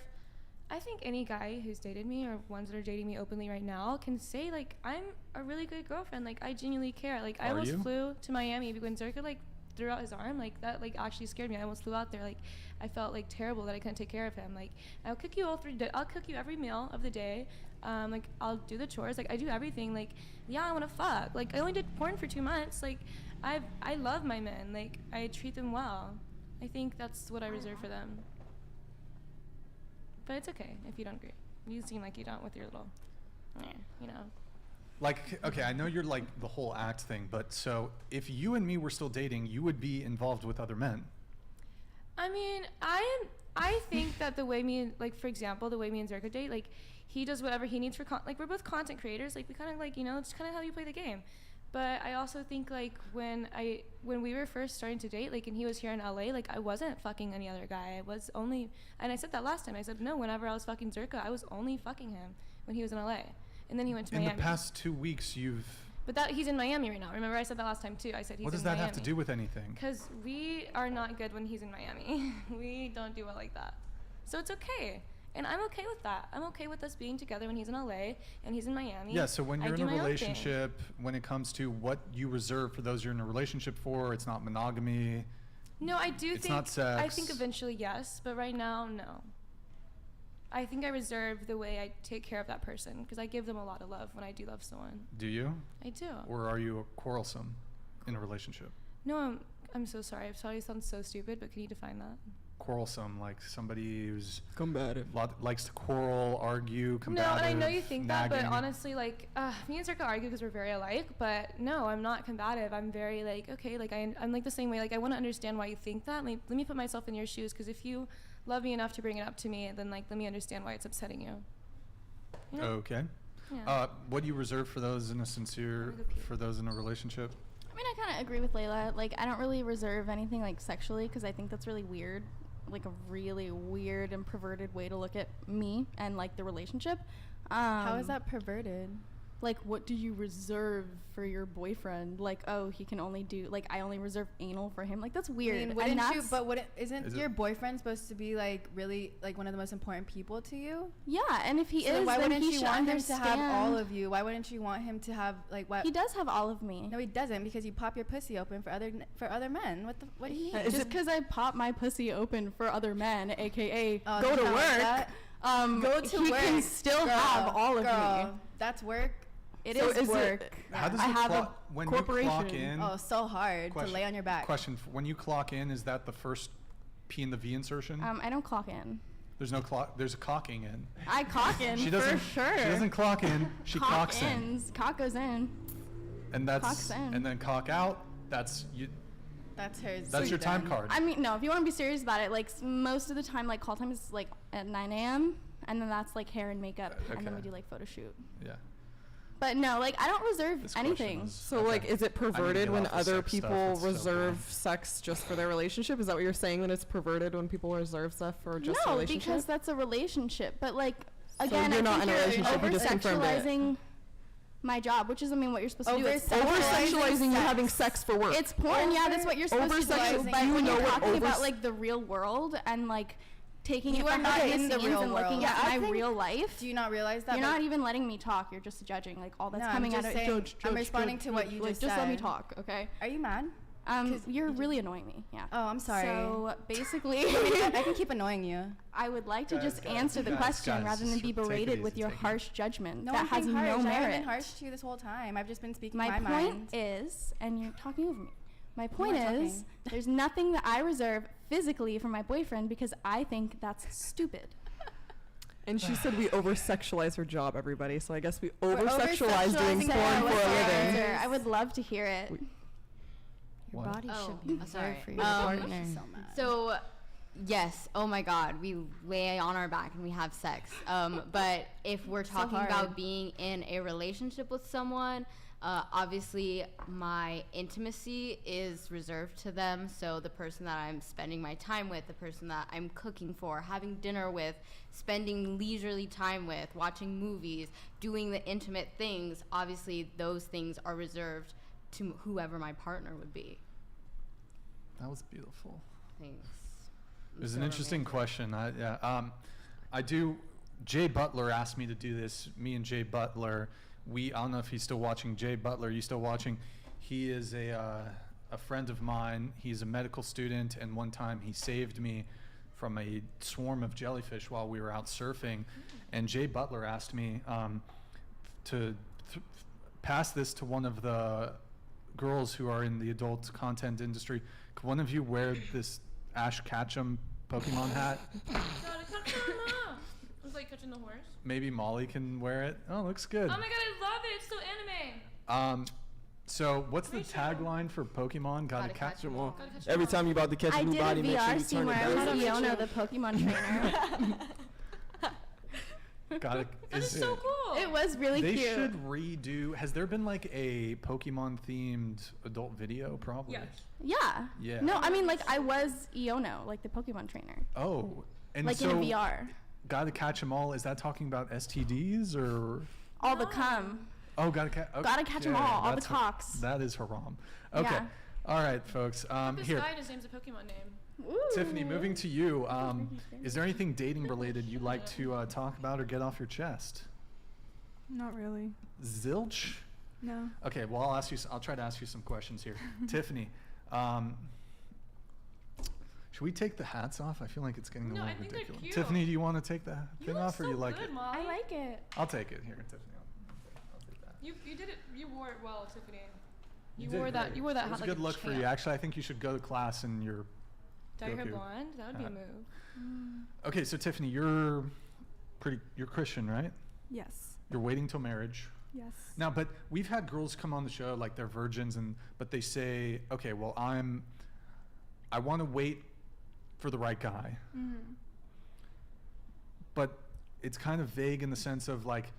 I think any guy who's dated me or ones that are dating me openly right now can say like I'm a really good girlfriend. Like I genuinely care. Like I almost flew to Miami when Zerka like threw out his arm. Like that like actually scared me. I almost flew out there. Like I felt like terrible that I couldn't take care of him. Like I'll cook you I'll cook you every meal of the day. Like I'll do the chores. Like I do everything. Like yeah, I want to fuck. Like I only did porn for 2 months. Like I love my men. Like I treat them well. I think that's what I reserve for them. But it's okay if you don't agree. You seem like you don't with your little, you know. Like, okay, I know you're like the whole act thing, but so if you and me were still dating, you would be involved with other men. I mean, I think that the way like for example, the way me and Zerka date, like he does whatever he needs for like we're both content creators, like we kind of like, you know, it's kind of how you play the game. But I also think like when we were first starting to date, like and he was here in LA, like I wasn't fucking any other guy. I was only, and I said that last time. I said no, whenever I was fucking Zerka, I was only fucking him when he was in LA. And then he went to Miami. In the past 2 weeks, you've. But he's in Miami right now. Remember I said that last time too. I said he's in Miami. What does that have to do with anything? Because we are not good when he's in Miami. We don't do well like that. So it's okay. And I'm okay with that. I'm okay with us being together when he's in LA and he's in Miami. Yeah, so when you're in a relationship, when it comes to what you reserve for those you're in a relationship for, it's not monogamy. No, I do it's think. Not sex. I think eventually yes, but right now, no. I think I reserve the way I take care of that person because I give them a lot of love when I do love someone. Do you? I do. Or are you quarrelsome in a relationship? No, I'm so sorry. I'm sorry it sounds so stupid, but can you define that? Quarrelsome, like somebody who's combative, likes to quarrel, argue, combative. No, and I know you think nagging. that, but honestly, like me and Zerka argue because we're very alike. But no, I'm not combative. I'm very like okay, like I'm like the same way. Like I want to understand why you think that. Like, let me put myself in your shoes because if you love me enough to bring it up to me, then like let me understand why it's upsetting you. You know? Okay. Yeah. What do you reserve for those in a relationship? I mean, I kind of agree with Layla. Like, I don't really reserve anything like sexually because I think that's really weird, like a really weird and perverted way to look at me and like the relationship. How is that perverted? like, what do you reserve for your boyfriend? Like, oh, he can only do, like, I only reserve anal for him. Like, that's weird. I mean, And wouldn't you? that's, But isn't Is your it- boyfriend supposed to be like really like one of the most important people to you? yeah, and if he So is, why then wouldn't he you should want him to have all understand. of you? Why wouldn't you want him to have like what? He does have all of me. No, he doesn't, because you pop your pussy open for other men. What do you mean? Is Just it- because I pop my pussy open for other men, aka Oh, go that's to not like work, that. Go to he work. can still have all of me. That's work. It So is is it- work. How does I it have a when you clock corporation. in? Oh, so hard Question- to lay on your back. Question: When you clock in, is that the first P in the V insertion? I don't clock in. There's no clock. There's a cocking in. I cock in She for doesn't. sure. She doesn't clock in. She Cock clocks in, ins. Cock goes in. and that's clocks in. and then cock out. That's you. That's hers. That's your time card. I mean, no, if you want to be serious about it, like most of the time, like call time is like at 9 a.m. and then that's like hair and makeup, and then we Okay. do like photo shoot. Yeah. But no, like I don't reserve This question anything. is- So, okay. like, is it I need to perverted get when off the other sex stuff. people It's so reserve boring. sex just for their relationship? Is that what you're saying, that it's perverted when people reserve stuff for just a No, relationship? because that's a relationship. But like So again, you're I not think in a you're relationship, you just confirmed it. over-sexualizing my job, which is, I mean, what you're supposed to do. It's Over-sexualizing you having sex for work. It's porn, yeah, that's what you're supposed to do. Over-sexualizing- But you when know you're what talking about over- like the real world and like taking You it are not behind in the scenes real and looking world. at Yeah, I my think- real life, Do you not realize that? you're Like, not even letting me talk. You're just judging like all that's No, I'm coming out just of saying- Judge, I'm responding to what you like, just just let me said. talk, okay? Are you mad? You're really annoying me. Yeah. Oh, I'm sorry. So basically, I can keep annoying you. I would like to Guys, just guys, answer the guys, question guys, rather than just be take it berated easy, with your take it harsh judgment No, that I'm has being harsh. no I haven't merit. been harsh to you this whole time. I've just been speaking My my point mind. is, and you're talking over me. My point not is, talking. there's nothing that I reserve physically for my boyfriend because I think that's stupid. And she said we over-sexualize her job, everybody. So I guess we We're over-sexualize doing over-sexualizing porn Sarah, for what's a your living. answer? I would love to hear it. Your What? body Oh, should be reserved sorry. for your partner. So, yes. Oh my God, we lay on our back and we have sex. But if we're talking hard. about being in a relationship with someone, obviously my intimacy is reserved to them. So the person that I'm spending my time with, the person that I'm cooking for, having dinner with, spending leisurely time with, watching movies, doing the intimate things, obviously those things are reserved to whoever my partner would be. That was beautiful. Thanks. It was an interesting question. I do. Jay Butler asked me to do this. Me and Jay Butler. I don't know if he's still watching. Jay Butler, you still watching? He is a friend of mine. He's a medical student, and one time he saved me from a swarm of jellyfish while we were out surfing. And Jay Butler asked me to pass this to one of the girls who are in the adult content industry. Could one of you wear this Ash Ketchum Pokemon hat? It's like catching the horse. Maybe Molly can wear it. Oh, looks good. Oh my god, I love it. It's so anime. So what's the Rachel. tagline for Pokemon? Gotta catch them all. Gotta catch Every them time all. you about to catch I a new did a body, make sure VR you scene turn it where I was down. Fiona, the Pokemon trainer. Gotta. That is so cool. It was really They cute. should redo. Has there been like a Pokemon themed adult video? Probably. Yes. Yeah. Yeah. No, I mean like I was Iono, like the Pokemon trainer, Oh, and like so in a VR. Gotta catch them all. Is that talking about STDs or? All the cum. Oh, gotta catch. Okay. Gotta catch 'em all, all the that's cocks. That is haram. Okay. Yeah. All right, folks. This Here, guy and his name's a Pokemon name. Tiffany. Moving to you. Is there anything dating related you'd like to talk about or get off your chest? Not really. Zilch. No. Okay. Well, I'll try to ask you some questions here. Tiffany. Should we take the hats off? I feel like it's getting a No, little I think they're ridiculous. cute. Tiffany, do you want to take the You thing look off, or so you like good, it? Molly. I like it. I'll take it here, Tiffany. I'll take that. You did it. You wore it well, Tiffany. You did wore that. great. You wore that It was hat a like good a look for you. champ. Actually, I think you should go to class in your. Dye her Goku blonde. That would be a hat. move. Okay, so Tiffany, you're Christian, right? Yes. You're waiting till marriage. Yes. Now, but we've had girls come on the show like they're virgins, but they say, okay, well, I want to wait for the right guy. Mm-hmm. But it's kind of vague in the sense of like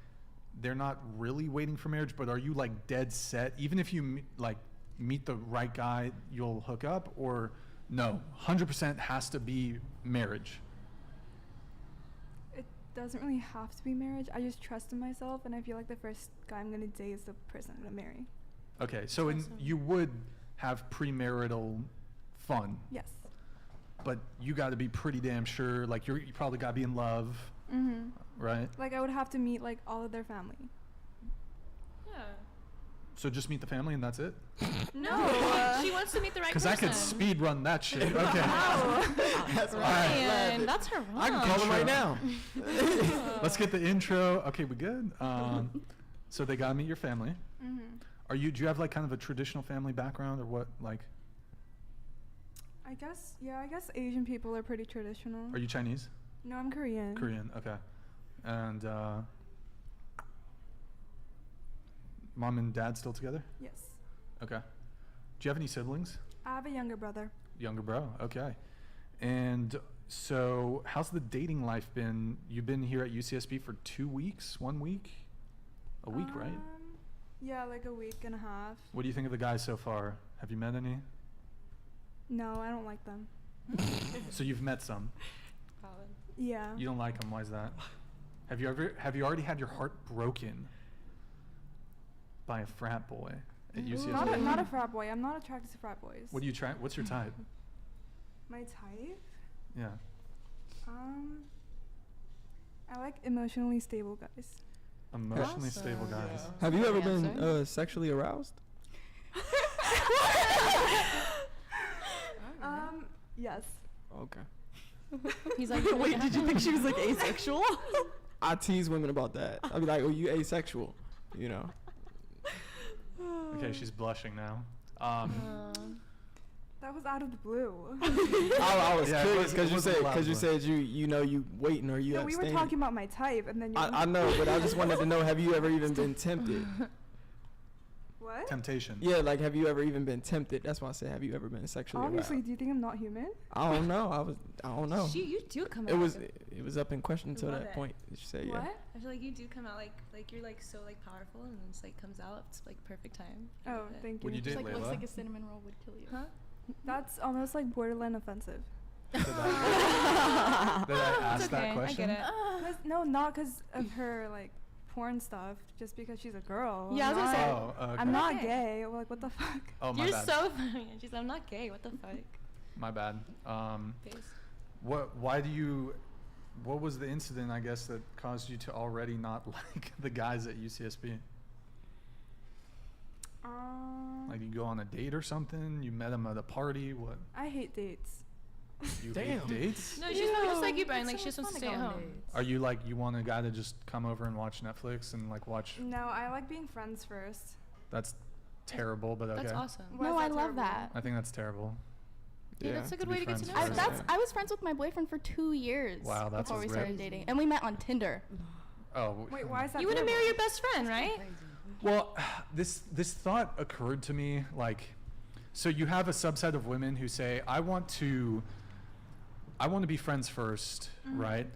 they're not really waiting for marriage, but are you like dead set? Even if you meet the right guy, you'll hook up, or no, 100% has to be marriage. It doesn't really have to be marriage. I just trust in myself, and I feel like the first guy I'm gonna date is the person I'm gonna marry. Okay, so you would have premarital fun. Yes. But you got to be pretty damn sure. Like you probably got to be in love, right? Like I would have to meet like all of their family. Yeah. So just meet the family and that's it? No, she wants to meet the right person. Because I could speed run that shit. Okay. That's right. That's her wrong. I can call him right now. Let's get the intro. Okay, we good? So they got to meet your family. Do you have like kind of a traditional family background or what? Like? I guess Asian people are pretty traditional. Are you Chinese? No, I'm Korean. Korean, okay. And mom and dad still together? Yes. Okay. Do you have any siblings? I have a younger brother. Younger bro, okay. And so how's the dating life been? You've been here at UCSB for 2 weeks, 1 week? A week, right? Yeah, like a week and a half. What do you think of the guys so far? Have you met any? No, I don't like them. So you've met some? Valid. Yeah. You don't like them, why is that? Have you already had your heart broken by a frat boy at UCSB? Not a frat boy. I'm not attracted to frat boys. What do you try? What's your type? My type? Yeah. I like emotionally stable guys. Emotionally stable guys. Yeah. Have you ever been sexually aroused? Yes. Okay. He's like, wait, did you think she was like asexual? I tease women about that. I'd be like, oh, you asexual, you know. Okay, she's blushing now. That was out of the blue. I was curious because you said you know you waiting or you No, we were talking about my type, and then you. I know, but I just wanted to know, have you ever even been tempted? What? Temptation. Yeah, like have you ever even been tempted? That's why I said, have you ever been sexually Obviously, aroused? do you think I'm not human? I don't know. I don't know. You do come out. It was up in question until that point. Did you say What? yeah? I feel like you do come out like you're like so like powerful and it's like comes out. It's like perfect time. Oh, thank you. Would you date Like Layla? looks like a cinnamon roll would kill you. Huh? That's almost like borderline offensive. Did I ask that I question? get it. No, not because of her like porn stuff. Just because she's a girl. Yeah, I was gonna say. Oh, okay. I'm not Okay. gay. Like, what the fuck? Oh, my You're bad. so funny. She's I'm not gay. What the fuck? My bad. Face. What was the incident, I guess, that caused you to already not like the guys at UCSB? Like you go on a date or something? You met them at a party? What? I hate dates. You Damn. hate dates? No, she's not just like you, Brian. Like she just wants to stay at home. Are you like, you want a guy to just come over and watch Netflix and like watch? No, I like being friends first. That's terrible, but okay. That's awesome. Why No, is I that love terrible? that. I think that's terrible. Yeah, that's a good be way to get to friends know first. someone. I was friends with my boyfriend for 2 years. Wow, that's before a we rip. started dating, and we met on Tinder. Oh. Wait, why is that? You wouldn't terrible? marry your best friend, right? Well, this thought occurred to me, like, so you have a subset of women who say, I want to be friends first, right?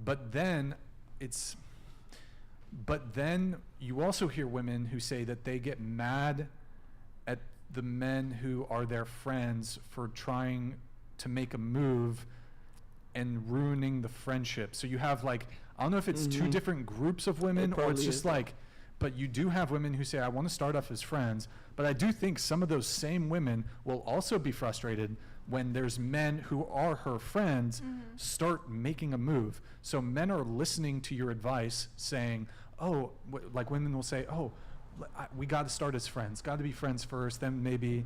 But then you also hear women who say that they get mad at the men who are their friends for trying to make a move and ruining the friendship. So you have like, I don't know if it's two different groups of women or it's just like, but you do have women who say, I want to start off as friends. But I do think some of those same women will also be frustrated when there's men who are her friends start making a move. So men are listening to your advice saying, oh, like women will say, oh, we got to start as friends, got to be friends first, then maybe.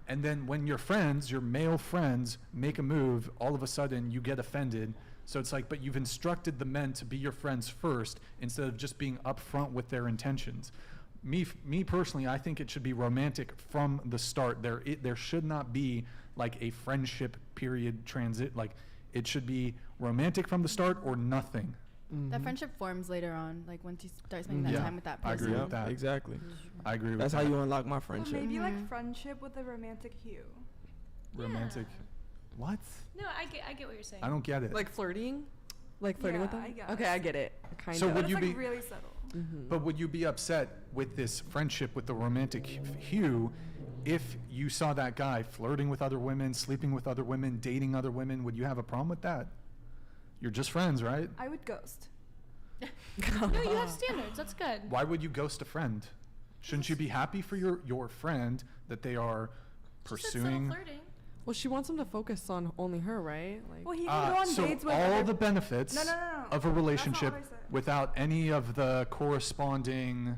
And then when your friends, your male friends, make a move, all of a sudden you get offended. So it's like, but you've instructed the men to be your friends first instead of just being upfront with their intentions. Me personally, I think it should be romantic from the start. There should not be like a friendship period transit. Like it should be romantic from the start or nothing. That friendship forms later on, like once you start spending that time with that person. I agree with that. Exactly. I agree with That's that. how you unlock my friendship. Well, maybe like friendship with a romantic hue. Romantic. What? No, I get what you're saying. I don't get it. Like flirting? Like flirting with them? I guess. Okay, I get it. Kind So of. would But you it's like be really subtle. But would you be upset with this friendship with the romantic hue if you saw that guy flirting with other women, sleeping with other women, dating other women? Would you have a problem with that? You're just friends, right? I would ghost. No, you have standards. That's good. Why would you ghost a friend? Shouldn't you be happy for your friend that they are pursuing? Well, she wants him to focus on only her, right? Like, well, he can go on so dates with all the benefits No. of a relationship That's not what I said. without any of the corresponding.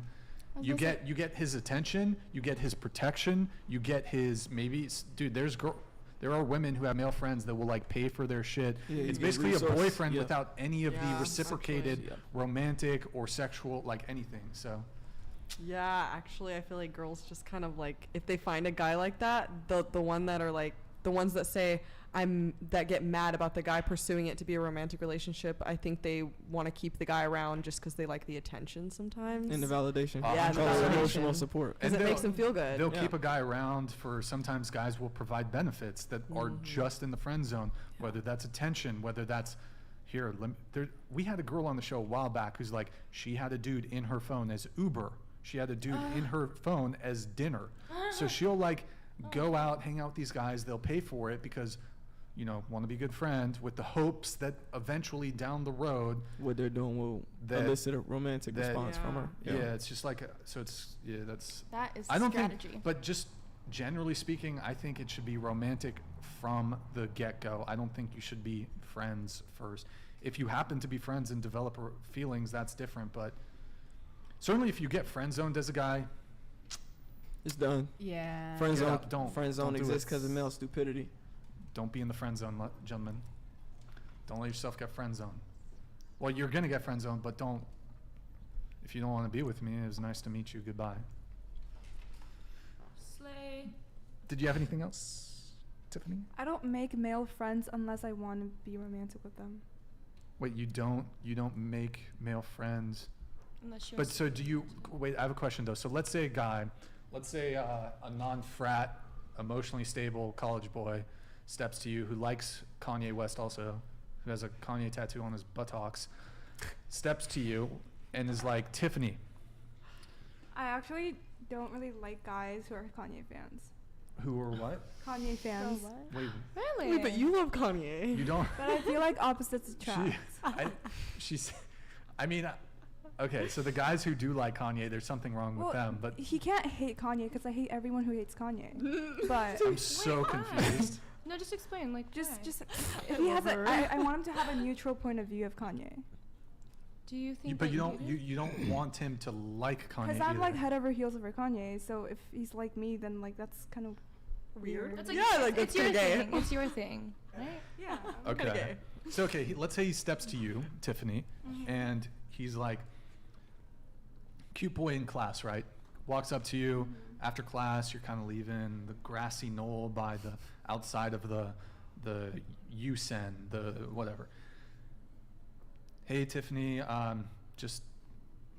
You get his attention, you get his protection, you get his dude. There are women who have male friends that will like pay for their shit. Yeah, it's you get basically a resource. boyfriend Yeah. without any of the Yeah, reciprocated actually. romantic or sexual like anything. So yeah, actually, I feel like girls just kind of like, if they find a guy like that, the one that are like, the ones that say that get mad about the guy pursuing it to be a romantic relationship, I think they want to keep the guy around just because they like the attention sometimes. And the validation. Yeah, the Oh, validation. emotional support. Because it makes them feel good. They'll keep a guy around for, sometimes guys will provide benefits that are just in the friend zone, whether that's attention, whether that's we had a girl on the show a while back who's like, she had a dude in her phone as Uber. She had a dude in her phone as dinner. So she'll like go out, hang out with these guys. They'll pay for it because, want to be a good friend with the hopes that eventually down the road, what they're doing will elicit a romantic response from her. Yeah, it's just like, That is I don't strategy. think, but just generally speaking, I think it should be romantic from the get-go. I don't think you should be friends first. If you happen to be friends and develop feelings, that's different. But certainly if you get friend-zoned as a guy, it's done. Yeah. Friend zone don't do exists it. because of male stupidity. Don't be in the friend zone, gentlemen. Don't let yourself get friend zoned. Well, you're gonna get friend zoned, but don't. If you don't want to be with me, it was nice to meet you. Goodbye. Slay. Did you have anything else, Tiffany? I don't make male friends unless I want to be romantic with them. Wait, you don't make male friends. Unless But so do you? Wait, I have a question though. So let's say a guy, let's say a non-frat, emotionally stable college boy, steps to you who likes Kanye West also, who has a Kanye tattoo on his buttocks, steps to you and is like, Tiffany. I actually don't really like guys who are Kanye fans. Who or what? Kanye fans. Wait, Really? Wait, but you love Kanye. you don't? But I feel like opposites attract. Okay, so the guys who do like Kanye, there's something wrong with them, but he can't hate Kanye because I hate everyone who hates Kanye. But I'm so confused. No, just explain. Like, just why? if he has I want him to have a neutral point of view of Kanye. Do you think? But you don't want him to like Kanye. Because I'm either. like head over heels over Kanye, so if he's like me, then like that's kind of weird. That's like, Yeah, like, it's that's your kinda gay. thing. It's your thing, right? Yeah. Okay. So let's say he steps to you, Tiffany, and he's like, cute boy in class, right? Walks up to you after class. You're kind of leaving the grassy knoll by the outside of the USEN, the whatever. Hey Tiffany, I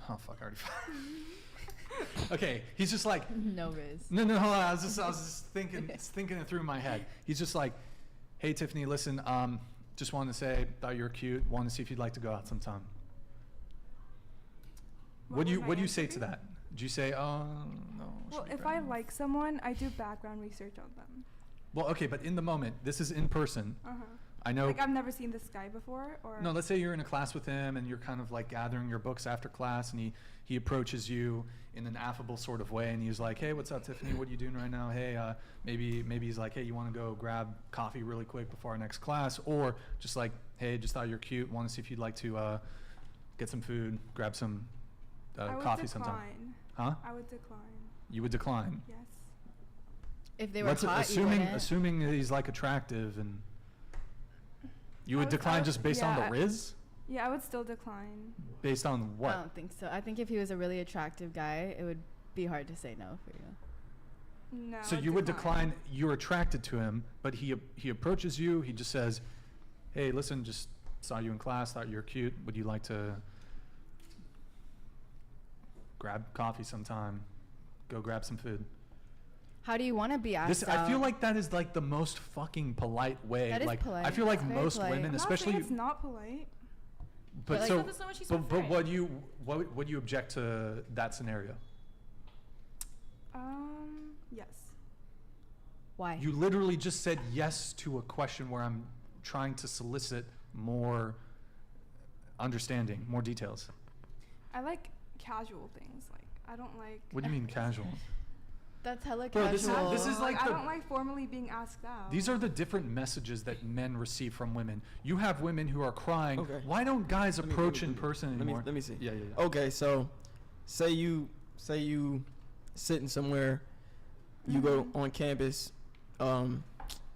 already. Okay, he's just like. No riz. No, hold on. I was just thinking it through in my head. He's just like, hey Tiffany, listen, just wanted to say, thought you were cute. Wanted to see if you'd like to go out sometime. What do you say to that? Do you say, oh no? Well, if I like someone, I do background research on them. Well, okay, but in the moment, this is in person. I know. Like I've never seen this guy before, or. No, let's say you're in a class with him and you're kind of like gathering your books after class, and he approaches you in an affable sort of way, and he's like, hey, what's up, Tiffany? What are you doing right now? Hey, maybe he's like, hey, you want to go grab coffee really quick before our next class, or just like, hey, just thought you're cute. Want to see if you'd like to get some food, grab some coffee sometime. Huh? I would decline. You would decline. Yes. If they were hot, you wouldn't. Assuming that he's like attractive, and you would decline just based on the riz? Yeah, I would still decline. Based on what? I don't think so. I think if he was a really attractive guy, it would be hard to say no for you. No. So you would decline. You're attracted to him, but he approaches you. He just says, "Hey, listen, just saw you in class. Thought you were cute. Would you like to grab coffee sometime? Go grab some food." How do you want to be asked out? I feel like that is like the most fucking polite way. That is like polite. I feel like It's very most polite. women, I'm not especially. saying it's not polite. But like, so, that's not what she's but saying. what do you object to that scenario? Yes. Why? You literally just said yes to a question where I'm trying to solicit more understanding? More details. I like casual things. Like I don't like. What do you mean casual? That's hella Bro, casual. this is like I don't like formally being asked out. These are the different messages that men receive from women. You have women who are crying. Okay. Why don't guys approach in person anymore? Let me see. Yeah. Okay, so say you sitting somewhere, you go on campus,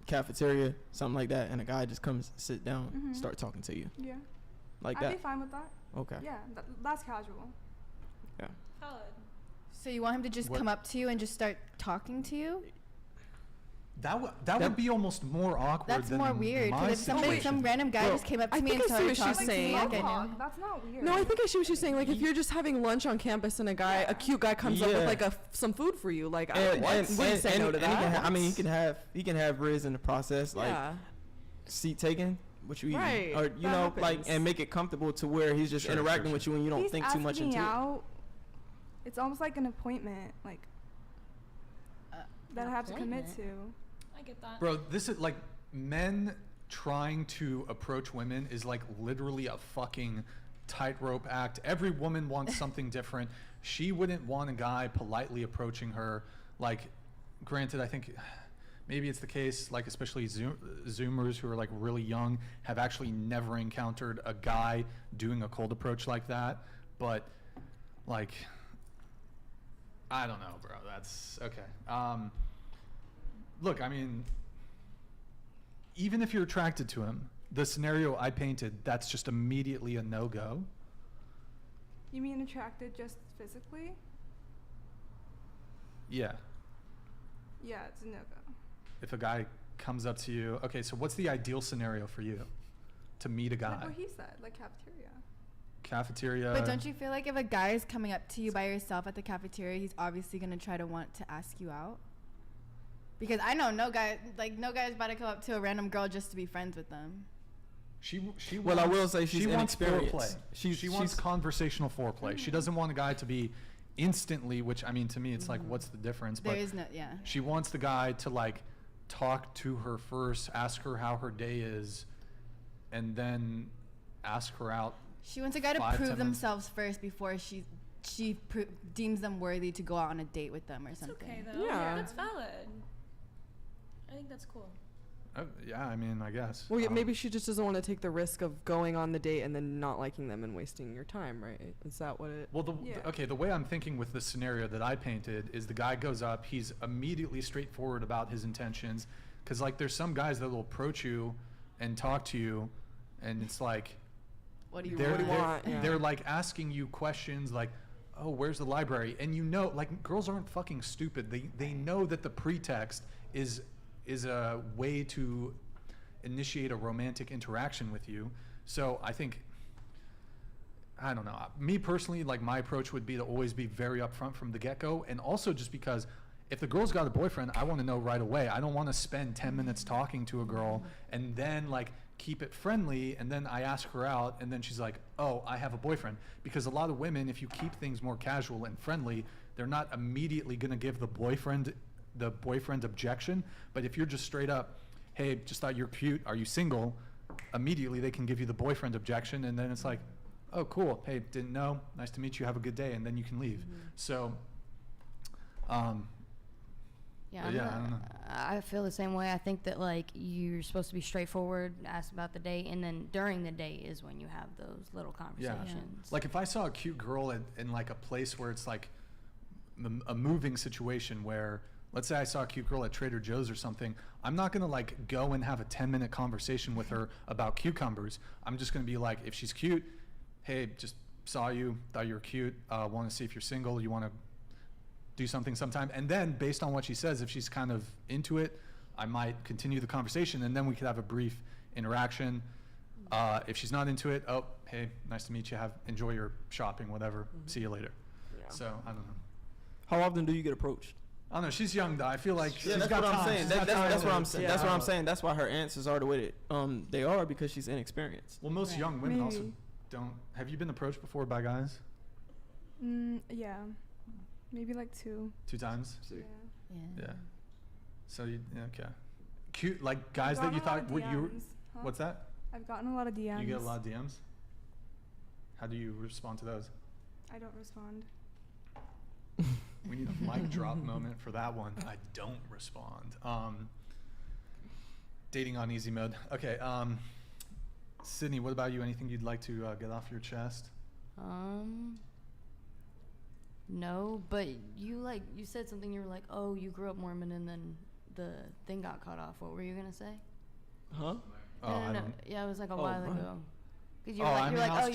cafeteria, something like that, and a guy just comes, sit down, start talking to you. Yeah. Like I'd that. be fine with that. Okay. Yeah, that's casual. Yeah. Valid. So you want him to just come up to you and just start talking to you? That would be almost more awkward. That's than more weird. my Because if some random guy just came up to I me think and I see started what she's talking to me, saying. like I knew. That's not weird. No, I think I see what she's saying. Like if you're just having lunch on campus and a cute guy comes up with like some food for you, like I wouldn't say no to that. He can have Riz in the process, like seat taken, what you eating, or you know, like, and make it comfortable to where he's just interacting with you and you don't think too much into it. It's almost like an appointment, like that I have to commit to. I get that. Bro, this is like men trying to approach women is like literally a fucking tightrope act. Every woman wants something different. She wouldn't want a guy politely approaching her. Like, granted, I think maybe it's the case, like especially Zoomers who are like really young have actually never encountered a guy doing a cold approach like that. But like, I don't know, bro. That's okay. Look, I mean, even if you're attracted to him, the scenario I painted, that's just immediately a no-go. You mean attracted just physically? Yeah. Yeah, it's a no-go. If a guy comes up to you, okay, so what's the ideal scenario for you to meet a guy? Like what he said, like cafeteria. Cafeteria. But don't you feel like if a guy is coming up to you by yourself at the cafeteria, he's obviously gonna try to want to ask you out? Because I know no guy's about to come up to a random girl just to be friends with them. Well, I will say she wants foreplay. She wants conversational foreplay. She doesn't want a guy to be instantly, which I mean to me it's like what's the difference? There but is no, yeah. She wants the guy to like talk to her first, ask her how her day is, and then ask her out. She wants a guy to prove themselves first before she deems them worthy to go out on a date with them or something. Okay though. Yeah, that's valid. I think that's cool. Yeah, I mean, I guess. Well, yeah, maybe she just doesn't want to take the risk of going on the date and then not liking them and wasting your time, right? Is that what it? Well, the way I'm thinking with this scenario that I painted is the guy goes up, he's immediately straightforward about his intentions, because like there's some guys that will approach you and talk to you, and it's like, what do you want? They're like asking you questions like, oh, where's the library? And you know, like girls aren't fucking stupid. They know that the pretext is a way to initiate a romantic interaction with you. So I think, I don't know, me personally, like my approach would be to always be very upfront from the get-go, and also just because if the girl's got a boyfriend, I want to know right away. I don't want to spend 10 minutes talking to a girl and then like keep it friendly, and then I ask her out and then she's like, oh, I have a boyfriend. Because a lot of women, if you keep things more casual and friendly, they're not immediately going to give the boyfriend objection. But if you're just straight up, hey, just thought you're cute, are you single? Immediately they can give you the boyfriend objection, and then it's like, oh, cool, hey, didn't know, nice to meet you, have a good day, and then you can leave. So yeah, I don't know. I feel the same way. I think that like you're supposed to be straightforward, ask about the date, and then during the date is when you have those little conversations. Yeah. Like if I saw a cute girl in like a place where it's like a moving situation where, let's say I saw a cute girl at Trader Joe's or something, I'm not gonna like go and have a 10-minute conversation with her about cucumbers. I'm just gonna be like, if she's cute, hey, just saw you, thought you were cute, want to see if you're single, you want to do something sometime. And then based on what she says, if she's kind of into it, I might continue the conversation, and then we could have a brief interaction. If she's not into it, oh, hey, nice to meet you, enjoy your shopping, whatever, see you later. Yeah. So I don't know. How often do you get approached? I don't know. She's young though. I feel like she's that's got what time. I'm saying. That's what I'm saying. That's what I'm saying. That's why her answers are the way that they are, because she's inexperienced. Well, most young women also don't. Have you been approached before by guys? Yeah, maybe like 2. 2 times. Yeah. So okay. Cute, like guys that you thought were you. What's that? I've gotten a lot of DMs. You get a lot of DMs. How do you respond to those? I don't respond. We need a mic drop moment for that one. I don't respond. Dating on easy mode. Okay. Sydney, what about you? Anything you'd like to get off your chest? No, but you said something. You were like, oh, you grew up Mormon, and then the thing got cut off. What were you gonna say? Huh? No. Yeah, it was like a while ago. 'Cause you were I was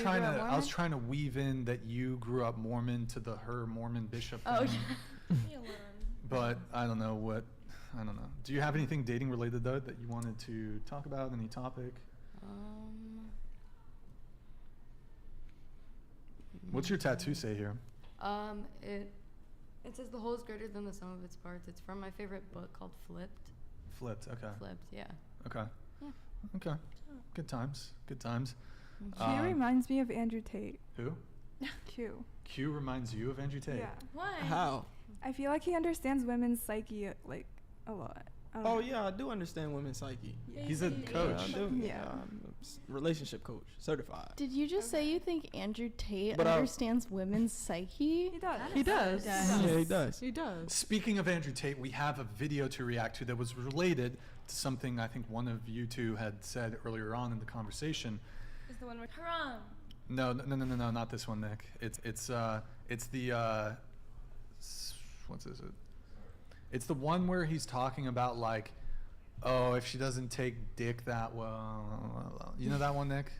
was trying to weave in that you grew up Mormon to her Mormon bishop thing. Oh, Me alone. But I don't know. Do you have anything dating related though that you wanted to talk about? Any topic? What's your tattoo say here? It says the whole is greater than the sum of its parts. It's from my favorite book called Flipped. Flipped. Okay. Flipped. Yeah. Okay. Yeah. Okay. Good times. Good times. Q reminds me of Andrew Tate. Who? Q. Q reminds you of Andrew Tate. Yeah. Why? How? I feel like he understands women's psyche like a lot. Oh yeah, I do understand women's psyche. Yeah. He's a coach. Yeah, I do. Yeah. I'm a relationship coach, certified. Did you just say you think Andrew Tate But understands women's psyche? He does. He does. Yeah, he does. He does. Speaking of Andrew Tate, we have a video to react to that was related to something I think one of you two had said earlier on in the conversation. Is the one where haram? No, not this one, Nick. It's the what's this? It's the one where he's talking about like, oh, if she doesn't take dick that well, you know that one, Nick?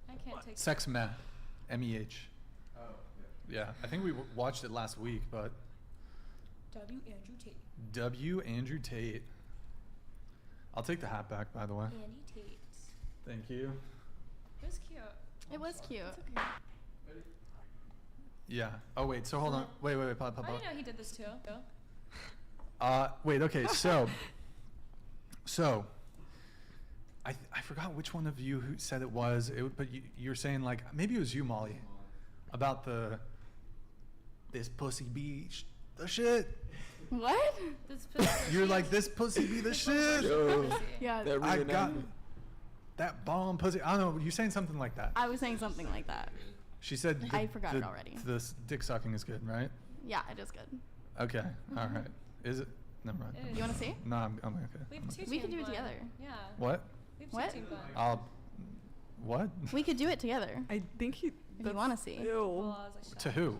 I can't take Sex meh, M-E-H. Oh, Yeah, I think we watched it last week, but W. Andrew Tate. W. Andrew Tate. I'll take the hat back, by the way. Andy Tate. Thank you. It was cute. It was cute. Yeah. Oh wait. So hold on. Wait. Pop. I didn't know he did this too. Wait. Okay. So, I forgot which one of you who said it was. But you're saying like maybe it was you, Molly, about this pussy be the shit. What? This pussy. You're like this pussy be the shit. Yo, Yeah. that I got reenactment. that bomb pussy. I don't know. You're saying something like that. I was saying something like that. She said. I forgot it already. This dick sucking is good, right? Yeah, it is good. Okay. All right. Is it? Never mind. It is. You want to see? No, I'm okay. We have two We can team do it blood. together. Yeah. What? We have What? two team blood. What? We could do it together. I think he. If you want to see. Ew. Well, I was like, shut To up. who?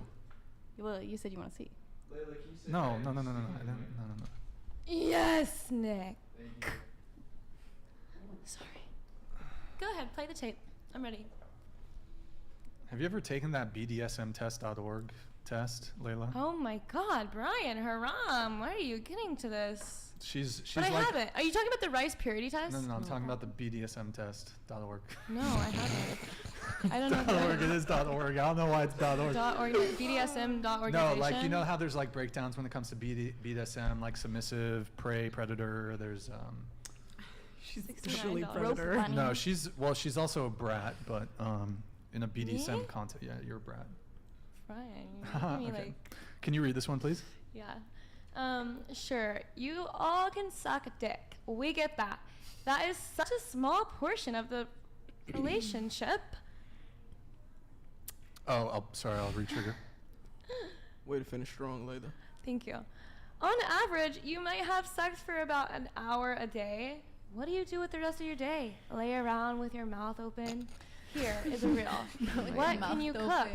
Well, you said you want to see. Layla, can you say No. hi? No. Say No. Yes, Nick. Thank you. Sorry. Go ahead, play the tape. I'm ready. Have you ever taken that BDSMtest.org test, Layla? Oh my God, Brian, haram. Why are you getting to this? She's But I like. haven't. Are you talking about the rice purity test? No. I'm talking about the BDSMtest.org. No, I haven't. I don't know. .org. It is .org. I don't know why it's .org. .org. BDSM.org. No, like you know how there's like breakdowns when it comes to BDSM, like submissive, prey, predator. There's She's $69. officially Rope predator. bunny. no, she's also a brat, but in a BDSM Me? content, yeah, you're a brat. Brian, you're making me Okay. like, Can you read this one, please? yeah. Sure. You all can suck a dick. We get that. That is such a small portion of the relationship. Oh, sorry, I'll re-trigger. Way to finish strong, Layla. Thank you. On average, you might have sex for about an hour a day. What do you do with the rest of your day? Lay around with your mouth open? Here is a riddle. What can you cook?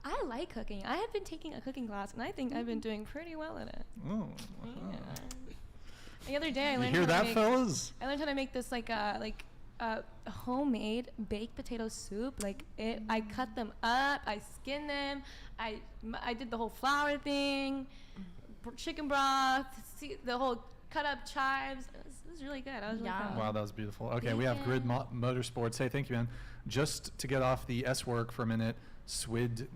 I like cooking. I have been taking a cooking class, and I think I've been doing pretty well at it. Oh, Yeah. The other day, I you learned hear how that, to make, fellas? I learned how to make this homemade baked potato soup. I cut them up, I skinned them, I did the whole flour thing, chicken broth, the whole cut up chives. It was really good. I was really proud. Wow, that was beautiful. Okay, we have Grid Motorsports. Hey, thank you, man. Just to get off the S work for a minute, Swid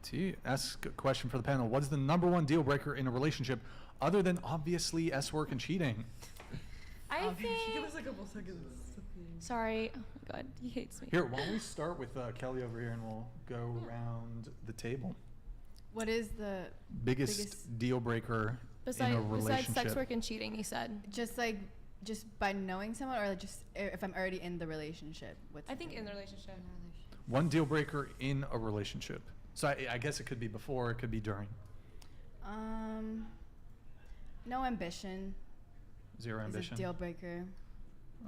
T, ask a question for the panel. What is the #1 deal breaker in a relationship other than obviously S work and cheating? I Give think. us a couple seconds. Sorry. Oh my God, he hates me. Here, why don't we start with Kelly over here and we'll go around the table. What is the Biggest deal breaker in a Besides relationship? sex work and cheating, he said. just by knowing someone, or just if I'm already in the relationship with? I think in someone? the relationship. One deal breaker in a relationship. So I guess it could be before, it could be during. No ambition. Zero ambition. Is a deal breaker.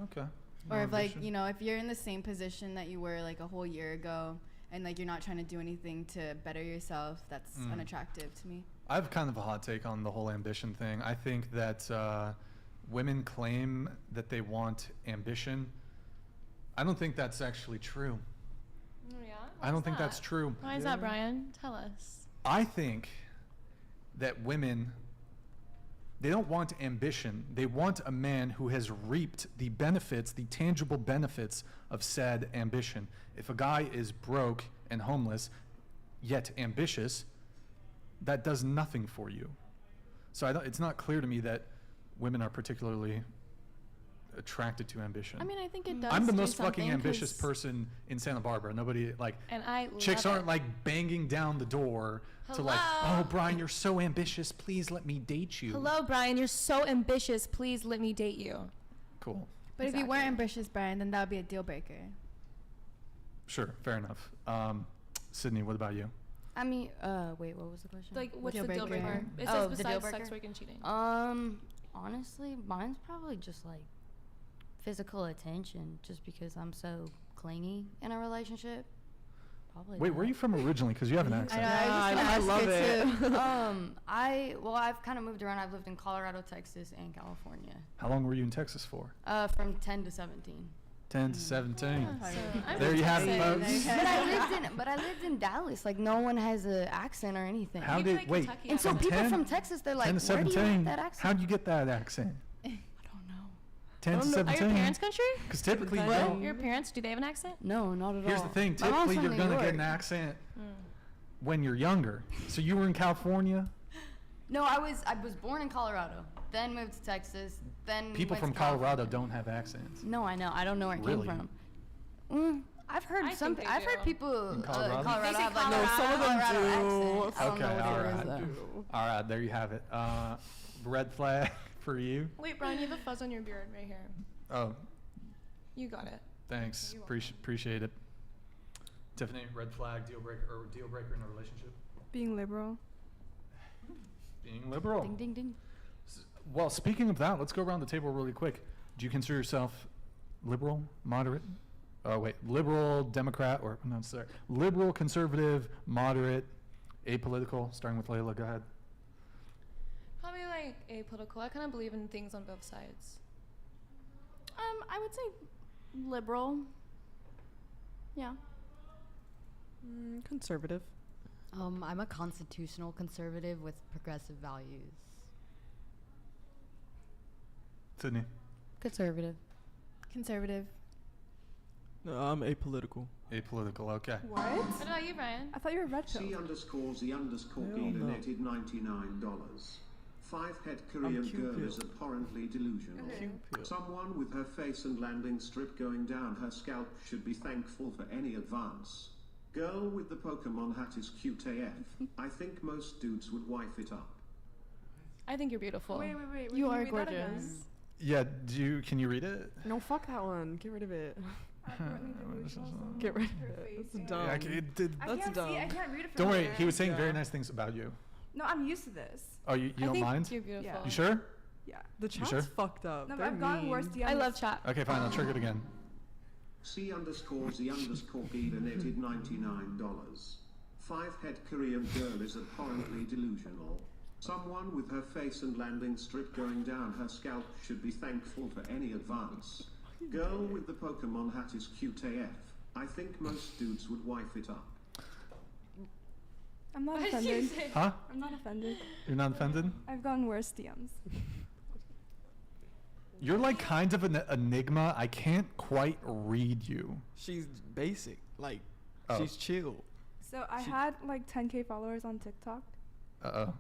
Okay. Or No if like, ambition. you know, if you're in the same position that you were like a whole year ago and like you're not trying to do anything to better yourself, that's unattractive to me. I have kind of a hot take on the whole ambition thing. I think that women claim that they want ambition. I don't think that's actually true. Oh, yeah? I don't think that's true. Why is that, Brian? Tell us. I think that women, they don't want ambition. They want a man who has reaped the benefits, the tangible benefits of said ambition. If a guy is broke and homeless, yet ambitious, that does nothing for you. So it's not clear to me that women are particularly attracted to ambition. I mean, I think it does. I'm the do most fucking something, ambitious 'cause- person in Santa Barbara. Nobody like. And I chicks love aren't it. like banging down the door to like, Hello? oh Brian, you're so ambitious. Please let me date you. Hello, Brian. You're so ambitious. Please let me date you. Cool. But if you weren't ambitious, Brian, then that would be a deal breaker. Sure, fair enough. Sydney, what about you? I mean, wait, what was the question? Like, what's Deal the deal breaker. breaker? It Oh, says the deal besides sex, breaker? work, and cheating. Honestly, mine's probably just like physical attention, just because I'm so clingy in a relationship. Probably. Wait, where are you from originally? Because you have an I accent. know, I love it. Well, I've kind of moved around. I've lived in Colorado, Texas, and California. How long were you in Texas for? From 10 to 17. 10 to 17. I'm There you have it, Texas. folks. But I lived in Dallas. Like, no one has an accent or anything. How Maybe did like wait? Kentucky And so from people 10 from Texas, they're like, 10 to where do you 17. have that accent? How'd you get that accent? I don't know. 10 to Are 17. your parents country? Because typically you What? don't. Your parents, do they have an accent? No, not at all. Here's the thing. My mom's Typically from you're New gonna get York. an accent when you're younger. So you were in California. No, I was born in Colorado, then moved to Texas, then People went from to Colorado California. don't have accents. No, I know. I don't know where it Really? came from. I've heard I some. think they I've heard do. people In Colorado? Colorado They say have like No, some of them Colorado do. accent. I don't Okay, know what all it is, right. though. All right, there you have it. Red flag for you. Wait, Brian, you have a fuzz on your beard right here. Oh, You got it. thanks. Appreciate it. Tiffany, red flag, deal breaker in a relationship. Being liberal. Being liberal. Ding ding ding. Well, speaking of that, let's go around the table really quick. Do you consider yourself liberal, moderate? Oh, wait, liberal, Democrat, or no, sorry, liberal, conservative, moderate, apolitical? Starting with Layla, go ahead. Probably like apolitical. I kind of believe in things on both sides. I would say liberal. Yeah. Conservative. I'm a constitutional conservative with progressive values. Sydney. Conservative. Conservative. No, I'm apolitical. Apolitical, okay. What? What about you, Brian? I thought you were red pill. C_Z_G donated $99. 5-head Korean girl Qpill. is abhorrently delusional. Qpill. Someone with her face and landing strip going down her scalp should be thankful for any advance. Girl with the Pokemon hat is cute AF. I think most dudes would wife it up. I think you're beautiful. Wait. You can are read that again? gorgeous. Yeah, can you read it? No, fuck that one. Get rid of it. Abhorrently delusional. Get rid of Her it. face, That's yeah. dumb. Yeah, it did. I That's can't dumb. see. I can't read it from Don't worry, here. he was saying very Yeah. nice things about you. No, I'm used to this. Oh, you I don't think mind? you're beautiful. Yeah. You sure? Yeah. The chat's sure? fucked up. No, but They're I've gotten mean. worse DMs. I love chat. Okay, fine, I'll trigger it again. C_Z_G donated $99. 5-head Korean girl is abhorrently delusional. Someone with her face and landing strip going down her scalp should be thankful for any advance. Girl with the Pokemon hat is cute AF. I think most dudes would wife it up. I'm not What did you offended. say? Huh? I'm not offended. You're not offended? I've gotten worse DMs. You're like kind of an enigma. I can't quite read you. She's basic. Like, Oh. she's chill. So I She- had like 10K followers on TikTok.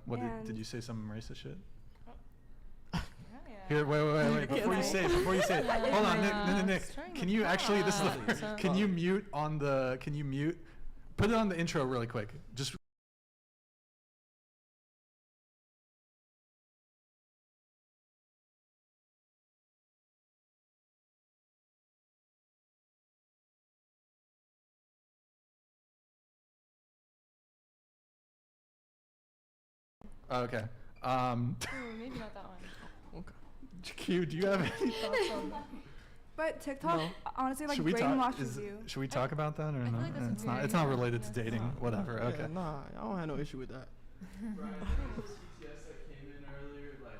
What did And- you say some racist shit? Yeah. Here, wait. Before you say it, hold on, Nick. Starting Can with you actually? This is that. the. Can you mute on the? Can you mute? Put it on the intro really quick. Just Oh, okay. Ooh, maybe not that one. Okay. Q, do you have any thoughts on that? But TikTok, honestly, like Should we brainwashes you. Should we talk about that or no? like that's It's very not. It's not related to dating. Whatever. Yeah, Okay. nah, I don't have no issue with that. Brian, those TTS that came in earlier, like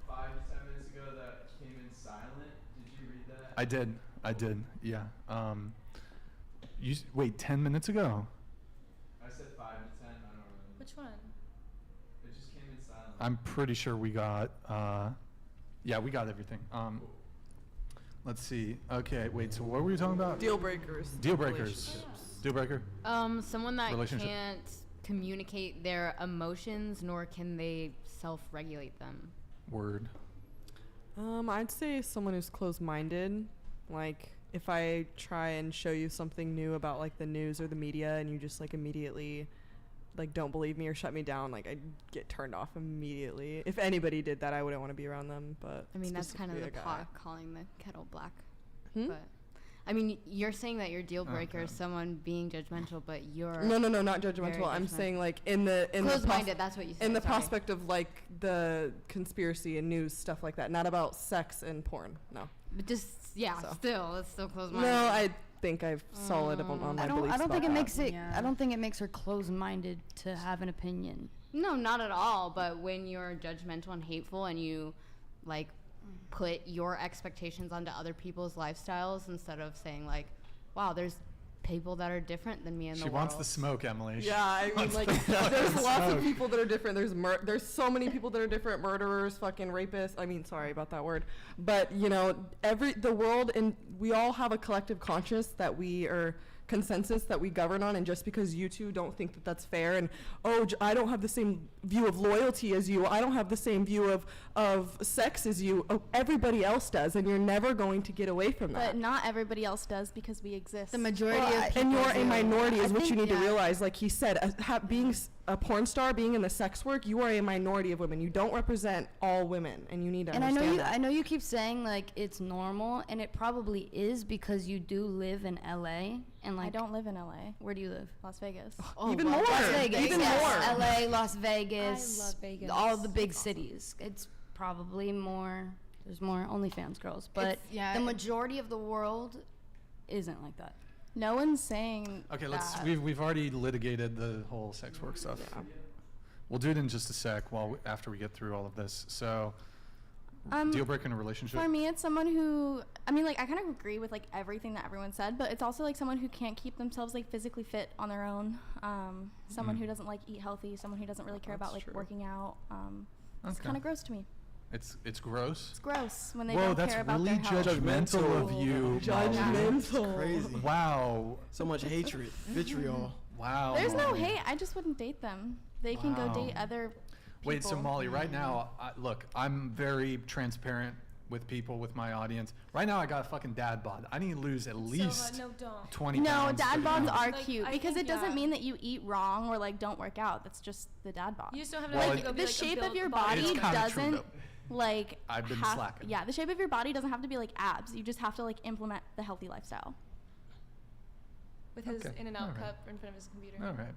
5 to 10 minutes ago, that came in silent. Did you read that? I did. Yeah. Wait, 10 minutes ago. I said 5 to 10. I don't remember. Which one? It just came in silent. I'm pretty sure we got. Yeah, we got everything. Let's see. Okay, wait. So what were we talking about? Deal breakers. Deal breakers. Deal breaker. Someone that Relationship. can't communicate their emotions, nor can they self-regulate them. Word. I'd say someone who's closed-minded. Like, if I try and show you something new about like the news or the media, and you just like immediately like don't believe me or shut me down, like I'd get turned off immediately. If anybody did that, I wouldn't want to be around them. But I mean, that's kind of the specifically a pot guy. calling the kettle black. Hmm? But I mean, you're saying that your deal breaker Okay. is someone being judgmental, but you're No, not very judgmental. I'm judgmental. saying like in the Closed-minded, that's what you said. in the sorry. prospect of like the conspiracy and news stuff like that, not about sex and porn. No. But just So. it's still closed-minded. No, I think I've solid on my I beliefs don't think about it that. makes it. Yeah. I don't think it makes her closed-minded to have an opinion. No, not at all. But when you're judgmental and hateful, and you like put your expectations onto other people's lifestyles instead of saying like, "Wow, there's people that are different than me in the She world." wants the smoke, Emily. Yeah, I mean, like, there's lots of people that are different. There's so many people that are different. Murderers, fucking rapists. I mean, sorry about that word, but you know, the world, and we all have a collective conscience that we are consensus that we govern on. And just because you two don't think that that's fair, and I don't have the same view of loyalty as you, I don't have the same view of sex as you. Oh, everybody else does, and you're never going to get away from that. But not everybody else does because we exist. The majority of people And you're a do. minority is I what you think, need to yeah. realize. Like he said, being a porn star, being in the sex work, you are a minority of women. You don't represent all women, and you need to And understand that. I know you keep saying like it's normal, and it probably is because you do live in LA, and like I don't live in LA. Where do you live? Las Vegas. Even well, more. Las Vegas. Even yes. more. LA, Las Vegas. I love Vegas. All the big cities. It's probably more. There's more OnlyFans girls, but the majority of the world isn't like that. No one's saying Okay, that. we've already litigated the whole sex work stuff. Yeah. We'll do it in just a sec after we get through all of this. So, deal breaker in a relationship. For me, it's someone who, I mean, like, I kind of agree with, like, everything that everyone said, but it's also, like, someone who can't keep themselves, like, physically fit on their own. Someone who doesn't, like, eat healthy. Someone who doesn't really care about, like, working out. It's Okay. kind of gross to me. It's gross. It's gross when they Whoa, don't that's care about really their health. judgmental of you. Molly. Judgmental. Crazy. Wow. So much hatred, vitriol. Wow. There's no Molly. hate. I just wouldn't date them. They can go Wow. date other people. Wait, so Molly, right now, look, I'm very transparent with people, with my audience. Right now, I got a fucking dad bod. I need to lose at least no, don't. 20 No, pounds. dad 30 bods pounds. are Like, cute I because think, it doesn't yeah. mean that you eat wrong or like don't work out. That's just the dad bod. You just don't have to Well, like, it- go be, The like, a shape of built your body. body It's kinda true, doesn't though. like I've been have, slacking. Yeah, the shape of your body doesn't have to be like abs. You just have to like implement the healthy lifestyle. With his Okay, In-N-Out alright. cup in front of his computer. All right.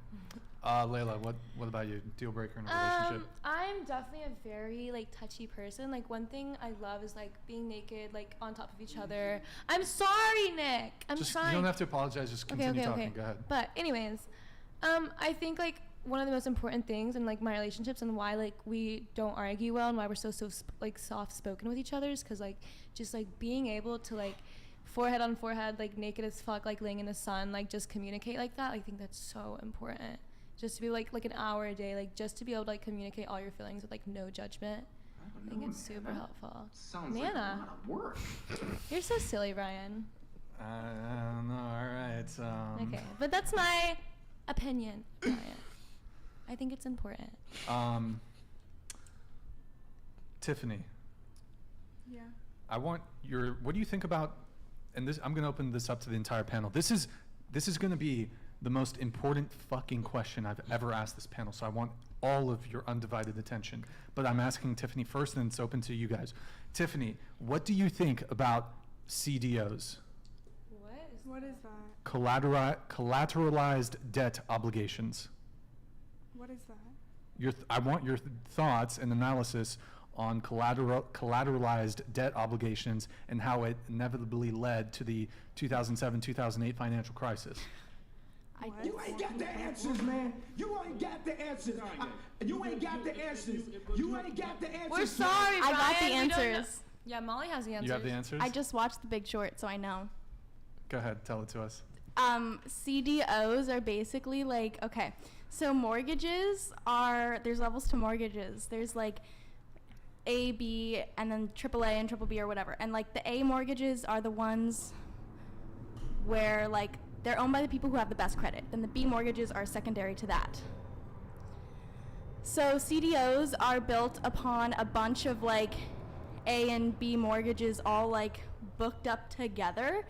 Layla, what about you? Deal breaker in a relationship? I'm definitely a very like touchy person. Like one thing I love is like being naked, like on top of each other. I'm sorry, Nick. I'm Just, sorry. you don't have to apologize. Just continue talking. Go ahead. But anyways, I think like one of the most important things in like my relationships and why like we don't argue well and why we're so like soft spoken with each other is because like just like being able to like forehead on forehead, like naked as fuck, like laying in the sun, like just communicate like that. I think that's so important. Just to be like an hour a day, like just to be able to like communicate all your feelings with like no judgment. I think it's super helpful. Sounds Nana, like a lot of work. you're so silly, Brian. I don't know. All right. Okay, but that's my opinion, Brian. I think it's important. Tiffany, Yeah. I want what do you think about, and this, I'm going to open this up to the entire panel. This is going to be the most important fucking question I've ever asked this panel, so I want all of your undivided attention. But I'm asking Tiffany first, and it's open to you guys. Tiffany, what do you think about CDOs? What is that? Collateralized debt obligations. What is that? I want your thoughts and analysis on collateralized debt obligations and how it inevitably led to the 2007-2008 financial crisis. You ain't got the answers, man. You ain't got the answers. You ain't got the answers. You ain't got the answers. We're sorry, I got the Brian, we don't know. answers. Yeah, Molly has the answers. You have the answers? I just watched The Big Short, so I know. Go ahead, tell it to us. CDOs are basically like, okay, so mortgages are, there's levels to mortgages. There's like A, B, and then AAA and triple B or whatever. And like the A mortgages are the ones where like they're owned by the people who have the best credit. Then the B mortgages are secondary to that. So CDOs are built upon a bunch of like A and B mortgages all like booked up together.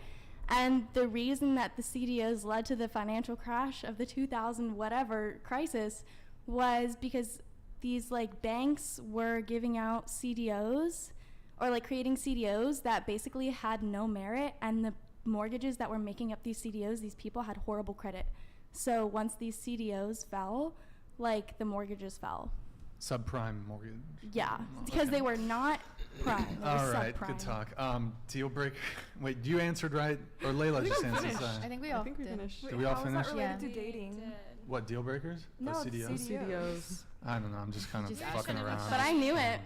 And the reason that the CDOs led to the financial crash of the 2000 whatever crisis was because these like banks were giving out CDOs or like creating CDOs that basically had no merit, and the mortgages that were making up these CDOs, these people had horrible credit. So once these CDOs fell, like the mortgages fell. Subprime mortgage. Yeah, because they were not prime. They were All right, subprime. good talk. Deal breaker. Wait, you answered right, or Layla just answered? I think we all did. Did we all How is finish? that related to dating? What, deal breakers? No, Oh, it's CDOs? CDOs. I don't know. I'm just kind of fucking around. But I knew it.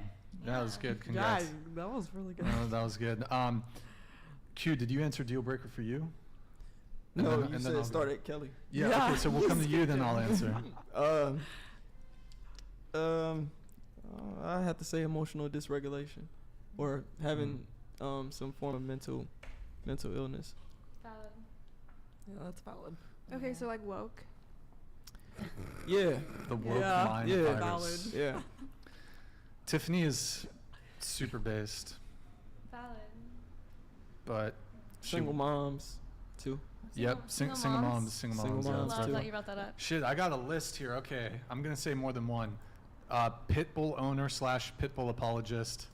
Yeah, that was good. Congrats. Yeah, that was really good. No, that was good. Q, did you answer deal breaker for you? And No, then- you and then said I'll start go. at Kelly. Yeah, okay, so we'll come to you, then I'll answer. I have to say emotional dysregulation, or having some form of mental illness. Valid. Yeah, that's valid. Okay, so like woke. Yeah. The woke Yeah. mind Yeah. virus. Valid. Yeah. Tiffany is super based, Valid. but she- Single moms too. Yep, single moms, single moms. Single yeah, moms, that's Love good. that you brought that up. Shit, I got a list here. Okay, I'm gonna say more than one. Pitbull owner / pitbull apologist.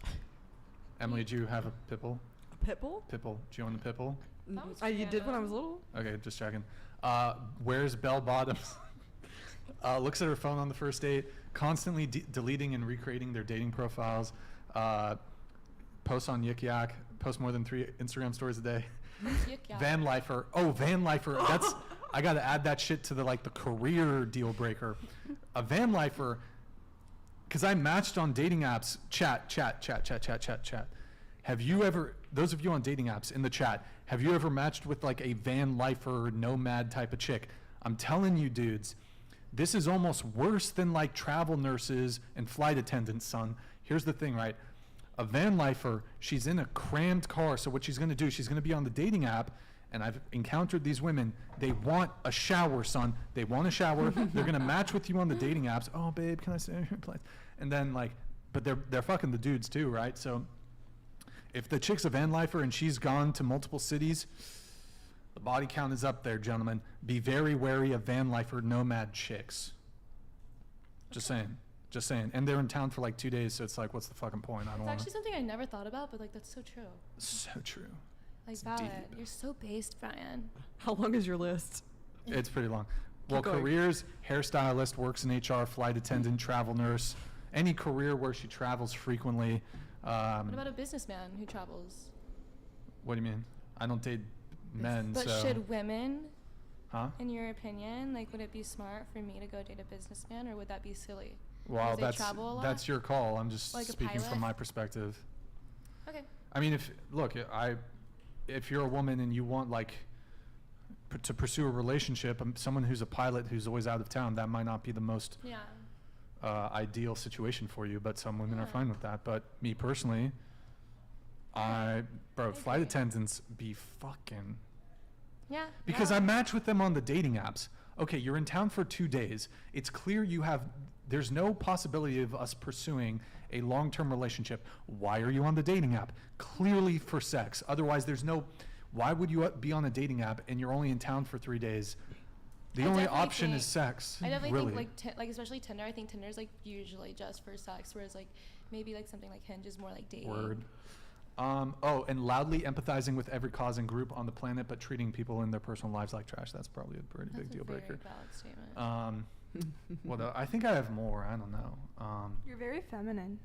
Emily, do you have a pitbull? A pit bull? Pitbull. Do you own the pitbull? You did when I was little. Okay, just checking. Wears bell bottoms. Looks at her phone on the first date. Constantly deleting and recreating their dating profiles. Posts on Yik Yak. Posts more than 3 Instagram stories a day. Van lifer. Oh, van lifer. That's I gotta add that shit to the career deal breaker. A van lifer. Because I matched on dating apps. Chat. Have you ever? Those of you on dating apps in the chat, have you ever matched with like a van lifer nomad type of chick? I'm telling you, dudes, this is almost worse than like travel nurses and flight attendants, son. Here's the thing, right? A van lifer, she's in a crammed car, so what she's going to do, she's going to be on the dating app, and I've encountered these women, they want a shower, son. They want a shower. They're going to match with you on the dating apps. Oh, babe, can I stay in your place? And then but they're fucking the dudes too, right? So if the chick's a van lifer and she's gone to multiple cities, the body count is up there, gentlemen. Be very wary of van lifer nomad chicks. Just saying. Just saying. And they're in town for 2 days, so it's what's the fucking point? I don't It's want actually something I never thought about, but that's so true. So true. It's Valid. deep. You're so based, Brian. How long is your list? It's pretty long. Well, going. careers, hairstylist, works in HR, flight attendant, travel nurse, any career where she travels frequently. What about a businessman who travels? What do you mean? I don't date men, But so. should women, Huh? in your opinion, would it be smart for me to go date a businessman, or would that be silly? Well, Because they travel a lot? that's your call. I'm just Like a speaking pilot? from my perspective. Okay. I mean, if you're a woman and you want to pursue a relationship, someone who's a pilot who's always out of town, that might not be the most ideal situation for you. But some women are fine with that. But me personally, flight attendants be fucking. Yeah. Because I match with them on the dating apps. Okay, you're in town for 2 days. It's clear there's no possibility of us pursuing a long-term relationship. Why are you on the dating app? Clearly for sex. Otherwise, why would you be on a dating app and you're only in town for 3 days? The only option is sex. I definitely really. think especially Tinder. I think Tinder's usually just for sex, whereas maybe something like Hinge is more dating. Word. Oh, and loudly empathizing with every cause and group on the planet, but treating people in their personal lives like trash. That's probably a pretty big deal breaker. That's a very valid statement. What I think I have more. I don't know. You're very feminine.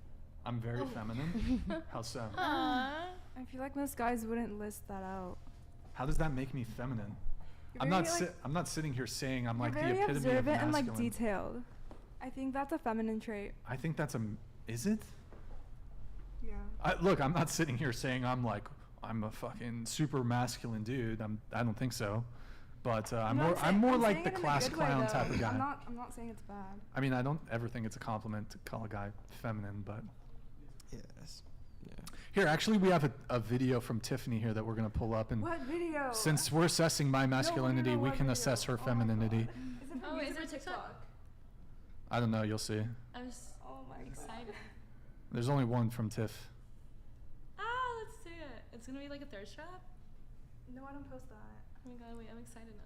I'm very feminine. How so? I feel like most guys wouldn't list that out. How does that make me feminine? I'm not sitting here saying I'm like the very epitome of observant masculine. and like detailed. I think that's a feminine trait. I think that's is it? Yeah. Look, I'm not sitting here saying I'm a fucking super masculine dude. I don't think so. But I'm more like the class clown type of guy. I'm not saying it's bad. I mean, I don't ever think it's a compliment to call a guy feminine, but yes. Yeah. Here, actually, we have a video from Tiffany here that we're gonna pull up, and what video? Since we're assessing my masculinity, we can assess her femininity. Is it TikTok? I don't know. You'll see. I'm excited. There's only one from Tiff. Let's see it. It's gonna be like a thirst trap. No, I don't post that. Oh my god, wait, I'm excited now.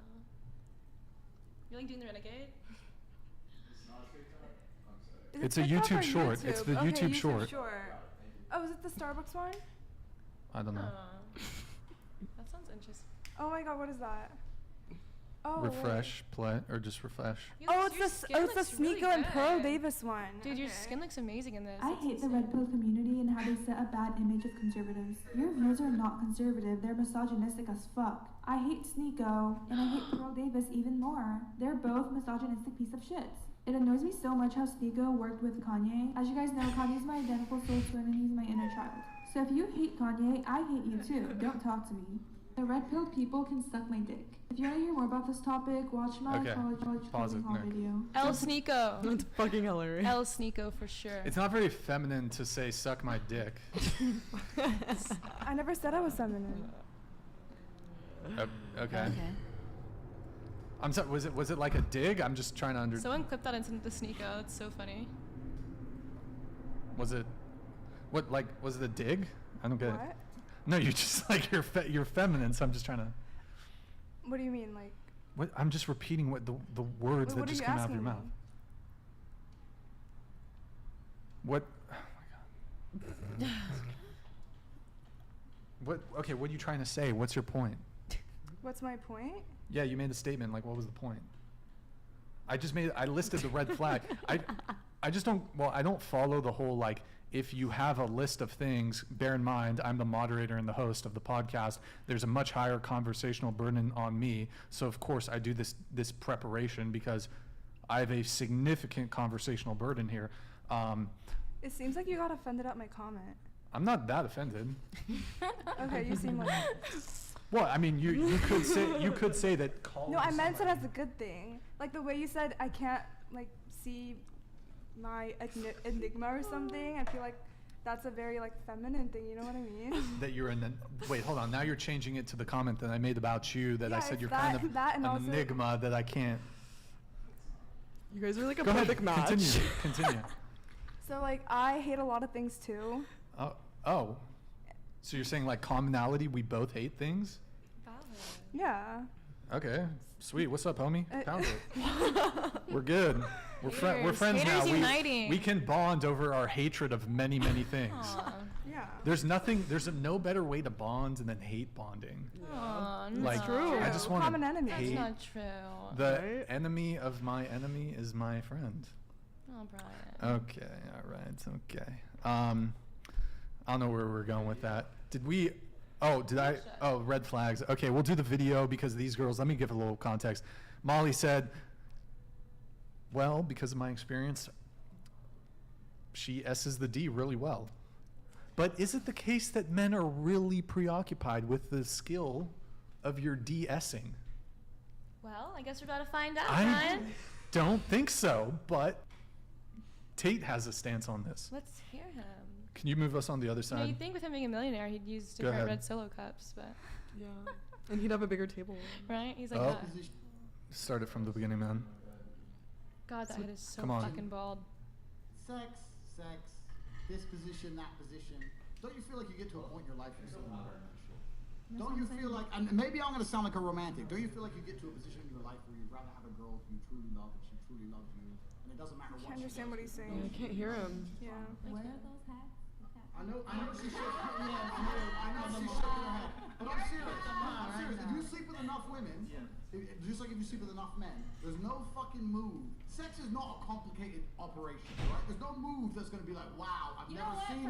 You're like doing the renegade? It's not TikTok? I'm sorry. It's a YouTube short. It's the YouTube short. Oh, is it the Starbucks one? I don't know. That sounds interesting. Oh my god, what is that? Oh, refresh, play, or just refresh. It's the Sneeko and Pearl Davis one. Dude, your skin looks amazing in this. I hate the red pill community and how they set a bad image of conservatives. Your views are not conservative, they're misogynistic as fuck. I hate Sneeko, and I hate Pearl Davis even more. They're both misogynistic piece of shits. It annoys me so much how Sneeko worked with Kanye. As you guys know, Kanye's my identical soul twin and he's my inner child. So if you hate Kanye, I hate you too. Don't talk to me. The red pill people can suck my dick. If you want to hear more about this topic, watch my college clothing haul video. El Sneeko. It's fucking hilarious. El Sneeko for sure. It's not very feminine to say "suck my dick." I never said I was feminine. Okay. I'm sorry. Was it like a dig? I'm just trying to understand. Someone clipped that into the Sneeko. It's so funny. Was it? What like? Was it a dig? I don't get What? it. No, you're just like you're feminine. So I'm just trying to. What do you mean, like? What? I'm just repeating what the words that just came out of your mouth. What? Oh my god. What? Okay. What are you trying to say? What's your point? What's my point? Yeah, you made a statement. Like, what was the point? I listed the red flag. I just don't. Well, I don't follow the whole like. If you have a list of things, bear in mind, I'm the moderator and the host of the podcast. There's a much higher conversational burden on me. So of course I do this preparation because I have a significant conversational burden here. It seems like you got offended at my comment. I'm not that offended. Okay, you seem like. Well, I mean, you could say that. No, I meant it as a good thing. Like the way you said, I can't like see my enigma or something. I feel like that's a very like feminine thing. You know what I mean? That you're wait, hold on. Now you're changing it to the comment that I made about you. That I said you're that, kind of an enigma that I can't. You guys are like a Go perfect ahead, match. Continue. So like I hate a lot of things too. Oh. So you're saying like commonality? We both hate things. Yeah. Okay. Sweet. What's up, homie? Pound it. We're good. We're friends now. We can bond over our hatred of many, many things. Yeah. There's no better way to bond than hate bonding. Like, true. I just want common enemy. That's not true. The enemy of my enemy is my friend. Oh, Brian. Okay. All right. Okay. I don't know where we're going with that. Red flags. Okay, we'll do the video because these girls, let me give a little context. Molly said, well, because of my experience, she S's the D really well. But is it the case that men are really preoccupied with the skill of your de-essing? Well, I guess we're about to find out, I Brian. don't think so, but Tate has a stance on this. Let's hear him. Can you move us on the other side? No, you'd think with him being a millionaire, he'd use Go different ahead. red Solo cups, but. Yeah. And he'd have a bigger table. Right? He's like, Start it from the beginning, man. God, that head is so Come on. fucking bald. Sex, this position, that position. Don't you feel like you get to a point in your life where you're saying, don't you feel like, and maybe I'm going to sound like a romantic, don't you feel like you get to a position in your life where you'd rather have a girl who you truly love and she truly loves you, and it doesn't matter what I can't understand what he's saying. I can't hear him. Yeah. Where are those hats? I know she's shaking her head. But I'm serious. If you sleep with enough women, just like if you sleep with enough men, there's no fucking move. Sex is not a complicated operation, right? There's no move that's gonna be like, wow, I've never seen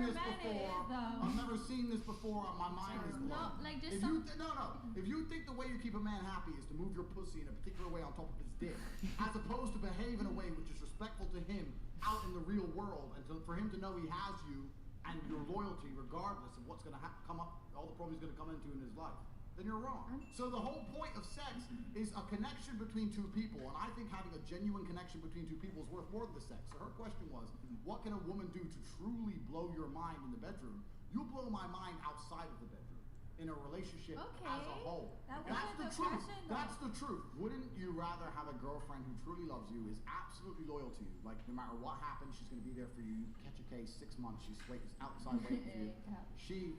this before. My mind is blown. No, like just If you think the way you keep a man happy is to move your pussy in a particular way on top of his dick, as opposed to behave in a way which is respectful to him out in the real world, and for him to know he has you and your loyalty, regardless of what's going to come up, all the problems he's going to come into in his life, then you're wrong. So the whole point of sex is a connection between two people, and I think having a genuine connection between two people is worth more than the sex. So her question was, what can a woman do to truly blow your mind in the bedroom? You'll blow my mind outside of the bedroom, in a relationship as a whole. That's the truth. That's the truth. Wouldn't you rather have a girlfriend who truly loves you, is absolutely loyal to you, like no matter what happens, she's going to be there for you, catch a case, 6 months, she's outside waiting for you. She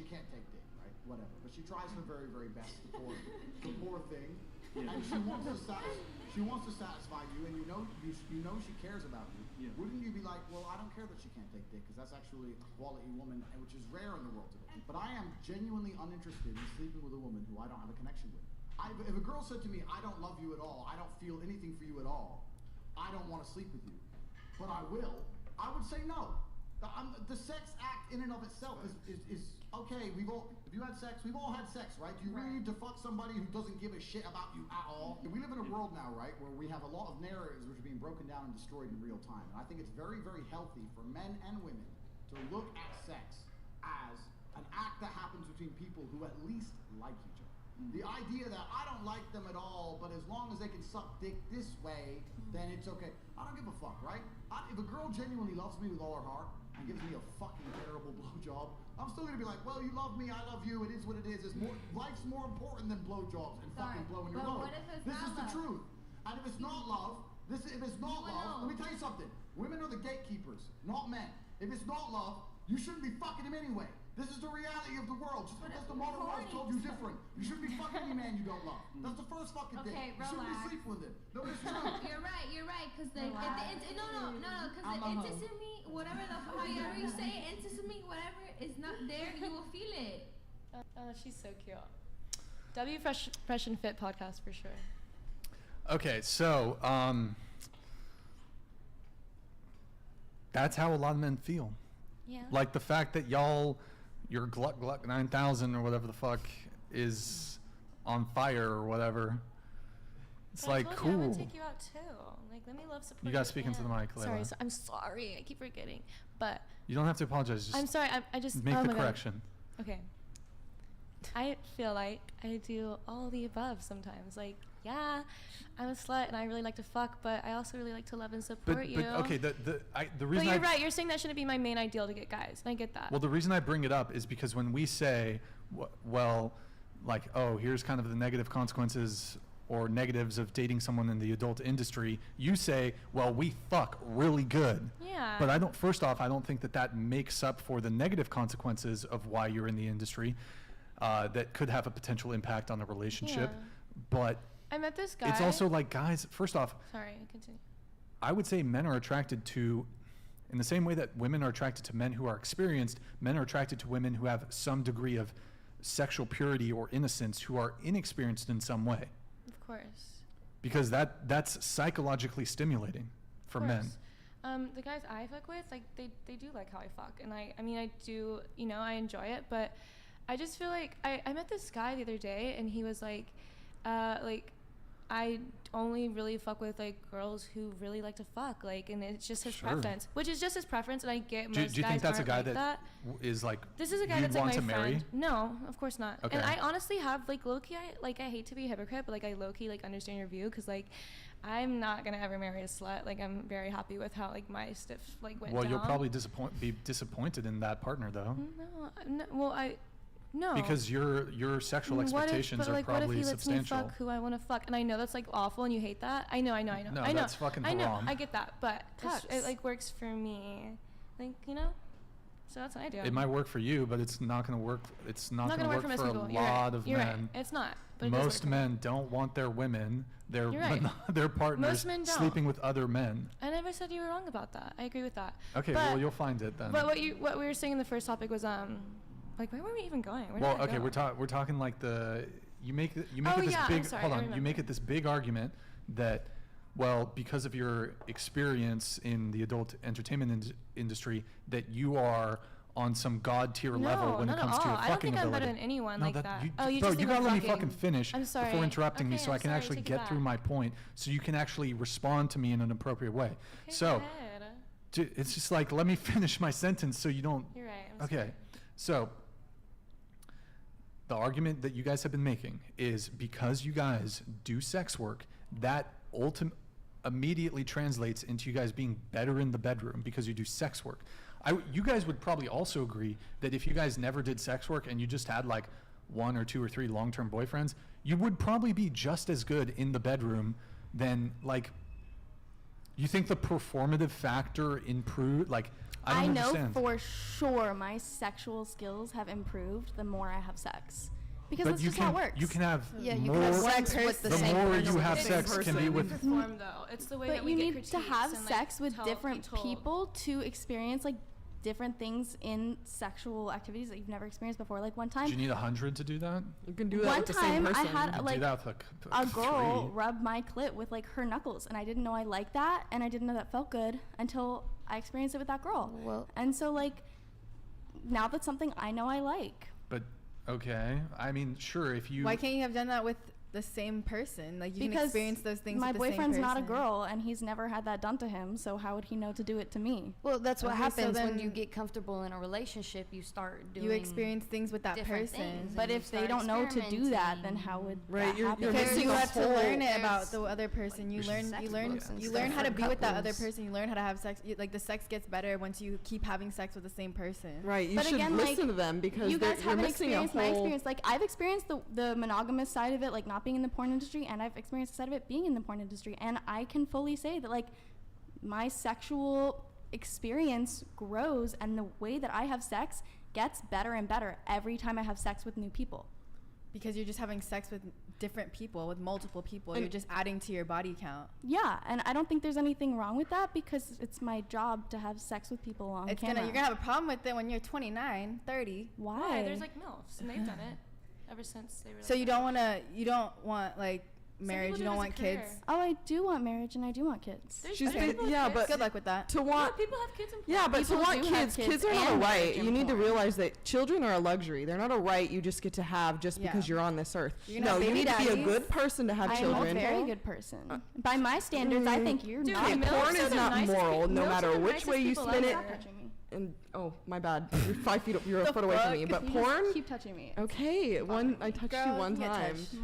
can't take dick, right? Whatever. But she tries her very, very best, the poor thing. And she wants to satisfy you, and you know she cares about you. Wouldn't you be like, well, I don't care that she can't take dick, because that's actually a quality woman, which is rare in the world today. But I am genuinely uninterested in sleeping with a woman who I don't have a connection with. If a girl said to me, I don't love you at all, I don't feel anything for you at all, I don't want to sleep with you, but I will, I would say no. The sex act in and of itself is okay. If you had sex, we've all had sex, right? Do you really need to fuck somebody who doesn't give a shit about you at all? We live in a world now, right, where we have a lot of narratives which are being broken down and destroyed in real time. And I think it's very, very healthy for men and women to look at sex as an act that happens between people who at least like each other. The idea that I don't like them at all, but as long as they can suck dick this way, then it's okay. I don't give a fuck, right? If a girl genuinely loves me with all her heart and gives me a fucking terrible blowjob, I'm still gonna be like, well, you love me, I love you, it is what it is. Life's more important than blowjobs and fucking blowing your load. This is the truth. And if it's not love, let me tell you something. Women are the gatekeepers, not men. If it's not love, you shouldn't be fucking him anyway. This is the reality of the world. Just because the modern world told you different. You shouldn't be fucking any man you don't love. That's the first fucking thing. You shouldn't be sleeping with him. No, it's true. You're right. Because because the intimacy, whatever however you say it, intimacy, whatever is not there, you will feel it. She's so cute. Fresh and Fit podcast for sure. Okay, so that's how a lot of men feel. Yeah. Like the fact that your Gluck 9000 or whatever the fuck is on fire or whatever. It's like cool. I want to take you out too. Like, let me love support. You gotta speak into the mic, Layla. Sorry, I'm sorry. I keep forgetting. But you don't have to apologize. Just I'm sorry. I just make the correction. God. Okay. I feel like I do all the above sometimes. Like, yeah, I'm a slut and I really like to fuck, but I also really like to love and support you. But okay, the reason. But you're right. You're saying that shouldn't be my main ideal to get guys, and I get that. Well, the reason I bring it up is because when we say, well, like, oh, here's kind of the negative consequences or negatives of dating someone in the adult industry, you say, well, we fuck really good. Yeah. But first off, I don't think that makes up for the negative consequences of why you're in the industry. That could have a potential impact on the relationship. Yeah. But I met this guy. It's also like, guys, first off, sorry, continue. I would say men are attracted to, in the same way that women are attracted to men who are experienced, men are attracted to women who have some degree of sexual purity or innocence, who are inexperienced in some way. Of course. Because that's psychologically stimulating for men. The guys I fuck with, like, they do like how I fuck. And I mean, I do, I enjoy it, but I just feel like I met this guy the other day, and he was like, I only really fuck with like girls who really like to fuck, like, and it's just his preference, which is just his preference, and I get most guys. Do you think that's a guy like that is like? This is a guy that's like my friend. Marry? No, of course not. Okay. And I honestly have like low-key, I hate to be a hypocrite, but like I low-key like understand your view, because like I'm not gonna ever marry a slut. Like, I'm very happy with how like my stiff like went down. Well, you'll probably be disappointed in that partner though. No. Because your sexual expectations are probably substantial. What if he lets me fuck who I want to fuck? And I know that's like awful, and you hate that. I know. No, that's fucking I know. haram. I get that, but it like works for me. Like, so that's what I do. It might work for you, but it's not going to work. It's not going to work for a lot of men. Right. It's not. But it does most work. men don't want their women, their You're right. their partners Most men don't. sleeping with other men. I never said you were wrong about that. I agree with that. Okay, but, well you'll find it then. But what we were saying in the first topic was like where were we even going? Where Well, did I okay, go? we're talking like you make it Oh, this yeah, I'm big sorry, hold I on, you remember. make it this big argument that, well, because of your experience in the adult entertainment industry, that you are on some god tier level when it comes to your I don't fucking think I'm ability. better than anyone No, like that. You, Oh, you bro, just you think gotta I'm let me fucking finish I'm sorry. before interrupting me, Okay, so I I'm can sorry, actually take it get through back. my point, so you can actually respond to me in an appropriate way. Okay, So, go ahead. it's just like, let me finish my sentence so you don't. You're right. I'm Okay, so the argument that you guys have been making is because you guys do sex work, that immediately translates into you guys being better in the bedroom because you do sex work. You guys would probably also agree that if you guys never did sex work and you just had like 1 or 2 or 3 long-term boyfriends, you would probably be just as good in the bedroom than like. You think the performative factor improved? Like, I don't understand. know for sure my sexual skills have improved the more I have sex. Because But that's you just how it can works. you can have Yeah, you more. can have sex with the same more person. you have It's sex can be with. perform though. It's the way But that we you get need critiques to have and, sex like, with different be told. people to experience like different things in sexual activities that you've never experienced before. Like one time, Do you need 100 to do that? You can do that one with the same time I person. You had can like do that with a girl 3. rub my clit with like her knuckles, and I didn't know I liked that, and I didn't know that felt good until I experienced it with that girl. Well, And so like now that's something I know I like. But okay, I mean, sure, if you. Why can't you have done that with the same person? Like you can Because experience those things my with the same boyfriend's not a person. girl, and he's never had that done to him, so how would he know to do it to me? well, that's what Okay, so happens when then you get comfortable in a relationship. You start doing. You experience things with that different person. things. But you if they start don't know to do that, then experimenting. how would Right, that you're- happen? you're Because missing you a have to whole- learn it about There's the other person. You There's learn, sex you learn, books and you stuff learn how for to be with that other couples. person. You learn how to have sex. Like the sex gets better once you keep having sex with the same person. Right, you But should again, listen like, to them because you guys you're haven't missing a experienced my whole. experience. Like I've experienced the monogamous side of it, like not being in the porn industry, and I've experienced the side of it being in the porn industry, and I can fully say that like my sexual experience grows, and the way that I have sex gets better and better every time I have sex with new people. Because you're just having sex with different people, with multiple people. You're just adding to your body count. Yeah, and I don't think there's anything wrong with that because it's my job to have sex with people on camera. You're gonna have a problem with it when you're 29, 30. Why? There's like MILFs, and they've done it ever since they were. So like you don't want like marriage. You don't want kids. Oh, I do want marriage and I do want kids. She's yeah, but good luck with that. To want people have kids in yeah, but to People want do have kids are not a and right. marriage You in need to porn. realize that children are a luxury. They're not a right you just get to have just Yeah. because you're on this earth. You're gonna No, have you baby need to be a daddies. good person to have I'm children. a very good person. By my standards, I think you're Dude, not. Okay, MILFs porn are is the not nicest moral, people- no MILFs are matter the which nicest way you people spin ever. it. Stop touching me. And oh, my bad. You're 5 feet, you're a The foot away from fuck? me. But You porn. just keep touching me. Okay, I touched Girl, you one you get time. touched.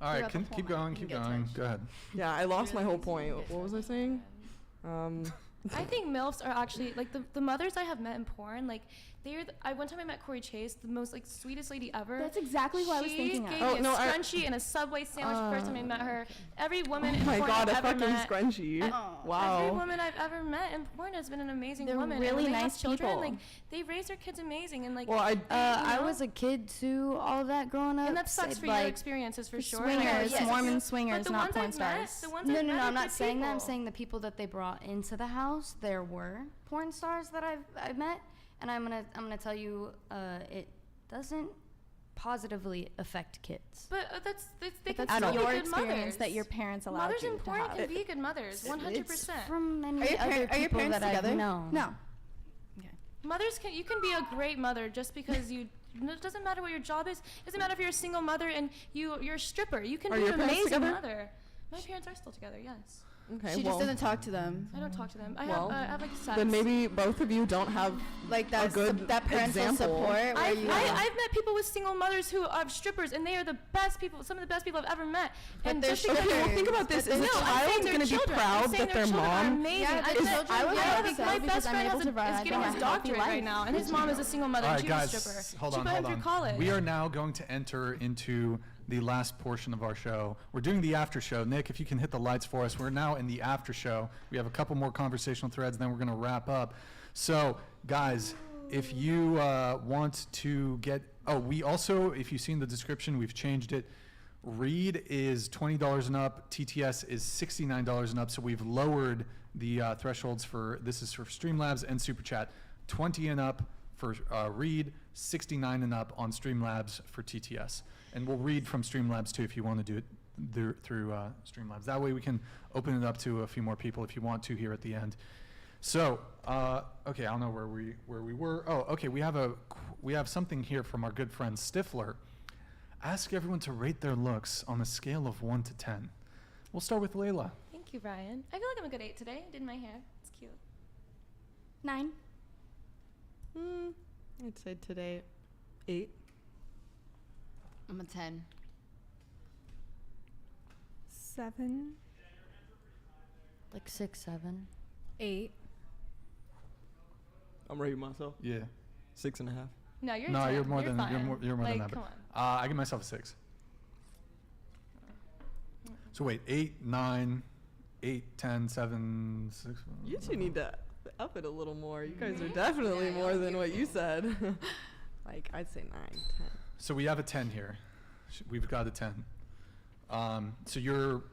All right, Throughout the keep whole going, night, keep you get going. touched. Go ahead. Yeah, I lost my whole point. What was I saying? I think MILFs are actually like the mothers I have met in porn. Like one time I met Corey Chase, the most like sweetest lady ever. That's exactly who I was thinking of. She Oh, gave me no, a I- scrunchie and a Subway sandwich the first time I met her. Every woman Oh in my porn god, I've a ever fucking met. scrunchie. Every Wow. woman I've ever met in porn has been an amazing They're woman. really and when they nice have children, people. Like they raise their kids amazing and like. Well, I know? was a kid too. All that growing up. And that sucks so, for like, your experiences for the sure. swingers, Yes. Mormon But swingers, the not ones porn I've met- stars. the ones No, I've no, met no. are I'm not good saying that. I'm people. saying the people that they brought into the house. There were porn stars that I've met, and I'm gonna tell you, it doesn't positively affect kids. But they can That's still be your good experience mothers. that your parents allowed Mothers you in to porn have. can be good mothers, 100%. From many Are your other are your people parents that together? I've known. No. Mothers you can be a great mother just because it doesn't matter what your job is. It doesn't matter if you're a single mother and you're a stripper. You can Are be your an parents amazing together? mother. My parents are still together, yes. Okay, She well, just doesn't talk to them. I don't talk to them. I well, have like sex. then maybe both of you don't have Like a good that parental example. support. Where I've you met people with single mothers who are strippers, and they are the best people, some of the best people I've ever met. And they're just because Okay, well, think about this. Is a No, I'm saying child their going to be children. I'm proud saying that their their children are mom amazing. Yeah, I their met- children- I would yeah, think so, my because best I'm friend able has to provide is getting a his healthy doctorate life. right now, and his mom is a single mother. All and right, she was a guys, stripper. hold she on, put him hold through on. college. We are now going to enter into the last portion of our show. We're doing the after show. Nick, if you can hit the lights for us. We're now in the after show. We have a couple more conversational threads, then we're going to wrap up. So, guys, if you want to get... Oh, we also, if you see in the description, we've changed it. Read is $20 and up. TTS is $69 and up. So we've lowered the thresholds for, this is for Streamlabs and Super Chat. 20 and up for Read, 69 and up on Streamlabs for TTS. And we'll read from Streamlabs too if you want to do it through Streamlabs. That way we can open it up to a few more people if you want to here at the end. So, okay, I don't know where we were. Oh, okay, we have something here from our good friend Stifler. Ask everyone to rate their looks on a scale of 1 to 10. We'll start with Layla. Thank you, Brian. I feel like I'm a good 8 today. I did my hair. It's cute. 9. I'd say today 8. I'm a 10. 7. Like 6, 7. 8. I'm rating myself. Yeah. 6.5. No, you're no, 10. you're more than fine. you're more like, than that. Come But, I give myself a 6. So wait, 8, 9, 8, 10, 7, 6. You two need to up it a little more. You guys are definitely more than what you said. Like, I'd say 9, 10. So we have a 10 here. We've got a 10. So you're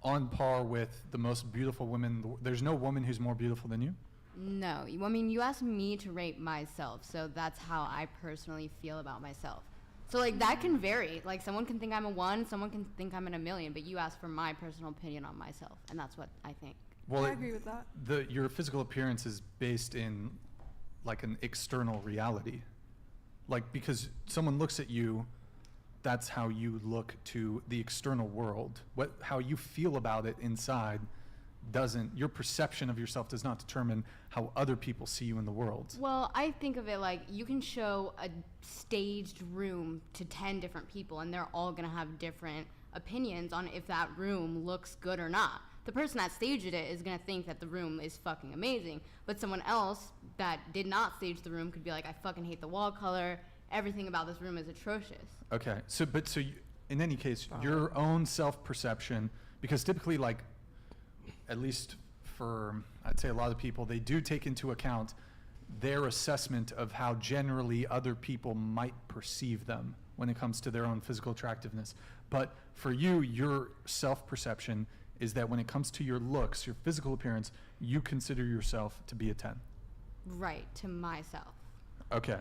on par with the most beautiful women. There's no woman who's more beautiful than you? No, I mean, you asked me to rate myself, so that's how I personally feel about myself. So, like, that can vary. Like, someone can think I'm a 1, someone can think I'm in a million, but you asked for my personal opinion on myself, and that's what I think. Well, I agree with that. Your physical appearance is based in, like, an external reality. Like, because someone looks at you, that's how you look to the external world. How you feel about it inside your perception of yourself does not determine how other people see you in the world. Well, I think of it like you can show a staged room to 10 different people and they're all gonna have different opinions on if that room looks good or not. The person that staged it is gonna think that the room is fucking amazing, but someone else that did not stage the room could be like, I fucking hate the wall color, everything about this room is atrocious. Okay, so in any case, your own self-perception, because typically, like, at least for, I'd say a lot of people, they do take into account their assessment of how generally other people might perceive them when it comes to their own physical attractiveness. But for you, your self-perception is that when it comes to your looks, your physical appearance, you consider yourself to be a 10. Right, to myself. Okay.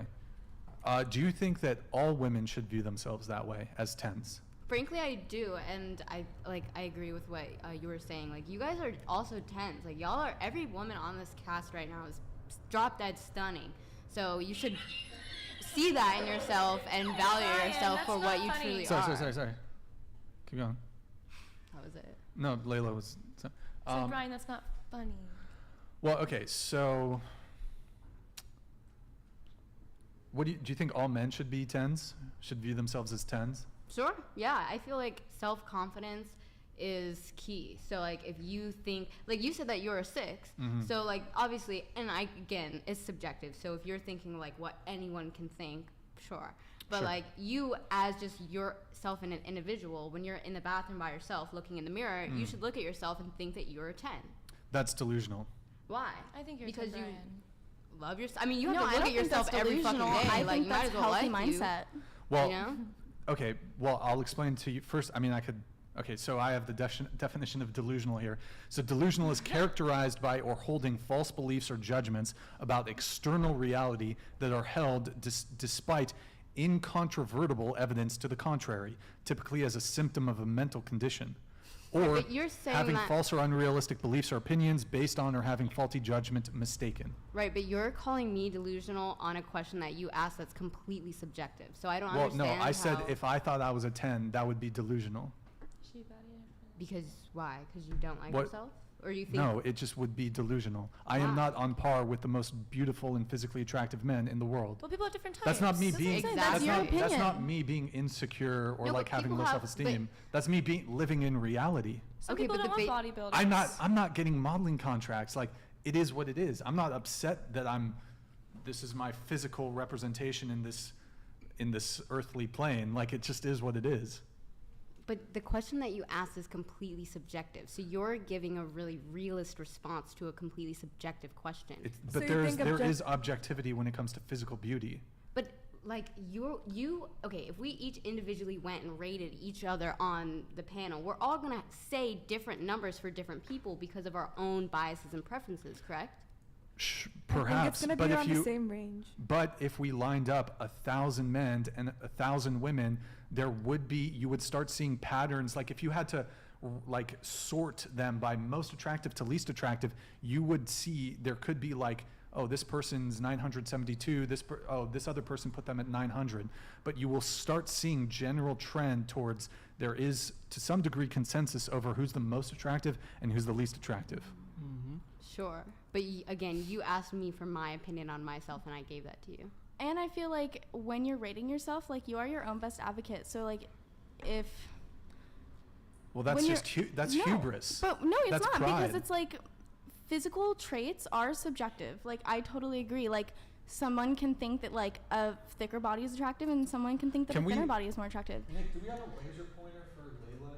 Do you think that all women should view themselves that way, as 10s? Frankly, I do, and I agree with what you were saying. Like, you guys are also 10s. Like, y'all are, every woman on this cast right now is drop dead stunning. So you should see that in yourself and value yourself for what you truly are. Sorry. Keep going. That was it. No, Layla was. So Brian, that's not funny. Well, okay, so do you think all men should be 10s? Should view themselves as 10s? Sure, yeah. I feel like self-confidence is key. So, like, if you think, like you said that you're a 6, so, like, obviously, and again, it's subjective. So if you're thinking, like, what anyone can think, sure. But, Sure. like, you as just yourself in an individual, when you're in the bathroom by yourself looking in the mirror, you should look at yourself and think that you're a 10. That's delusional. Why? I think you're because 10, you Brian. love yourself. I mean, you have No, to I look don't at think yourself that's every fucking delusional. day. I Like, think you might that's as well healthy like mindset. Well, you know? Okay, well, I'll explain to you first. I mean, okay, so I have the definition of delusional here. So delusional is characterized by or holding false beliefs or judgments about external reality that are held despite incontrovertible evidence to the contrary, typically as a symptom of a mental condition. Or but you're saying having that false or unrealistic beliefs or opinions based on or having faulty judgment mistaken. Right, but you're calling me delusional on a question that you asked that's completely subjective. So I don't Well, understand. no, I said how- if I thought I was a 10, that would be delusional. Because why? Because you don't like What? yourself? Or you think No, it just would be delusional. I am not on par with the most beautiful and physically attractive men in the world. Well, people have different types. That's not me being. Exactly. That's not me being insecure or No, like but having people low have- self-esteem. That's me living in reality. Some Okay, people but don't the want bodybuilders. I'm not getting modeling contracts. Like, it is what it is. I'm not upset that this is my physical representation in this earthly plane. Like, it just is what it is. But the question that you asked is completely subjective. So you're giving a really realist response to a completely subjective question. But there is objectivity when it comes to physical beauty. But like okay, if we each individually went and rated each other on the panel, we're all gonna say different numbers for different people because of our own biases and preferences, correct? Perhaps, I think it's gonna be around the same range. But if we lined up 1,000 men and 1,000 women, you would start seeing patterns. Like if you had to like sort them by most attractive to least attractive, you would see there could be like, oh, this person's 972, this other person put them at 900. But you will start seeing general trend towards there is to some degree consensus over who's the most attractive and who's the least attractive. Mm-hmm. Sure. But again, you asked me for my opinion on myself and I gave that to you. And I feel like when you're rating yourself, like you are your own best advocate. So like if... Well, that's just hubris. But no, it's that's not pride. because it's like physical traits are subjective. Like I totally agree. Like someone can think that like a thicker body is attractive and someone can think that a thinner body is more attractive. Nick, do we have a laser pointer for Layla?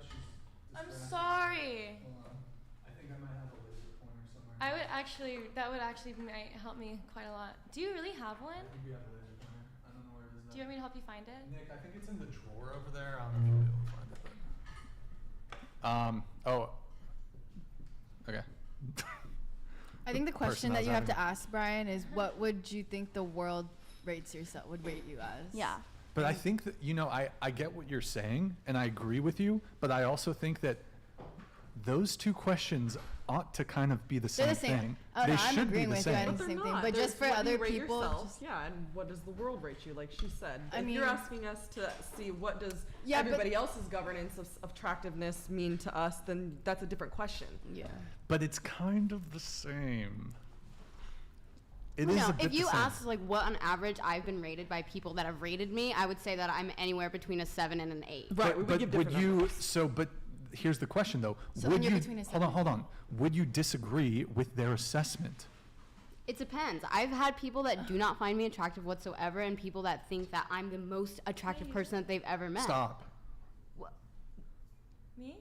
I'm sorry. Hold on. I think I might have a laser pointer somewhere. That would actually might help me quite a lot. Do you really have one? I think we have a laser pointer. I don't know where it is. Do you want me to help you find it? Nick, I think it's in the drawer over there. I don't know if you'll be able to find it. But okay. I think the question that you have to ask, Brian, is what would you think the world would rate you as? Yeah. But I think that, I get what you're saying, and I agree with you, but I also think that those two questions ought to kind of be the same thing. Oh, they no, should I'm agreeing be the with same. you. I think the same thing. But just for other people. And what does the world rate you? Like she said. I if mean, you're asking us to see what does everybody else's governance of attractiveness mean to us, then that's a different question. Yeah. But it's kind of the same. It is No, a bit if you the same. ask like what on average I've been rated by people that have rated me, I would say that I'm anywhere between a 7 and an 8. Right, but would you, but here's the question though. So would then you're you, between a hold on. Would you disagree with their assessment? It depends. I've had people that do not find me attractive whatsoever and people that think that I'm the most attractive person that they've ever met. Stop. Me?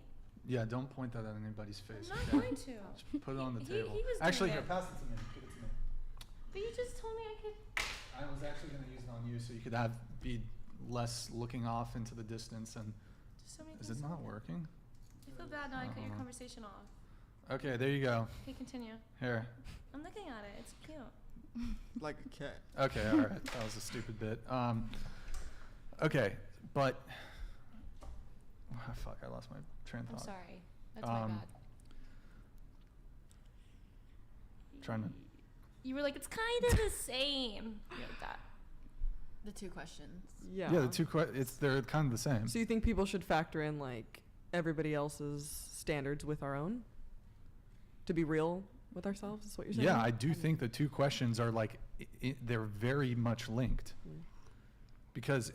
Yeah, don't point that at anybody's face. I'm not okay? going to. Just put it on the He table. was Actually, doing here, it. pass it to me. Give it to me. But you just told me I could. I was actually going to use it on you so you could be less looking off into the distance. And Just so many is it not working? I feel bad now. I cut your conversation off. Okay, there you go. Okay, continue. Here. I'm looking at it. It's cute. Like a cat. Okay, all right. That was a stupid bit. Okay, but fuck, I lost my train of I'm thought. sorry. That's my bad. Trying to. You were like, it's kind of the same. Yeah, like that. The two questions. Yeah. Yeah, they're kind of the same. So you think people should factor in like everybody else's standards with our own? To be real with ourselves is what you're saying? Yeah, I do think the two questions are like, they're very much linked. Because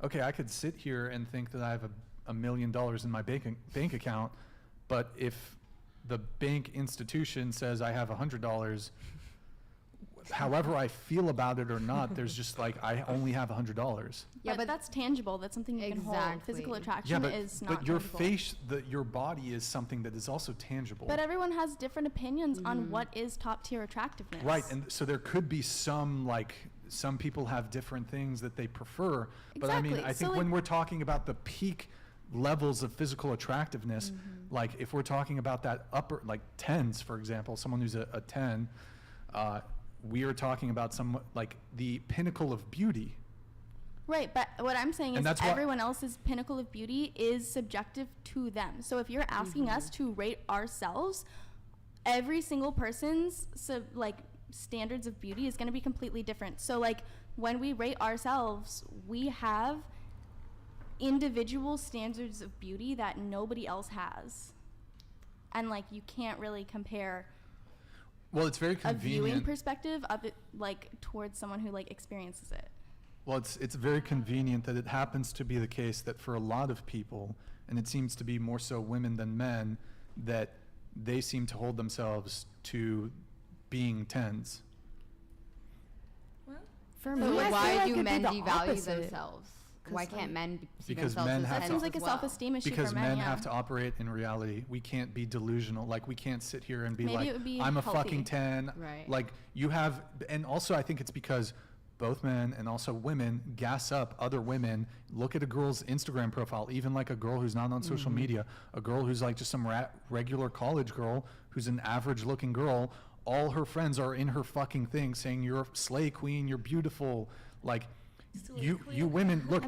okay, I could sit here and think that I have $1 million in my bank account, but if the bank institution says I have $100, however I feel about it or not, there's just like, I only have $100. Yeah, but that's tangible. That's something you can hold. Physical attraction is not but your tangible. face, your body is something that is also tangible. But everyone has different opinions on what is top tier attractiveness. Right, and so there could be some people have different things that they prefer. But I mean, Exactly. I think when we're talking about the peak levels of physical attractiveness, like if we're talking about that upper, like 10s, for example, someone who's a 10, we are talking about some like the pinnacle of beauty. Right, but what I'm saying is that's everyone else's pinnacle of beauty is subjective to them. So if you're asking us to rate ourselves, every single person's standards of beauty is going to be completely different. So like when we rate ourselves, we have individual standards of beauty that nobody else has. And like you can't really compare Well, it's very a viewing convenient. perspective of it towards someone who experiences it. Well, it's very convenient that it happens to be the case that for a lot of people, and it seems to be more so women than men, that they seem to hold themselves to being 10s. For me, why do men devalue themselves? Why can't men see Because themselves men as have tens Seems to, like a self-esteem issue because for men men, have to operate in reality. We can't be delusional. Like we can't sit here and be Maybe like, it would be I'm a healthy. fucking 10. Right. Like you have, and also I think it's because both men and also women gas up other women. Look at a girl's Instagram profile, even like a girl who's not on social media, a girl who's like just some regular college girl who's an average looking girl. All her friends are in her fucking thing saying you're a slay queen, you're beautiful. Like you women, look,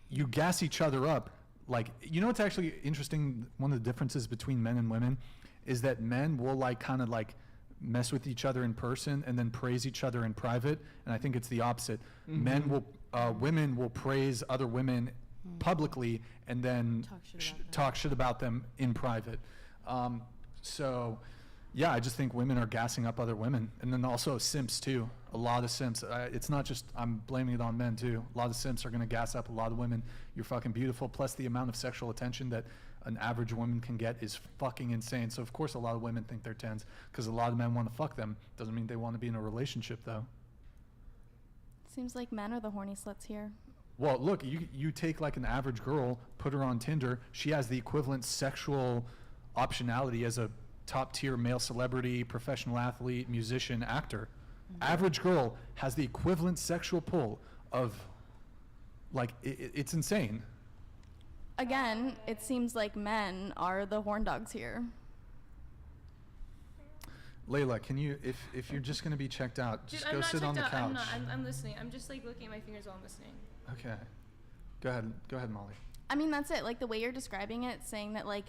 you gas each other up. Like, you know what's actually interesting? One of the differences between men and women is that men will like kind of like mess with each other in person and then praise each other in private, and I think it's the opposite. Women will praise other women publicly and then talk shit about them in private. So yeah, I just think women are gassing up other women, and then also simps too. A lot of simps. It's not just I'm blaming it on men too. A lot of simps are gonna gas up a lot of women. You're fucking beautiful. Plus the amount of sexual attention that an average woman can get is fucking insane. So of course a lot of women think they're 10s because a lot of men want to fuck them. Doesn't mean they want to be in a relationship though. Seems like men are the horny sluts here. Well, look, you take like an average girl, put her on Tinder. She has the equivalent sexual optionality as a top tier male celebrity, professional athlete, musician, actor. Average girl has the equivalent sexual pull of, like, it's insane. Again, it seems like men are the horn dogs here. Layla, can you, if you're just gonna be checked out, just go sit on the couch. I'm listening. I'm just like looking at my fingers while I'm listening. Okay. Go ahead, Molly. I mean, that's it. Like the way you're describing it, saying that like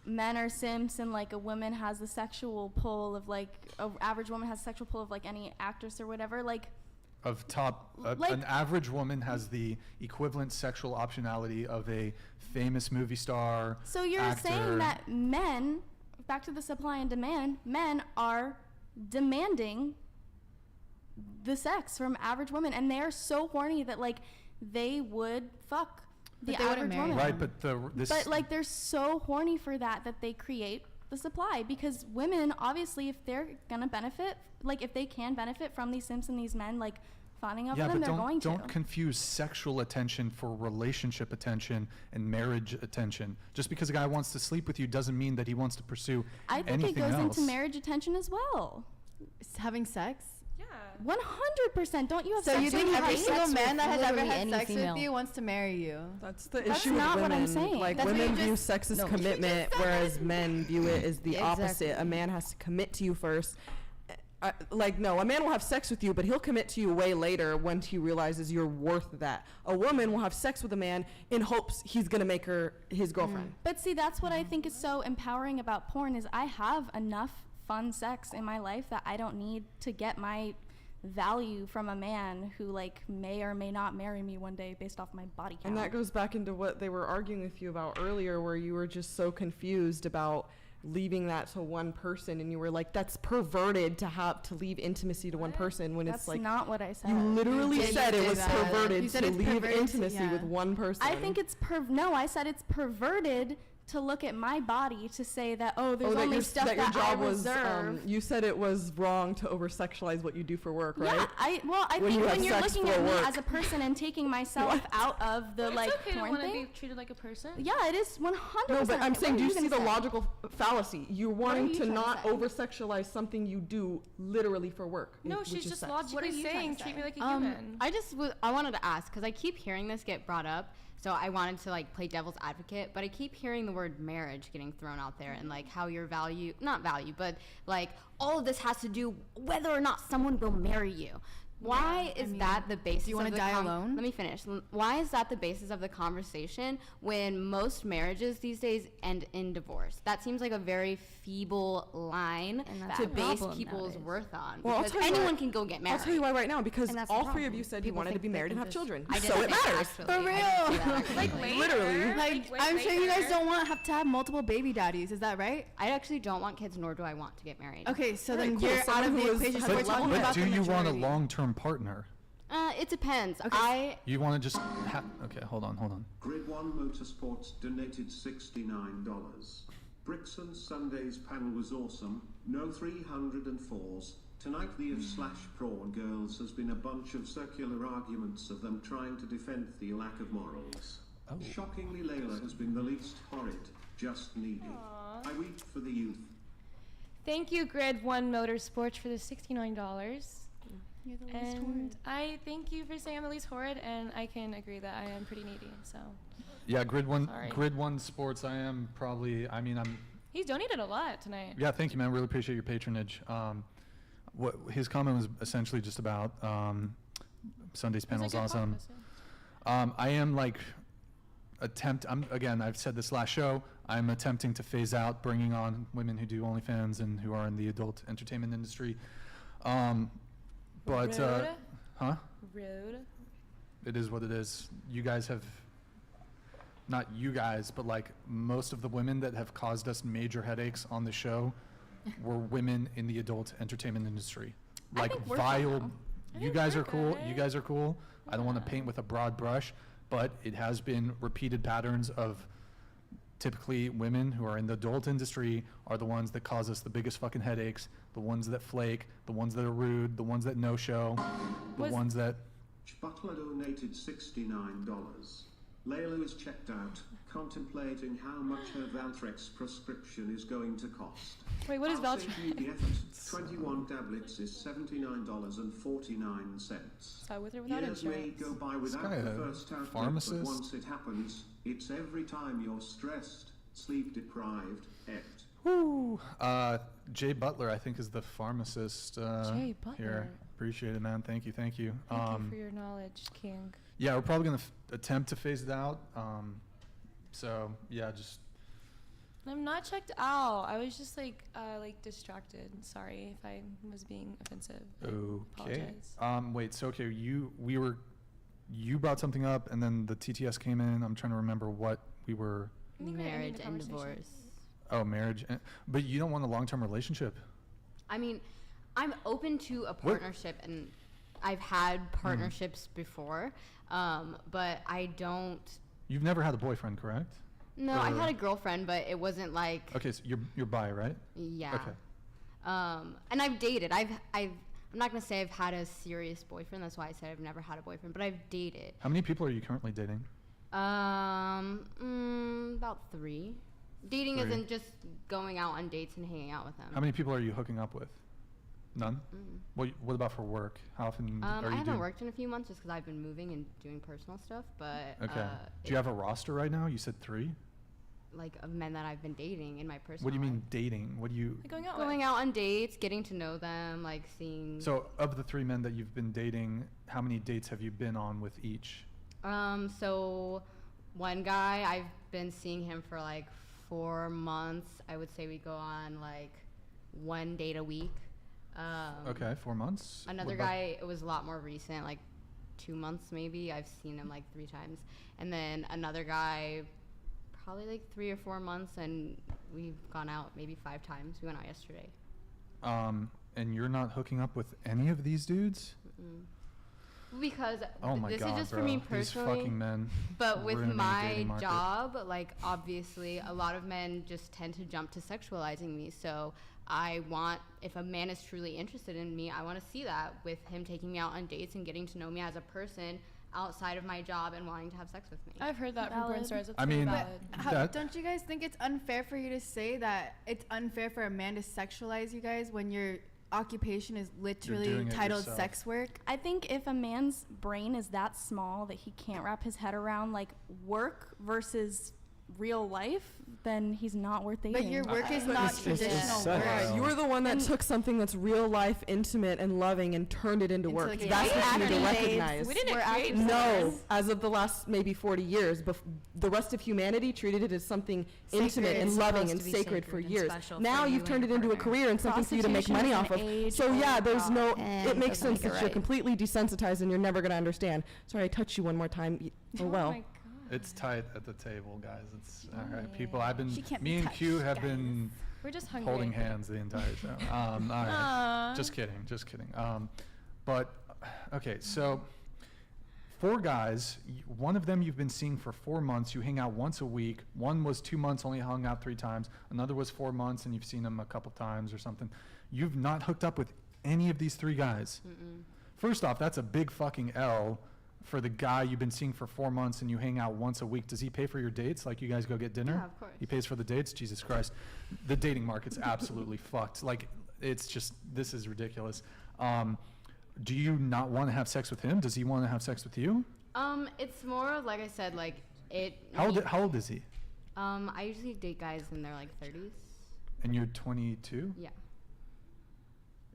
men are simps and like a woman has the sexual pull of like an average woman has sexual pull of like any actress or whatever, like of top an average woman has the equivalent sexual optionality of a famous movie star. So you're actor. saying that men, back to the supply and demand, men are demanding the sex from average women, and they are so horny that like they would fuck the average woman. Right, but like they're so horny for that they create the supply, because women obviously, if they're gonna benefit, like if they can benefit from these simps and these men like fawning over them, they're going to. Don't confuse sexual attention for relationship attention and marriage attention. Just because a guy wants to sleep with you doesn't mean that he wants to pursue anything else. I think it goes into marriage attention as well. Having sex? 100%. Don't you have so sex? So you think every single man that has ever had any sex female. with you wants to marry you? That's the issue with women. What I'm saying. Like That's women view sex as commitment, whereas men view it as the opposite. A man has to commit to you first. No, a man will have sex with you, but he'll commit to you way later once he realizes you're worth that. A woman will have sex with a man in hopes he's gonna make her his girlfriend. But see, that's what I think is so empowering about porn, is I have enough fun sex in my life that I don't need to get my value from a man who like may or may not marry me one day based off my body count. And that goes back into what they were arguing with you about earlier, where you were just so confused about leaving that to one person, and you were like, that's perverted to have to leave intimacy to one person, when that's it's like, not what I said. You literally said it was perverted to leave intimacy with one person. I think it's no, I said it's perverted to look at my body to say that, there's only stuff that I reserve. You said it was wrong to over-sexualize what you do for work, right? Yeah, I think when you're looking at me as a person and taking myself out of the like okay porn to thing. Be treated like a person. Yeah, it is 100%. No, but I'm saying, do you see the logical fallacy? You're wanting to not over-sexualize something you do literally for work. No, she's just logically What are you saying treat me like a human. I wanted to ask, because I keep hearing this get brought up. So I wanted to like play devil's advocate, but I keep hearing the word marriage getting thrown out there, and like how your but like all of this has to do whether or not someone will marry you. Why is that the basis? Do you want to die alone? Let me finish. Why is that the basis of the conversation when most marriages these days end in divorce? That seems like a very feeble line to base people's worth on. Well, because anyone can go get married. I'll tell you why right now, because all three of you said you wanted to be married and have children. So it matters. For real. Like literally. Like I'm sure you guys don't have to have multiple baby daddies. Is that right? I actually don't want kids, nor do I want to get married. Okay, so then you're out of the equation. So we're talking about do you want a long-term partner? It depends. Okay. You want to just okay, hold on. Grid 1 Motorsports donated $69. Brixan Sunday's panel was awesome. No 304s. Tonight the /prawn girls has been a bunch of circular arguments of them trying to defend the lack of morals. Shockingly, Layla has been the least horrid, just needy. I weep for the youth. Thank you, Grid 1 Motorsports, for the $69. You're the least And horrid. I thank you for saying I'm the least horrid, and I can agree that I am pretty needy. So Yeah, Grid One. Sorry. Grid One Sports. I am probably. I mean, I'm. he's donated a lot tonight. Yeah, thank you, man. Really appreciate your patronage. What his comment was essentially just about Sunday's panel is awesome. I am like I've said this last show. I'm attempting to phase out bringing on women who do OnlyFans and who are in the adult entertainment industry. But Rude. huh? Rude. It is what it is. You guys have, not you guys, but like most of the women that have caused us major headaches on the show were women in the adult entertainment industry. Like think we're vile. fine. You guys are cool. You guys are cool. I don't want to paint with a broad brush, but it has been repeated patterns of typically women who are in the adult industry are the ones that cause us the biggest fucking headaches, the ones that flake, the ones that are rude, the ones that no-show, the ones that... Butler donated $69. Layla is checked out, contemplating how much her Valtrex prescription is going to cost. Wait, what is I'll save you Valtrex? the effort. 21 tablets is $79.49. So with or without Years may insurance? go by This without guy the a first tablet, pharmacist? but once it happens, it's every time you're stressed, sleep deprived, et. Woo! Jay Butler, I think, is the pharmacist Jay Butler. here. Appreciate it, man. Thank you, thank you. Thank you for your knowledge, King. Yeah, we're probably going to attempt to phase it out. So, yeah, just... I'm not checked out. I was just like distracted. Sorry if I was being offensive. I Okay. apologize. Wait, so, okay, you brought something up, and then the TTS came in. I'm trying to remember what we were... I think we're ending Marriage the and conversation. divorce. Oh, marriage. But you don't want a long-term relationship. I mean, I'm open to a partnership, and I've had partnerships before, but I don't. You've never had a boyfriend, correct? No, I had a girlfriend, but it wasn't like. Okay, so you're bi, right? Yeah. Okay. And I've dated. I'm not gonna say I've had a serious boyfriend. That's why I said I've never had a boyfriend, but I've dated. How many people are you currently dating? About 3. Dating 3. isn't just going out on dates and hanging out with them. How many people are you hooking up with? None? What about for work? How often are you I haven't doing? worked in a few months just because I've been moving and doing personal stuff, but Okay. Do you have a roster right now? You said 3? like of men that I've been dating in my personal What do you life. mean dating? What do you... Going out Going out on dates, getting to know them, like seeing... So of the 3 men that you've been dating, how many dates have you been on with each? So one guy, I've been seeing him for like 4 months. I would say we go on like 1 date a week. Okay, 4 months. Another guy, it was a lot more recent, like 2 months maybe. I've seen him like 3 times. And then another guy, probably like 3 or 4 months, and we've gone out maybe 5 times. We went out yesterday. And you're not hooking up with any of these dudes? Mm-mm. Because Oh my this God, is just bro. for me These personally. fucking men But with ruining the my dating market. job, like obviously a lot of men just tend to jump to sexualizing me. So I want, if a man is truly interested in me, I want to see that with him taking me out on dates and getting to know me as a person outside of my job and wanting to have sex with me. I've heard that from porn stars. It's I mean, valid. Don't you guys think it's unfair for you to say that it's unfair for a man to sexualize you guys when your occupation is literally doing it titled yourself. sex work? I think if a man's brain is that small that he can't wrap his head around like work versus real life, then he's not worth dating. But your work is not traditional work. Yeah, you were the one that took something that's real life, intimate, and loving and turned it into work. like That's what you need to acting recognize. We didn't create No, as of the last maybe 40 years, the rest of humanity treated it as something intimate and It's loving supposed and to be sacred for sacred and years. special Now for you you've turned and it your into a partner. career and something for you to make money off of. So yeah, there's no. It makes sense that you're completely desensitized and you're never gonna understand. Sorry, I touched you one more time. Oh well. It's tight at the table, guys. It's all right. yeah. People, I've been, She can't me be and Q touched, have guys. been We're just hungry. holding hands the entire show. All right. Aw. Just kidding. Just kidding. But, okay, so 4 guys, one of them you've been seeing for 4 months. You hang out once a week. One was 2 months, only hung out 3 times. Another was 4 months, and you've seen him a couple times or something. You've not hooked up with any of these 3 guys. Mm-mm. First off, that's a big fucking L for the guy you've been seeing for 4 months and you hang out once a week. Does he pay for your dates? Like you guys go get dinner? Yeah, of course. He pays for the dates? Jesus Christ. The dating market's absolutely fucked. Like it's just, this is ridiculous. Do you not want to have sex with him? Does he want to have sex with you? It's more like I said, like it. How old is he? I usually date guys in their like 30s. And you're 22? Yeah.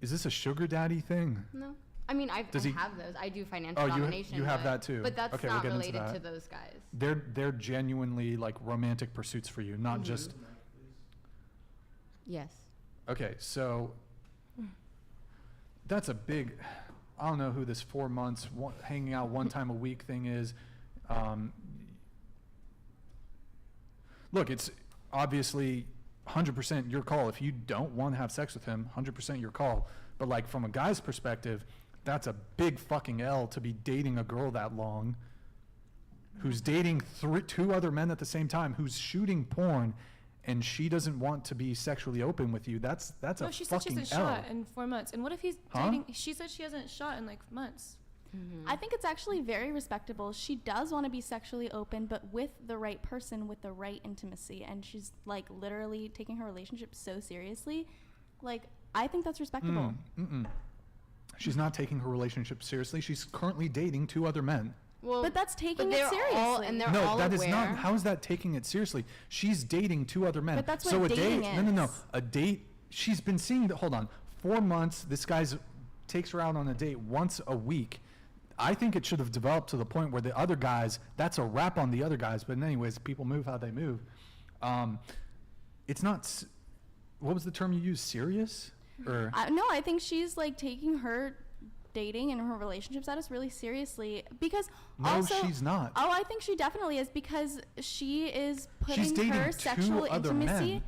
Is this a sugar daddy thing? No. I mean, I have those. I do financial domination. You have that too. But that's okay, not we'll related into that. to those guys. They're genuinely like romantic pursuits for you, not just. Yes. Okay, so that's a big. I don't know who this 4 months hanging out one time a week thing is. Look, it's obviously 100% your call. If you don't want to have sex with him, 100% your call. But like from a guy's perspective, that's a big fucking L to be dating a girl that long, who's dating two other men at the same time, who's shooting porn, and she doesn't want to be sexually open with you. That's a fucking L. No, she said she hasn't shot in 4 months. And what if he's dating? She said she hasn't shot in like months. I think it's actually very respectable. She does want to be sexually open, but with the right person, with the right intimacy, and she's like literally taking her relationship so seriously. Like, I think that's respectable. She's not taking her relationship seriously. She's currently dating two other men. Well, but that's taking it seriously. No, that is not. How is that taking it seriously? She's dating two other men. But that's so what dating is. No. A date. She's been seeing. Hold on. 4 months. This guy's takes her out on a date once a week. I think it should have developed to the point where the other guys. That's a wrap on the other guys. But anyways, people move how they move. It's not. What was the term you used? Serious? Or no, I think she's like taking her dating and her relationship status really seriously because she's not. Oh, I think she definitely is because she is putting dating her sexual other intimacy. Men.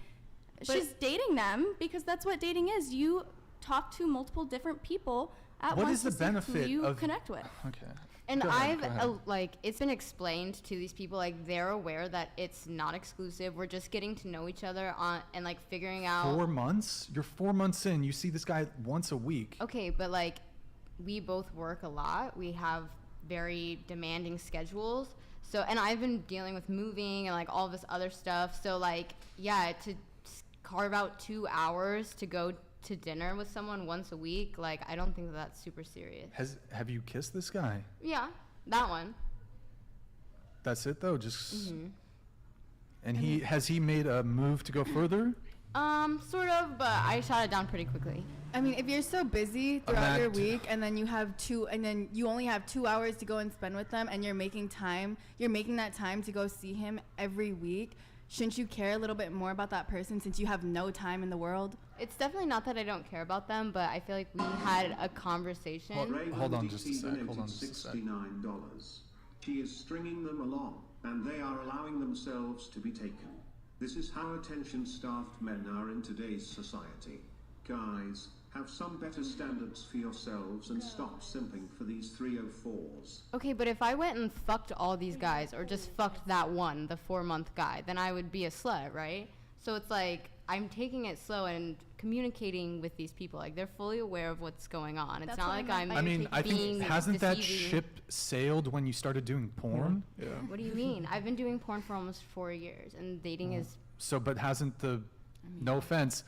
She's dating them because that's what dating is. You talk to multiple different people at once. What is the to see benefit who you of connect with? Okay. And Go ahead. like, it's been explained to these people, like, they're aware that it's not exclusive. We're just getting to know each other and, like, figuring out. 4 months? You're 4 months in. You see this guy once a week. Okay, but, like, we both work a lot. We have very demanding schedules. So, and I've been dealing with moving and, like, all this other stuff. So, like, yeah, to carve out 2 hours to go to dinner with someone once a week, like, I don't think that's super serious. Have you kissed this guy? Yeah, that one. That's it though, just. And has he made a move to go further? Sort of, but I shot it down pretty quickly. I mean, if you're so busy throughout your week and then you only have 2 hours to go and spend with them, and you're making that time to go see him every week, shouldn't you care a little bit more about that person since you have no time in the world? It's definitely not that I don't care about them, but I feel like we had a conversation. Hold on just a sec. $69. She is stringing them along, and they are allowing themselves to be taken. This is how attention-starved men are in today's society. Guys, have some better standards for yourselves and stop simping for these 304s. Okay, but if I went and fucked all these guys, or just fucked that one, the 4-month guy, then I would be a slut, right? So it's like, I'm taking it slow and communicating with these people. Like, they're fully aware of what's going on. It's not like I'm I think, hasn't that ship sailed when you started doing porn? Yeah. What do you mean? I've been doing porn for almost 4 years, and dating is... So, but hasn't no offense,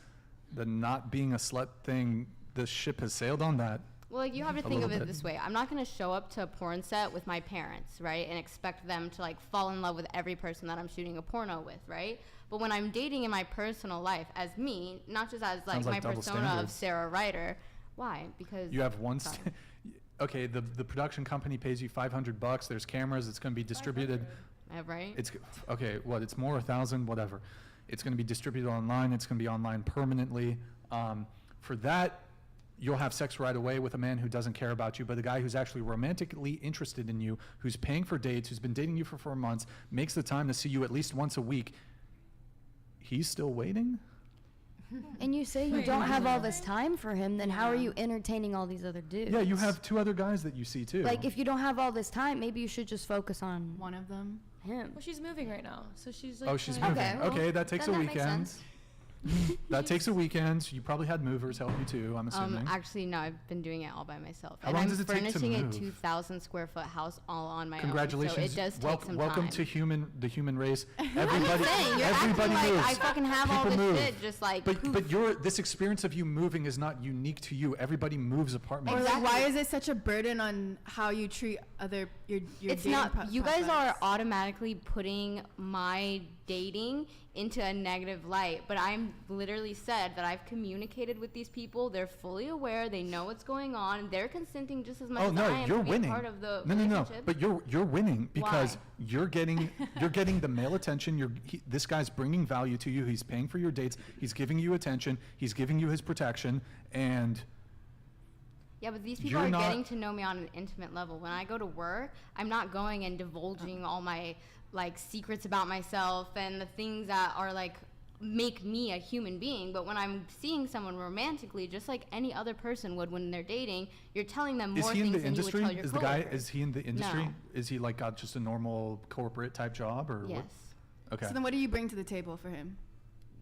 the not being a slut thing, the ship has sailed on that? Well, like, you have to think of it this way. I'm not going to show up to a porn set with my parents, right, and expect them to, like, fall in love with every person that I'm shooting a porno with, right? But when I'm dating in my personal life as me, not just as, like, my persona of Sarah Ryder, why? Because... You have one... Okay, the production company pays you $500. There's cameras. It's going to be distributed. Right? It's okay. What? It's more 1,000, whatever. It's going to be distributed online. It's going to be online permanently. For that, you'll have sex right away with a man who doesn't care about you, but the guy who's actually romantically interested in you, who's paying for dates, who's been dating you for 4 months, makes the time to see you at least once a week. He's still waiting? And you say you don't have all this time for him, then how are you entertaining all these other dudes? Yeah, you have 2 other guys that you see too. Like, if you don't have all this time, maybe you should just focus on one of them. Him. Well, she's moving right now, so she's like... Oh, she's moving. Okay, that takes a weekend. That takes a weekend. You probably had movers help you too, I'm assuming. Actually, no, I've been doing it all by myself. How long does it take to furnishing a move? 2,000 square foot house all on my Congratulations. own. So it does take some welcome time. to the human race. You're Everybody acting like moves. I fucking have all People this move. shit just like But this experience of you moving is not unique to you. Everybody moves apartments. Or like, why is it such a burden on how you treat other your it's dating not you guys are prospects? automatically putting my dating into a negative light, but I'm literally said that I've communicated with these people. They're fully aware. They know what's going on. They're consenting just as much as I am you're to be winning. part of the No. relationship. But you're winning because Why? you're getting the male attention. This guy's bringing value to you. He's paying for your dates. He's giving you attention. He's giving you his protection. And yeah, but these people are getting to know me on an intimate level. When I go to work, I'm not going and divulging all my like secrets about myself and the things that are like make me a human being. But when I'm seeing someone romantically, just like any other person would when they're dating, you're telling them more things than you would tell your coworkers. Is he in the industry? No. Is he like got just a normal corporate type job or Yes. what? Okay. So then what do you bring to the table for him?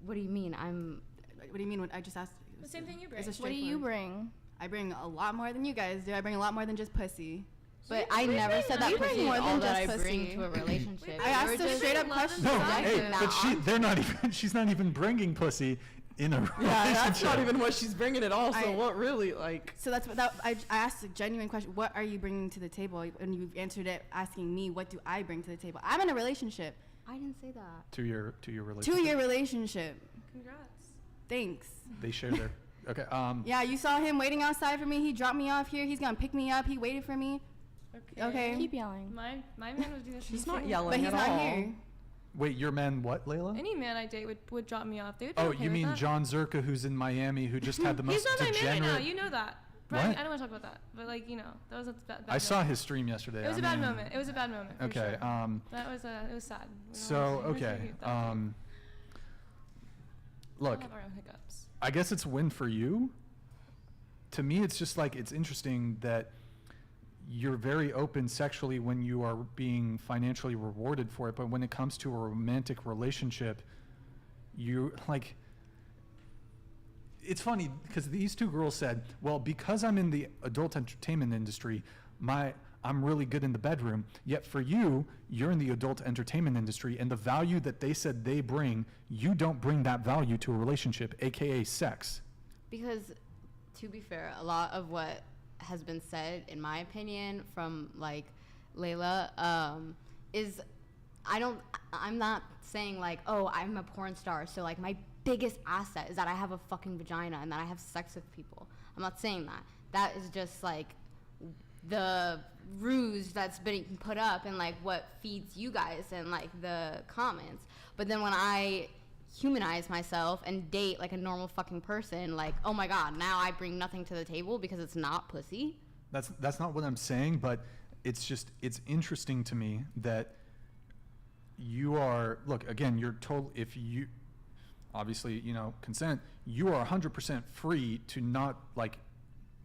What do you mean? What do you mean when I just asked? The same thing you bring. It's a What do you straightforward- bring? I bring a lot more than you guys do. I bring a lot more than just pussy. But I never said that You bring pussy more is all than that I just bring pussy. to a relationship. I asked a straight up question. No, projecting but that they're not even. She's not even bringing pussy in a relationship. Yeah, that's not even what she's bringing at all. So I- what really like? So that's what that, I asked a genuine question. What are you bringing to the table? And you've answered it asking me, what do I bring to the table? I'm in a relationship. I didn't say that. To your relationship. 2-year relationship. Congrats. Thanks. They share their. Okay. Yeah, you saw him waiting outside for me. He dropped me off here. He's gonna pick me up. He waited for me. Okay. Keep yelling. My man would do this. She's same not thing. yelling But he's at not all. here. Wait, your man what, Layla? Any man I date would drop me off. They would be Oh, okay you with mean that. John Zerka, who's in Miami, who just had the most He's not my man degenerate. right now. You know that. Right? What? I don't want to talk about that. But like, you know, that was a bad I saw moment. his stream yesterday. It was I a bad mean, moment. It was a bad moment. For Okay. Sure. That was it was sad. We don't So wanna okay. repeat that. Look, We'll have our own hiccups. I guess it's a win for you. To me, it's just like it's interesting that you're very open sexually when you are being financially rewarded for it, but when it comes to a romantic relationship, you like. It's funny because these two girls said, "Well, because I'm in the adult entertainment industry, I'm really good in the bedroom." Yet for you, you're in the adult entertainment industry, and the value that they said they bring, you don't bring that value to a relationship, aka sex. Because, to be fair, a lot of what has been said, in my opinion, from like Layla, is I'm not saying like, oh, I'm a porn star, so like my biggest asset is that I have a fucking vagina and that I have sex with people. I'm not saying that. That is just like the ruse that's been put up and like what feeds you guys and like the comments. But then when I humanize myself and date like a normal fucking person, like, oh my god, now I bring nothing to the table because it's not pussy. That's not what I'm saying, but it's interesting to me that you are, look, again, you're total, if you, obviously, you know, consent, you are 100% free to not like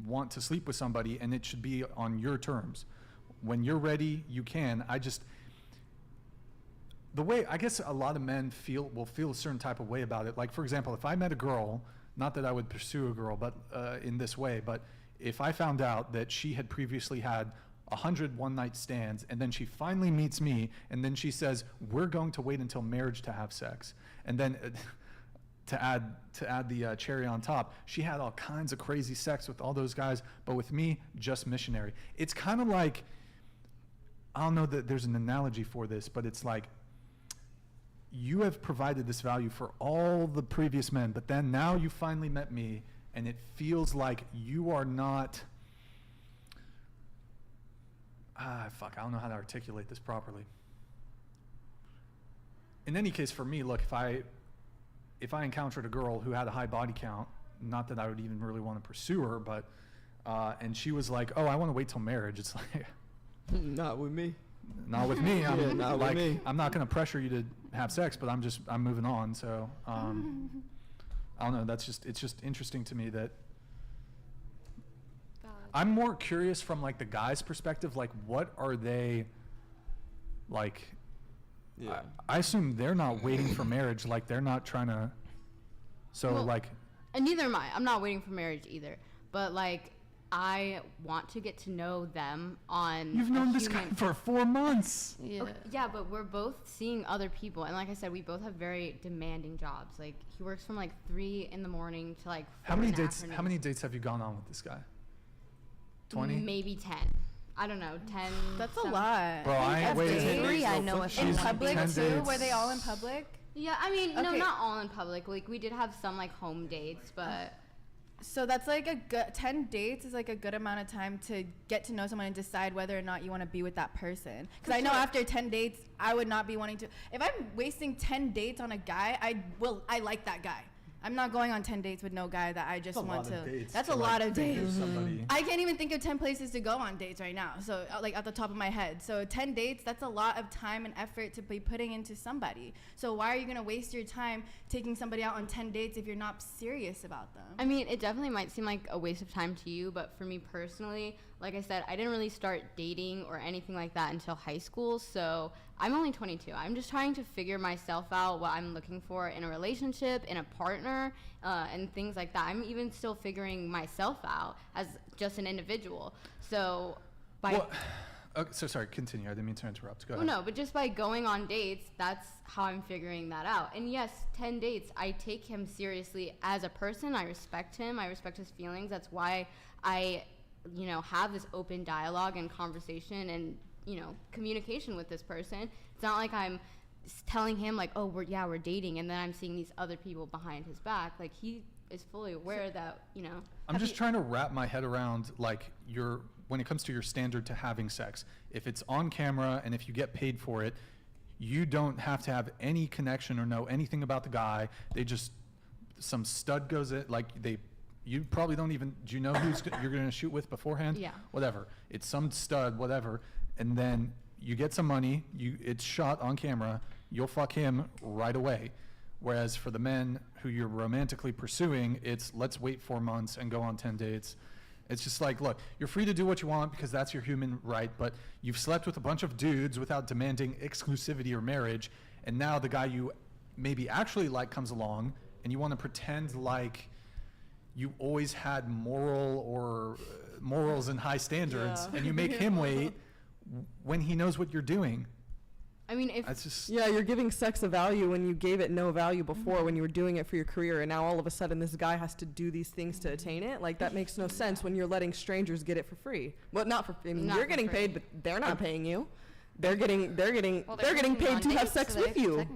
want to sleep with somebody, and it should be on your terms. When you're ready, you can. The way, I guess a lot of men will feel a certain type of way about it. Like, for example, if I met a girl, not that I would pursue a girl, but in this way, but if I found out that she had previously had 100 one-night stands, and then she finally meets me, and then she says, we're going to wait until marriage to have sex. And then to add the cherry on top, she had all kinds of crazy sex with all those guys, but with me, just missionary. It's kind of like, I don't know that there's an analogy for this, but it's like, you have provided this value for all the previous men, but then now you finally met me, and it feels like you are not, I don't know how to articulate this properly. In any case, for me, look, if I encountered a girl who had a high body count, not that I would even really want to pursue her, but, and she was like, oh, I want to wait till marriage, it's like, not with me. Not with me. I'm not like, with me. I'm not going to pressure you to have sex, but I'm moving on. So, I don't know. It's just interesting to me that I'm more curious from like the guy's perspective. Like, what are they like? Yeah. I assume they're not waiting for marriage. Like, they're not trying to. So like, and neither am I. I'm not waiting for marriage either. But like, I want to get to know them on. You've known this guy for 4 months. Yeah. Okay, yeah, but we're both seeing other people, and like I said, we both have very demanding jobs. Like he works from like 3 in the morning to like 4 How many in the dates? afternoon. How many dates have you gone on with this guy? 20? Maybe 10. I don't know, 10. That's a lot. Bro, I ain't waiting. I know in public too. Were they all in public? Yeah, I mean, no, not all in public. Like we did have some like home dates, but. So that's like a good 10 dates is like a good amount of time to get to know someone and decide whether or not you want to be with that person. Because I know after 10 dates, I would not be wanting to. If I'm wasting 10 dates on a guy, I like that guy. I'm not going on 10 dates with no guy that I just want to. That's a lot of dates. I can't even think of 10 places to go on dates right now. So like at the top of my head. So 10 dates, that's a lot of time and effort to be putting into somebody. So why are you going to waste your time taking somebody out on 10 dates if you're not serious about them? I mean, it definitely might seem like a waste of time to you, but for me personally, like I said, I didn't really start dating or anything like that until high school. So I'm only 22. I'm just trying to figure myself out, what I'm looking for in a relationship, in a partner, and things like that. I'm even still figuring myself out as just an individual. So so sorry, continue. I didn't mean to interrupt. Go ahead. Well, no, but just by going on dates, that's how I'm figuring that out. And yes, 10 dates, I take him seriously as a person. I respect him. I respect his feelings. That's why I, have this open dialogue and conversation and, communication with this person. It's not like I'm telling him like, oh, we're dating, and then I'm seeing these other people behind his back. Like he is fully aware that, I'm just trying to wrap my head around like when it comes to your standard to having sex. If it's on camera and if you get paid for it, you don't have to have any connection or know anything about the guy. Some stud goes in, you probably don't even, do you know who you're going to shoot with beforehand? Yeah. Whatever. It's some stud, whatever. And then you get some money, it's shot on camera, you'll fuck him right away. Whereas for the men who you're romantically pursuing, it's let's wait 4 months and go on 10 dates. It's just like, look, you're free to do what you want because that's your human right, but you've slept with a bunch of dudes without demanding exclusivity or marriage, and now the guy you maybe actually like comes along, and you want to pretend like you always had morals and high standards, and you make him wait when he knows what you're doing. I mean, you're giving sex a value when you gave it no value before, when you were doing it for your career, and now all of a sudden this guy has to do these things to attain it. Like that makes no sense when you're letting strangers get it for free. Well, not for free. You're getting paid, but they're not paying you. They're getting paid to have sex with you.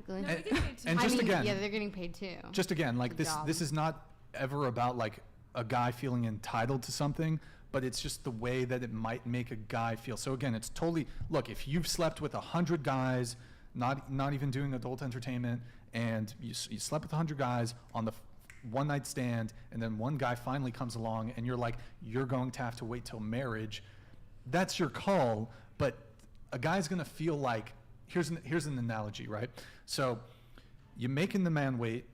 And just again, yeah, they're getting paid too. Just again, like this is not ever about like a guy feeling entitled to something, but it's just the way that it might make a guy feel. So again, it's totally, look, if you've slept with 100 guys, not even doing adult entertainment, and you slept with 100 guys on the one night stand, and then one guy finally comes along and you're like, you're going to have to wait till marriage, that's your call. But a guy's gonna feel like, here's an analogy, right? So you're making the man wait.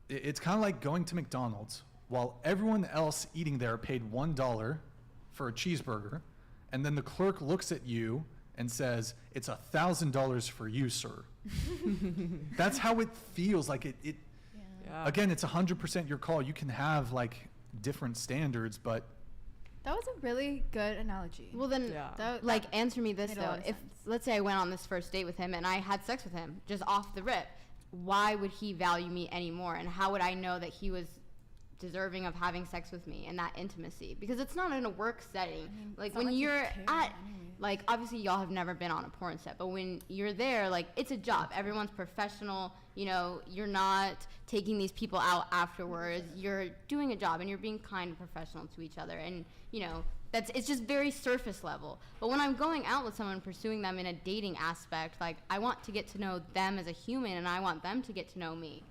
It's kind of like going to McDonald's while everyone else eating there paid $1 for a cheeseburger, and then the clerk looks at you and says, it's $1,000 for you, sir. That's how it feels. Like it again, it's 100% your call. You can have like different standards, but that was a really good analogy. Well then, answer me this though. If let's say I went on this first date with him and I had sex with him just off the rip, why would he value me anymore? And how would I know that he was deserving of having sex with me and that intimacy? Because it's not in a work setting. Like when you're at, like obviously y'all have never been on a porn set, but when you're there, like it's a job. Everyone's professional. You're not taking these people out afterwards. You're doing a job and you're being kind and professional to each other. And it's just very surface level. But when I'm going out with someone, pursuing them in a dating aspect, like I want to get to know them as a human, and I want them to get to know me,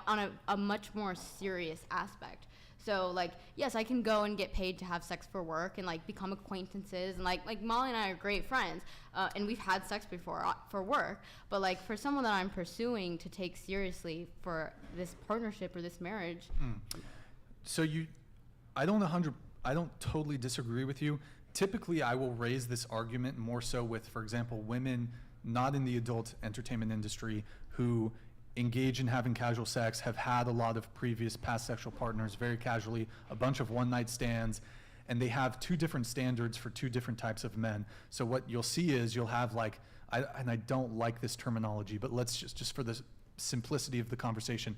on a much more serious aspect. So like, yes, I can go and get paid to have sex for work and like become acquaintances, and like Molly and I are great friends, and we've had sex before for work, but like for someone that I'm pursuing to take seriously for this partnership or this marriage. So I don't totally disagree with you. Typically I will raise this argument more so with, for example, women not in the adult entertainment industry who engage in having casual sex, have had a lot of previous past sexual partners very casually, a bunch of one-night stands, and they have two different standards for two different types of men. So what you'll see is you'll have like, and I don't like this terminology, but let's just for the simplicity of the conversation,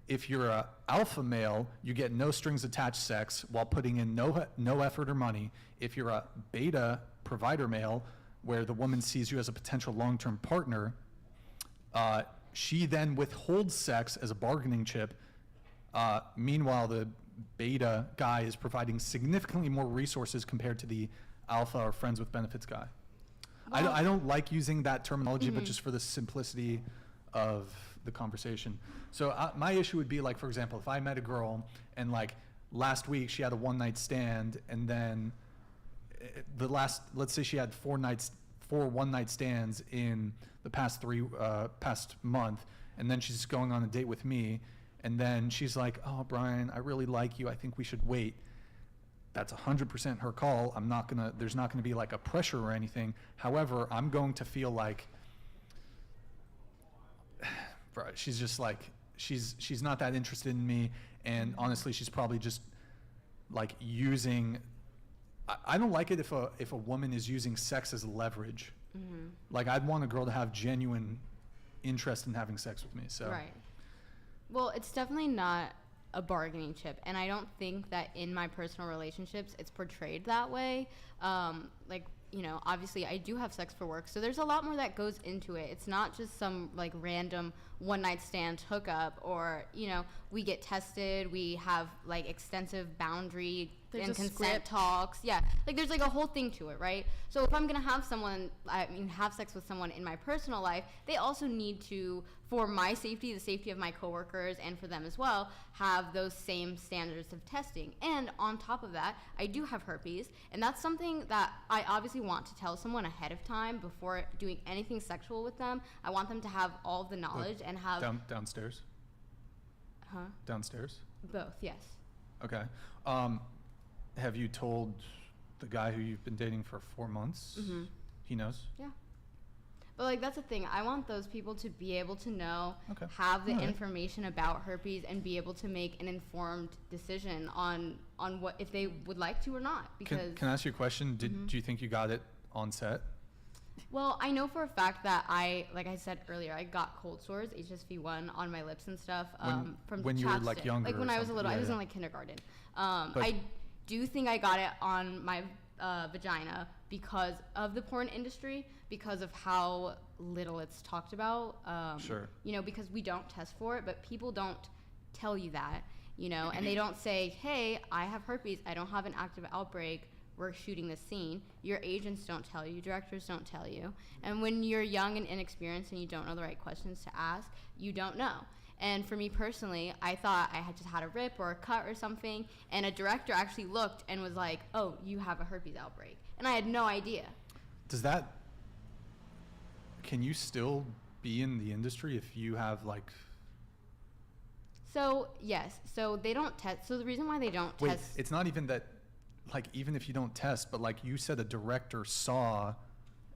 if you're a alpha male, you get no strings attached sex while putting in no effort or money. If you're a beta provider male, where the woman sees you as a potential long-term partner, she then withholds sex as a bargaining chip. Meanwhile, the beta guy is providing significantly more resources compared to the alpha or friends with benefits guy. Well, I don't like using that terminology, but just for the simplicity of the conversation. So my issue would be like, for example, if I met a girl and like last week she had a one-night stand, and then let's say she had four one-night stands in the past month, and then she's going on a date with me, and then she's like, oh, Brian, I really like you, I think we should wait. That's 100% her call. There's not gonna be like a pressure or anything. However, I'm going to feel like, she's just like, she's not that interested in me, and honestly, she's probably just like using, I don't like it if a woman is using sex as leverage. Mm-hmm. Like, I'd want a girl to have genuine interest in having sex with me. So right. Well, it's definitely not a bargaining chip, and I don't think that in my personal relationships it's portrayed that way. Like, you know, obviously I do have sex for work, so there's a lot more that goes into it. It's not just some like random one night stand hookup, or, you know, we get tested, we have like extensive boundary and consent talks. Yeah, like there's like a whole thing to it, right? So if I'm gonna have have sex with someone in my personal life, they also need to, for my safety, the safety of my coworkers, and for them as well, have those same standards of testing. And on top of that, I do have herpes, and that's something that I obviously want to tell someone ahead of time before doing anything sexual with them. I want them to have all of the knowledge and have downstairs. Huh? Downstairs. Both, yes. Okay. Have you told the guy who you've been dating for 4 months? Mm-hmm. He knows? Yeah. But like, that's the thing. I want those people to be able to know, have the All right. information about herpes, and be able to make an informed decision on what, if they would like to or not. Because Can I ask you a question? Do you think you got it on set? well, I know for a fact that like I said earlier, I got cold sores, HSV1, on my lips and stuff from when you were like chapstick. younger, like when or I was a little, something. I was Yeah, in like kindergarten. I do think I got it on my vagina because of the porn industry, because of how little it's talked about. Sure. You know, because we don't test for it, but people don't tell you that, you know, and they don't say, hey, I have herpes, I don't have an active outbreak, we're shooting this scene. Your agents don't tell you, directors don't tell you. And when you're young and inexperienced and you don't know the right questions to ask, you don't know. And for me personally, I thought I had just had a rip or a cut or something, and a director actually looked and was like, oh, you have a herpes outbreak. And I had no idea. Can you still be in the industry if you have like... So, yes. So they don't test. So the reason why they don't Wait, test... it's not even that, like, even if you don't test, but like you said, a director saw,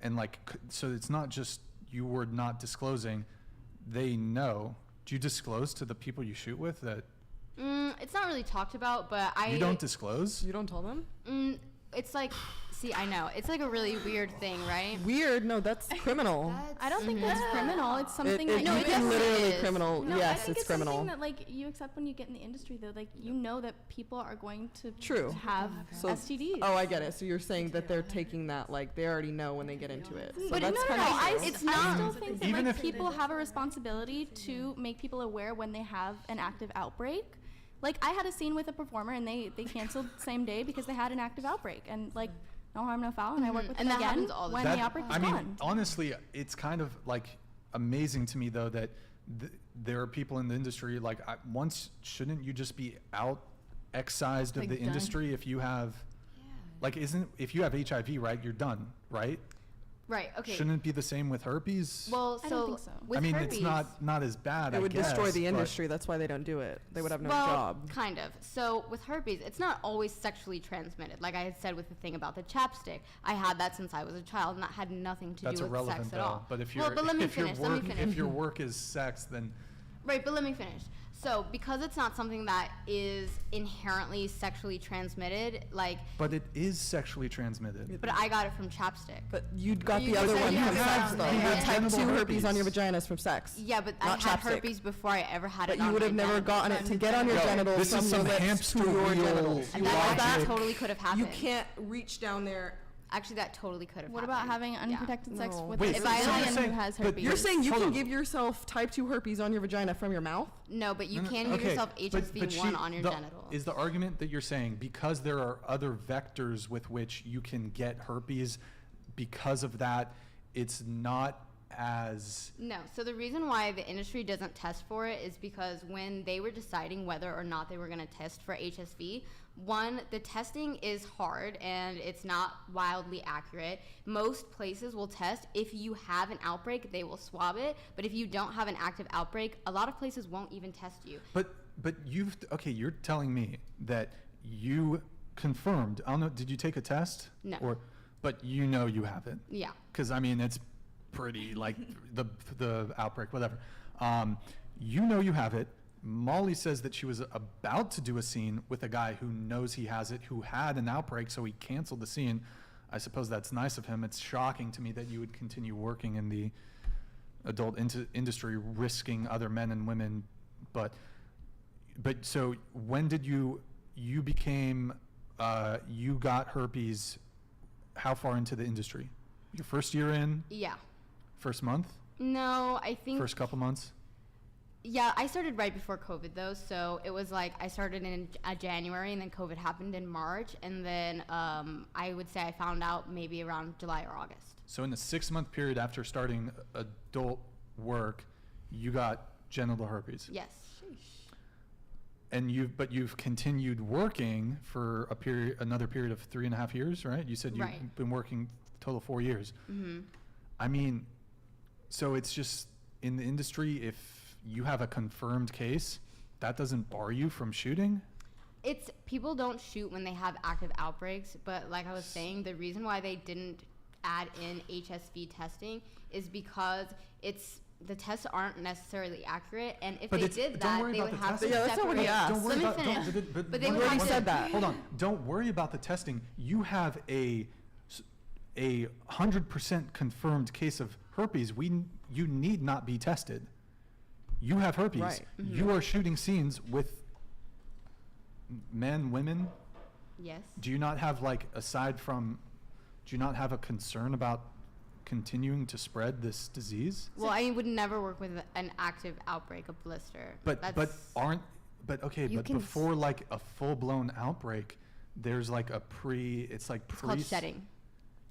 and like, so it's not just you were not disclosing, they know. Do you disclose to the people you shoot with that? It's not really talked about, but You don't disclose? You don't tell them? It's like, see, I know. It's like a really weird thing, right? Weird? No, that's criminal. I don't think that's criminal. It's something It that is literally criminal. No, yes, I think it's criminal. something that like you accept when you get in the industry, though. Like you know that people are going to have So, STDs. Oh, I get it. So you're saying that they're taking that, like they already know when they get into it. So But that's no, kind of I still think that Even like if- people have a responsibility to make people aware when they have an active outbreak. Like I had a scene with a performer and they canceled same day because they had an active outbreak, and like no harm, no foul, and I work with them that again happens all the when time. the outbreak was I mean, gone. honestly, it's kind of like amazing to me though that there are people in the industry like shouldn't you just be excised of Like the done. industry if you have, like if you have HIV, right? You're done, right? Right. Okay. Shouldn't it be the same with herpes? Well, I don't think so. With I mean, herpes, it's not as bad. It would destroy the but- industry. That's why they don't do it. They would have no well, job. kind of. So with herpes, it's not always sexually transmitted. Like I had said with the thing about the chapstick, I had that since I was a child, and that had nothing to That's do with irrelevant, sex though. at all. But if you're, well, but let me if finish. your Let work, me finish. if your work is sex, then Right, but let me finish. So, because it's not something that is inherently sexually transmitted, like, but it is sexually transmitted. but I got it from chapstick. But you got You the other said one you from had sex, though. herpes. Your type 2 Genital herpes on your herpes. vagina is from sex. Yeah, but not I had chapstick. herpes before I ever had But it on you would my have never genitals. gotten it to get on your genitals this from is your some lips hamster to your wheel genitals. And You like that that? totally could have happened. You can't reach down there. Actually, that totally could have What happened. about having unprotected sex No. with Wait, a so you're alien saying- who has but herpes? You're saying you Hold can on. give yourself type 2 herpes on your vagina from your mouth? No, but you No, no, can give okay, yourself but HSV1 on your the- genitals. Is the argument that you're saying because there are other vectors with which you can get herpes, because of that, it's not as No. So the reason why the industry doesn't test for it is because when they were deciding whether or not they were going to test for HSV, one, the testing is hard and it's not wildly accurate. Most places will test. If you have an outbreak, they will swab it. But if you don't have an active outbreak, a lot of places won't even test you. But you're telling me that you confirmed. I don't know. Did you take a test? No. But you know you have it. Yeah. Because I mean, it's pretty like the outbreak, whatever. You know you have it. Molly says that she was about to do a scene with a guy who knows he has it, who had an outbreak, so he canceled the scene. I suppose that's nice of him. It's shocking to me that you would continue working in the adult industry, risking other men and women. But so when did you became you got herpes? How far into the industry? Your first year in? Yeah. First month? No, I think. First couple months? Yeah, I started right before COVID though, so it was like I started in January and then COVID happened in March, and then I would say I found out maybe around July or August. So in the 6-month period after starting adult work, you got genital herpes. Yes. And you've continued working for another period of 3.5 years, right? You said you've been working total 4 years. Mm-hmm. I mean, so it's just in the industry, if you have a confirmed case, that doesn't bar you from shooting? It's people don't shoot when they have active outbreaks, but like I was saying, the reason why they didn't add in HSV testing is because the tests aren't necessarily accurate, and if they did that, they would have to separate. Yeah, that's not what he asked. Let me finish. But they would already have said to. that. Hold on. Don't worry about the testing. You have a 100% confirmed case of herpes. You need not be tested. You have herpes. Right. Mm-hmm. You are shooting scenes with men, women. Yes. Do you not have do you not have a concern about continuing to spread this disease? Well, I would never work with an active outbreak, a blister. But You can before like a full-blown outbreak, there's like it's called shedding.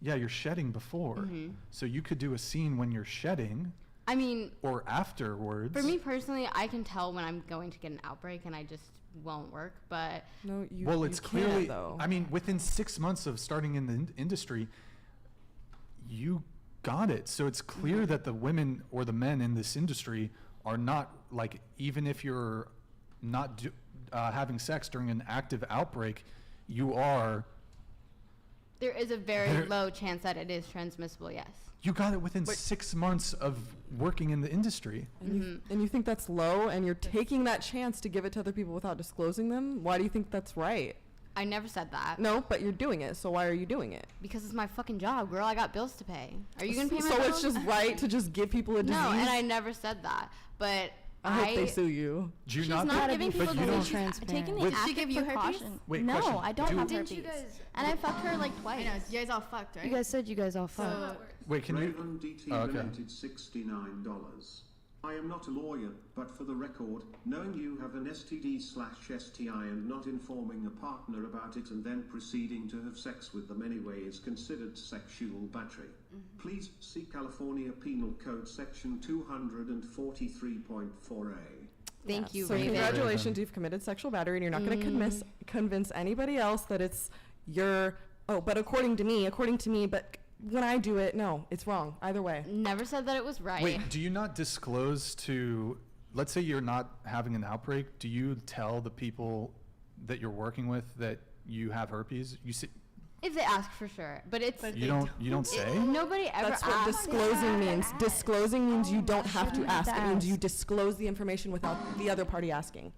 Yeah, you're shedding before. Mhm. So you could do a scene when you're shedding. I mean, or afterwards. For me personally, I can tell when I'm going to get an outbreak and I just won't work, but no, you well, it's you clearly can't, though. I mean, within 6 months of starting in the industry, you got it. So it's clear that the women or the men in this industry are not like, even if you're not having sex during an active outbreak, you are. There is a very low chance that it is transmissible, yes. You got it within 6 months of working in the industry. And you think that's low, and you're taking that chance to give it to other people without disclosing them? Why do you think that's right? I never said that. No, but you're doing it, so why are you doing it? Because it's my fucking job, girl. I got bills to pay. Are you going to pay my bills? So it's just right to just give people a disease? No, and I never said that. But I hope they sue you. Do you She's not giving people disease. Taking the She give you precaution. herpes? Wait, no, question. I don't have Didn't herpes. you guys- And I fucked her like twice. I know, you guys all fucked, right? You guys said you guys all fucked. Wait, can you? Raven DT Oh, okay. donated $69. I am not a lawyer, but for the record, knowing you have an STD/STI and not informing a partner about it and then proceeding to have sex with them anyway is considered sexual battery. Please see California Penal Code section 243.4a. Thank you, So Raven. congratulations, you've committed sexual battery, and you're not going to convince anybody else that it's your. Oh, but according to me, but when I do it, no, it's wrong. Either way. Never said that it was right. Wait, do you not disclose to, let's say you're not having an outbreak, do you tell the people that you're working with that you have herpes? You see, If they ask, for sure, but it's you don't say? Nobody ever That's asks. what disclosing means. Disclosing means you don't have to ask. It means you disclose the information without the other party asking.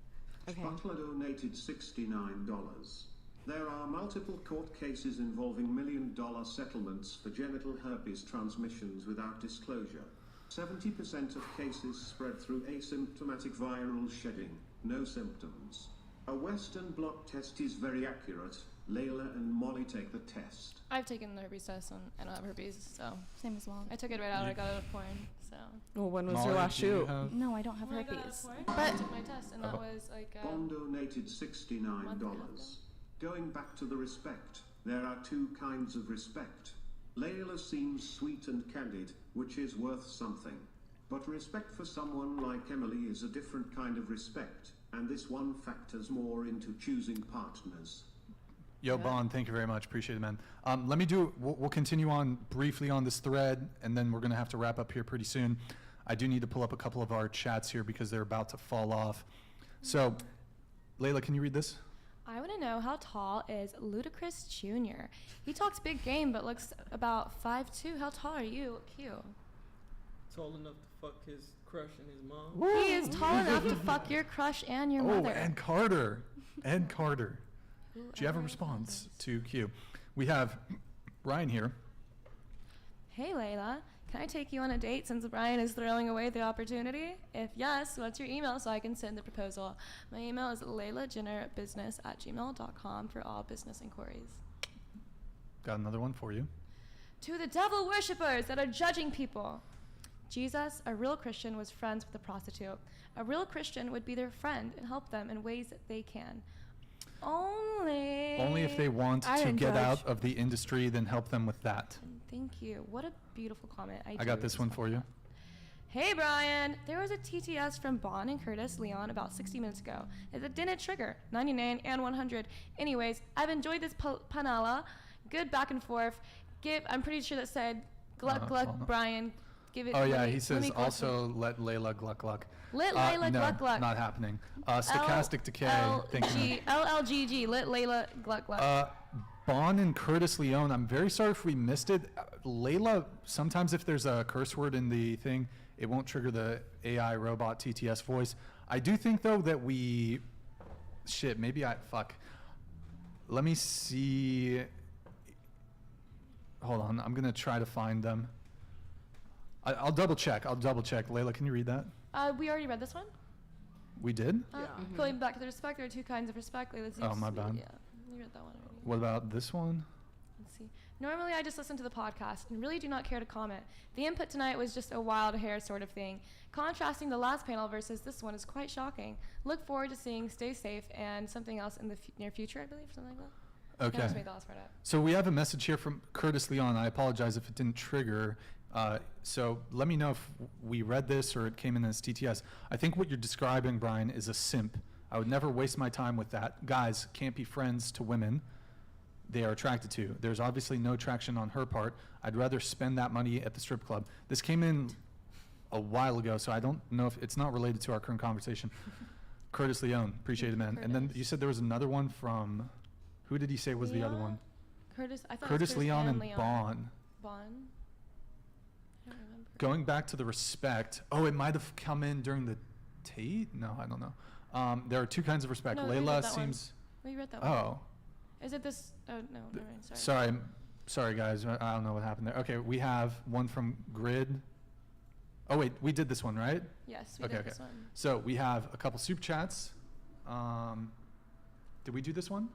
Okay. Butler donated $69. There are multiple court cases involving $1 million settlements for genital herpes transmissions without disclosure. 70% of cases spread through asymptomatic viral shedding, no symptoms. A Western blot test is very accurate. Layla and Molly take the test. I've taken the herpes test and I don't have herpes, so. Same as well. I took it right out. I got it out of porn, so. Well, when was Molly, your last do you shoot? have- No, I don't have When I got out herpes. of porn, But I took my test, and that was like. Bond donated $69. Going back to the respect, there are two kinds of respect. Layla seems sweet and candid, which is worth something. But respect for someone like Emily is a different kind of respect, and this one factors more into choosing partners. Yo, Bond, thank you very much. Appreciate it, man. Let me we'll continue on briefly on this thread, and then we're going to have to wrap up here pretty soon. I do need to pull up a couple of our chats here because they're about to fall off. So, Layla, can you read this? I want to know, how tall is Ludacris Jr.? He talks big game, but looks about 5'2". How tall are you? Cute. Tall enough to fuck his crush and his mom. He is tall enough to fuck your crush and your mother. Oh, and Carter. And Carter. Do you have a response to Q? We have Ryan here. Hey, Layla. Can I take you on a date since Brian is throwing away the opportunity? If yes, what's your email so I can send the proposal? My email is laylajennerbusiness@gmail.com for all business inquiries. Got another one for you. To the devil worshippers that are judging people. Jesus, a real Christian, was friends with a prostitute. A real Christian would be their friend and help them in ways that they can. Only if they want to get out of the industry, then help them with that. Thank you. What a beautiful comment. I got this one for you. Hey, Brian. There was a TTS from Bon and Curtis Leon about 60 minutes ago. It didn't trigger. 99 and 100. Anyways, I've enjoyed this panala. Good back and forth. I'm pretty sure that said gluck gluck Brian. Give it. Oh yeah, he says also let Layla gluck gluck. Let Layla gluck gluck. Not happening. Stochastic decay. Thank you. LLGG. Let Layla gluck gluck. Bon and Curtis Leon, I'm very sorry if we missed it. Layla, sometimes if there's a curse word in the thing, it won't trigger the AI robot TTS voice. I do think though that let me see. Hold on, I'm gonna try to find them. I'll double check. Layla, can you read that? We already read this one. We did? Going back to the respect, there are two kinds of respect. Oh, my bad. Yeah, you read that one already. What about this one? Let's see. Normally, I just listen to the podcast and really do not care to comment. The input tonight was just a wild hair sort of thing. Contrasting the last panel versus this one is quite shocking. Look forward to seeing Stay Safe and something else in the near future, I believe, something like that. Okay. I just made the last part up. So we have a message here from Curtis Leon. I apologize if it didn't trigger. So let me know if we read this or it came in as TTS. I think what you're describing, Brian, is a simp. I would never waste my time with that. Guys can't be friends to women they are attracted to. There's obviously no attraction on her part. I'd rather spend that money at the strip club. This came in a while ago, so I don't know if it's not related to our current conversation. Curtis Leon, appreciate it, man. And then you said there was another one from, who did he say was the other one? Curtis, I thought Curtis it was Leon and Leon. Bon. Bon? I don't remember. Going back to the respect, it might have come in during the Tate? No, I don't know. There are two kinds of respect. No, Layla seems. We read that one. Oh. Is it this? Oh, no, never mind. Sorry. Sorry, guys. I don't know what happened there. Okay, we have one from Grid. Oh, wait, we did this one, right? Yes, we did this one. So we have a couple super chats. Did we do this one?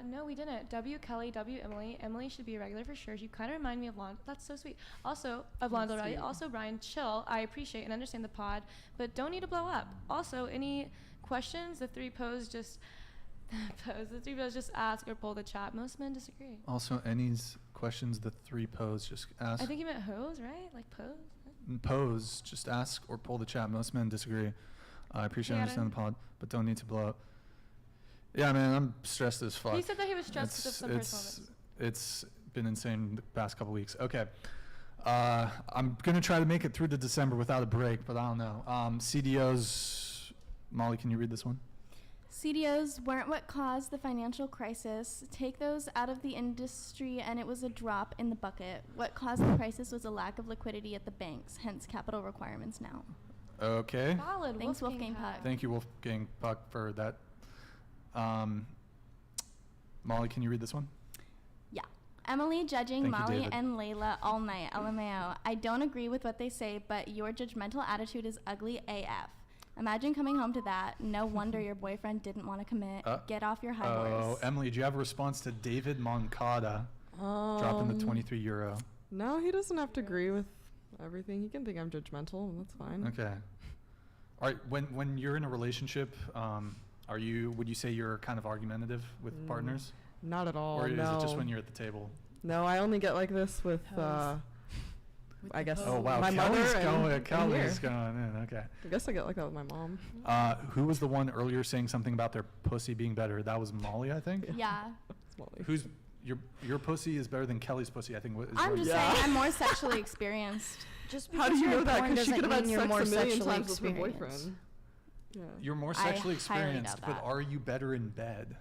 No, we didn't. W. Kelly, W. Emily. Emily should be a regular for sure. You kind of remind me of Lon. That's so sweet. Also, of Londo Rowdy. Also, Brian, chill. I appreciate and understand the pod, but don't need to blow up. Also, any questions the three pose just ask or pull the chat. Most men disagree. Also, any questions the three pose, just ask. I think you meant hose, right? Like pose? Pose, just ask or pull the chat. Most men disagree. I appreciate and understand the pod, but don't need to blow up. Yeah, man, I'm stressed as fuck. He said that he was stressed because of some personal It's been insane the past couple weeks. Okay. I'm going to try to make it through to December without a break, but I don't know. CDOs, Molly, can you read this one? CDOs weren't what caused the financial crisis. Take those out of the industry and it was a drop in the bucket. What caused the crisis was a lack of liquidity at the banks, hence capital requirements now. Okay. Solid. Thanks, Wolfgang Puck. Thank you, Wolfgang Puck, for that. Molly, can you read this one? Yeah. Emily judging Thank you, Molly David. and Layla all night. LMAO. I don't agree with what they say, but your judgmental attitude is ugly AF. Imagine coming home to that. No wonder your boyfriend didn't want to commit. Get off your high horse. Emily, do you have a response to David Moncada dropping the 23 euro? No, he doesn't have to agree with everything. He can think I'm judgmental, and that's fine. Okay. All right. When you're in a relationship, would you say you're kind of argumentative with partners? Not at all. Or is no. it just when you're at the table? No, I only get like this with I guess Oh wow, my Kelly's mother Kelly's going in. Okay. I guess I get like that with my mom. Who was the one earlier saying something about their pussy being better? That was Molly, I think. Yeah. Who's your pussy is better than Kelly's pussy? I think. I'm just saying I'm more sexually experienced. Just How do you know that? Because she could have had you're sex more a million sexually times with her experienced. boyfriend. Yeah. You're more I sexually highly experienced, doubt but that. are you better in bed?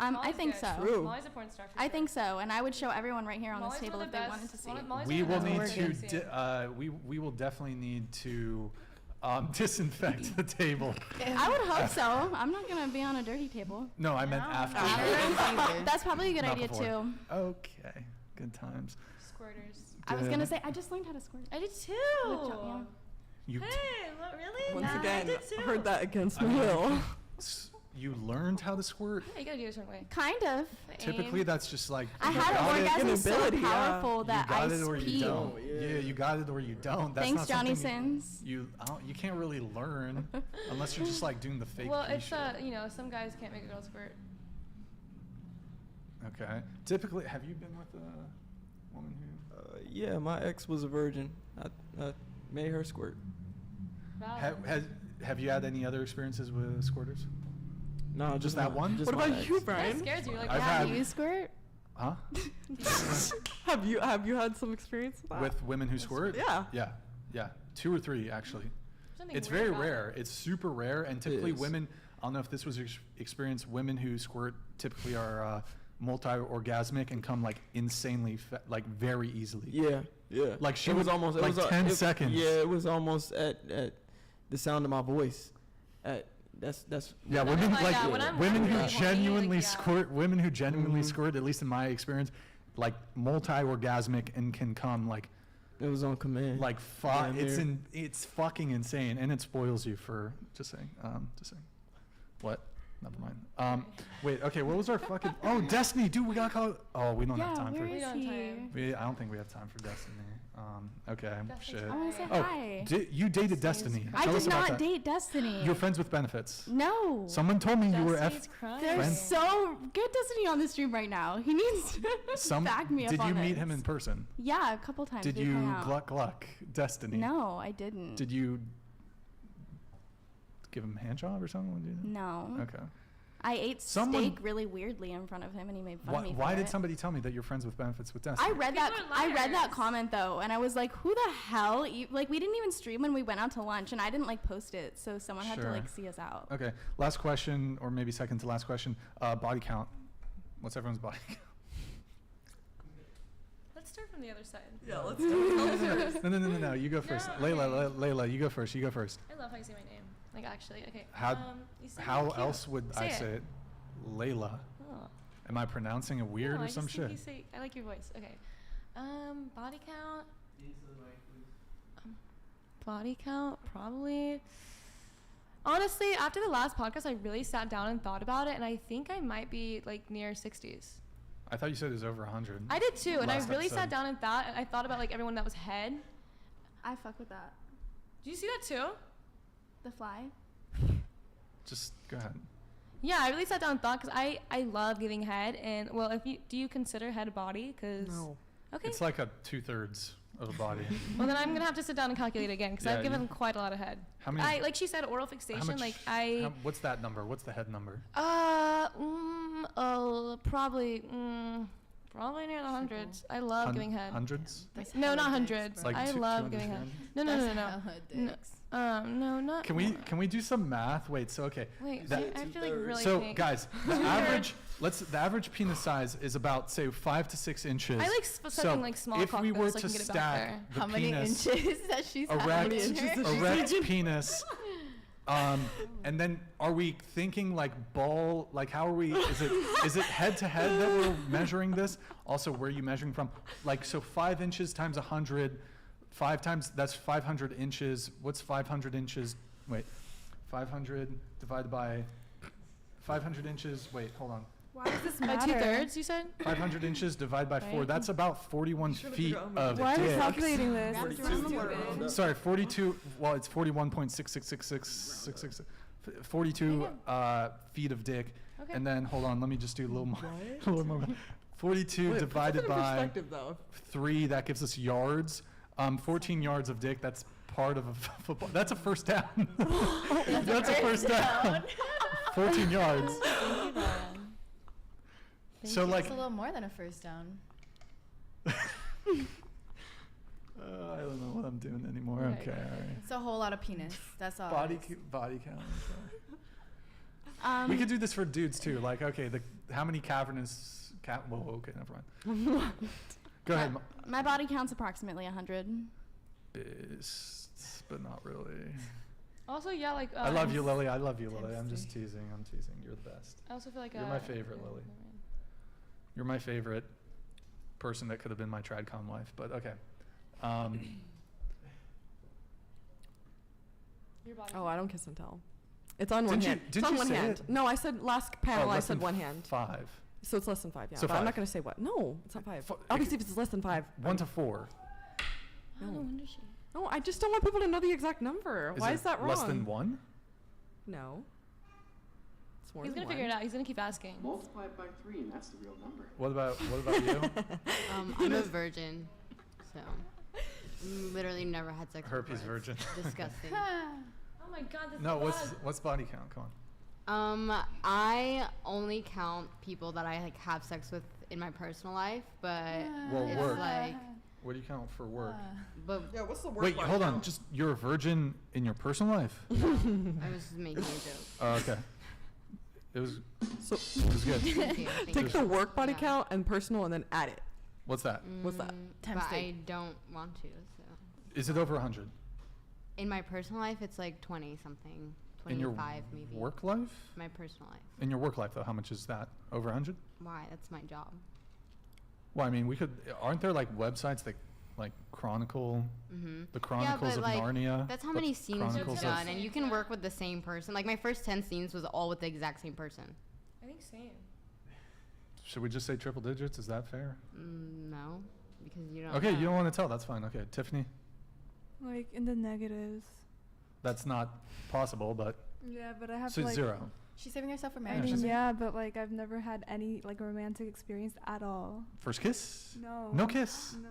I think so. True. Molly's a porn star. I think so, and I would show everyone right here on this table if they wanted to see. We will need to. We will definitely need to disinfect the table. I would hope so. I'm not gonna be on a dirty table. No, I meant after. That's probably a good Not idea before. too. Okay, good times. Squirters. I was gonna say I just learned how to squirt. I did too. With John, yeah. You Hey, what, really? Once Yeah, again, I did too. heard that against I my mean, will. You learned how to squirt. Yeah, you gotta do it a certain way. Kind of. Typically, that's just like I you had got an it. orgasm so ability, yeah. powerful that You I got it or you peed. don't. Yeah, you got it or you don't. That's Thanks, not Johnny something Sins. You can't really learn unless you're just like doing the fake. Well, pee it's shit. some guys can't make a girl squirt. Okay. Typically, have you been with a woman who? Yeah, my ex was a virgin. I made her squirt. Have you had any other experiences with squirters? No, just that one. Just What my about ex. you, That Brian? scares you. You're like, I've yeah, had- Do you squirt? Huh? Have you had some experience with that? With women who squirt? Yeah. Yeah. 2 or 3 actually. Something It's weird very about rare. It's super rare, and typically is. women. I don't know if this was your experience. Women who squirt typically are multi-orgasmic and come like insanely, like very easily. Yeah. Like she it was would- almost like it was 10 seconds. Yeah, it was almost at the sound of my voice. That's Yeah, When women I'm like like, when I'm women who really horny, genuinely like, yeah. squirt. Women who genuinely squirt, at least in my experience, like multi-orgasmic and can come like it was on command. like Damn it's near. it's fucking insane, and it spoils you for just saying. What? Never mind. Wait. Okay. What was our fucking? Oh, Destiny, dude. We gotta call. Oh, we don't have time for. where is he? I don't think we have time for Destiny. Okay. Shit. I want to say Oh, hi. you dated Destiny. I Tell did us about not that. date Destiny. You're friends with benefits. No. Someone told me you were Destiny's crying. They're friends? so get Destiny on the stream right now. He needs to back me up Did on you this. meet him in person? Yeah, a couple times. Did We've you hung out. gluck gluck Destiny? No, I didn't. Did you give him a hand job or something? What did you do? No. Okay. I ate Someone- steak really weirdly in front of him, and he made fun of me. Why for did it. somebody tell me that you're friends with benefits with Destiny? I read that. People are I read that liars. comment though, and I was like, "Who the hell?" Like, we didn't even stream when we went out to lunch, and I didn't like post it, so someone had to Sure. like see us out. Okay. Last question, or maybe second to last question. Body count. What's everyone's body count? Let's start from the other side. Yeah, let's do it. No. You go first. No, Layla, you go first. You go first. I love how you say my name. Like, actually, okay. How you say how it cute. else would I say it? Layla. Oh. Am I pronouncing it weird No, or I some just think shit? you say, I like your voice. Okay. Body count. Body count, probably. Honestly, after the last podcast, I really sat down and thought about it, and I think I might be like near 60s. I thought you said it was over 100. I did too, and I Last really episode. sat down and thought, and I thought about like everyone that was head. I fuck with that. Do you see that too? The fly. Just go ahead. Yeah, I really sat down and thought because I love giving head, and well, do you consider head a body? Because No. Okay. It's like a 2/3 of a body. Well, then I'm gonna have to sit down and calculate again because Yeah, I've given quite a lot of head. How many? Like she said, oral fixation. What's that number? What's the head number? Probably Probably near the hundreds. I love giving head. Hundreds? No, not hundreds. Like I love giving head. No, no, no, no, no. No, not. Can we do some math? Wait, so okay. Wait, I have to like really So think. guys, the average penis size is about say 5 to 6 inches. I like something like small if we cock, were so I to can get it back stack there. the How many penis, inches that she's erect penis, and then are we thinking like ball? Like how are we? Is it head to head that we're measuring this? Also, where are you measuring from? Like so, 5 inches times 100. 5 times, that's 500 inches. What's 500 inches? Wait, 500 divided by 500 inches. Wait, hold on. Why does this By matter? 2/3, you said? 500 inches divided by 4. Right. That's about 41 feet of Why are we dick. calculating this? 42. Sorry, 42. Well, it's 41.6666666. 42 feet of dick. Okay. And then, hold on, let me just do a little more. A little more. 42 divided by 3, that gives us yards. 14 yards of dick, that's part of a football. That's a first down. That's a first down. 14 yards. So like, it's a little more than a first down. I don't know what I'm doing anymore. Right. Okay, all right. It's a whole lot of penis. That's all. Body count. We could do this for dudes too. Like, okay, how many cavernous Whoa, okay, never mind. Go ahead. My body count's approximately 100. But not really. Also, yeah, like. I love you, Lily. I love you, Lily. I'm just teasing. I'm teasing. You're the best. I also feel like you're my favorite, Lily. You're my favorite person that could have been my tradcon wife. But okay. Your body. Oh, I don't kiss and tell. It's on one hand. It's on one hand. No, I said last panel. I said one hand. 5. So it's less than 5. Yeah. So but 5. I'm not going to say what. No, it's not 5. Obviously, if it's less than 5. 1 to 4. No wonder she. No, I just don't want people to know the exact number. Why is that wrong? Less than 1? No. It's more He's than gonna figure it out. He's gonna keep asking. Multiply it by 3, and that's the real number. What about you? I'm a virgin, so literally never had sex. Herpes before. It's virgin. Disgusting. Oh my god. This No, is what's body count? Come on. I only count people that I like have sex with in my personal life, but Well, it's work. like. What do you count for work? But yeah, what's the work? Wait, hold on. Just you're a virgin in your personal life? I was just making a joke. Oh, okay. It was good. Thank you. Take the work body count and personal, and then add it. What's that? What's that? But I don't want to. So Is it over 100? in my personal life, it's like 20 something, In your 25 maybe. work life? My personal life. In your work life, though, how much is that? Over 100? Why? That's my job. Well, I mean, aren't there like websites that like chronicle the Chronicles of Narnia? That's how many scenes you've Chronicles done, and you can work with the same person. Like my first 10 scenes was all with the exact same person. I think same. Should we just say triple digits? Is that fair? No, because you don't. Okay, know. you don't want to tell. That's fine. Okay, Tiffany. Like in the negatives. That's not possible, but Yeah, but I have so to like 0. She's saving herself for I marriage. mean, yeah, but like I've never had any like romantic experience at all. First kiss? No. No kiss? No.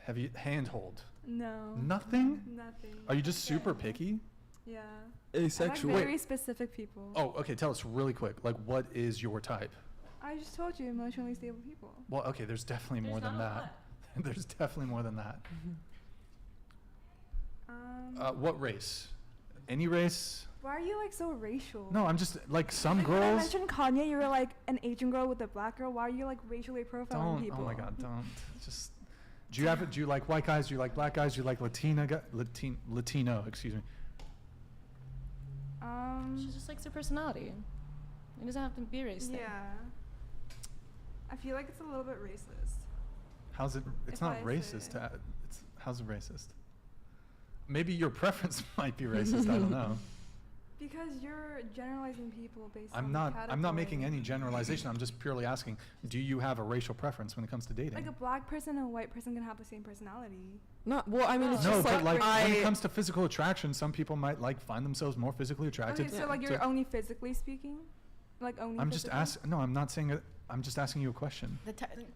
Have you handhold? No. Nothing? Nothing. Are you just super picky? Yeah. Asexual. I like very specific people. Oh, okay. Tell us really quick. Like, what is your type? I just told you, emotionally stable people. Well, okay. There's definitely more than that. There's definitely more than that. What race? Any race? Why are you like so racial? No, I'm just like some Like, when I girls. mentioned Kanye, you were like an Asian girl with a black girl. Why are you like racially profiling Don't. people? Oh my God! Don't. Just. Do you like white guys? Do you like black guys? Do you like Latino? Excuse me. She just likes her personality. It doesn't have to be race. Yeah. I feel like it's a little bit racist. How's it? It's If not I racist. say- How's it racist? Maybe your preference might be racist. I don't know. Because you're generalizing people based on I'm not making any generalization. I'm just purely asking, do you have a racial preference when it comes to dating? Like a black person and a white person can have the same personality. No, well, I mean, it's No, just but like when it I- comes to physical attraction, some people might like find themselves more physically attracted. Okay, so like you're only physically speaking? Like only I'm just asking. No, I'm not saying it. I'm just asking you a question.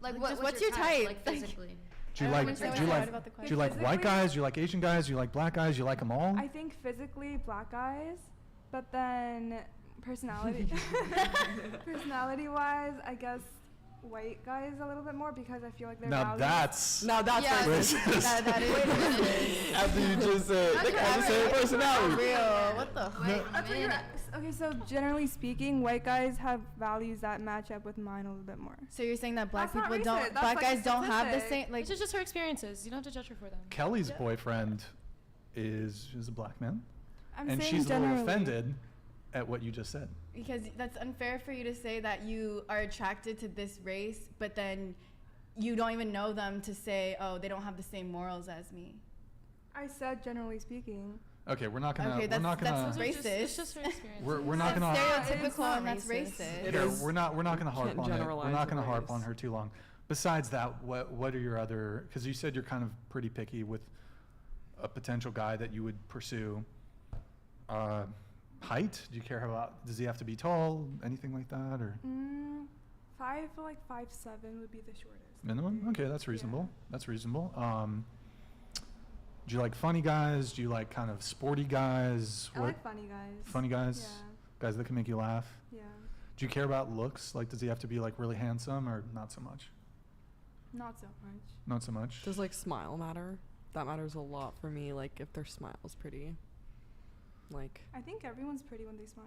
Like, what's your type? Like physically. Do you like white guys? Do you like Asian guys? Do you like black guys? Do you like them all? I think physically black guys, but then personality wise, I guess white guys a little bit more because I feel like they're Now that's racist. That is After you just said they have the same personality. real. What the? That's what you're, okay, so generally speaking, white guys have values that match up with mine a little bit more. So you're saying that black That's not people don't, racist. That's black like guys a don't have the statistic. same like. It's just her experiences. You don't have to judge her for them. Kelly's boyfriend is a black man, I'm and saying she's a little generally. offended at what you just said. Because that's unfair for you to say that you are attracted to this race, but then you don't even know them to say, oh, they don't have the same morals as me. I said generally speaking. Okay, we're not gonna. Okay, we're not gonna. that's racist. It's just her experience. We're not gonna. Stereotypical, and that's racist. Here, we're not gonna harp Can't on it. We're generalize not the gonna harp race. on her too long. Besides that, what are your other? Because you said you're kind of pretty picky with a potential guy that you would pursue. Height? Do you care about? Does he have to be tall? Anything like that, or 5'7" would be the shortest. minimum? Okay, that's reasonable. That's reasonable. Do you like funny guys? Do you like kind of sporty guys? I like funny guys. Funny guys? Yeah. Guys that can make you laugh? Yeah. Do you care about looks? Like, does he have to be like really handsome or not so much? Not so much. Not so much. Does like smile matter? That matters a lot for me. Like if their smile's pretty. Like. I think everyone's pretty when they smile.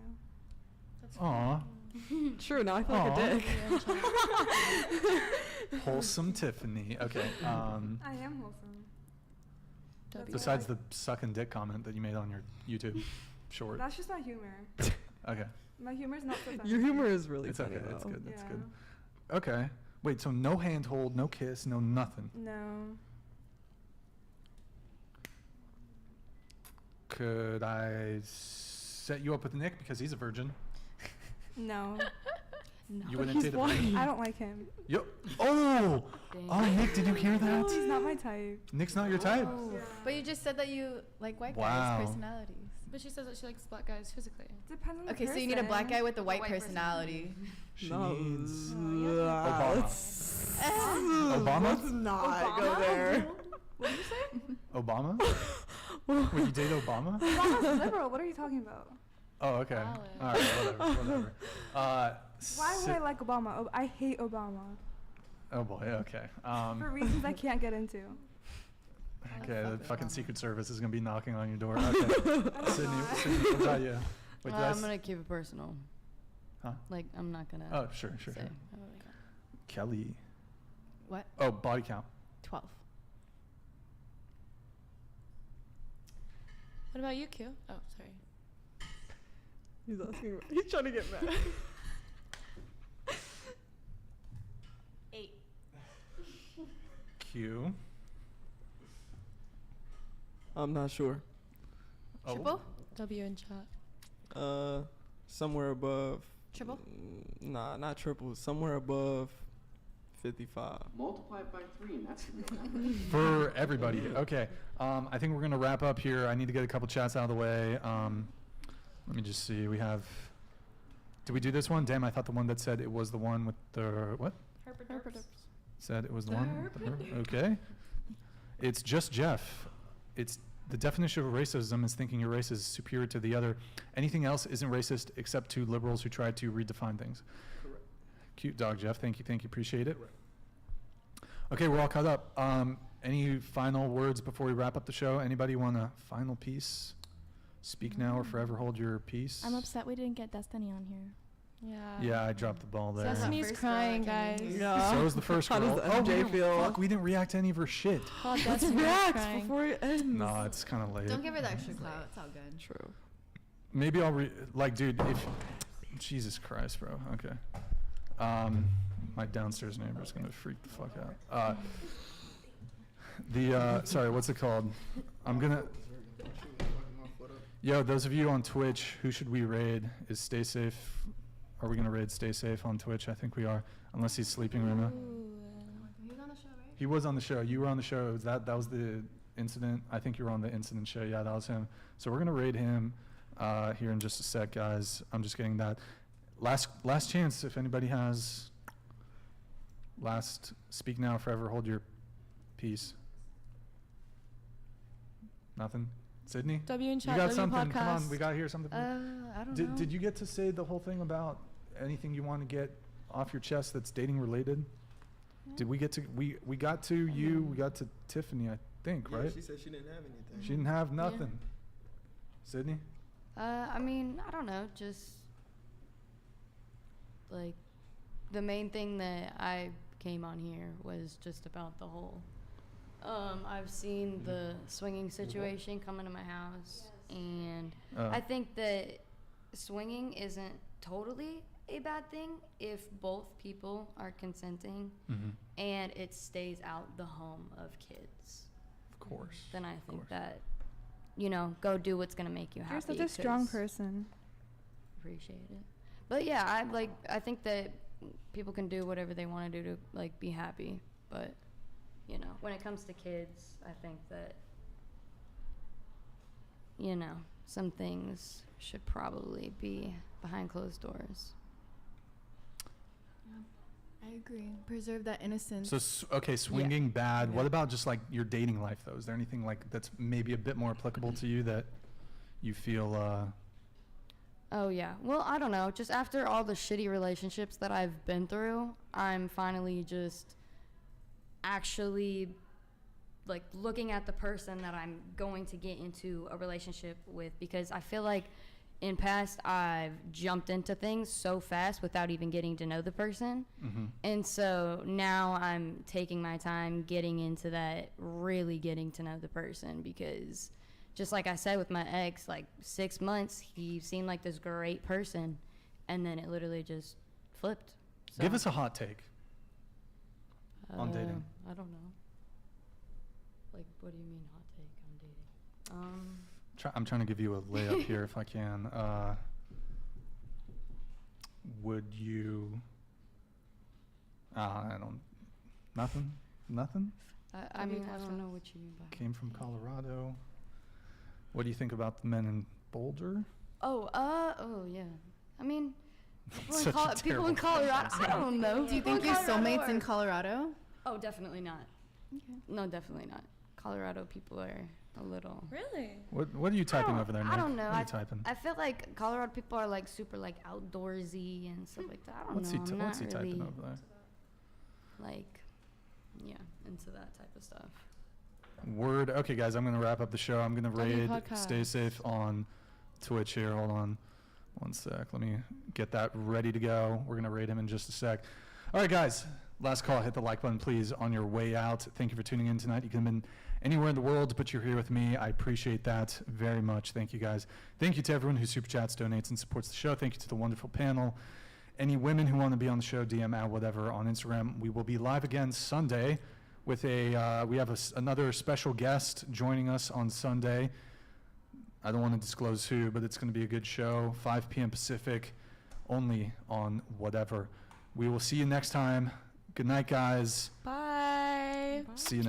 Aw. True. Now I feel like a dick. Wholesome Tiffany. Okay. I am wholesome. Besides the sucking dick comment that you made on your YouTube short. That's just my humor. Okay. My humor's not so funny. Your humor is really It's funny. okay. That's though. good. That's Yeah. good. Okay. Wait. So no handhold, no kiss, no nothing. No. Could I set you up with Nick because he's a virgin? No. You wouldn't date a virgin? I don't like him. Yo. Oh. Oh, Nick, did you hear that? No, he's not my type. Nick's not your type. Yeah. But you just said that you like white Wow. guys' personalities. But she says that she likes black guys physically. Depends on the Okay, so you need a black guy with a white personality. She No. needs Obama. Obama. Let's not go there. What did you say? Obama? Would you date Obama? Obama's liberal. What are you talking about? Oh, okay. Valid. All right, whatever. Why would I like Obama? I hate Obama. Oh boy. Okay. For reasons I can't get into. Okay. The fucking Secret Service is gonna be knocking on your door. Okay. Sydney, what about you? Wait, did I I'm s- gonna keep it personal. Huh? Like I'm not gonna. Oh, sure. say. Kelly. What? Oh, body count. 12. What about you, Q? Oh, sorry. He's asking. He's trying to get mad. 8. Q. I'm not sure. Oh. Triple? W in chat. Somewhere above. Triple? Nah, not triple. Somewhere above 55. Multiply it by 3, and that's the real number. For everybody. Okay. I think we're gonna wrap up here. I need to get a couple chats out of the way. Let me just see. We have. Did we do this one? Damn, I thought the one that said it was the one with the what? Herpes. Said it was the one. with the herp? Okay. It's just Jeff. It's the definition of racism is thinking your race is superior to the other. Anything else isn't racist except to liberals who try to redefine things. Correct. Cute dog, Jeff. Thank you. Appreciate it. Okay, we're all caught up. Any final words before we wrap up the show? Anybody want a final piece? Speak now or forever hold your peace. I'm upset we didn't get Destiny on here. Yeah. Yeah, I dropped the ball there. Destiny's crying, guys. Yeah. So was the first How girl. does Oh, MJ feel? fuck, we didn't react to any of her shit. Oh, Let's Destiny's react crying. before it ends. No, it's kind of late. Don't give her the extra clout. It's all good. True. Maybe I'll like, dude, if Jesus Christ, bro. Okay. My downstairs neighbor's gonna freak the fuck out. Sorry, what's it called? I'm gonna. Yo, those of you on Twitch, who should we raid? Is Stay Safe? Are we gonna raid Stay Safe on Twitch? I think we are, unless he's sleeping right now. He was on the show, right? He was on the show. You were on the show. That was the incident. I think you were on the incident show. Yeah, that was him. So we're gonna raid him here in just a sec, guys. I'm just getting that. Last chance. If anybody has last speak now, forever hold your peace. Nothing. Sydney. W in chat. You got W something? podcast. Come on, we got to hear something. I don't know. Did you get to say the whole thing about anything you want to get off your chest that's dating related? Did we get to we got to you? We got to Tiffany, I think, right? She said she didn't have anything. She didn't have nothing. Sydney? I mean, I don't know, just like the main thing that I came on here was just about the whole I've seen the swinging situation come into my house, and I think that swinging isn't totally a bad thing if both people are consenting and it stays out the home of kids. Of course. Then I think that, you know, go do what's gonna make you happy. You're such a strong person. Appreciate it. But yeah, I think that people can do whatever they want to do to like be happy, but you know, when it comes to kids, I think that, you know, some things should probably be behind closed doors. I agree. Preserve that innocence. So, okay, swinging bad. What about just like your dating life, though? Is there anything like that's maybe a bit more applicable to you that you feel? Oh, yeah. Well, I don't know. Just after all the shitty relationships that I've been through, I'm finally just actually like looking at the person that I'm going to get into a relationship with, because I feel like in past I've jumped into things so fast without even getting to know the person. And so now I'm taking my time getting into that, really getting to know the person, because just like I said with my ex, like 6 months, he seemed like this great person, and then it literally just flipped. So. Give us a hot take on dating. I don't know. Like, what do you mean hot take on dating? I'm trying to give you a layup here if I can. Would you? Nothing. I mean, I don't know what you mean by. Came from Colorado. What do you think about the men in Boulder? Oh yeah. I mean, People in Colorado. I don't know. Do you think your soulmate's in Colorado? Oh, definitely not. Okay. No, definitely not. Colorado people are a little. Really? What are you typing over there, Nick? I don't know. What are you typing? I feel like Colorado people are like super like outdoorsy and stuff like that. I don't What's know. What's he typing over there? Like, yeah, into that type of stuff. Word. Okay, guys, I'm gonna wrap up the show. I'm gonna raid. podcast. Stay safe on Twitch here. Hold on, one sec. Let me get that ready to go. We're gonna raid him in just a sec. All right, guys. Last call. Hit the like button, please, on your way out. Thank you for tuning in tonight. You can have been anywhere in the world, but you're here with me. I appreciate that very much. Thank you, guys. Thank you to everyone who super chats, donates, and supports the show. Thank you to the wonderful panel. Any women who want to be on the show, DM at whatever on Instagram. We will be live again Sunday with we have another special guest joining us on Sunday. I don't want to disclose who, but it's going to be a good show. 5 p.m. Pacific, only on whatever. We will see you next time. Good night, guys. Bye. See you next